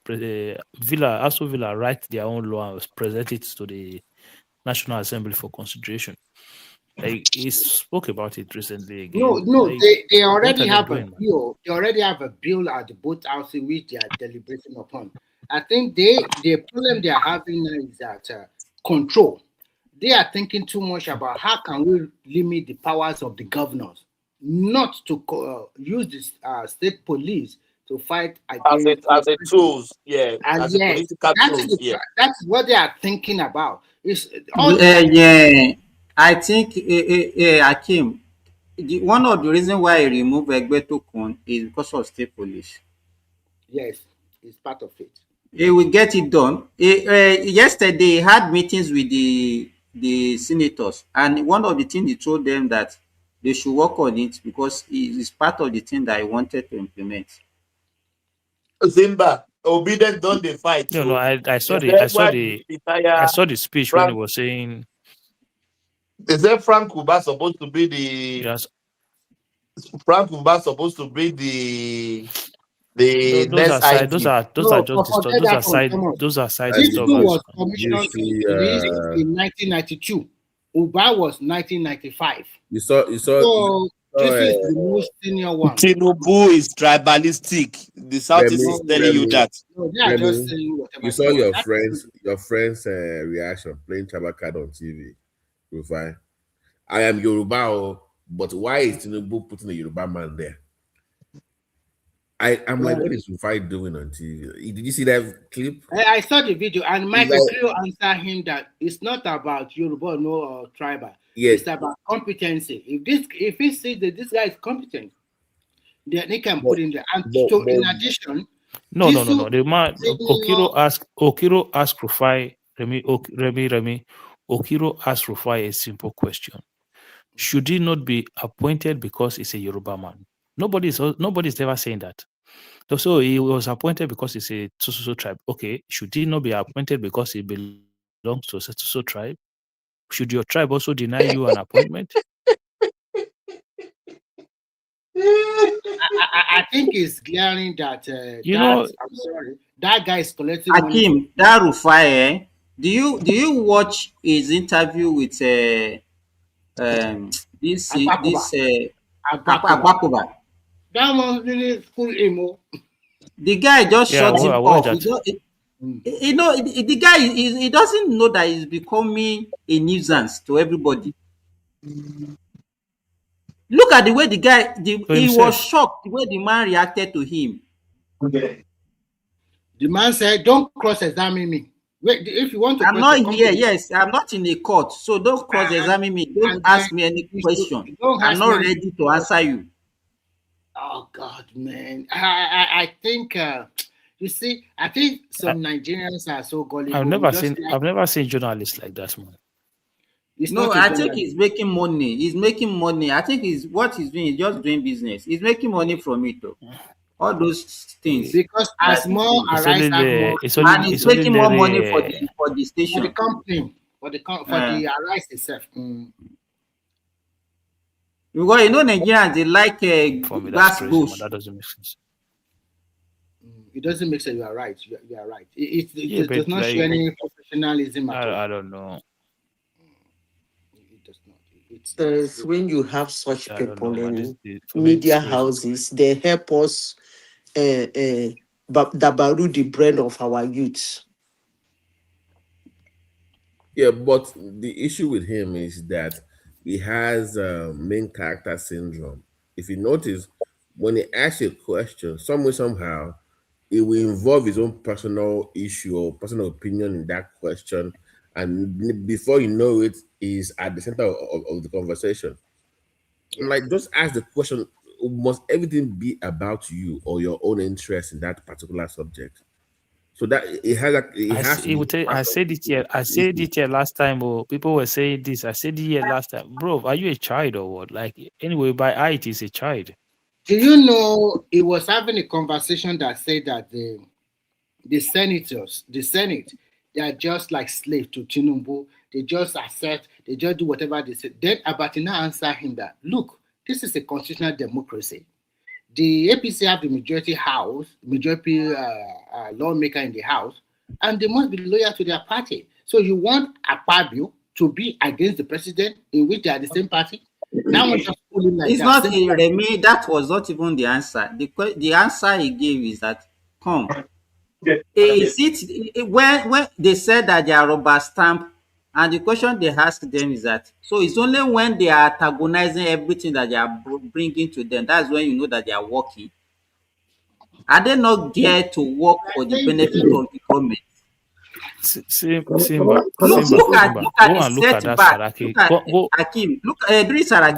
[SPEAKER 19] Aso Villa write their own law and present it to the National Assembly for consideration? Like he spoke about it recently again.
[SPEAKER 2] No, they already have a bill. They already have a bill at the both houses which they are deliberating upon. I think the problem they are having now is that control. They are thinking too much about how can we limit the powers of the governors, not to use the state police to fight against
[SPEAKER 14] as a tools, yeah, and as a political tools, yeah.
[SPEAKER 2] That's what they are thinking about.
[SPEAKER 3] I think Hakeem, one of the reasons why he removed Egbetokun is because of state police.
[SPEAKER 2] Yes, it's part of it.
[SPEAKER 3] He will get it done. Yesterday, he had meetings with the senators, and one of the things he told them that they should work on it because it is part of the thing that he wanted to implement.
[SPEAKER 14] Zimba, obedient, don't they fight?
[SPEAKER 19] No, I saw the speech when he was saying.
[SPEAKER 14] Is that Frank Kuba supposed to be the?
[SPEAKER 19] Yes.
[SPEAKER 14] Frank Kuba supposed to be the
[SPEAKER 19] those are side
[SPEAKER 2] disturbance. Was commissioned in 1992. Uba was 1995.
[SPEAKER 4] You saw
[SPEAKER 2] This is the most senior one.
[SPEAKER 14] Tinubu is tribalistic. The Southeast is telling you that.
[SPEAKER 2] No, they are just saying whatever.
[SPEAKER 4] You saw your friend's reaction playing tribal card on TV. Rufai. I am Yoruba, but why is Tinubu putting a Yoruba man there? I'm like, what is Rufai doing on TV? Did you see that clip?
[SPEAKER 2] I saw the video, and Michael Cleo answered him that it's not about Yoruba or tribal.
[SPEAKER 4] Yes.
[SPEAKER 2] It's about competency. If he sees that this guy is competent, then he can put in there. And so, in addition,
[SPEAKER 19] no. The man Okiro asked Rufai, Remy. Okiro asked Rufai a simple question: should he not be appointed because he's a Yoruba man? Nobody's ever saying that. So he was appointed because he's a so tribe. Okay, should he not be appointed because he belongs to a so tribe? Should your tribe also deny you an appointment?
[SPEAKER 2] I think it's glaring that I'm sorry, that guy is collecting
[SPEAKER 3] Hakeem,
[SPEAKER 2] money.
[SPEAKER 3] that Rufai, do you watch his interview with Agbakova?
[SPEAKER 2] That one really cool emo.
[SPEAKER 3] The guy just shut him off. The guy he doesn't know that he's becoming a nuisance to everybody. Look at the way the guy he was shocked the way the man reacted to him.
[SPEAKER 2] Okay. The man said, "Don't cross-examine me. Wait, if you want to."
[SPEAKER 3] I'm not here. Yes, I'm not in a court, so don't cross-examine me. Don't ask me any question. I'm not ready to answer you.
[SPEAKER 2] Oh God, man! I think you see, I think some Nigerians are so gullible.
[SPEAKER 19] I've never seen journalists like that, man.
[SPEAKER 3] No, I think he's making money. He's making money. I think what he's doing is just doing business. He's making money from it, though. All those things.
[SPEAKER 2] Because as more arise,
[SPEAKER 3] and he's making more money for the station,
[SPEAKER 2] for the company, for the arise itself.
[SPEAKER 3] Because Nigerians they like glass bush.
[SPEAKER 19] That doesn't make sense.
[SPEAKER 2] It doesn't make sense. You are right. You are right. It does not show any professionalism at all.
[SPEAKER 19] I don't know.
[SPEAKER 2] It does not.
[SPEAKER 20] When you have such people in media houses, they help us dabaru the brain of our youth.
[SPEAKER 4] Yeah, but the issue with him is that he has main character syndrome. If you notice, when he asks a question, somehow, it will involve his own personal issue or personal opinion in that question. And before you know it, he's at the center of the conversation. Like, just ask the question, must everything be about you or your own interest in that particular subject? So that it has.
[SPEAKER 19] I said it here. I said it here last time. Oh, people were saying this. I said it here last time, bro. Are you a child or what? Like, anyway, by height, is a child.
[SPEAKER 2] Do you know he was having a conversation that said that the Senate, they are just like slaves to Tinubu. They just accept. They just do whatever they say. Then Abatina answered him that, look, this is a constitutional democracy. The APC have the majority lawmaker in the house, and they must be loyal to their party. So you want Akpabio to be against the president, in which they are the same party? That one just pulling like
[SPEAKER 3] it's
[SPEAKER 2] that.
[SPEAKER 3] Not Remy. That was not even the answer. The answer he gave is that come. Is it when they said that they are rubber stamp, and the question they ask them is that so it's only when they are antagonizing everything that they are bringing to them, that's when you know that they are working. Are they not there to work for the benefit of the government?
[SPEAKER 19] Simba.
[SPEAKER 3] Look at the setback. Look at Hakeem. Look at Saraki.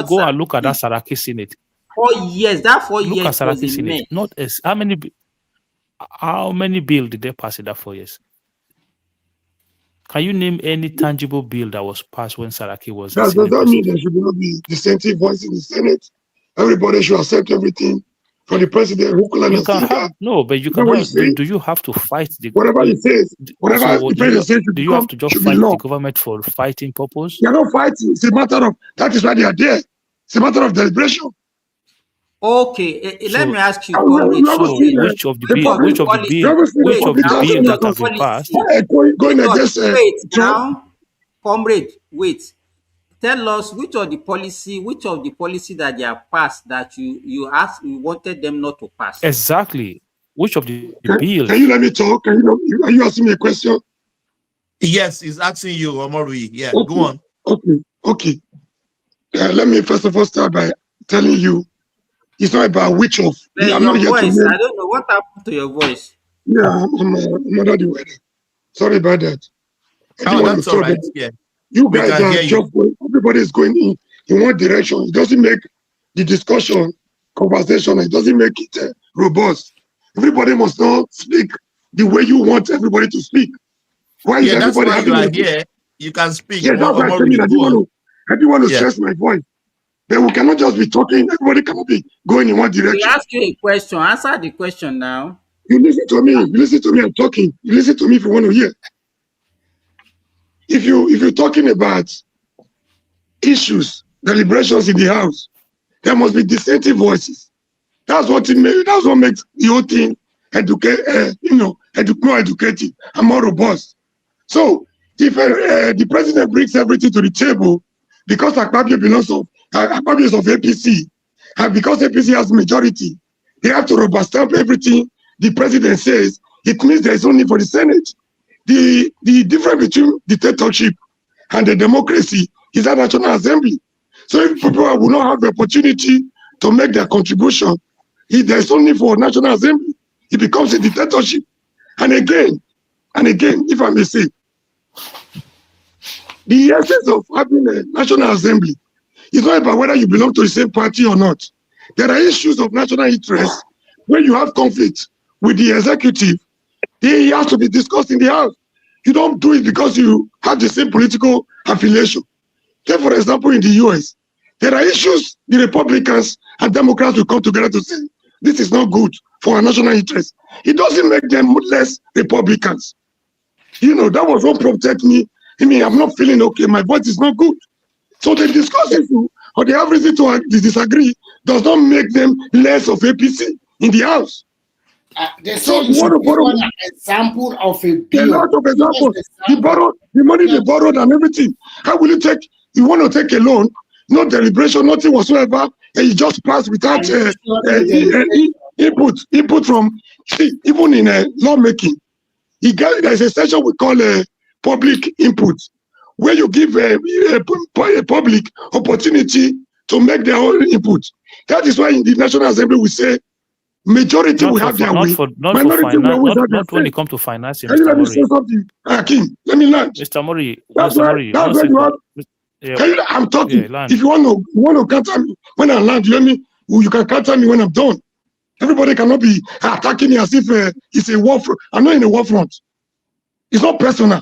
[SPEAKER 19] Go and look at that Saraki Senate.
[SPEAKER 3] 4 years. That 4 years.
[SPEAKER 19] Look at Saraki
[SPEAKER 3] was
[SPEAKER 19] Senate. Not as how many bills did they pass in that 4 years? Can you name any tangible bill that was passed when Saraki was?
[SPEAKER 5] Does that mean there should not be dissenting voice in the Senate? Everybody should accept everything from the president.
[SPEAKER 19] You can have no, but you can have. Do you have to fight the
[SPEAKER 5] whatever he says? Whatever the president says,
[SPEAKER 19] do you have to just fight the government for fighting purpose?
[SPEAKER 5] You're not fighting. It's a matter of that is why they are there. It's a matter of deliberation.
[SPEAKER 3] Okay, let me ask you.
[SPEAKER 19] Which of the bill that have been passed?
[SPEAKER 3] Going against comrade, wait. tell us which of the policy that they have passed that you wanted them not to pass.
[SPEAKER 19] Exactly. Which of the bills?
[SPEAKER 5] Can you let me talk? Are you asking me a question?
[SPEAKER 14] Yes, he's asking you, Omori. Yeah,
[SPEAKER 5] okay.
[SPEAKER 14] Go on.
[SPEAKER 5] Okay. Let me first of all start by telling you, it's not about which of. I'm
[SPEAKER 3] Your
[SPEAKER 5] not here
[SPEAKER 3] voice,
[SPEAKER 5] to name.
[SPEAKER 3] I don't know what happened to your voice.
[SPEAKER 5] Yeah, I'm under the weather. Sorry about that. I didn't want
[SPEAKER 14] That's
[SPEAKER 5] to
[SPEAKER 14] all right.
[SPEAKER 5] that.
[SPEAKER 14] Yeah.
[SPEAKER 5] You
[SPEAKER 14] We
[SPEAKER 5] guys
[SPEAKER 14] can
[SPEAKER 5] are
[SPEAKER 14] hear
[SPEAKER 5] just
[SPEAKER 14] you.
[SPEAKER 5] going, everybody is going in one direction. It doesn't make the discussion, conversation, it doesn't make it robust. Everybody must not speak the way you want everybody to speak. Why is
[SPEAKER 14] That's
[SPEAKER 5] everybody
[SPEAKER 14] why you
[SPEAKER 5] having
[SPEAKER 14] are here. You can speak.
[SPEAKER 5] Yeah, that's why I
[SPEAKER 14] Omori,
[SPEAKER 5] mean. I didn't want to
[SPEAKER 14] Yeah.
[SPEAKER 5] stress my voice. But we cannot just be talking. Everybody cannot be going in one
[SPEAKER 3] We
[SPEAKER 5] direction.
[SPEAKER 3] ask you a question. Answer the question now.
[SPEAKER 5] You listen to me. You listen to me. I'm talking. You listen to me if you want to hear. If you're talking about issues, deliberations in the house, there must be dissenting voices. That's what makes the whole thing more educative and more robust. So if the president brings everything to the table, because Akpabio is of APC, and because APC has majority, they have to rubber stamp everything the president says. It means there is no need for the Senate. The difference between dictatorship and the democracy is that National Assembly. So if people will not have the opportunity to make their contribution, if there is no need for National Assembly, it becomes a dictatorship. And again, if I may say, the essence of having a National Assembly is not about whether you belong to the same party or not. There are issues of national interest when you have conflict with the executive. They have to be discussed in the House. You don't do it because you have the same political affiliation. Take, for example, in the US, there are issues the Republicans and Democrats will come together to say, this is not good for our national interest. It doesn't make them less Republicans. That was what prompted me. I'm not feeling okay. My voice is not good. So they discuss issue or they have reason to disagree does not make them less of APC in the House.
[SPEAKER 2] So you want to borrow an example of a bill.
[SPEAKER 5] A lot of examples. The money they borrowed and everything. How will you take? You want to take a loan, no deliberation, nothing whatsoever, and you just pass without input from. Even in lawmaking, there's a section we call public input, where you give a public opportunity to make their own input. That is why in the National Assembly we say majority will have their way, minority will always have their
[SPEAKER 19] not when it comes to financing.
[SPEAKER 5] Can you let me say something, Akim? Let me land.
[SPEAKER 19] Mr. Mori,
[SPEAKER 5] that's where you have. I'm talking.
[SPEAKER 19] Yeah,
[SPEAKER 5] if you want to counter me when I land, you can counter me when I'm done. Everybody cannot be attacking me as if it's a war front. I'm not in a war front. It's not personal.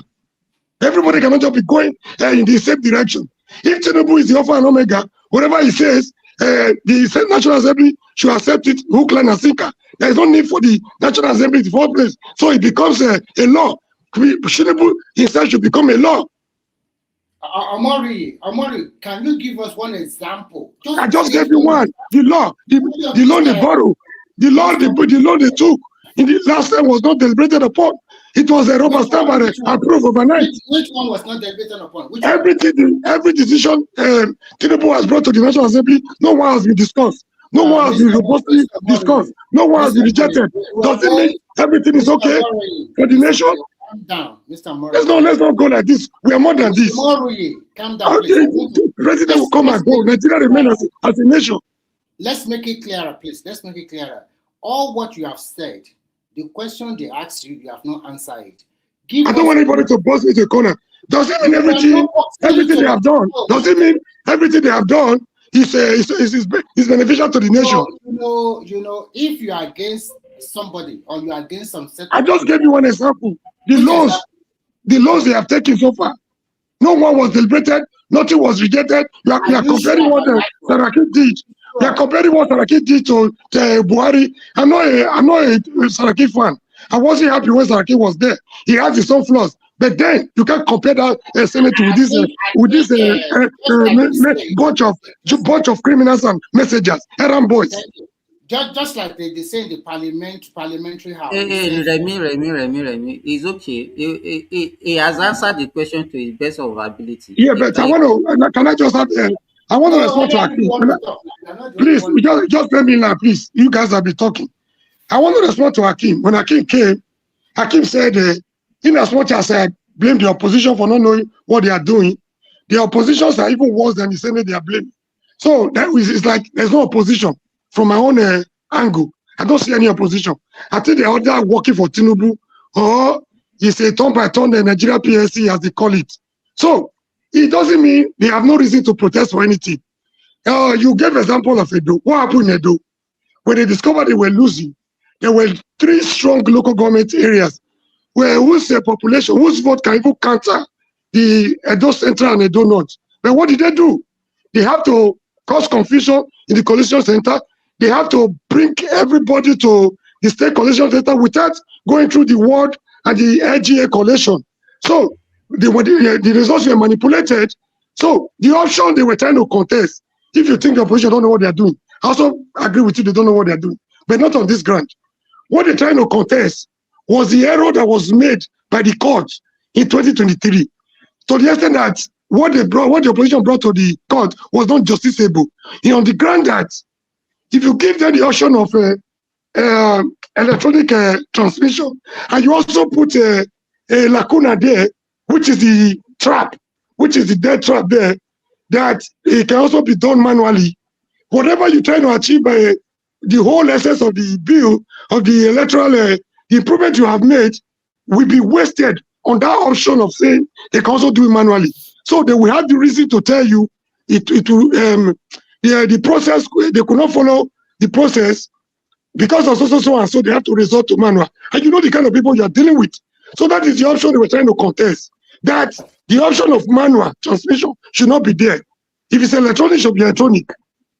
[SPEAKER 5] Everybody cannot just be going in the same direction. If Tinubu is the Alpha and Omega, whatever he says, the National Assembly should accept it, hook, line, and sinker. There is no need for the National Assembly to fall place. So it becomes a law. Tinubu himself should become a law.
[SPEAKER 2] Omori, can you give us one example?
[SPEAKER 5] I just gave you one. The law, the loan they borrow, the loan they took in the last time was not deliberated upon. It was a rubber stamp and approved overnight.
[SPEAKER 2] Which one was not deliberated upon?
[SPEAKER 5] Every decision Tinubu has brought to the National Assembly, no one has been discussed. No one has been robustly discussed. No one has been rejected. Does it mean everything is okay for the nation?
[SPEAKER 2] Calm down, Mr. Mori.
[SPEAKER 5] Let's not go like this. We are more than this.
[SPEAKER 2] Mori, calm down.
[SPEAKER 5] The president will come and go. Nigeria remains as a nation.
[SPEAKER 2] Let's make it clearer, please. Let's make it clearer. All what you have said, the question they asked you, you have not answered it.
[SPEAKER 5] I don't want anybody to bust me to a corner. Does it mean everything they have done? Does it mean everything they have done is beneficial to the nation?
[SPEAKER 2] If you are against somebody or you are against some set.
[SPEAKER 5] I just gave you one example. The laws they have taken so far. No one was deliberated, nothing was rejected. You are comparing what Saraki did. You are comparing what Saraki did to Buhari. I'm not a Saraki fan. I wasn't happy when Saraki was there. He has his own flaws. But then you can't compare that Senate with this bunch of criminals and messengers, errand boys.
[SPEAKER 2] just like they say in the parliamentary house.
[SPEAKER 3] Remy, it's okay. He has answered the question to his best of ability.
[SPEAKER 5] Yeah, but I want to. Can I just have? I want to respond to Hakeem. Please, just let me now, please. You guys have been talking. I want to respond to Hakeem. When Hakeem came, Hakeem said, in as much as I blame the opposition for not knowing what they are doing, the oppositions are even worse than the Senate they are blaming. So that is like there's no opposition from my own angle. I don't see any opposition. I think they are either working for Tinubu or it's a turn by turn the Nigeria PSC as they call it. So it doesn't mean they have no reason to protest for anything. You gave example of Edo. What happened in Edo? When they discovered they were losing, there were 3 strong local government areas where whose population, whose vote can even counter the Edo Central and Edo North. But what did they do? They have to cause confusion in the coalition center. They have to bring everybody to the state coalition center without going through the ward and the LGA coalition. So the results were manipulated. So the option they were trying to contest, if you think the opposition don't know what they're doing, I also agree with you, they don't know what they're doing, but not on this ground. What they're trying to contest was the error that was made by the court in 2023. To the extent that what the opposition brought to the court was not justiciable. On the ground that if you give them the option of electronic transmission, and you also put a lacuna there, which is the trap, which is the dead trap there, that it can also be done manually. Whatever you try to achieve by the whole essence of the bill, of the electoral improvement you have made, will be wasted on that option of saying they can also do it manually. So they will have the reason to tell you the process, they could not follow the process because of so and so they have to resort to manual. And you know the kind of people you are dealing with. So that is the option they were trying to contest. That the option of manual transmission should not be there. If it's electronic, it should be electronic.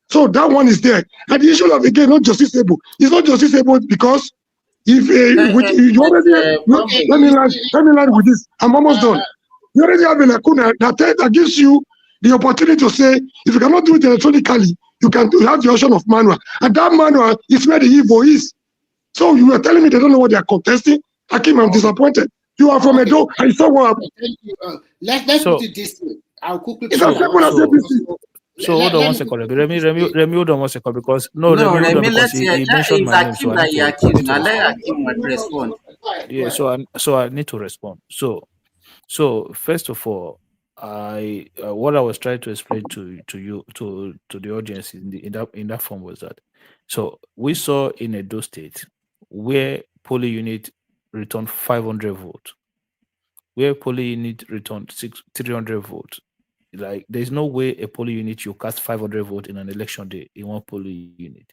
[SPEAKER 5] So that one is there. And the issue of, again, not justiciable. It's not justiciable because if you already, let me land with this. I'm almost done. You already have a lacuna that gives you the opportunity to say, if you cannot do it electronically, you have the option of manual. And that manual is where the evil is. So you are telling me they don't know what they are contesting? Hakeem, I'm disappointed. You are from Edo, and so what?
[SPEAKER 2] Thank you. Let's put it this way. I'll quickly.
[SPEAKER 19] So hold on 1 second. Remy, hold on 1 second because Remy, because he mentioned my name, so I need to
[SPEAKER 3] respond.
[SPEAKER 19] Yeah, so I need to respond. So first of all, what I was trying to explain to you to the audience in that form was that so we saw in Edo State where polling unit returned 500 votes, where polling unit returned 300 votes. Like there's no way a polling unit you cast 500 votes in an election day in one polling unit.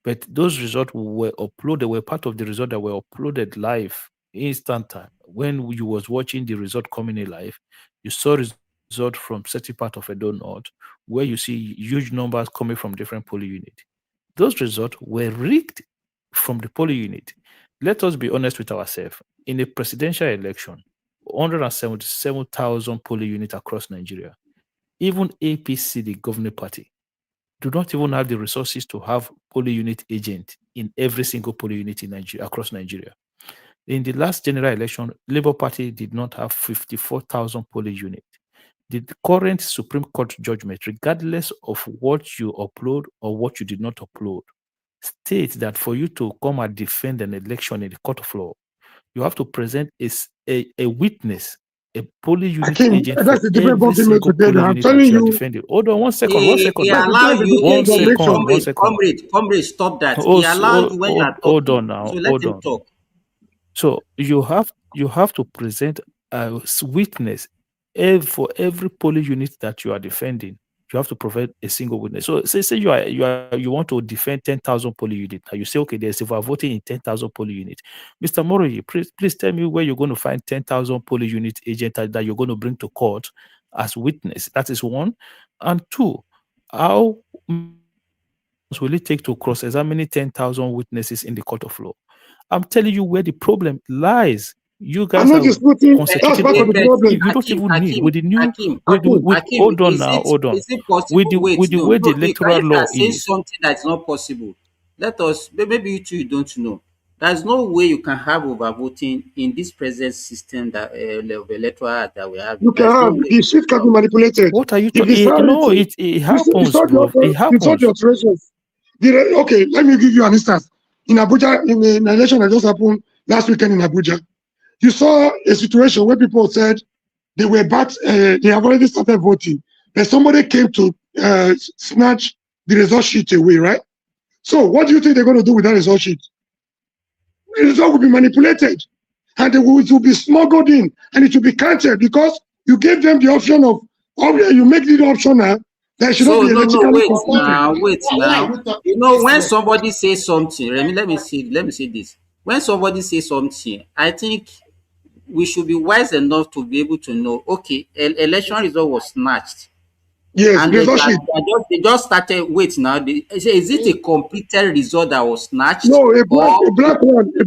[SPEAKER 19] But those results were uploaded, were part of the result that were uploaded live instant time. When you was watching the result coming in live, you saw result from certain part of Edo North where you see huge numbers coming from different polling units. Those results were rigged from the polling unit. Let us be honest with ourselves. In a presidential election, 177,000 polling units across Nigeria, even APC, the governing party, do not even have the resources to have polling unit agent in every single polling unit in Nigeria, across Nigeria. In the last general election, Labour Party did not have 54,000 polling units. The current Supreme Court judgment, regardless of what you upload or what you did not upload, states that for you to come and defend an election in the court of law, you have to present a witness, a polling unit agent for every single polling unit that you are defending. Hold on 1 second.
[SPEAKER 3] He allowed you. Comrade, stop that. He allowed when you are talking.
[SPEAKER 19] Hold on now.
[SPEAKER 3] So let him talk.
[SPEAKER 19] So you have to present a witness for every polling unit that you are defending. You have to provide a single witness. So say you want to defend 10,000 polling units. Now you say, okay, there's a voting in 10,000 polling units. Mr. Moroyi, please tell me where you're going to find 10,000 polling unit agent that you're going to bring to court as witness. That is one. And two, how will it take to cross-examine 10,000 witnesses in the court of law? I'm telling you where the problem lies. You guys are constituting evidence. You don't even need with the new. Hold on now. Hold on.
[SPEAKER 3] Is it possible?
[SPEAKER 19] With the way the electoral law is.
[SPEAKER 3] Something that's not possible. let us, maybe you two you don't know. There's no way you can have overvoting in this present system that of electoral that we have.
[SPEAKER 5] You can
[SPEAKER 3] There's no
[SPEAKER 5] have
[SPEAKER 3] way.
[SPEAKER 5] the sheet can be manipulated.
[SPEAKER 19] What are you
[SPEAKER 5] If the
[SPEAKER 19] talking? No,
[SPEAKER 5] sanity,
[SPEAKER 19] it happens,
[SPEAKER 5] saw
[SPEAKER 19] bro. It happens.
[SPEAKER 5] the alterations. Okay, let me give you an instance. In Abuja, in the election that just happened last weekend in Abuja, you saw a situation where people said they were back, they have already started voting, but somebody came to snatch the result sheet away, right? So what do you think they're going to do with that result sheet? The result will be manipulated, and it will be smuggled in, and it will be counted because you gave them the option of, you make the option now. There should not be electrically
[SPEAKER 3] wait now. You know, when somebody says something, let me say this. When somebody says something, I think we should be wise enough to be able to know, okay, election result was snatched.
[SPEAKER 5] Yes,
[SPEAKER 3] and they just started. Wait now. Is it a completed result that was snatched?
[SPEAKER 5] No, a black one. They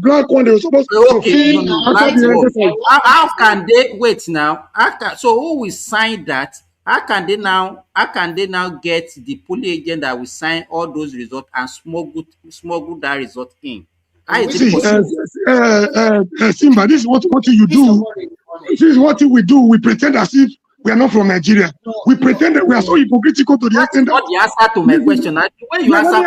[SPEAKER 5] were supposed to fill after the exercise.
[SPEAKER 3] How can they wait now? So who will sign that? How can they now get the polling agent that will sign all those results and smuggle that result in?
[SPEAKER 5] See, Simba, this is what you do. This is what we do. We pretend as if we are not from Nigeria. We pretend that we are so hypocritical to the extent that.
[SPEAKER 3] What the answer to my question? When you answer,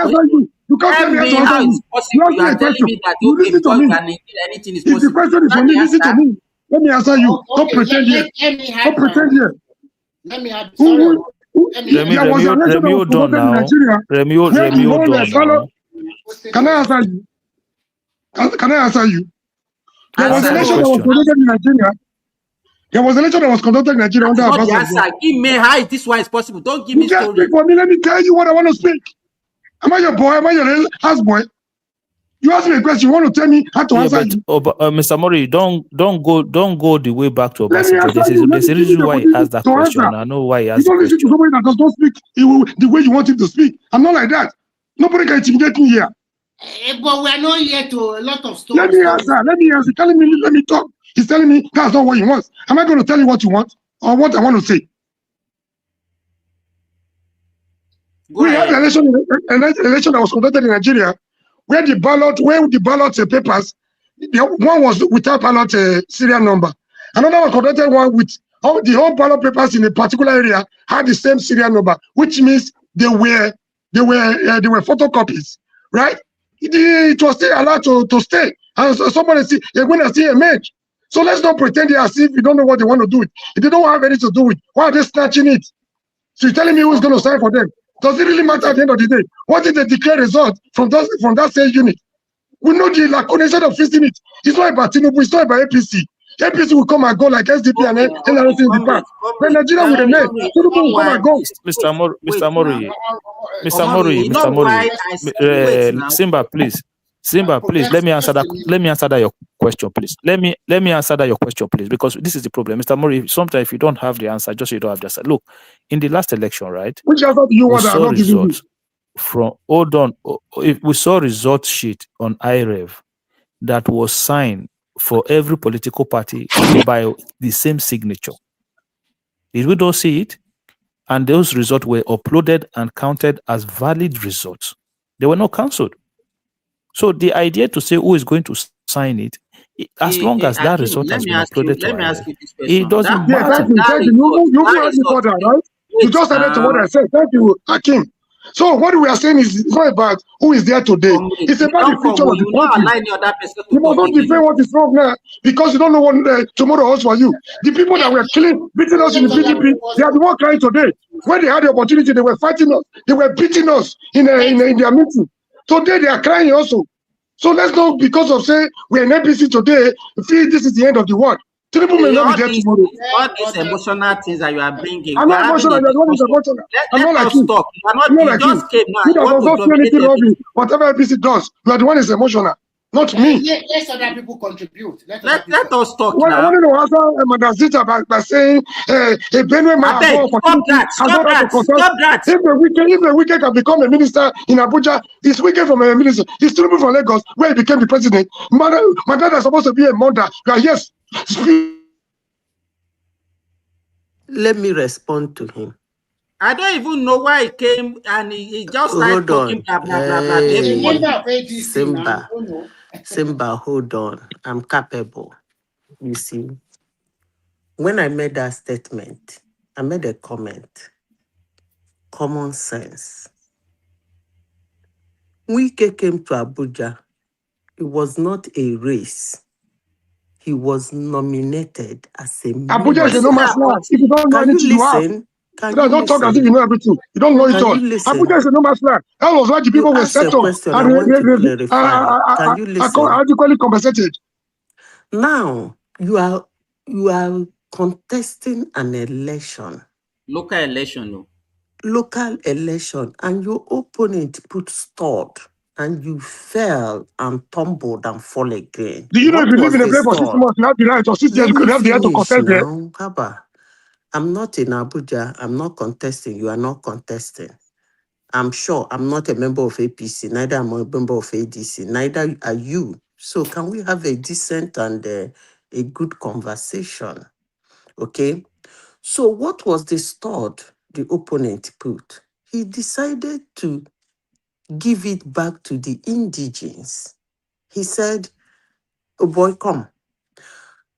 [SPEAKER 5] you can't tell me how
[SPEAKER 3] it's possible. You are telling me that okay, because you are anything is possible.
[SPEAKER 5] If the question is for me, listen to me. Let me answer you. Don't pretend here. Don't pretend here.
[SPEAKER 2] Let me add.
[SPEAKER 19] Remy, hold on now. Remy, hold on.
[SPEAKER 5] Can I answer you? Can I answer you? There was an election that was conducted in Nigeria. There was an election that was conducted in Nigeria under
[SPEAKER 3] Abbas. Answer. Give me how this one is possible. Don't give me story.
[SPEAKER 5] Speak for me. Let me tell you what I want to speak. Am I your boy? Am I your house boy? You ask me a question. You want to tell me how to answer you?
[SPEAKER 19] Mr. Mori, don't go the way back to Abbas.
[SPEAKER 5] There's
[SPEAKER 19] a reason why he asked that question. I know why he asked the question.
[SPEAKER 5] You don't listen to somebody that does not speak the way you want him to speak. I'm not like that. Nobody can intimidate me here.
[SPEAKER 2] But we are not here to a lot of stories.
[SPEAKER 5] Let me answer. Telling me, let me talk. He's telling me that's not what he wants. Am I going to tell you what you want or what I want to say? We had an election that was conducted in Nigeria where the ballot papers, one was without ballot serial number. Another one conducted one with the whole ballot papers in a particular area had the same serial number, which means they were photocopies, right? It was still allowed to stay. And so somebody see you're going to see a match. So let's not pretend as if you don't know what they want to do with. If they don't have anything to do with, why are they snatching it? So you're telling me who's going to sign for them? Does it really matter at the end of the day? What is the declared result from that same unit? We know the laconation of fixing it. It's not about Tinubu, it's not about APC. APC will come and go like SDP and NRC in the past. When Nigeria will remain, Tinubu will come and go.
[SPEAKER 19] Mr. Mori, Simba, please. Let me answer that your question, please. Let me answer that your question, please, because this is the problem. Mr. Mori, sometimes if you don't have the answer, you don't have the answer. Look, in the last election, right?
[SPEAKER 5] Which answer do you want? I'm not giving you.
[SPEAKER 19] Hold on. If we saw result sheet on IREV that was signed for every political party by the same signature. Did we don't see it? And those results were uploaded and counted as valid results. They were not cancelled. So the idea to say who is going to sign it, as long as that result has been uploaded to IREV, it doesn't matter.
[SPEAKER 5] Thank you. You asked me for that, right? You just added to what I said. Thank you, Hakim. So what we are saying is it's not about who is there today. It's about the future of the country. You must not defend what is wrong now because you don't know what tomorrow holds for you. The people that were beating us in the PDP, they are the one crying today. When they had the opportunity, they were fighting us. They were beating us in their meeting. Today they are crying also. So let's not, because of say we're in APC today, feel this is the end of the world. Tinubu may not be there tomorrow.
[SPEAKER 3] All these emotional things that you are bringing.
[SPEAKER 5] I'm not emotional. You're not emotional. I'm not like you.
[SPEAKER 3] Stop.
[SPEAKER 5] I'm not like you. You that does not do anything wrong. Whatever APC does, you are the one is emotional. Not me.
[SPEAKER 2] Let other people contribute. Let
[SPEAKER 3] us talk
[SPEAKER 5] now. I wanted to answer Madam Zita by saying, Benue might have
[SPEAKER 3] Stop that.
[SPEAKER 5] If a wicked can become a minister in Abuja, it's wicked from a minister. He's Tinubu from Lagos, where he became the president. My dad is supposed to be a mother. Yes.
[SPEAKER 20] Let me respond to him.
[SPEAKER 3] I don't even know why he came and he just started
[SPEAKER 20] Hold
[SPEAKER 3] talking
[SPEAKER 20] on.
[SPEAKER 3] blah blah blah blah to everybody.
[SPEAKER 2] Member of ADC now,
[SPEAKER 20] Simba.
[SPEAKER 2] you don't know.
[SPEAKER 20] Simba, hold on. I'm capable. You see, when I made that statement, I made a comment. Common sense. Wike came to Abuja. It was not a race. He was nominated as a
[SPEAKER 5] Abuja is a
[SPEAKER 20] minister.
[SPEAKER 5] no man's land. If you don't know
[SPEAKER 20] Can you
[SPEAKER 5] anything, you have.
[SPEAKER 20] listen? Can you
[SPEAKER 5] Don't talk as if
[SPEAKER 20] listen?
[SPEAKER 5] you know everything. You don't know it
[SPEAKER 20] Can
[SPEAKER 5] all.
[SPEAKER 20] you listen?
[SPEAKER 5] Abuja is a no man's land. That was why the
[SPEAKER 20] You
[SPEAKER 5] people were
[SPEAKER 20] asked
[SPEAKER 5] set
[SPEAKER 20] a
[SPEAKER 5] up
[SPEAKER 20] question. I
[SPEAKER 5] and
[SPEAKER 20] want to clarify. Can you listen?
[SPEAKER 5] adequately compensated.
[SPEAKER 20] Now you are contesting an election,
[SPEAKER 3] Local election, no.
[SPEAKER 20] local election, and your opponent put stud, and you fell and tumbled and fall again.
[SPEAKER 5] Do you know if
[SPEAKER 20] What
[SPEAKER 5] you live
[SPEAKER 20] was
[SPEAKER 5] in a
[SPEAKER 20] the
[SPEAKER 5] place for 6
[SPEAKER 20] stud?
[SPEAKER 5] months, you have the right, or 6 years,
[SPEAKER 20] Let
[SPEAKER 5] you could
[SPEAKER 20] me
[SPEAKER 5] have the right to
[SPEAKER 20] finish
[SPEAKER 5] contest there?
[SPEAKER 20] now, Haba. I'm not in Abuja. I'm not contesting. You are not contesting. I'm sure I'm not a member of APC, neither am I a member of ADC, neither are you. So can we have a decent and a good conversation? Okay. So what was the stud the opponent put? He decided to give it back to the indigenes. He said, oh boy, come.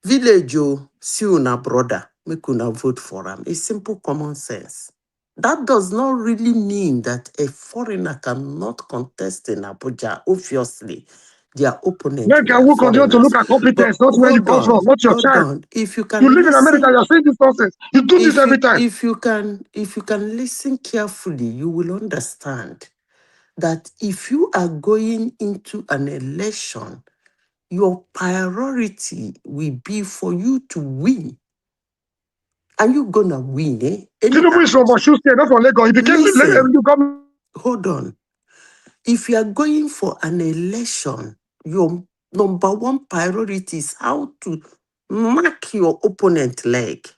[SPEAKER 20] Village, oh, see una brother, make una vote for him. It's simple common sense. That does not really mean that a foreigner cannot contest in Abuja. Obviously, their opponent
[SPEAKER 5] Then
[SPEAKER 20] were
[SPEAKER 5] can we continue to
[SPEAKER 20] foreigners.
[SPEAKER 5] look at
[SPEAKER 20] But
[SPEAKER 5] competence, not where you come from, not your
[SPEAKER 20] hold
[SPEAKER 5] child.
[SPEAKER 20] on. If you
[SPEAKER 5] You
[SPEAKER 20] can
[SPEAKER 5] live in America,
[SPEAKER 20] listen,
[SPEAKER 5] you're saying this nonsense. You do this every time.
[SPEAKER 20] if you can listen carefully, you will understand that if you are going into an election, your priority will be for you to win. Are you gonna win, eh?
[SPEAKER 5] Tinubu is from Oshu State, not from Lagos. He became
[SPEAKER 20] Listen,
[SPEAKER 5] the government.
[SPEAKER 20] hold on. If you are going for an election, your number one priority is how to mark your opponent leg.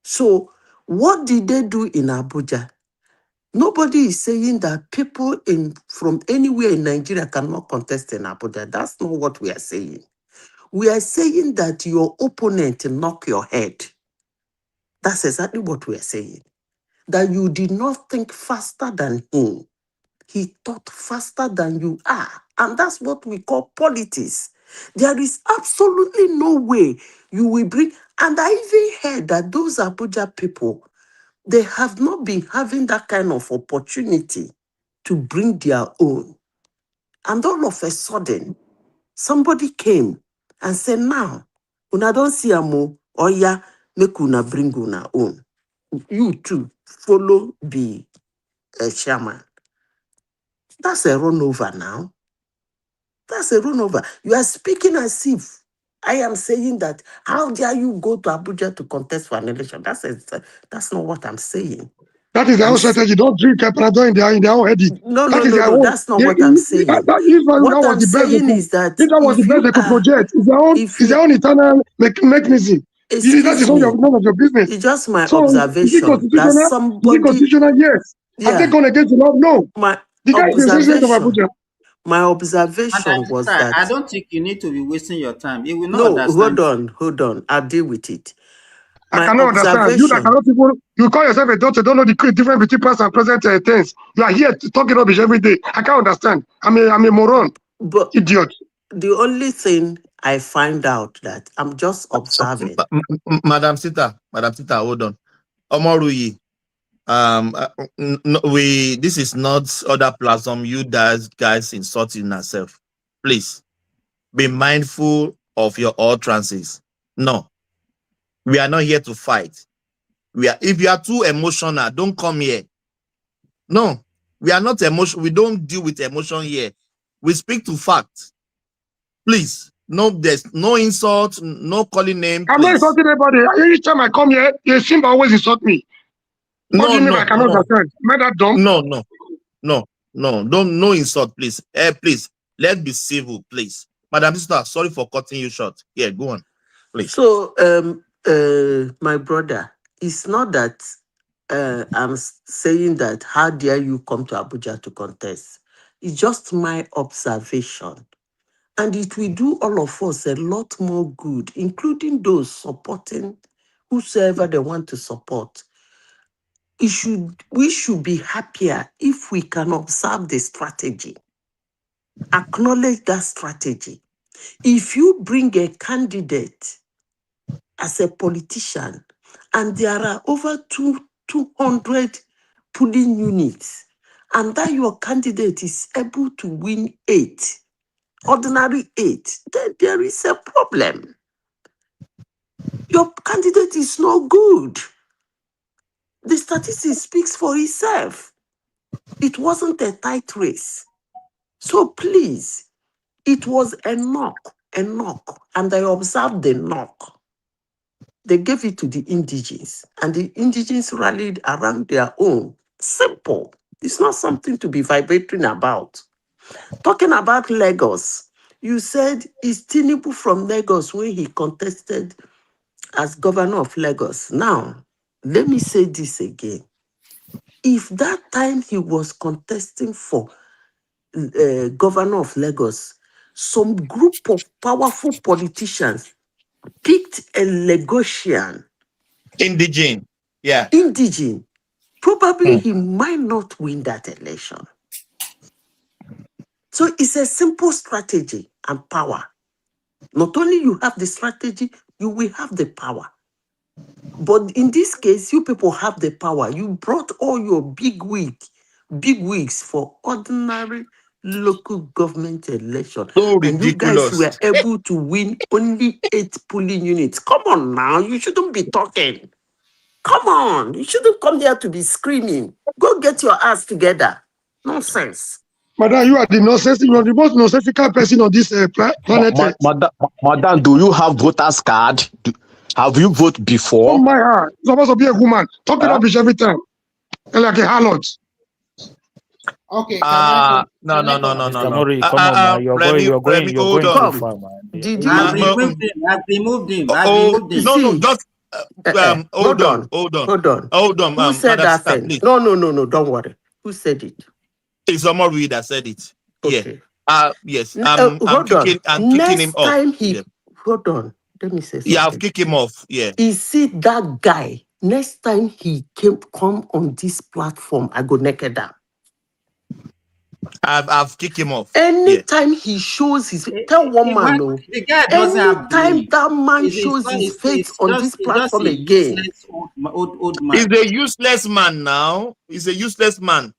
[SPEAKER 20] So, what did they do in Abuja? Nobody is saying that people from anywhere in Nigeria cannot contest in Abuja. That's not what we are saying. We are saying that your opponent knock your head. That's exactly what we are saying. That you did not think faster than him. He thought faster than you are. And that's what we call politics. There is absolutely no way you will bring. And I even heard that those Abuja people, they have not been having that kind of opportunity to bring their own. And all of a sudden, somebody came and said, now, una don't see amo, or yeah, make una bring una own. You too, follow be a chairman. That's a run over now. That's a run over. You are speaking as if I am saying that, how dare you go to Abuja to contest for an election? That's not what I'm saying.
[SPEAKER 5] That is their own strategy. Don't drink Panadol in their own headache.
[SPEAKER 20] No,
[SPEAKER 5] That is their own.
[SPEAKER 20] that's not what I'm saying. What I'm saying is that
[SPEAKER 5] If that was the best they could project, it's their own internal mechanism. That is none of your business.
[SPEAKER 20] It's just my
[SPEAKER 5] So,
[SPEAKER 20] observation that somebody.
[SPEAKER 5] Is it constitutional? Yes. Have they gone against the law? No. The guy is the president of Abuja.
[SPEAKER 20] My observation was that
[SPEAKER 3] I don't think you need to be wasting your time. You will not
[SPEAKER 20] no,
[SPEAKER 3] understand.
[SPEAKER 20] hold on. I'll deal with it.
[SPEAKER 5] I cannot understand. You that cannot even, you call yourself a doctor, don't know the difference between past and present tense. You are here talking rubbish every day. I can't understand. I'm a moron.
[SPEAKER 20] But
[SPEAKER 5] idiot.
[SPEAKER 20] The only thing I find out that I'm just observing.
[SPEAKER 14] Madam Sita, hold on. Omoruyi, this is not other platform. You guys insulting yourself. Please be mindful of your utterances. No, we are not here to fight. If you are too emotional, don't come here. No, we are not emotional. We don't deal with emotion here. We speak to facts. Please, no, there's no insult, no calling name.
[SPEAKER 5] I'm not insulting anybody. Each time I come here, you seem to always insult me. What do you mean I cannot understand? Am I that dumb?
[SPEAKER 14] No insult, please. Please, let's be civil, please. Madam Sister, sorry for cutting you short. Yeah, go on, please.
[SPEAKER 20] So, my brother, it's not that I'm saying that how dare you come to Abuja to contest. It's just my observation. And it will do all of us a lot more good, including those supporting whosoever they want to support. we should be happier if we can observe the strategy, acknowledge that strategy. If you bring a candidate as a politician and there are over 200 polling units, and that your candidate is able to win 8, ordinary 8, then there is a problem. Your candidate is not good. The statistics speaks for itself. It wasn't a tight race. So please, it was a knock, and I observed the knock. They gave it to the indigenes, and the indigenes rallied around their own. Simple. It's not something to be vibrating about. Talking about Lagos, you said it's Tinubu from Lagos when he contested as governor of Lagos. Now, let me say this again. If that time he was contesting for governor of Lagos, some group of powerful politicians picked a Lagosian,
[SPEAKER 14] indigene,
[SPEAKER 20] probably he might not win that election. So it's a simple strategy and power. Not only you have the strategy, you will have the power. But in this case, you people have the power. You brought all your big wigs for ordinary local government election.
[SPEAKER 14] So
[SPEAKER 20] and you guys
[SPEAKER 14] ridiculous.
[SPEAKER 20] were able to win only 8 polling units. Come on now, you shouldn't be talking. Come on, you shouldn't come here to be screaming. Go get your ass together. Nonsense.
[SPEAKER 5] Madam, you are the most nonsensical person on this planet.
[SPEAKER 6] Madam, do you have voters card? Have you voted before?
[SPEAKER 5] Oh my God, you're supposed to be a woman. Talking rubbish every time. Like a harlot.
[SPEAKER 2] Okay.
[SPEAKER 14] No.
[SPEAKER 19] Mr. Mori, come on, man. You're going too far, man.
[SPEAKER 20] Did
[SPEAKER 3] I've removed him.
[SPEAKER 14] No, just hold on.
[SPEAKER 20] Who said
[SPEAKER 14] Madam
[SPEAKER 20] that
[SPEAKER 14] Sister,
[SPEAKER 20] thing?
[SPEAKER 14] please.
[SPEAKER 20] No, don't worry. Who said it?
[SPEAKER 14] It's Omori that said it.
[SPEAKER 20] Okay.
[SPEAKER 14] Yeah. Yes. I'm kicking him off.
[SPEAKER 20] Hold on. Let me say something.
[SPEAKER 14] Yeah, I've kicked him off. Yeah.
[SPEAKER 20] You see that guy, next time he come on this platform, I go naked down.
[SPEAKER 14] I've kicked him off.
[SPEAKER 20] Anytime he shows his tell one man, no.
[SPEAKER 3] The guy doesn't have
[SPEAKER 20] Anytime that man shows his face on this platform again.
[SPEAKER 3] Old man.
[SPEAKER 14] He's a useless man now. He's a useless man.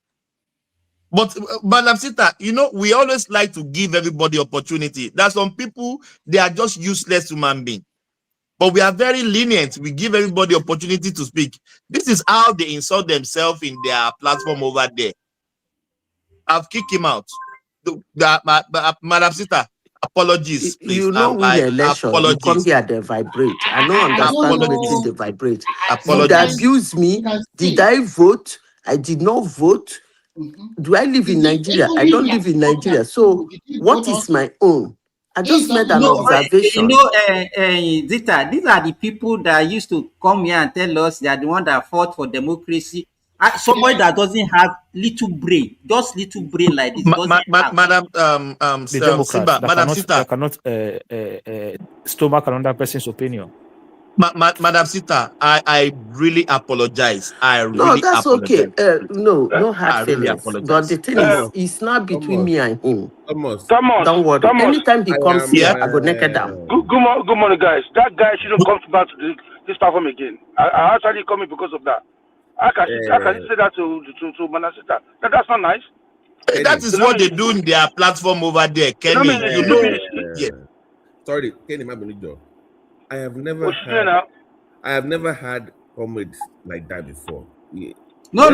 [SPEAKER 14] But Madam Sita, you know, we always like to give everybody opportunity. There's some people, they are just useless human beings. But we are very lenient. We give everybody opportunity to speak. This is how they insult themselves in their platform over there. I've kicked him out. Madam Sita, apologies, please.
[SPEAKER 20] You know, win election, you come here, they vibrate. I don't understand waiting they vibrate. Did they abuse me? Did I vote? I did not vote. Do I live in Nigeria? I don't live in Nigeria. So what is my own? I just made an observation.
[SPEAKER 3] Zita, these are the people that used to come here and tell us they are the one that fought for democracy. Somebody that doesn't have little brain, just little brain like this.
[SPEAKER 14] Madam Simba, Madam Sita,
[SPEAKER 19] cannot stomach another person's opinion.
[SPEAKER 14] Madam Sita, I really apologize.
[SPEAKER 20] No, that's okay. No hard feelings. But the thing is, it's not between me and him. Don't worry. Anytime he comes here, I go naked down.
[SPEAKER 7] Good morning, guys. That guy shouldn't come back to this platform again. I actually coming because of that. I can say that to Madam Sita. That's not nice.
[SPEAKER 14] That is what they do in their platform over there, Kenny.
[SPEAKER 4] Sorry, Kenny Mabunido. I have never had comrades like that before.
[SPEAKER 3] No.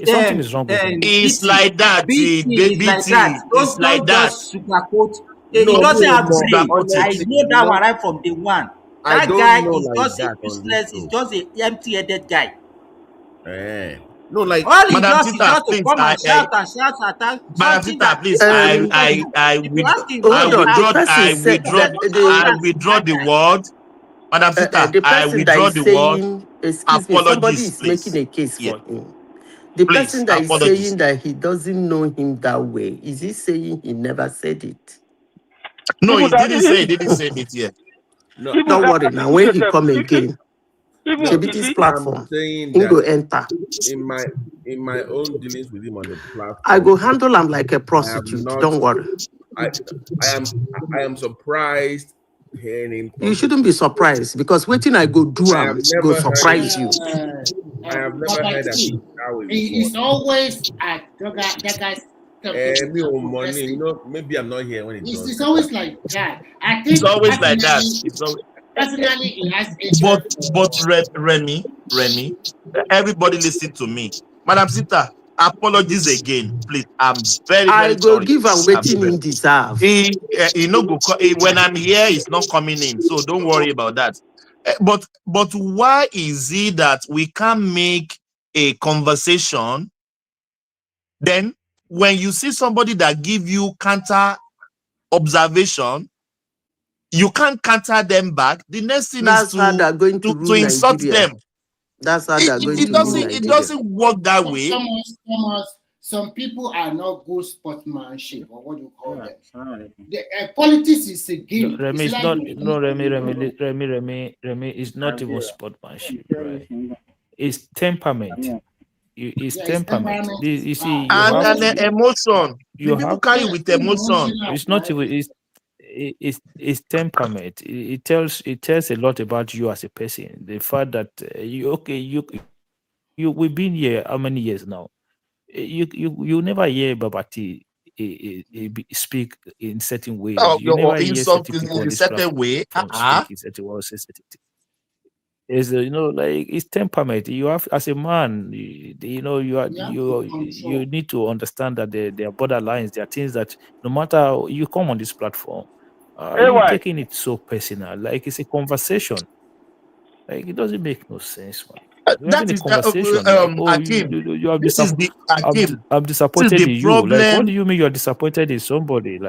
[SPEAKER 19] Something is wrong with him.
[SPEAKER 14] It's like that.
[SPEAKER 3] It's like that. He doesn't have brain. I know that one right from day one. That guy is just useless. He's just an empty-headed guy.
[SPEAKER 4] No, like
[SPEAKER 3] all he does is just to come and shout and attack.
[SPEAKER 14] Madam Sita, please, I withdraw the word. Madam Sita, I withdraw the word.
[SPEAKER 20] Excuse me, somebody is making a case for him. The person that is saying that he doesn't know him that way, is he saying he never said it?
[SPEAKER 14] No, he didn't say it yet.
[SPEAKER 20] No, don't worry now. When he come again. This platform.
[SPEAKER 4] I'm saying
[SPEAKER 20] Go
[SPEAKER 4] that
[SPEAKER 20] enter.
[SPEAKER 4] in my own dealings with him on the platform,
[SPEAKER 20] I go handle him like a
[SPEAKER 4] I have
[SPEAKER 20] prostitute.
[SPEAKER 4] not.
[SPEAKER 20] Don't worry.
[SPEAKER 4] I am surprised hearing him.
[SPEAKER 20] You shouldn't be surprised because waiting I go do
[SPEAKER 4] I have
[SPEAKER 20] go
[SPEAKER 4] never
[SPEAKER 20] surprise you.
[SPEAKER 4] I have never heard that way
[SPEAKER 2] It's always at that guy's
[SPEAKER 4] money. You know, maybe I'm not here when it does.
[SPEAKER 2] It's always like that. I think
[SPEAKER 14] It's always like that. It's always
[SPEAKER 2] personally he has
[SPEAKER 14] but Remy, everybody listen to me. Madam Sita, apologies again, please. I'm very
[SPEAKER 20] I go
[SPEAKER 14] sorry.
[SPEAKER 20] give him waiting in deserve.
[SPEAKER 14] He when I'm here, it's not coming in, so don't worry about that. But why is it that we can't make a conversation? Then when you see somebody that give you counter observation, you can't counter them back. The next thing is
[SPEAKER 20] they're going to
[SPEAKER 14] insult
[SPEAKER 20] Nigeria.
[SPEAKER 14] them.
[SPEAKER 20] That's how they're going to rule Nigeria.
[SPEAKER 14] It doesn't work that way.
[SPEAKER 2] Some people are not good sportsmanship, or what do you call them? Politics is a game.
[SPEAKER 19] Remy is not. No, Remy is not even sportsmanship, right? It's temperament. It's temperament. You see,
[SPEAKER 14] and an emotion. People carry with emotion.
[SPEAKER 19] It's not even. It's temperament. It tells a lot about you as a person. The fact that we've been here how many years now? You never hear Babati speak in certain ways. You never hear certain people
[SPEAKER 14] in a certain way.
[SPEAKER 19] Speak in certain ways. Is like it's temperament. You have as a man, you need to understand that there are borderlines. There are things that no matter you come on this platform, you're taking it so personal. Like it's a conversation. Like it doesn't make no sense, man.
[SPEAKER 14] That is
[SPEAKER 19] conversation. I'm disappointed in you. Like, what do you mean you're disappointed in somebody? You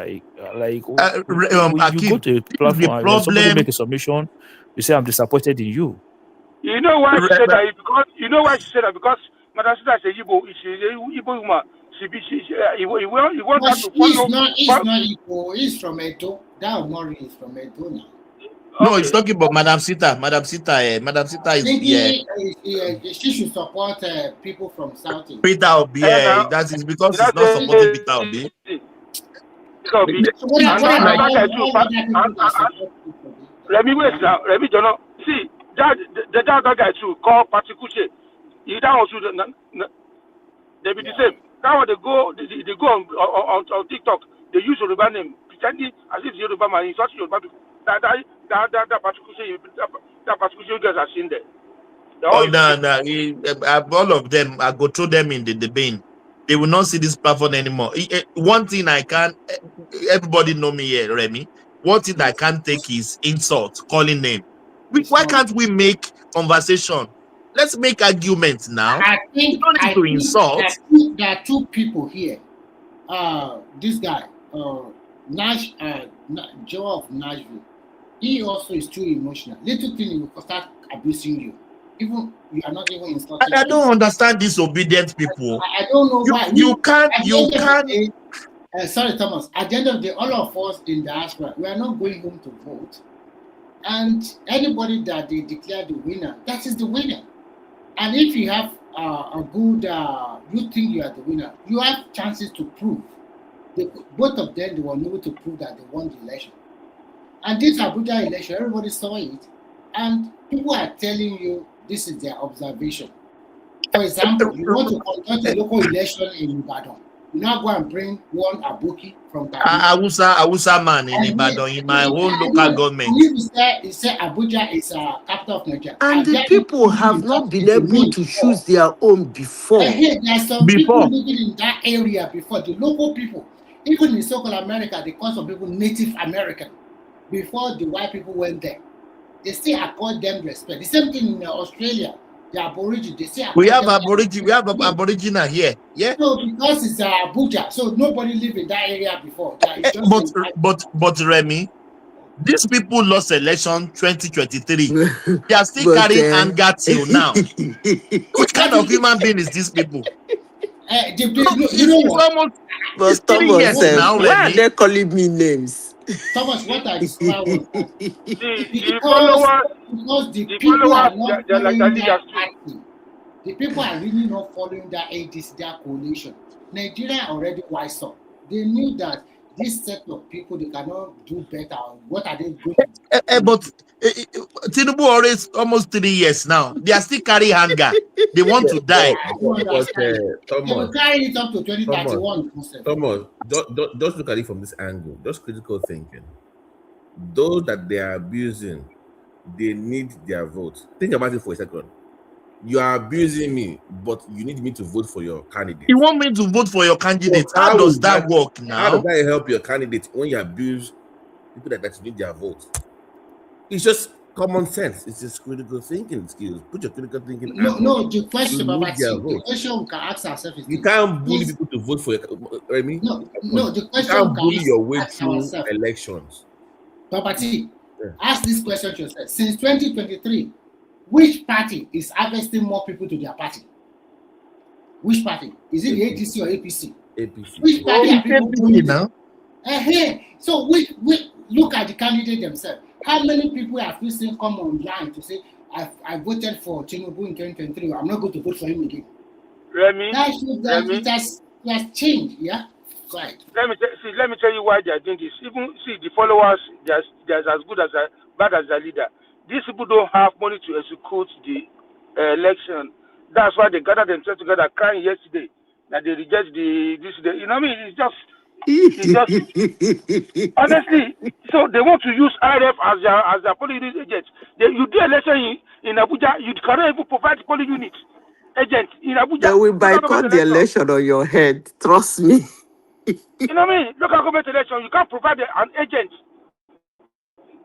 [SPEAKER 19] go to a platform and somebody make a submission, you say I'm disappointed in you.
[SPEAKER 7] You know why she said that? Because Madam Sita is a Igbo. She's a Igbo woman. He wants us to follow.
[SPEAKER 2] He's not Igbo. He's from Edo. That Mori is from Edo now.
[SPEAKER 14] No, it's talking about Madam Sita. Madam Sita is
[SPEAKER 2] she should support people from South.
[SPEAKER 14] Peter Obi. That is because he's not supporting Peter Obi.
[SPEAKER 7] Let me wait now. Let me know. See that guy too called Patikuche. That also they be the same. Now they go on TikTok. They use Yoruba name pretending as if Yoruba man is such Yoruba people. That particular you guys are seen there.
[SPEAKER 14] All of them, I go through them in the bin. They will not see this platform anymore. One thing everybody know me here, Remy. One thing I can't take is insult, calling name. Why can't we make conversation? Let's make arguments now.
[SPEAKER 2] I think
[SPEAKER 14] to insult.
[SPEAKER 2] There are two people here. This guy, Nash, Joe of Nashville. He also is too emotional. Little thing he will start abusing you. Even you are not even insulting.
[SPEAKER 14] I don't understand these obedient people.
[SPEAKER 2] I don't know why.
[SPEAKER 14] You can't.
[SPEAKER 2] Sorry, Thomas. At the end of the day, all of us in diaspora, we are not going home to vote. And anybody that they declare the winner, that is the winner. And if you have a good, you think you are the winner, you have chances to prove. Both of them, they were able to prove that they won the election. And this Abuja election, everybody saw it. And people are telling you this is their observation. For example, you want to conduct a local election in Ibadan. You now go and bring one Abuki from
[SPEAKER 14] Awusa man in Ibadan, in my own local government.
[SPEAKER 2] He said Abuja is a capital of Nigeria.
[SPEAKER 20] And the people have not been able to choose their own before.
[SPEAKER 2] There are some people living in that area before, the local people. Even in so-called America, they call some people Native American. Before the white people went there, they still accord them respect. The same thing in Australia, the Aborigine, they say
[SPEAKER 14] we have Aboriginal here. Yeah.
[SPEAKER 2] So because it's Abuja, so nobody lived in that area before.
[SPEAKER 14] But Remy, these people lost election 2023. They are still carrying anger till now. Which kind of human being is these people?
[SPEAKER 2] You know what?
[SPEAKER 20] But Thomas, why are they calling me names?
[SPEAKER 2] Thomas, what I discovered was that
[SPEAKER 7] the followers,
[SPEAKER 2] because the
[SPEAKER 7] the
[SPEAKER 2] people are
[SPEAKER 7] followers,
[SPEAKER 2] not
[SPEAKER 7] they're like the
[SPEAKER 2] following
[SPEAKER 7] leaders
[SPEAKER 2] that
[SPEAKER 7] too.
[SPEAKER 2] party. The people are really not following that ADC, that coalition. Nigeria already wise up. They knew that this set of people, they cannot do better. What are they going to do?
[SPEAKER 14] But Tinubu always almost 3 years now. They are still carrying hunger. They want to die.
[SPEAKER 2] I don't understand. They will carry it up to 2031.
[SPEAKER 4] Thomas, just look at it from this angle. Just critical thinking. Those that they are abusing, they need their vote. Think about it for a second. You are abusing me, but you need me to vote for your candidate.
[SPEAKER 14] You want me to vote for your candidate?
[SPEAKER 4] So
[SPEAKER 14] how does that work now?
[SPEAKER 4] How does that help your candidate when you abuse people that need their vote? It's just common sense. It's just critical thinking skills. Put your critical thinking.
[SPEAKER 2] No, the question about the question we can ask ourselves is:
[SPEAKER 4] you can't bully people to vote for your. I mean,
[SPEAKER 2] no, the question
[SPEAKER 4] you can't bully your way through elections.
[SPEAKER 2] Papa T, ask this question to yourself. Since 2023, which party is harvesting more people to their party? Which party? Is it the ADC or APC?
[SPEAKER 4] APC.
[SPEAKER 2] Which party are people going
[SPEAKER 14] now?
[SPEAKER 2] So we look at the candidate themselves. How many people have you seen come online to say, I voted for Tinubu in 2023, I'm not going to vote for him again?
[SPEAKER 7] Remy,
[SPEAKER 2] it has changed, yeah? Right.
[SPEAKER 7] Let me tell you why they are doing this. Even see the followers, they're as good as bad as the leader. These people don't have money to execute the election. That's why they gathered themselves together, crying yesterday that they reject this. You know what I mean? It's just honestly. So they want to use IRF as their polling unit agent. You do election in Abuja, you cannot even provide polling unit agent in Abuja.
[SPEAKER 20] They will boycott the election on your head. Trust me.
[SPEAKER 7] You know what I mean? Local government election, you can't provide an agent.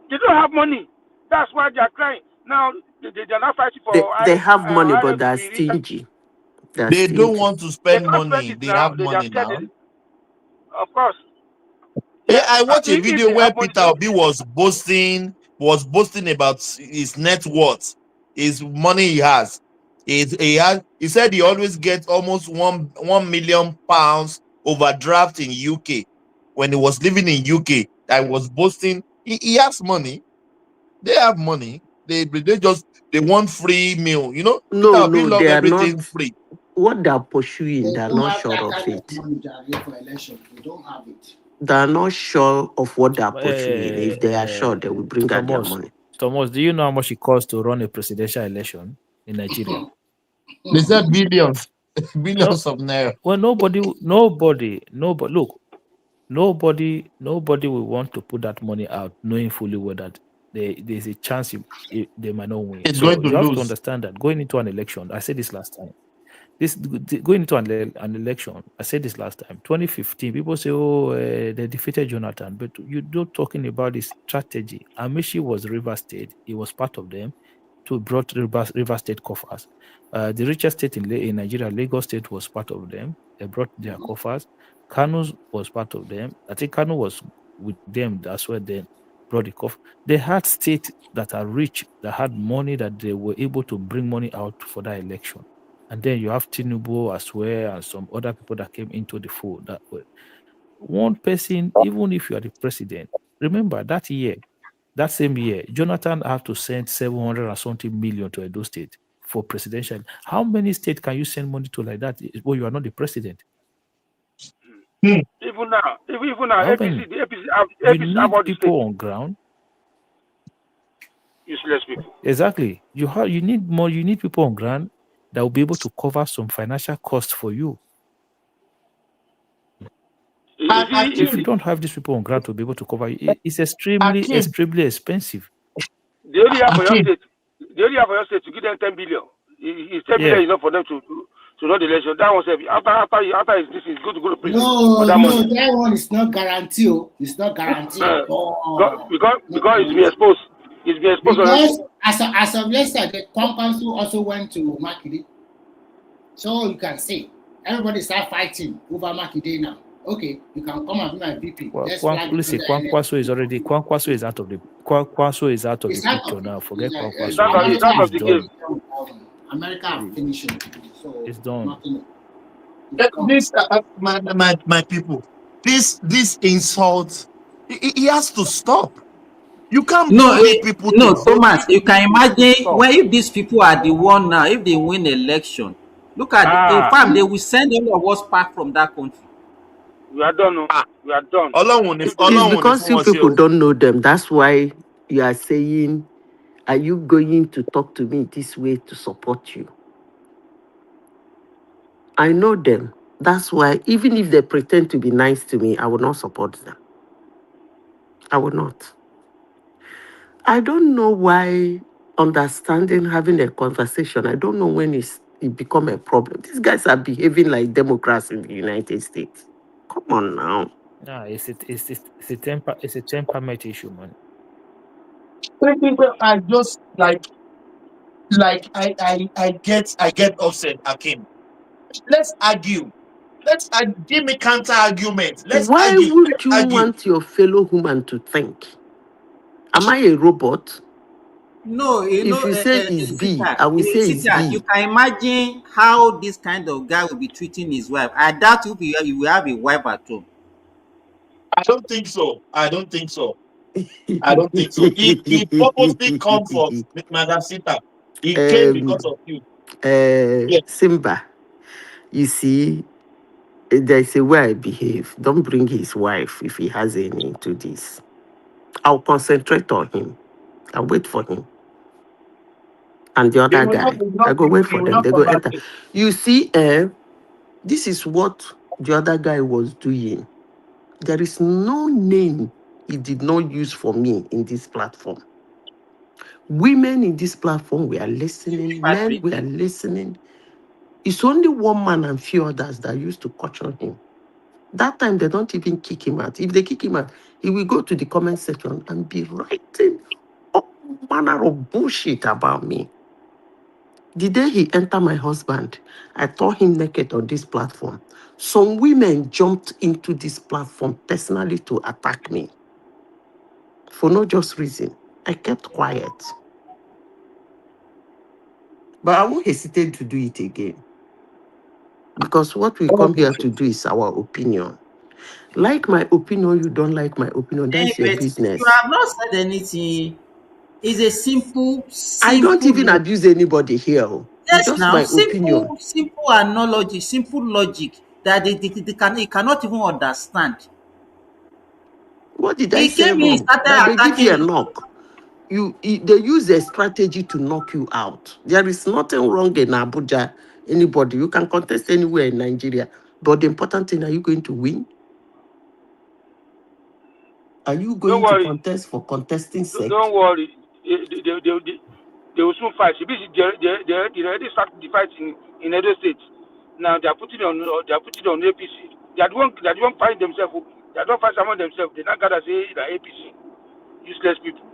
[SPEAKER 7] They don't have money. That's why they are crying. Now, they're not fighting for...
[SPEAKER 20] They have money, but they're stingy.
[SPEAKER 14] They don't want to spend money. They have money now.
[SPEAKER 7] Of course.
[SPEAKER 14] Yeah, I watched a video where Peter Obi was boasting about his net worth, his money he has. He said he always gets almost 1 million pounds overdraft in UK when he was living in UK. I was boasting. He has money. They have money. They want free meal. You know,
[SPEAKER 20] no,
[SPEAKER 14] love everything
[SPEAKER 20] not
[SPEAKER 14] free.
[SPEAKER 20] What they're pursuing, they're not sure of it. They're not sure of what they're pursuing. If they are sure, they will bring out their money.
[SPEAKER 19] Thomas, do you know how much it costs to run a presidential election in Nigeria?
[SPEAKER 14] They said billions of naira.
[SPEAKER 19] Well, nobody. Look, nobody will want to put that money out, knowing fully well that there's a chance they might not win.
[SPEAKER 14] It's
[SPEAKER 19] so
[SPEAKER 14] going to
[SPEAKER 19] you have
[SPEAKER 14] lose.
[SPEAKER 19] to understand that going into an election, I said this last time. Going into an election, I said this last time. 2015, people say, "Oh, they defeated Jonathan," but you're not talking about the strategy. Amishi was River State; he was part of them. To brought River State coffers. The richest state in Nigeria, Lagos State, was part of them. They brought their coffers. Kano was part of them. I think Kano was with them. That's where they brought the coffers. They had states that are rich, that had money, that they were able to bring money out for that election. And then you have Tinubu as well and some other people that came into the fold that way. One person, even if you are the president, remember that same year, Jonathan had to send 700 and something million to Edo State for presidential. How many states can you send money to like that when you are not the president?
[SPEAKER 7] Even now, APC,
[SPEAKER 19] you need people on ground.
[SPEAKER 7] Useless people.
[SPEAKER 19] Exactly. You need more. You need people on ground that will be able to cover some financial costs for you. If you don't have these people on ground to be able to cover it, it's extremely expensive.
[SPEAKER 7] They only have for your state to give them 10 billion. It's 10 billion enough for them to run the election. That one said after this is good to go to prison.
[SPEAKER 2] That one is not guaranteed. It's not guaranteed.
[SPEAKER 7] Because it's been exposed. It's been exposed.
[SPEAKER 2] Because as of yesterday, the council also went to Makinde. So you can see everybody start fighting over Makinde now. Okay, you can come and be my VP.
[SPEAKER 19] Well, Kwankwaso is already. Kwankwaso is out of the. Kwankwaso is out of the picture now. Forget Kwankwaso.
[SPEAKER 7] It's out of the game.
[SPEAKER 2] America finishing. So
[SPEAKER 19] it's done.
[SPEAKER 14] This, my people. This insult He has to stop. You can't
[SPEAKER 3] No,
[SPEAKER 14] bully people to
[SPEAKER 3] no,
[SPEAKER 14] vote.
[SPEAKER 3] Thomas, you can
[SPEAKER 14] It has to
[SPEAKER 3] imagine
[SPEAKER 14] stop.
[SPEAKER 3] when if these people are the one now, if they win election, look at in fact they will send all of us back from that country.
[SPEAKER 7] We are done. No? We are done.
[SPEAKER 20] It's because you people don't know them. That's why you are saying, are you going to talk to me this way to support you? I know them. That's why even if they pretend to be nice to me, I will not support them. I will not. I don't know why understanding, having a conversation, I don't know when it become a problem. These guys are behaving like Democrats in the United States. Come on now.
[SPEAKER 19] Nah, it's a temperament issue, man.
[SPEAKER 14] I just like I get upset, Akim. Let's argue. Give me counter argument. Let's
[SPEAKER 20] Why
[SPEAKER 14] argue.
[SPEAKER 20] would you want your fellow human to think? Am I a robot?
[SPEAKER 3] No, you
[SPEAKER 20] If
[SPEAKER 3] know,
[SPEAKER 20] you say it's B, I will say it's
[SPEAKER 3] you
[SPEAKER 20] B.
[SPEAKER 3] can imagine how this kind of guy will be treating his wife. I doubt if you will have a wife at home.
[SPEAKER 14] I don't think so. I don't think so. He purposely come for Madam Sita. He came because of you.
[SPEAKER 20] Simba, you see, there's a way I behave. Don't bring his wife if he has any into this. I'll concentrate on him. I'll wait for him. And the other guy, I go wait for them. They go enter. You see, this is what the other guy was doing. There is no name he did not use for me in this platform. Women in this platform were listening. Men were listening. It's only one man and few others that used to caution him. That time, they don't even kick him out. If they kick him out, he will go to the comment section and be writing all manner of bullshit about me. The day he entered my husband, I tore him naked on this platform. Some women jumped into this platform personally to attack me for no just reason. I kept quiet. But I won't hesitate to do it again. Because what we come here to do is our opinion. Like my opinion, you don't like my opinion, that's your
[SPEAKER 3] But
[SPEAKER 20] business.
[SPEAKER 3] you have not said anything. It's a simple.
[SPEAKER 20] I don't even abuse anybody here. It's
[SPEAKER 3] Yes,
[SPEAKER 20] just
[SPEAKER 3] now
[SPEAKER 20] my opinion.
[SPEAKER 3] simple analogy, simple logic that they cannot even understand.
[SPEAKER 20] What did I say wrong? That they give you a knock. They use a strategy to knock you out. There is nothing wrong in Abuja. Anybody, you can contest anywhere in Nigeria. But the important thing, are you going to win? Are you going to contest for contesting sake?
[SPEAKER 7] Don't worry. They will soon fight. They already started the fight in Edo State. Now they are putting on APC. They are the one fighting themselves. They don't fight among themselves. They not gotta say the APC. Useless people.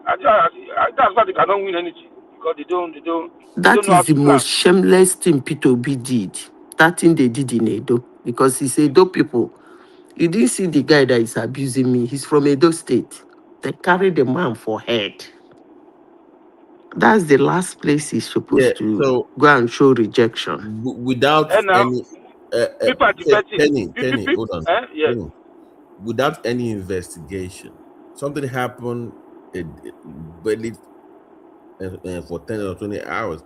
[SPEAKER 7] That's why they cannot win anything because they don't know how
[SPEAKER 20] That is
[SPEAKER 7] to
[SPEAKER 20] the
[SPEAKER 7] plan.
[SPEAKER 20] most shameless thing Peter Obi did. That thing they did in Edo. Because it's Edo people. You didn't see the guy that is abusing me. He's from Edo State. They carried the man for head. That's the last place he's supposed to go and show rejection.
[SPEAKER 4] Without any
[SPEAKER 7] people are defecting.
[SPEAKER 4] Kenny, hold on.
[SPEAKER 7] Yes.
[SPEAKER 4] Kenny, without any investigation, something happened barely for 10 or 20 hours.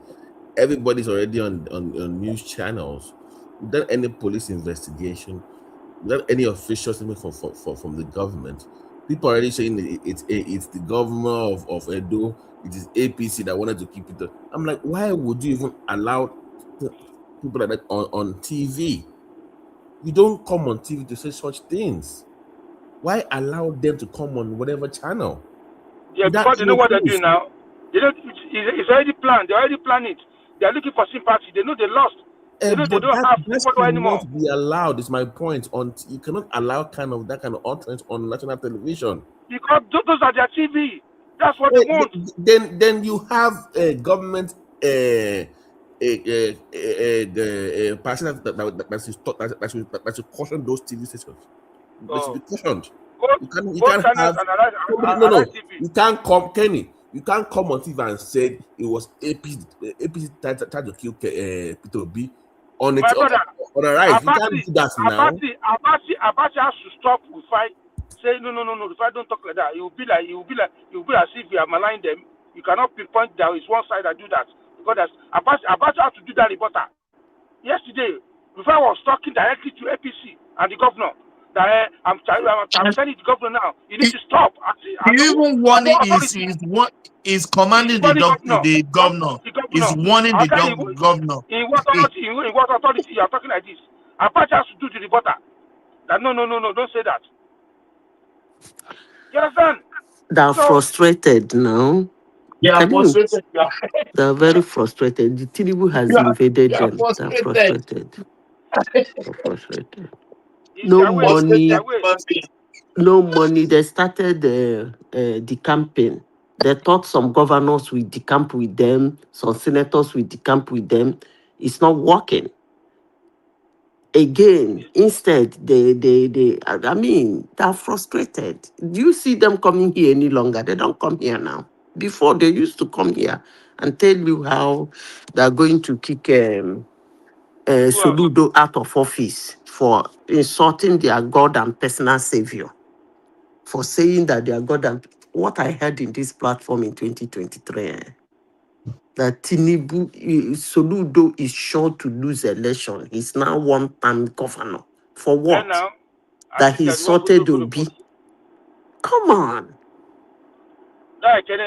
[SPEAKER 4] Everybody's already on news channels without any police investigation, without any official statement from the government. People are already saying it's the governor of Edo, it is APC that wanted to keep it. I'm like, why would you even allow people like that on TV? You don't come on TV to say such things. Why allow them to come on whatever channel?
[SPEAKER 7] Yeah, because they know what they're doing now. They don't. It's already planned. They already planned it. They are looking for sympathy. They know they lost. They know they don't have sympathy anymore.
[SPEAKER 4] Cannot be allowed. Is my point. You cannot allow that kind of utterance on national television.
[SPEAKER 7] Because those are their TV. That's what they want.
[SPEAKER 4] Then you have a government person that should caution those TV stations. They should be cautioned. You can't have you can't come, Kenny. You can't come on TV and say it was APC tried to kill Peter Obi on its on a rise. You can't do that now.
[SPEAKER 7] Abachi has to stop Rufai say no, Rufai, don't talk like that. It will be as if you are maligning them. You cannot pinpoint that it's one side that do that because that's about how to do that reporter. Yesterday, Rufai was talking directly to APC and the governor. That I'm telling the governor now, you need to stop.
[SPEAKER 14] Even warning is commanding the governor. Is warning the governor.
[SPEAKER 7] In what authority you are talking like this? Apache has to do to the reporter. That no, don't say that. You understand?
[SPEAKER 20] They're frustrated now.
[SPEAKER 14] Yeah, frustrated.
[SPEAKER 20] They're very frustrated. The Tinubu has invaded them. They're frustrated. They're frustrated. No money. No money. They started the campaign. They thought some governors will decamp with them, some senators will decamp with them. It's not working. Again, instead, they're frustrated. Do you see them coming here any longer? They don't come here now. Before, they used to come here and tell you how they're going to kick Soludo out of office for insulting their God and personal savior, for saying that they are God and... What I heard in this platform in 2023, that Tinubu, Soludo is sure to lose election. He's now one-time governor. For what?
[SPEAKER 7] Now,
[SPEAKER 20] that he sorted Obi. Come on.
[SPEAKER 7] That can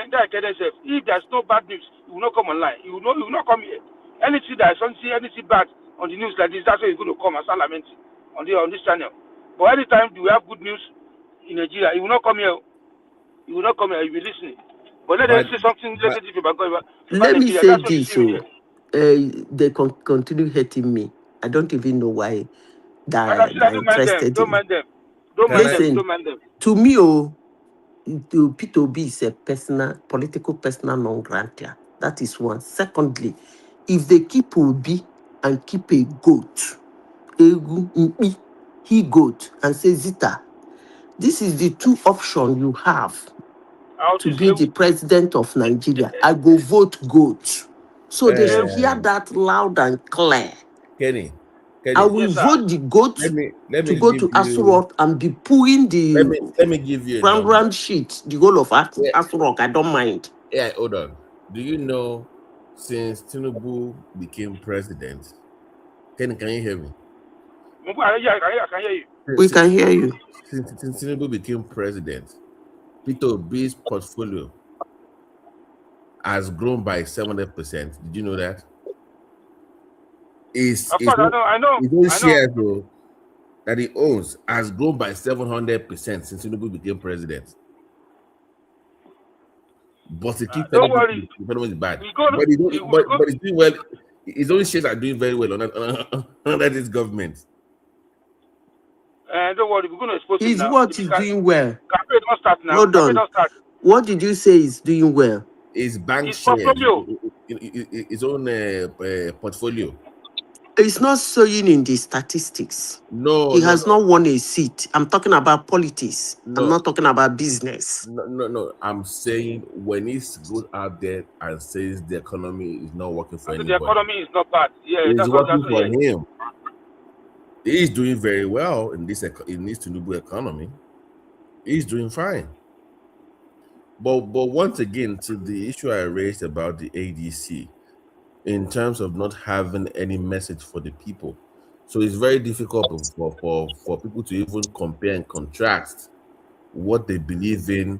[SPEAKER 7] say, if there's no bad news, he will not come online. He will not come here. Anything that is anything bad on the news like this, that's why he's going to come and start lamenting on this channel. But anytime we have good news in Nigeria, he will not come here. He will not come here. He will be listening. But let them say something negative about God.
[SPEAKER 20] Let me say this, they continue hating me. I don't even know why they're interested
[SPEAKER 7] don't mind them.
[SPEAKER 20] Don't mind them. To me, to P2B is a political personal non-granta. That is one. Secondly, if they keep Obi and keep a goat, he goat, and say Zita, this is the two options you have to be the president of Nigeria. I go vote goat. So they should hear that loud and clear.
[SPEAKER 4] Kenny,
[SPEAKER 20] I will vote the goat to go to Asurok and be pulling the
[SPEAKER 4] let me give you
[SPEAKER 20] round sheet, the whole of Asurok. I don't mind.
[SPEAKER 4] Yeah, hold on. Do you know since Tinubu became president? Kenny, can you hear me?
[SPEAKER 7] I can hear you.
[SPEAKER 20] We can hear you.
[SPEAKER 4] Since Tinubu became president, P2B's portfolio has grown by 700%. Did you know that?
[SPEAKER 7] I know.
[SPEAKER 4] His own share, though, that he owns has grown by 700% since Tinubu became president. But he keeps telling people the economy is bad. But he's doing well. His own shares are doing very well under this government.
[SPEAKER 7] Don't worry, we're going to expose
[SPEAKER 20] him now. What is doing well?
[SPEAKER 7] Campaign don't start now.
[SPEAKER 20] Hold on. What did you say is doing well?
[SPEAKER 4] His bank share, his own portfolio.
[SPEAKER 20] It's not showing in the statistics.
[SPEAKER 4] No,
[SPEAKER 20] he has not won a seat. I'm talking about politics. I'm not talking about business.
[SPEAKER 4] No. I'm saying when he goes out there and says the economy is not working for anybody.
[SPEAKER 7] The economy is not bad. Yeah,
[SPEAKER 4] it's working for him. He's doing very well in this Tinubu economy. He's doing fine. But once again, to the issue I raised about the ADC, in terms of not having any message for the people. So it's very difficult for people to even compare and contrast what they believe in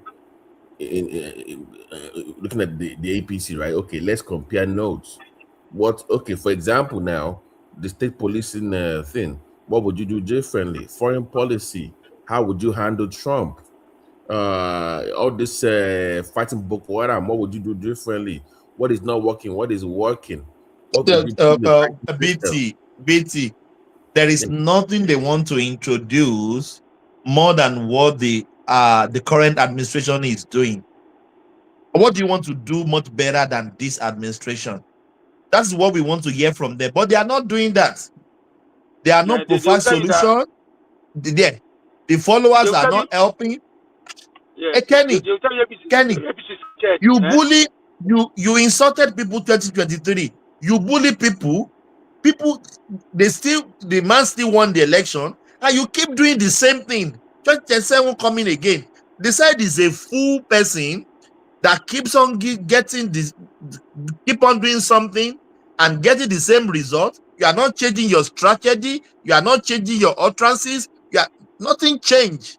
[SPEAKER 4] looking at the APC, right? Okay, let's compare notes. For example, now, the state policing thing, what would you do differently? Foreign policy, how would you handle Trump? All this fighting Boko Haram, what would you do differently? What is not working? What is working?
[SPEAKER 14] BT, there is nothing they want to introduce more than what the current administration is doing. What do you want to do much better than this administration? That's what we want to hear from them. But they are not doing that. They are not providing solution. The followers are not helping.
[SPEAKER 7] Yeah.
[SPEAKER 14] Kenny, you bully. You insulted people 2023. You bully people. The man still won the election, and you keep doing the same thing. 2027 coming again. The side is a full person that keeps on getting this, keep on doing something and getting the same result. You are not changing your strategy. You are not changing your utterances. Nothing changed.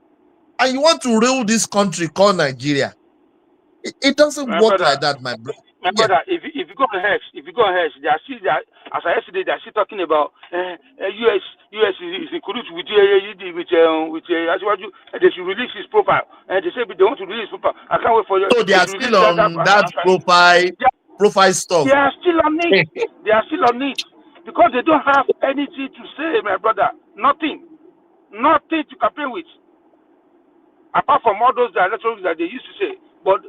[SPEAKER 14] And you want to rule this country called Nigeria. It doesn't work like that, my brother.
[SPEAKER 7] My brother, if you go on Hex, they are still there. As I yesterday, they are still talking about US is in cahoots with they should release his profile. And they say they want to release his profile. I can't wait for you.
[SPEAKER 14] So they are still on that profile stuff.
[SPEAKER 7] They are still on it. They are still on it because they don't have anything to say, my brother. Nothing to campaign with. Apart from all those electorals that they used to say, but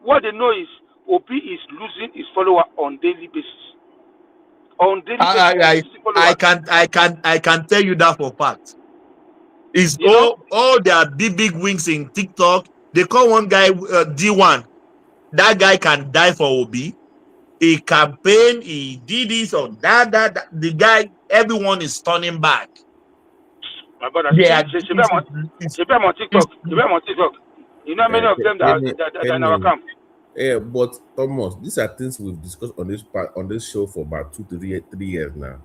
[SPEAKER 7] what they know is OP is losing his follower on daily basis.
[SPEAKER 14] I can tell you that for fact. It's all their big wings in TikTok. They call one guy D1. That guy can die for OB. He campaigned, he did this or that. The guy, everyone is turning back.
[SPEAKER 7] My brother, I'm on TikTok. You know many of them that are in our camp.
[SPEAKER 4] Yeah, but Thomas, these are things we've discussed on this show for about 2 to 3 years now.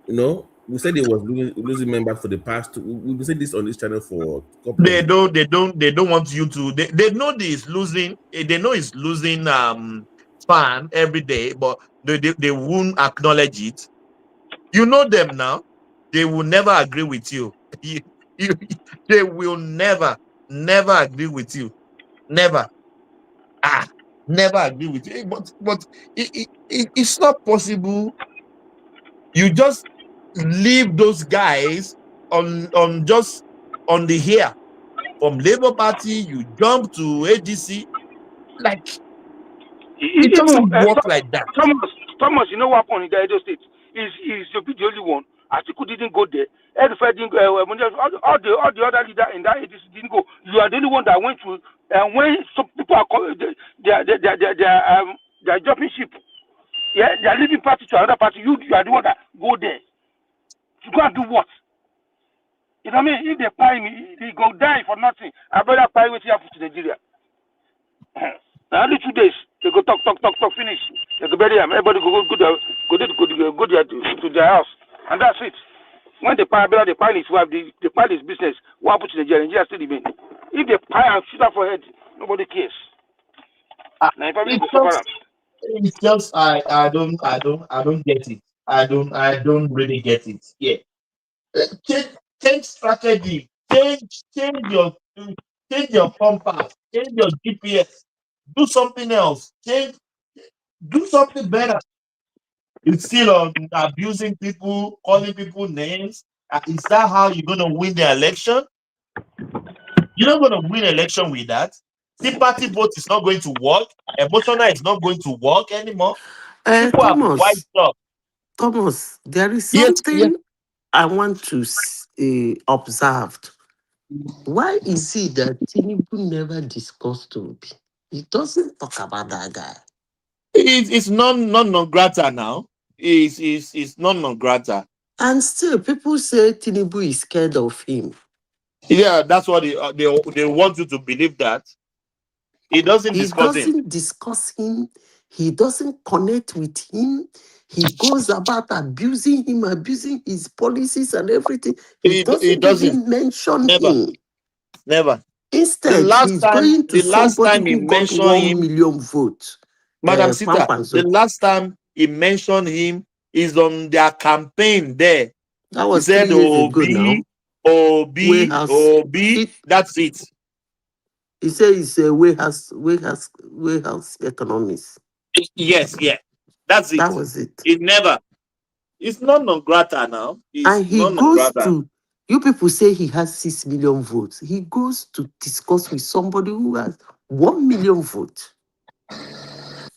[SPEAKER 4] You know, we said he was losing members for the past 2. We said this on this channel for a couple
[SPEAKER 14] they don't want you to. They know he's losing. They know he's losing fan every day, but they won't acknowledge it. You know them now. They will never agree with you. They will never agree with you. Never. Never agree with you. But it's not possible. You just leave those guys on just on the hair. From Labour Party, you jump to ADC. Like it doesn't work like that.
[SPEAKER 7] Thomas, you know what happened in the Edo State? Is the only one. Atiku didn't go there. Rufai didn't go. All the other leaders in that ADC didn't go. You are the only one that went to. And when some people are they're jumping ship, yeah, they're leaving party to another party. You are the one that go there. To go and do what? You know what I mean? If they pay me, they go die for nothing. I better pay what you have to Nigeria. Now only 2 days they go talk finish. They go bury them. Everybody go there to their house, and that's it. When they pay his wife, they pay his business. What happens to Nigeria? Nigeria still remain. If they pay and shoot her for head, nobody cares.
[SPEAKER 14] It's just I don't get it. I don't really get it. Yeah. Change strategy. Change your compass. Change your GPS. Do something else. Do something better. It's still on abusing people, calling people names. Is that how you're gonna win the election? You're not gonna win election with that. Sympathy vote is not going to work. Emotional is not going to work anymore. People have wiped up.
[SPEAKER 20] Thomas, there is something I want to observe. Why is it that Tinubu never discussed Obi? He doesn't talk about that guy.
[SPEAKER 14] It's non grata now. It's non grata.
[SPEAKER 20] And still, people say Tinubu is scared of him.
[SPEAKER 14] Yeah, that's what they want you to believe that. He doesn't
[SPEAKER 20] discuss him. He doesn't connect with him. He goes about abusing him, abusing his policies and everything. He doesn't even mention him.
[SPEAKER 14] Never.
[SPEAKER 20] Instead, he's going to somebody who got 1 million votes.
[SPEAKER 14] Madam Sita, the last time he mentioned him is on their campaign there.
[SPEAKER 20] That was
[SPEAKER 14] he said,
[SPEAKER 20] 3 years ago now.
[SPEAKER 14] OB, that's it.
[SPEAKER 20] He said it's a warehouse economics.
[SPEAKER 14] Yes, yeah. That's it.
[SPEAKER 20] That was it.
[SPEAKER 14] It's not non grata now.
[SPEAKER 20] And he goes to, you people say he has 6 million votes. He goes to discuss with somebody who has 1 million votes.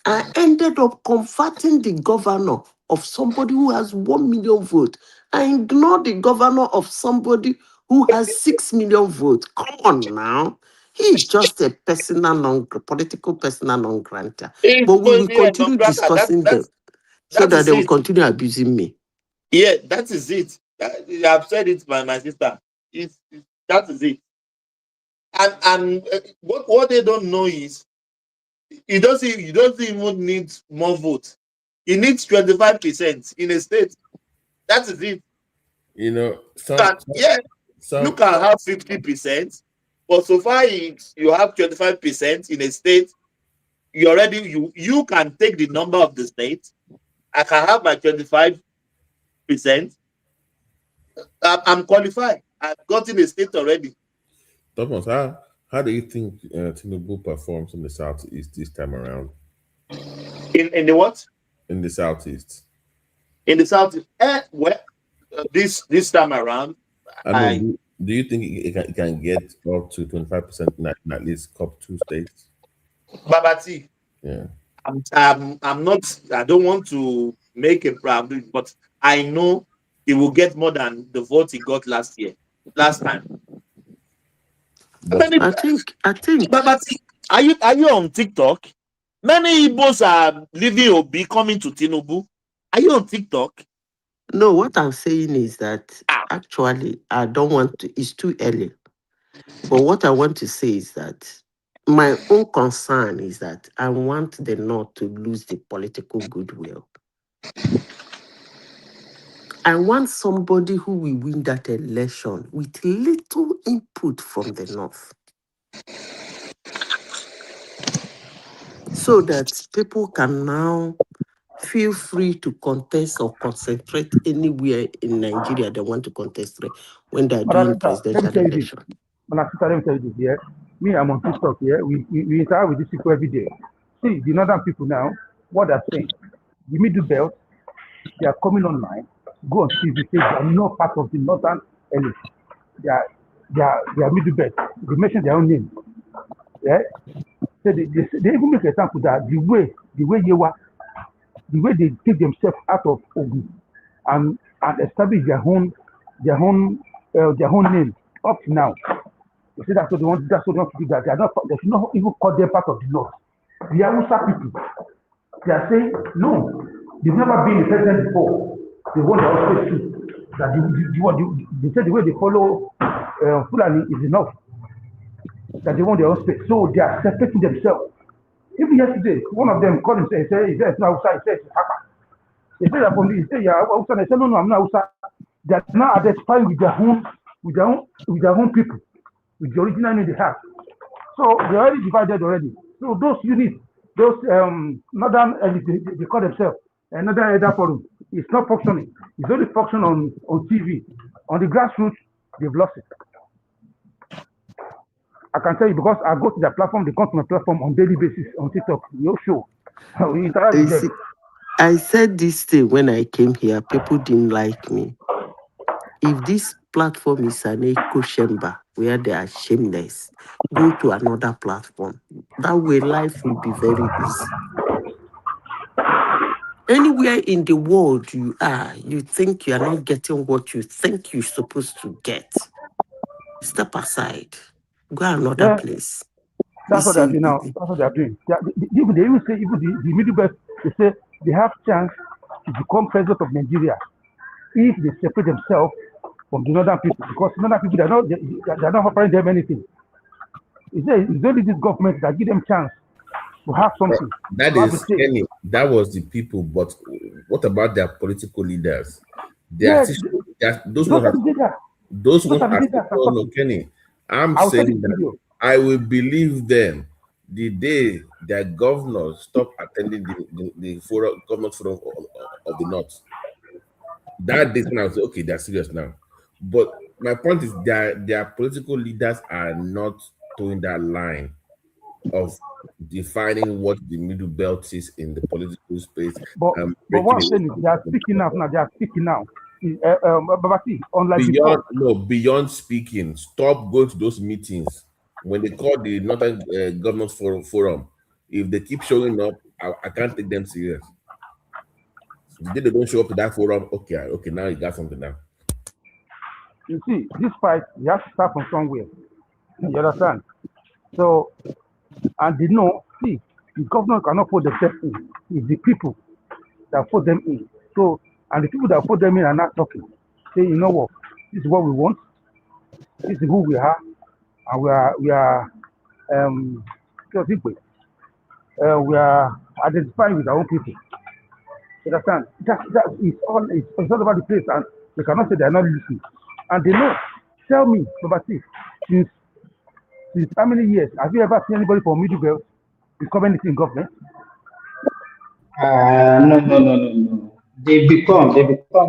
[SPEAKER 20] I ended up converting the governor of somebody who has 1 million votes. I ignored the governor of somebody who has 6 million votes. Come on now. He's just a political personal non-granta. But we will continue discussing them so that they will continue abusing me.
[SPEAKER 14] Yeah, that is it. I've said it by my sister. That is it. And what they don't know is he doesn't even need more votes. He needs 25% in a state. That is it.
[SPEAKER 4] You know,
[SPEAKER 14] you can have 50%, but so far you have 25% in a state. You can take the number of the state. I can have my 25%. I'm qualified. I've gotten a state already.
[SPEAKER 4] Thomas, how do you think Tinubu performs in the Southeast this time around?
[SPEAKER 14] In the what?
[SPEAKER 4] In the Southeast.
[SPEAKER 14] In the Southeast, this time around,
[SPEAKER 4] do you think it can get up to 25% in at least top 2 states?
[SPEAKER 14] Babati.
[SPEAKER 4] Yeah.
[SPEAKER 14] I'm not. I don't want to make a problem, but I know he will get more than the vote he got last time.
[SPEAKER 20] I think.
[SPEAKER 14] Babati, are you on TikTok? Many Igbos are leaving Obi, coming to Tinubu. Are you on TikTok?
[SPEAKER 20] No, what I'm saying is that actually I don't want to. It's too early. But what I want to say is that my own concern is that I want the North to lose the political goodwill. I want somebody who will win that election with little input from the North, so that people can now feel free to contest or concentrate anywhere in Nigeria they want to contest when they're doing presidential election.
[SPEAKER 8] Yeah, me, I'm on TikTok. Yeah, we interact with these people every day. See, the northern people now, what they're saying, the middle belt, they are coming online, go on TV, say they are not part of the northern elite. They are middle belt. They mention their own name. Yeah, so they even make an example that the way they take themselves out of Ogun and establish their own name up to now. They say that's what they want to do. That they should not even call them part of the North. The Hausa people, they are saying no. They've never been a president before. They want their own space too. That they say the way they follow Fulani is enough. That they want their own space, so they are separating themselves. Even yesterday, one of them called himself. He said, "It's not Hausa." He said, "It's Haka." He said that from me. He said, "Yeah, Hausa." They said, "No, I'm not Hausa." They are now identifying with their own people, with the original name they have. So they already divided already. So those units, those northern they call themselves another forum. It's not functioning. It's only function on TV. On the grassroots, they've lost it. I can tell you because I go to their platform, they come to my platform on daily basis on TikTok. No show. We interact with them.
[SPEAKER 20] I said this thing when I came here. People didn't like me. If this platform is an echo chamber where they are shameless, go to another platform. That way life will be very easy. Anywhere in the world you are, you think you are not getting what you think you're supposed to get. Step aside. Go another place.
[SPEAKER 8] That's what they're doing now. That's what they're doing. They even say, the middle belt, they say they have chance to become president of Nigeria if they separate themselves from the northern people, because northern people they're not offering them anything. It's only this government that give them chance to have something.
[SPEAKER 4] That was the people, but what about their political leaders? Those ones are still Kenny. I'm saying that I will believe them the day their governors stop attending the government forum of the North. That day when I was like, okay, they're serious now. But my point is that their political leaders are not towing that line of defining what the middle belt is in the political space.
[SPEAKER 8] But what I'm saying is they are speaking now. They are speaking now.
[SPEAKER 4] Beyond speaking, stop going to those meetings. When they call the Northern Government Forum, if they keep showing up, I can't take them serious. The day they don't show up to that forum, okay, now you got something now.
[SPEAKER 8] You see, this fight, you have to start from somewhere. You understand? So, and they know, see, the government cannot put themselves in. It's the people that put them in. So, and the people that put them in are not talking. Say, you know what? This is what we want. This is who we are, and we are we are identifying with our own people. You understand? It's all about the place, and they cannot say they are not listening. And they know. Tell me, number 6, since how many years have you ever seen anybody from Middle Belt become anything in government?
[SPEAKER 9] No. They become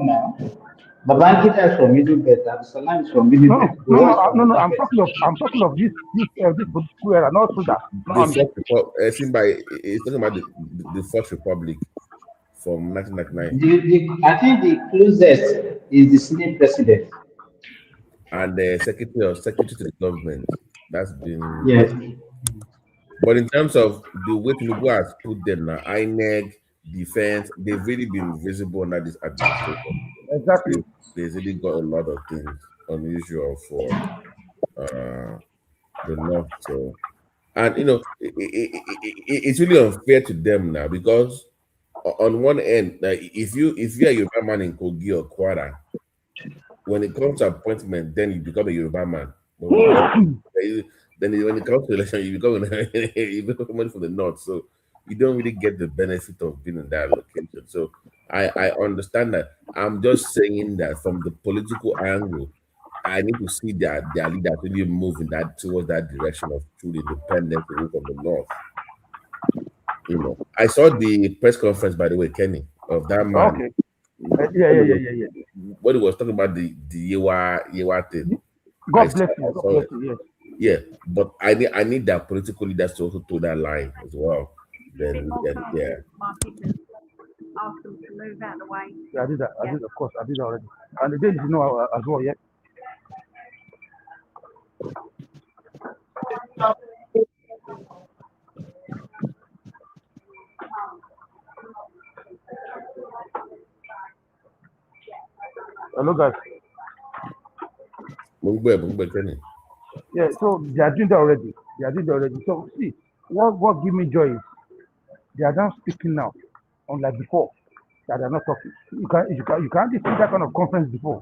[SPEAKER 9] now. Babangida is from Middle Belt, and Salam is from Middle Belt.
[SPEAKER 8] No. I'm talking of this political era, not through that.
[SPEAKER 4] It's talking about the First Republic from 1999.
[SPEAKER 9] I think the closest is the Senate president.
[SPEAKER 4] And the secretary to the government. That's been
[SPEAKER 9] yes.
[SPEAKER 4] But in terms of the way Tinubu has put them now, INEC, defense, they've really been visible under this administration.
[SPEAKER 8] Exactly.
[SPEAKER 4] They've really got a lot of things unusual for the North. So, and it's really unfair to them now, because on one end, if you are a Yoruba man in Kogi or Kwara, when it comes to appointment, then you become a Yoruba man. Then when it comes to election, you become someone from the North. So you don't really get the benefit of being in that location. So I understand that. I'm just saying that from the political angle, I need to see that their leaders really moving towards that direction of true independence away from the North. I saw the press conference, by the way, Kenny, of that man.
[SPEAKER 8] Okay. Yeah.
[SPEAKER 4] When he was talking about the Yewa thing.
[SPEAKER 8] God bless you.
[SPEAKER 4] Yeah, but I need that political leaders to also toe that line as well. Then yeah.
[SPEAKER 10] Ask them to move out of the way.
[SPEAKER 8] Yeah, I did that. Of course, I did that already. And the day as well, yeah. Hello, guys. Yeah, so they are doing that already. So see, what give me joy is they are now speaking now, unlike before that they are not talking. You can't see that kind of conference before,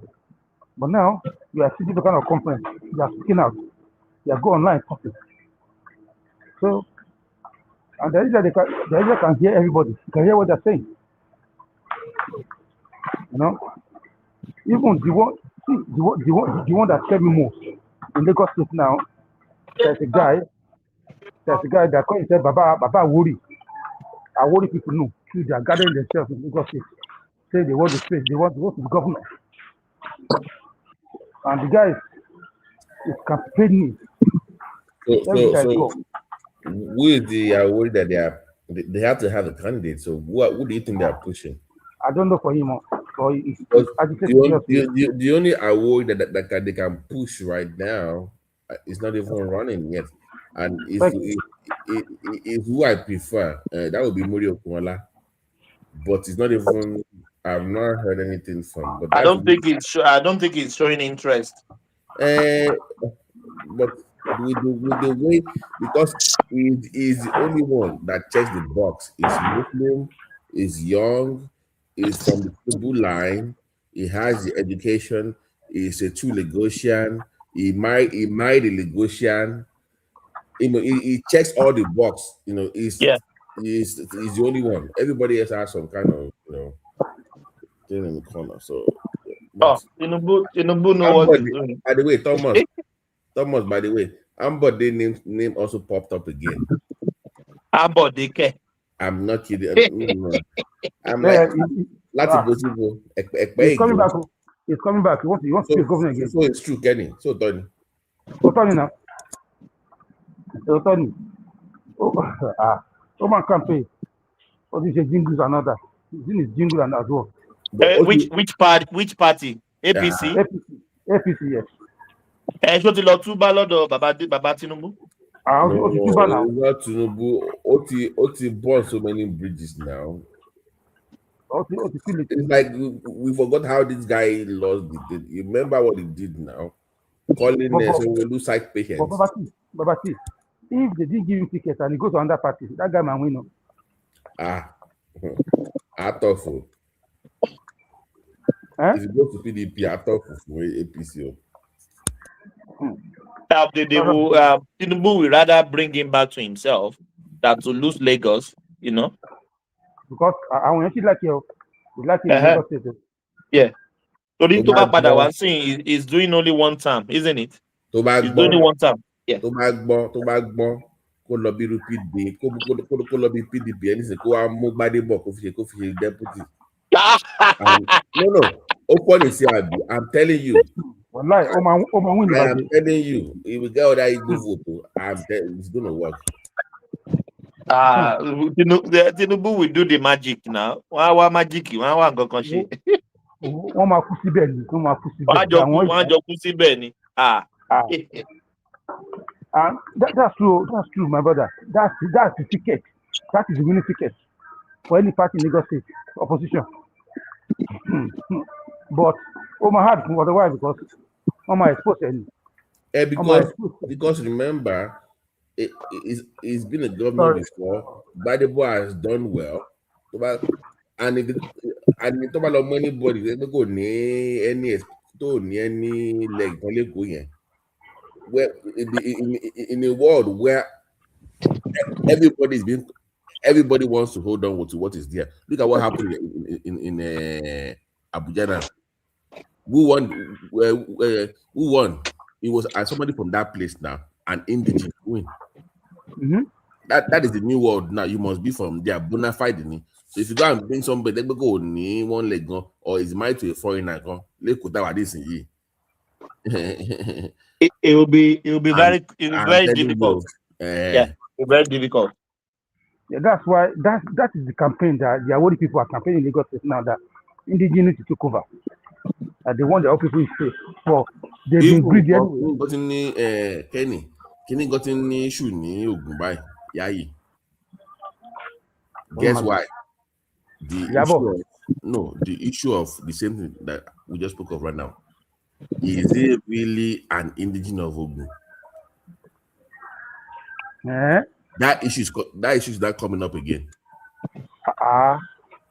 [SPEAKER 8] but now you are seeing the kind of conference. You are speaking out. You are going online talking. So, and the reason they can hear everybody. You can hear what they're saying. Even the one that scared me most in Lagos State now, there's a guy that calls himself Baba Wori. I worry people know. They are gathering themselves in Lagos State. Say they want the space, they want to go to the government. And the guy is campaigning.
[SPEAKER 4] So who is the worried that they have to have a candidate? So who do you think they are pushing?
[SPEAKER 8] I don't know for him.
[SPEAKER 4] The only award that they can push right now is not even running yet, and if who I prefer, that would be Muri Okunla, but it's not even. I've not heard anything from. But
[SPEAKER 14] I don't think it's showing interest.
[SPEAKER 4] But with the way, because he's the only one that checks the box. He's Muslim, is young, is from the Tinubu line. He has the education. He's a true Lagosian. He married a Lagosian. He checks all the box. He's the only one. Everybody else has some kind of thing in the corner. So
[SPEAKER 14] Tinubu know what he's doing.
[SPEAKER 4] By the way, Thomas, by the way, Ambode name also popped up again.
[SPEAKER 14] Ambode.
[SPEAKER 4] I'm not kidding. No. I'm like,
[SPEAKER 8] He's coming back. He's coming back. He wants to be governor again.
[SPEAKER 4] So it's true, Kenny. So Tony.
[SPEAKER 8] Now. So Tony. Man can't pay. Oh, this is jingles and other. This is jingle and as well.
[SPEAKER 14] Which party? APC?
[SPEAKER 8] APC, yes.
[SPEAKER 14] So the lot tuba lọ́dọ̀ Baba Tinubu.
[SPEAKER 4] Not Tinubu. Oti bought so many bridges now. It's like we forgot how this guy lost it. You remember what he did now? Calling lose sight patients.
[SPEAKER 8] Baba, if they didn't give him tickets and he goes to another party, that guy might win.
[SPEAKER 4] Atofo. If you go to PDP, Atofo for APC.
[SPEAKER 14] Tinubu will rather bring him back to himself than to lose Lagos, you know.
[SPEAKER 8] Because I want to like you, like in Lagos State.
[SPEAKER 14] Yeah. So this Toba Padawan saying is doing only one term, isn't it? He's doing one term. Yeah.
[SPEAKER 4] Toba gbon kó lọ bí PDP kó lọ bí PDP ẹni sìn kó wá mú Gbádébọ̀ kó fi ṣe deputy. No. Open is here. I'm telling you.
[SPEAKER 8] Wallahi,
[SPEAKER 4] I am telling you, if we get all that Igbo vote, it's gonna work.
[SPEAKER 14] Tinubu will do the magic now. Why magic? Why go kanshi?
[SPEAKER 8] One ma kusi beni. That's true. That's true, my brother. That's the ticket. That is the winning ticket for any party in Lagos State opposition. But Oma had otherwise because Oma exposed any.
[SPEAKER 4] Because remember, it's been a governor before. Gbadebo has done well, and if talk about anybody, they don't go near any leg. Where in a world where everybody wants to hold on to what is there. Look at what happened in Abuja now. Who won? It was somebody from that place now, an indigenous win. That is the new world now. You must be from there, bona fide. So if you go and bring somebody, they go ni one leg or is married to a foreigner. It
[SPEAKER 14] will be very difficult. Yeah, very difficult.
[SPEAKER 8] Yeah, that's why that is the campaign that the Awori people are campaigning in Lagos State now, that indigenous took over. They want the people to stay. So they've been greedy anyway.
[SPEAKER 4] Got in Kenny got in issue ni Ogun by Yayi. Guess why? The issue of the same thing that we just spoke of right now. Is it really an indigenous of Ogun? That issue is not coming up again.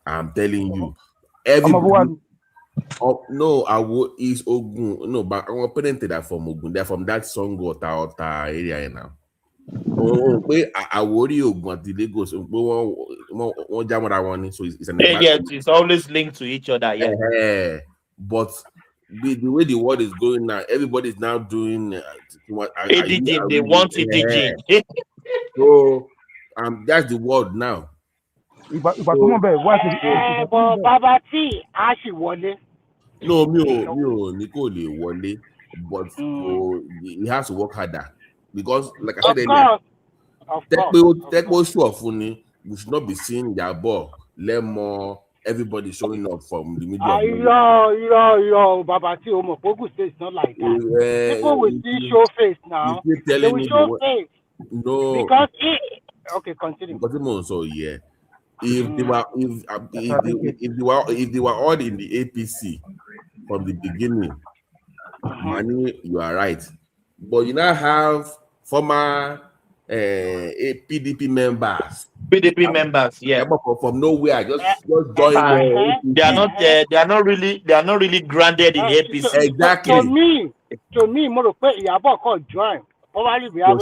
[SPEAKER 4] I'm telling you. Everybody. No, is Ogun. No, but I'm parented that from Ogun. They're from that song Ota area now. I worry Ogun at the Lagos. One jam what I want. So it's an
[SPEAKER 14] it's always linked to each other. Yeah.
[SPEAKER 4] But the way the world is going now, everybody's now doing
[SPEAKER 14] they want it.
[SPEAKER 4] So that's the world now.
[SPEAKER 2] Baba T, actually wọlé.
[SPEAKER 4] No, Nicole wọlé, but he has to work harder because, like I said earlier, Tekpo sure funny. We should not be seeing their ball. Let more everybody showing up from the media.
[SPEAKER 2] Baba T, Omopogu says it's not like that. People will still show face now. They will show face.
[SPEAKER 4] No,
[SPEAKER 2] because okay, continue.
[SPEAKER 4] So yeah. If they were all in the APC from the beginning, Mani, you are right. But you now have former PDP members.
[SPEAKER 14] Yeah.
[SPEAKER 4] From nowhere, just join.
[SPEAKER 14] They are not really grounded in APC.
[SPEAKER 4] Exactly.
[SPEAKER 2] To me, more could join. Probably we have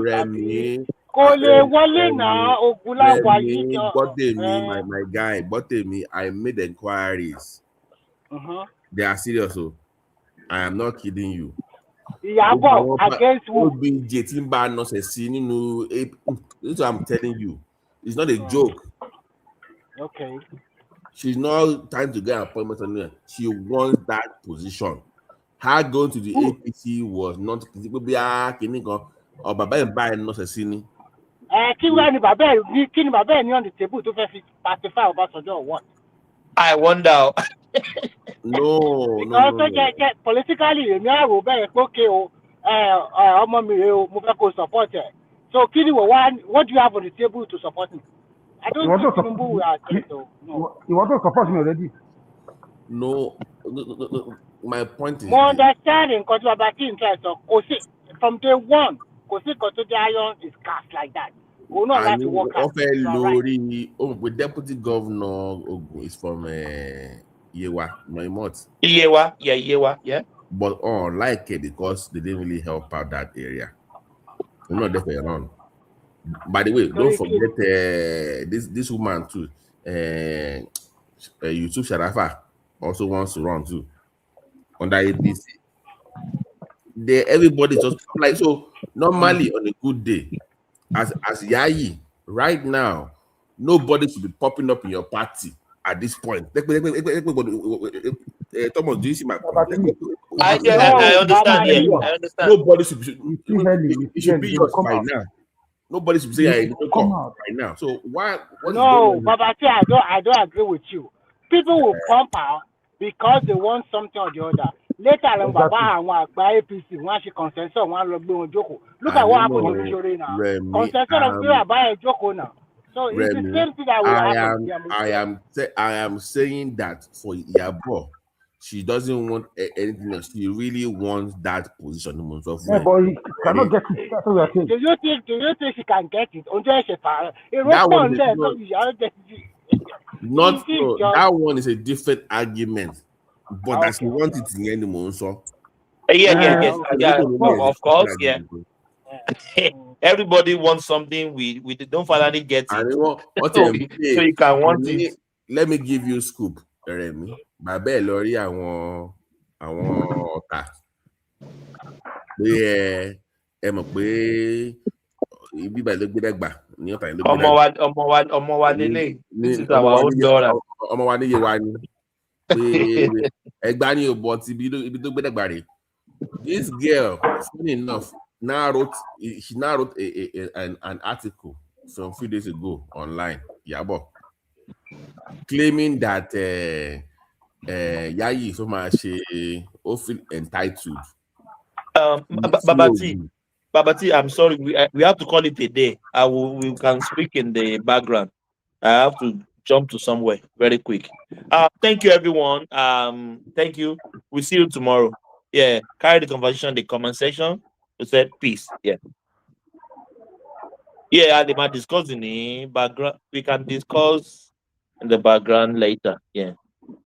[SPEAKER 4] Remy. My guy, but I made inquiries. They are serious. So I am not kidding you.
[SPEAKER 2] Against who?
[SPEAKER 4] This is what I'm telling you. It's not a joke.
[SPEAKER 2] Okay.
[SPEAKER 4] She's not trying to get an appointment on her. She wants that position. Her going to the APC was not or Baba and buying not a sini.
[SPEAKER 2] On the table to pacify Obasanjo or what?
[SPEAKER 14] I wonder.
[SPEAKER 4] No.
[SPEAKER 2] Politically, support her. So, what do you have on the table to support him? I don't think Tinubu will accept.
[SPEAKER 8] You want to support me already?
[SPEAKER 4] No. My point is.
[SPEAKER 2] More understanding, from day one, is cast like that. We'll not have to work out.
[SPEAKER 4] With deputy governor is from Yewa, Noimot.
[SPEAKER 14] Yewa, yeah.
[SPEAKER 4] but unlike it because they didn't really help out that area. I'm not there for your run. By the way, don't forget this woman too. Yusuf Sharafa also wants to run too under APC. Everybody just like so. Normally on a good day, as Yayi right now, nobody should be popping up in your party at this point. Thomas, do you see my point?
[SPEAKER 14] I understand. Yeah, I understand.
[SPEAKER 4] Nobody should be. It should be yours by now. Nobody should say I don't come right now. So why?
[SPEAKER 2] No, Babati, I don't agree with you. People will pump out because they want something or the other. Later on, Baba and by APC, when she consensus, one look Joko. Look at what happened in Missouri now. Consensus of people buy a Joko now. So it's the same thing that will happen.
[SPEAKER 4] I am saying that for Yabo, she doesn't want anything else. She really wants that position.
[SPEAKER 8] Yeah, but he cannot get it. That's what we are saying.
[SPEAKER 2] Do you think she can get it?
[SPEAKER 4] That one is a different argument. But that's want it in anymore. So
[SPEAKER 14] yeah. Of course, yeah. Everybody wants something we don't finally get it. So you can want it.
[SPEAKER 4] Let me give you a scoop, Remy. Bàbá lórí àwọn ọ̀tá. Pé ẹ mọ̀ pé ibi ìbàdàn ló gbé dàgbà ní ọ̀tá yẹn ló gbé dàgbà.
[SPEAKER 14] Ọmọ wa lélẹ̀. This is our own daughter.
[SPEAKER 4] Ọmọ wa níye wa ni. Pé ẹgbàá ni ò bọ̀ ti ibi tó gbé dàgbà rè. This girl, funny enough, she now wrote an article some few days ago online, Yabo, claiming that Yayi so much feel entitled.
[SPEAKER 14] Babati, I'm sorry, we have to call it a day. We can speak in the background. I have to jump to somewhere very quick. Thank you, everyone. Thank you. We'll see you tomorrow. Yeah, carry the conversation in the comment section. We said peace. Yeah. Yeah, they might discuss in the background. We can discuss in the background later. Yeah.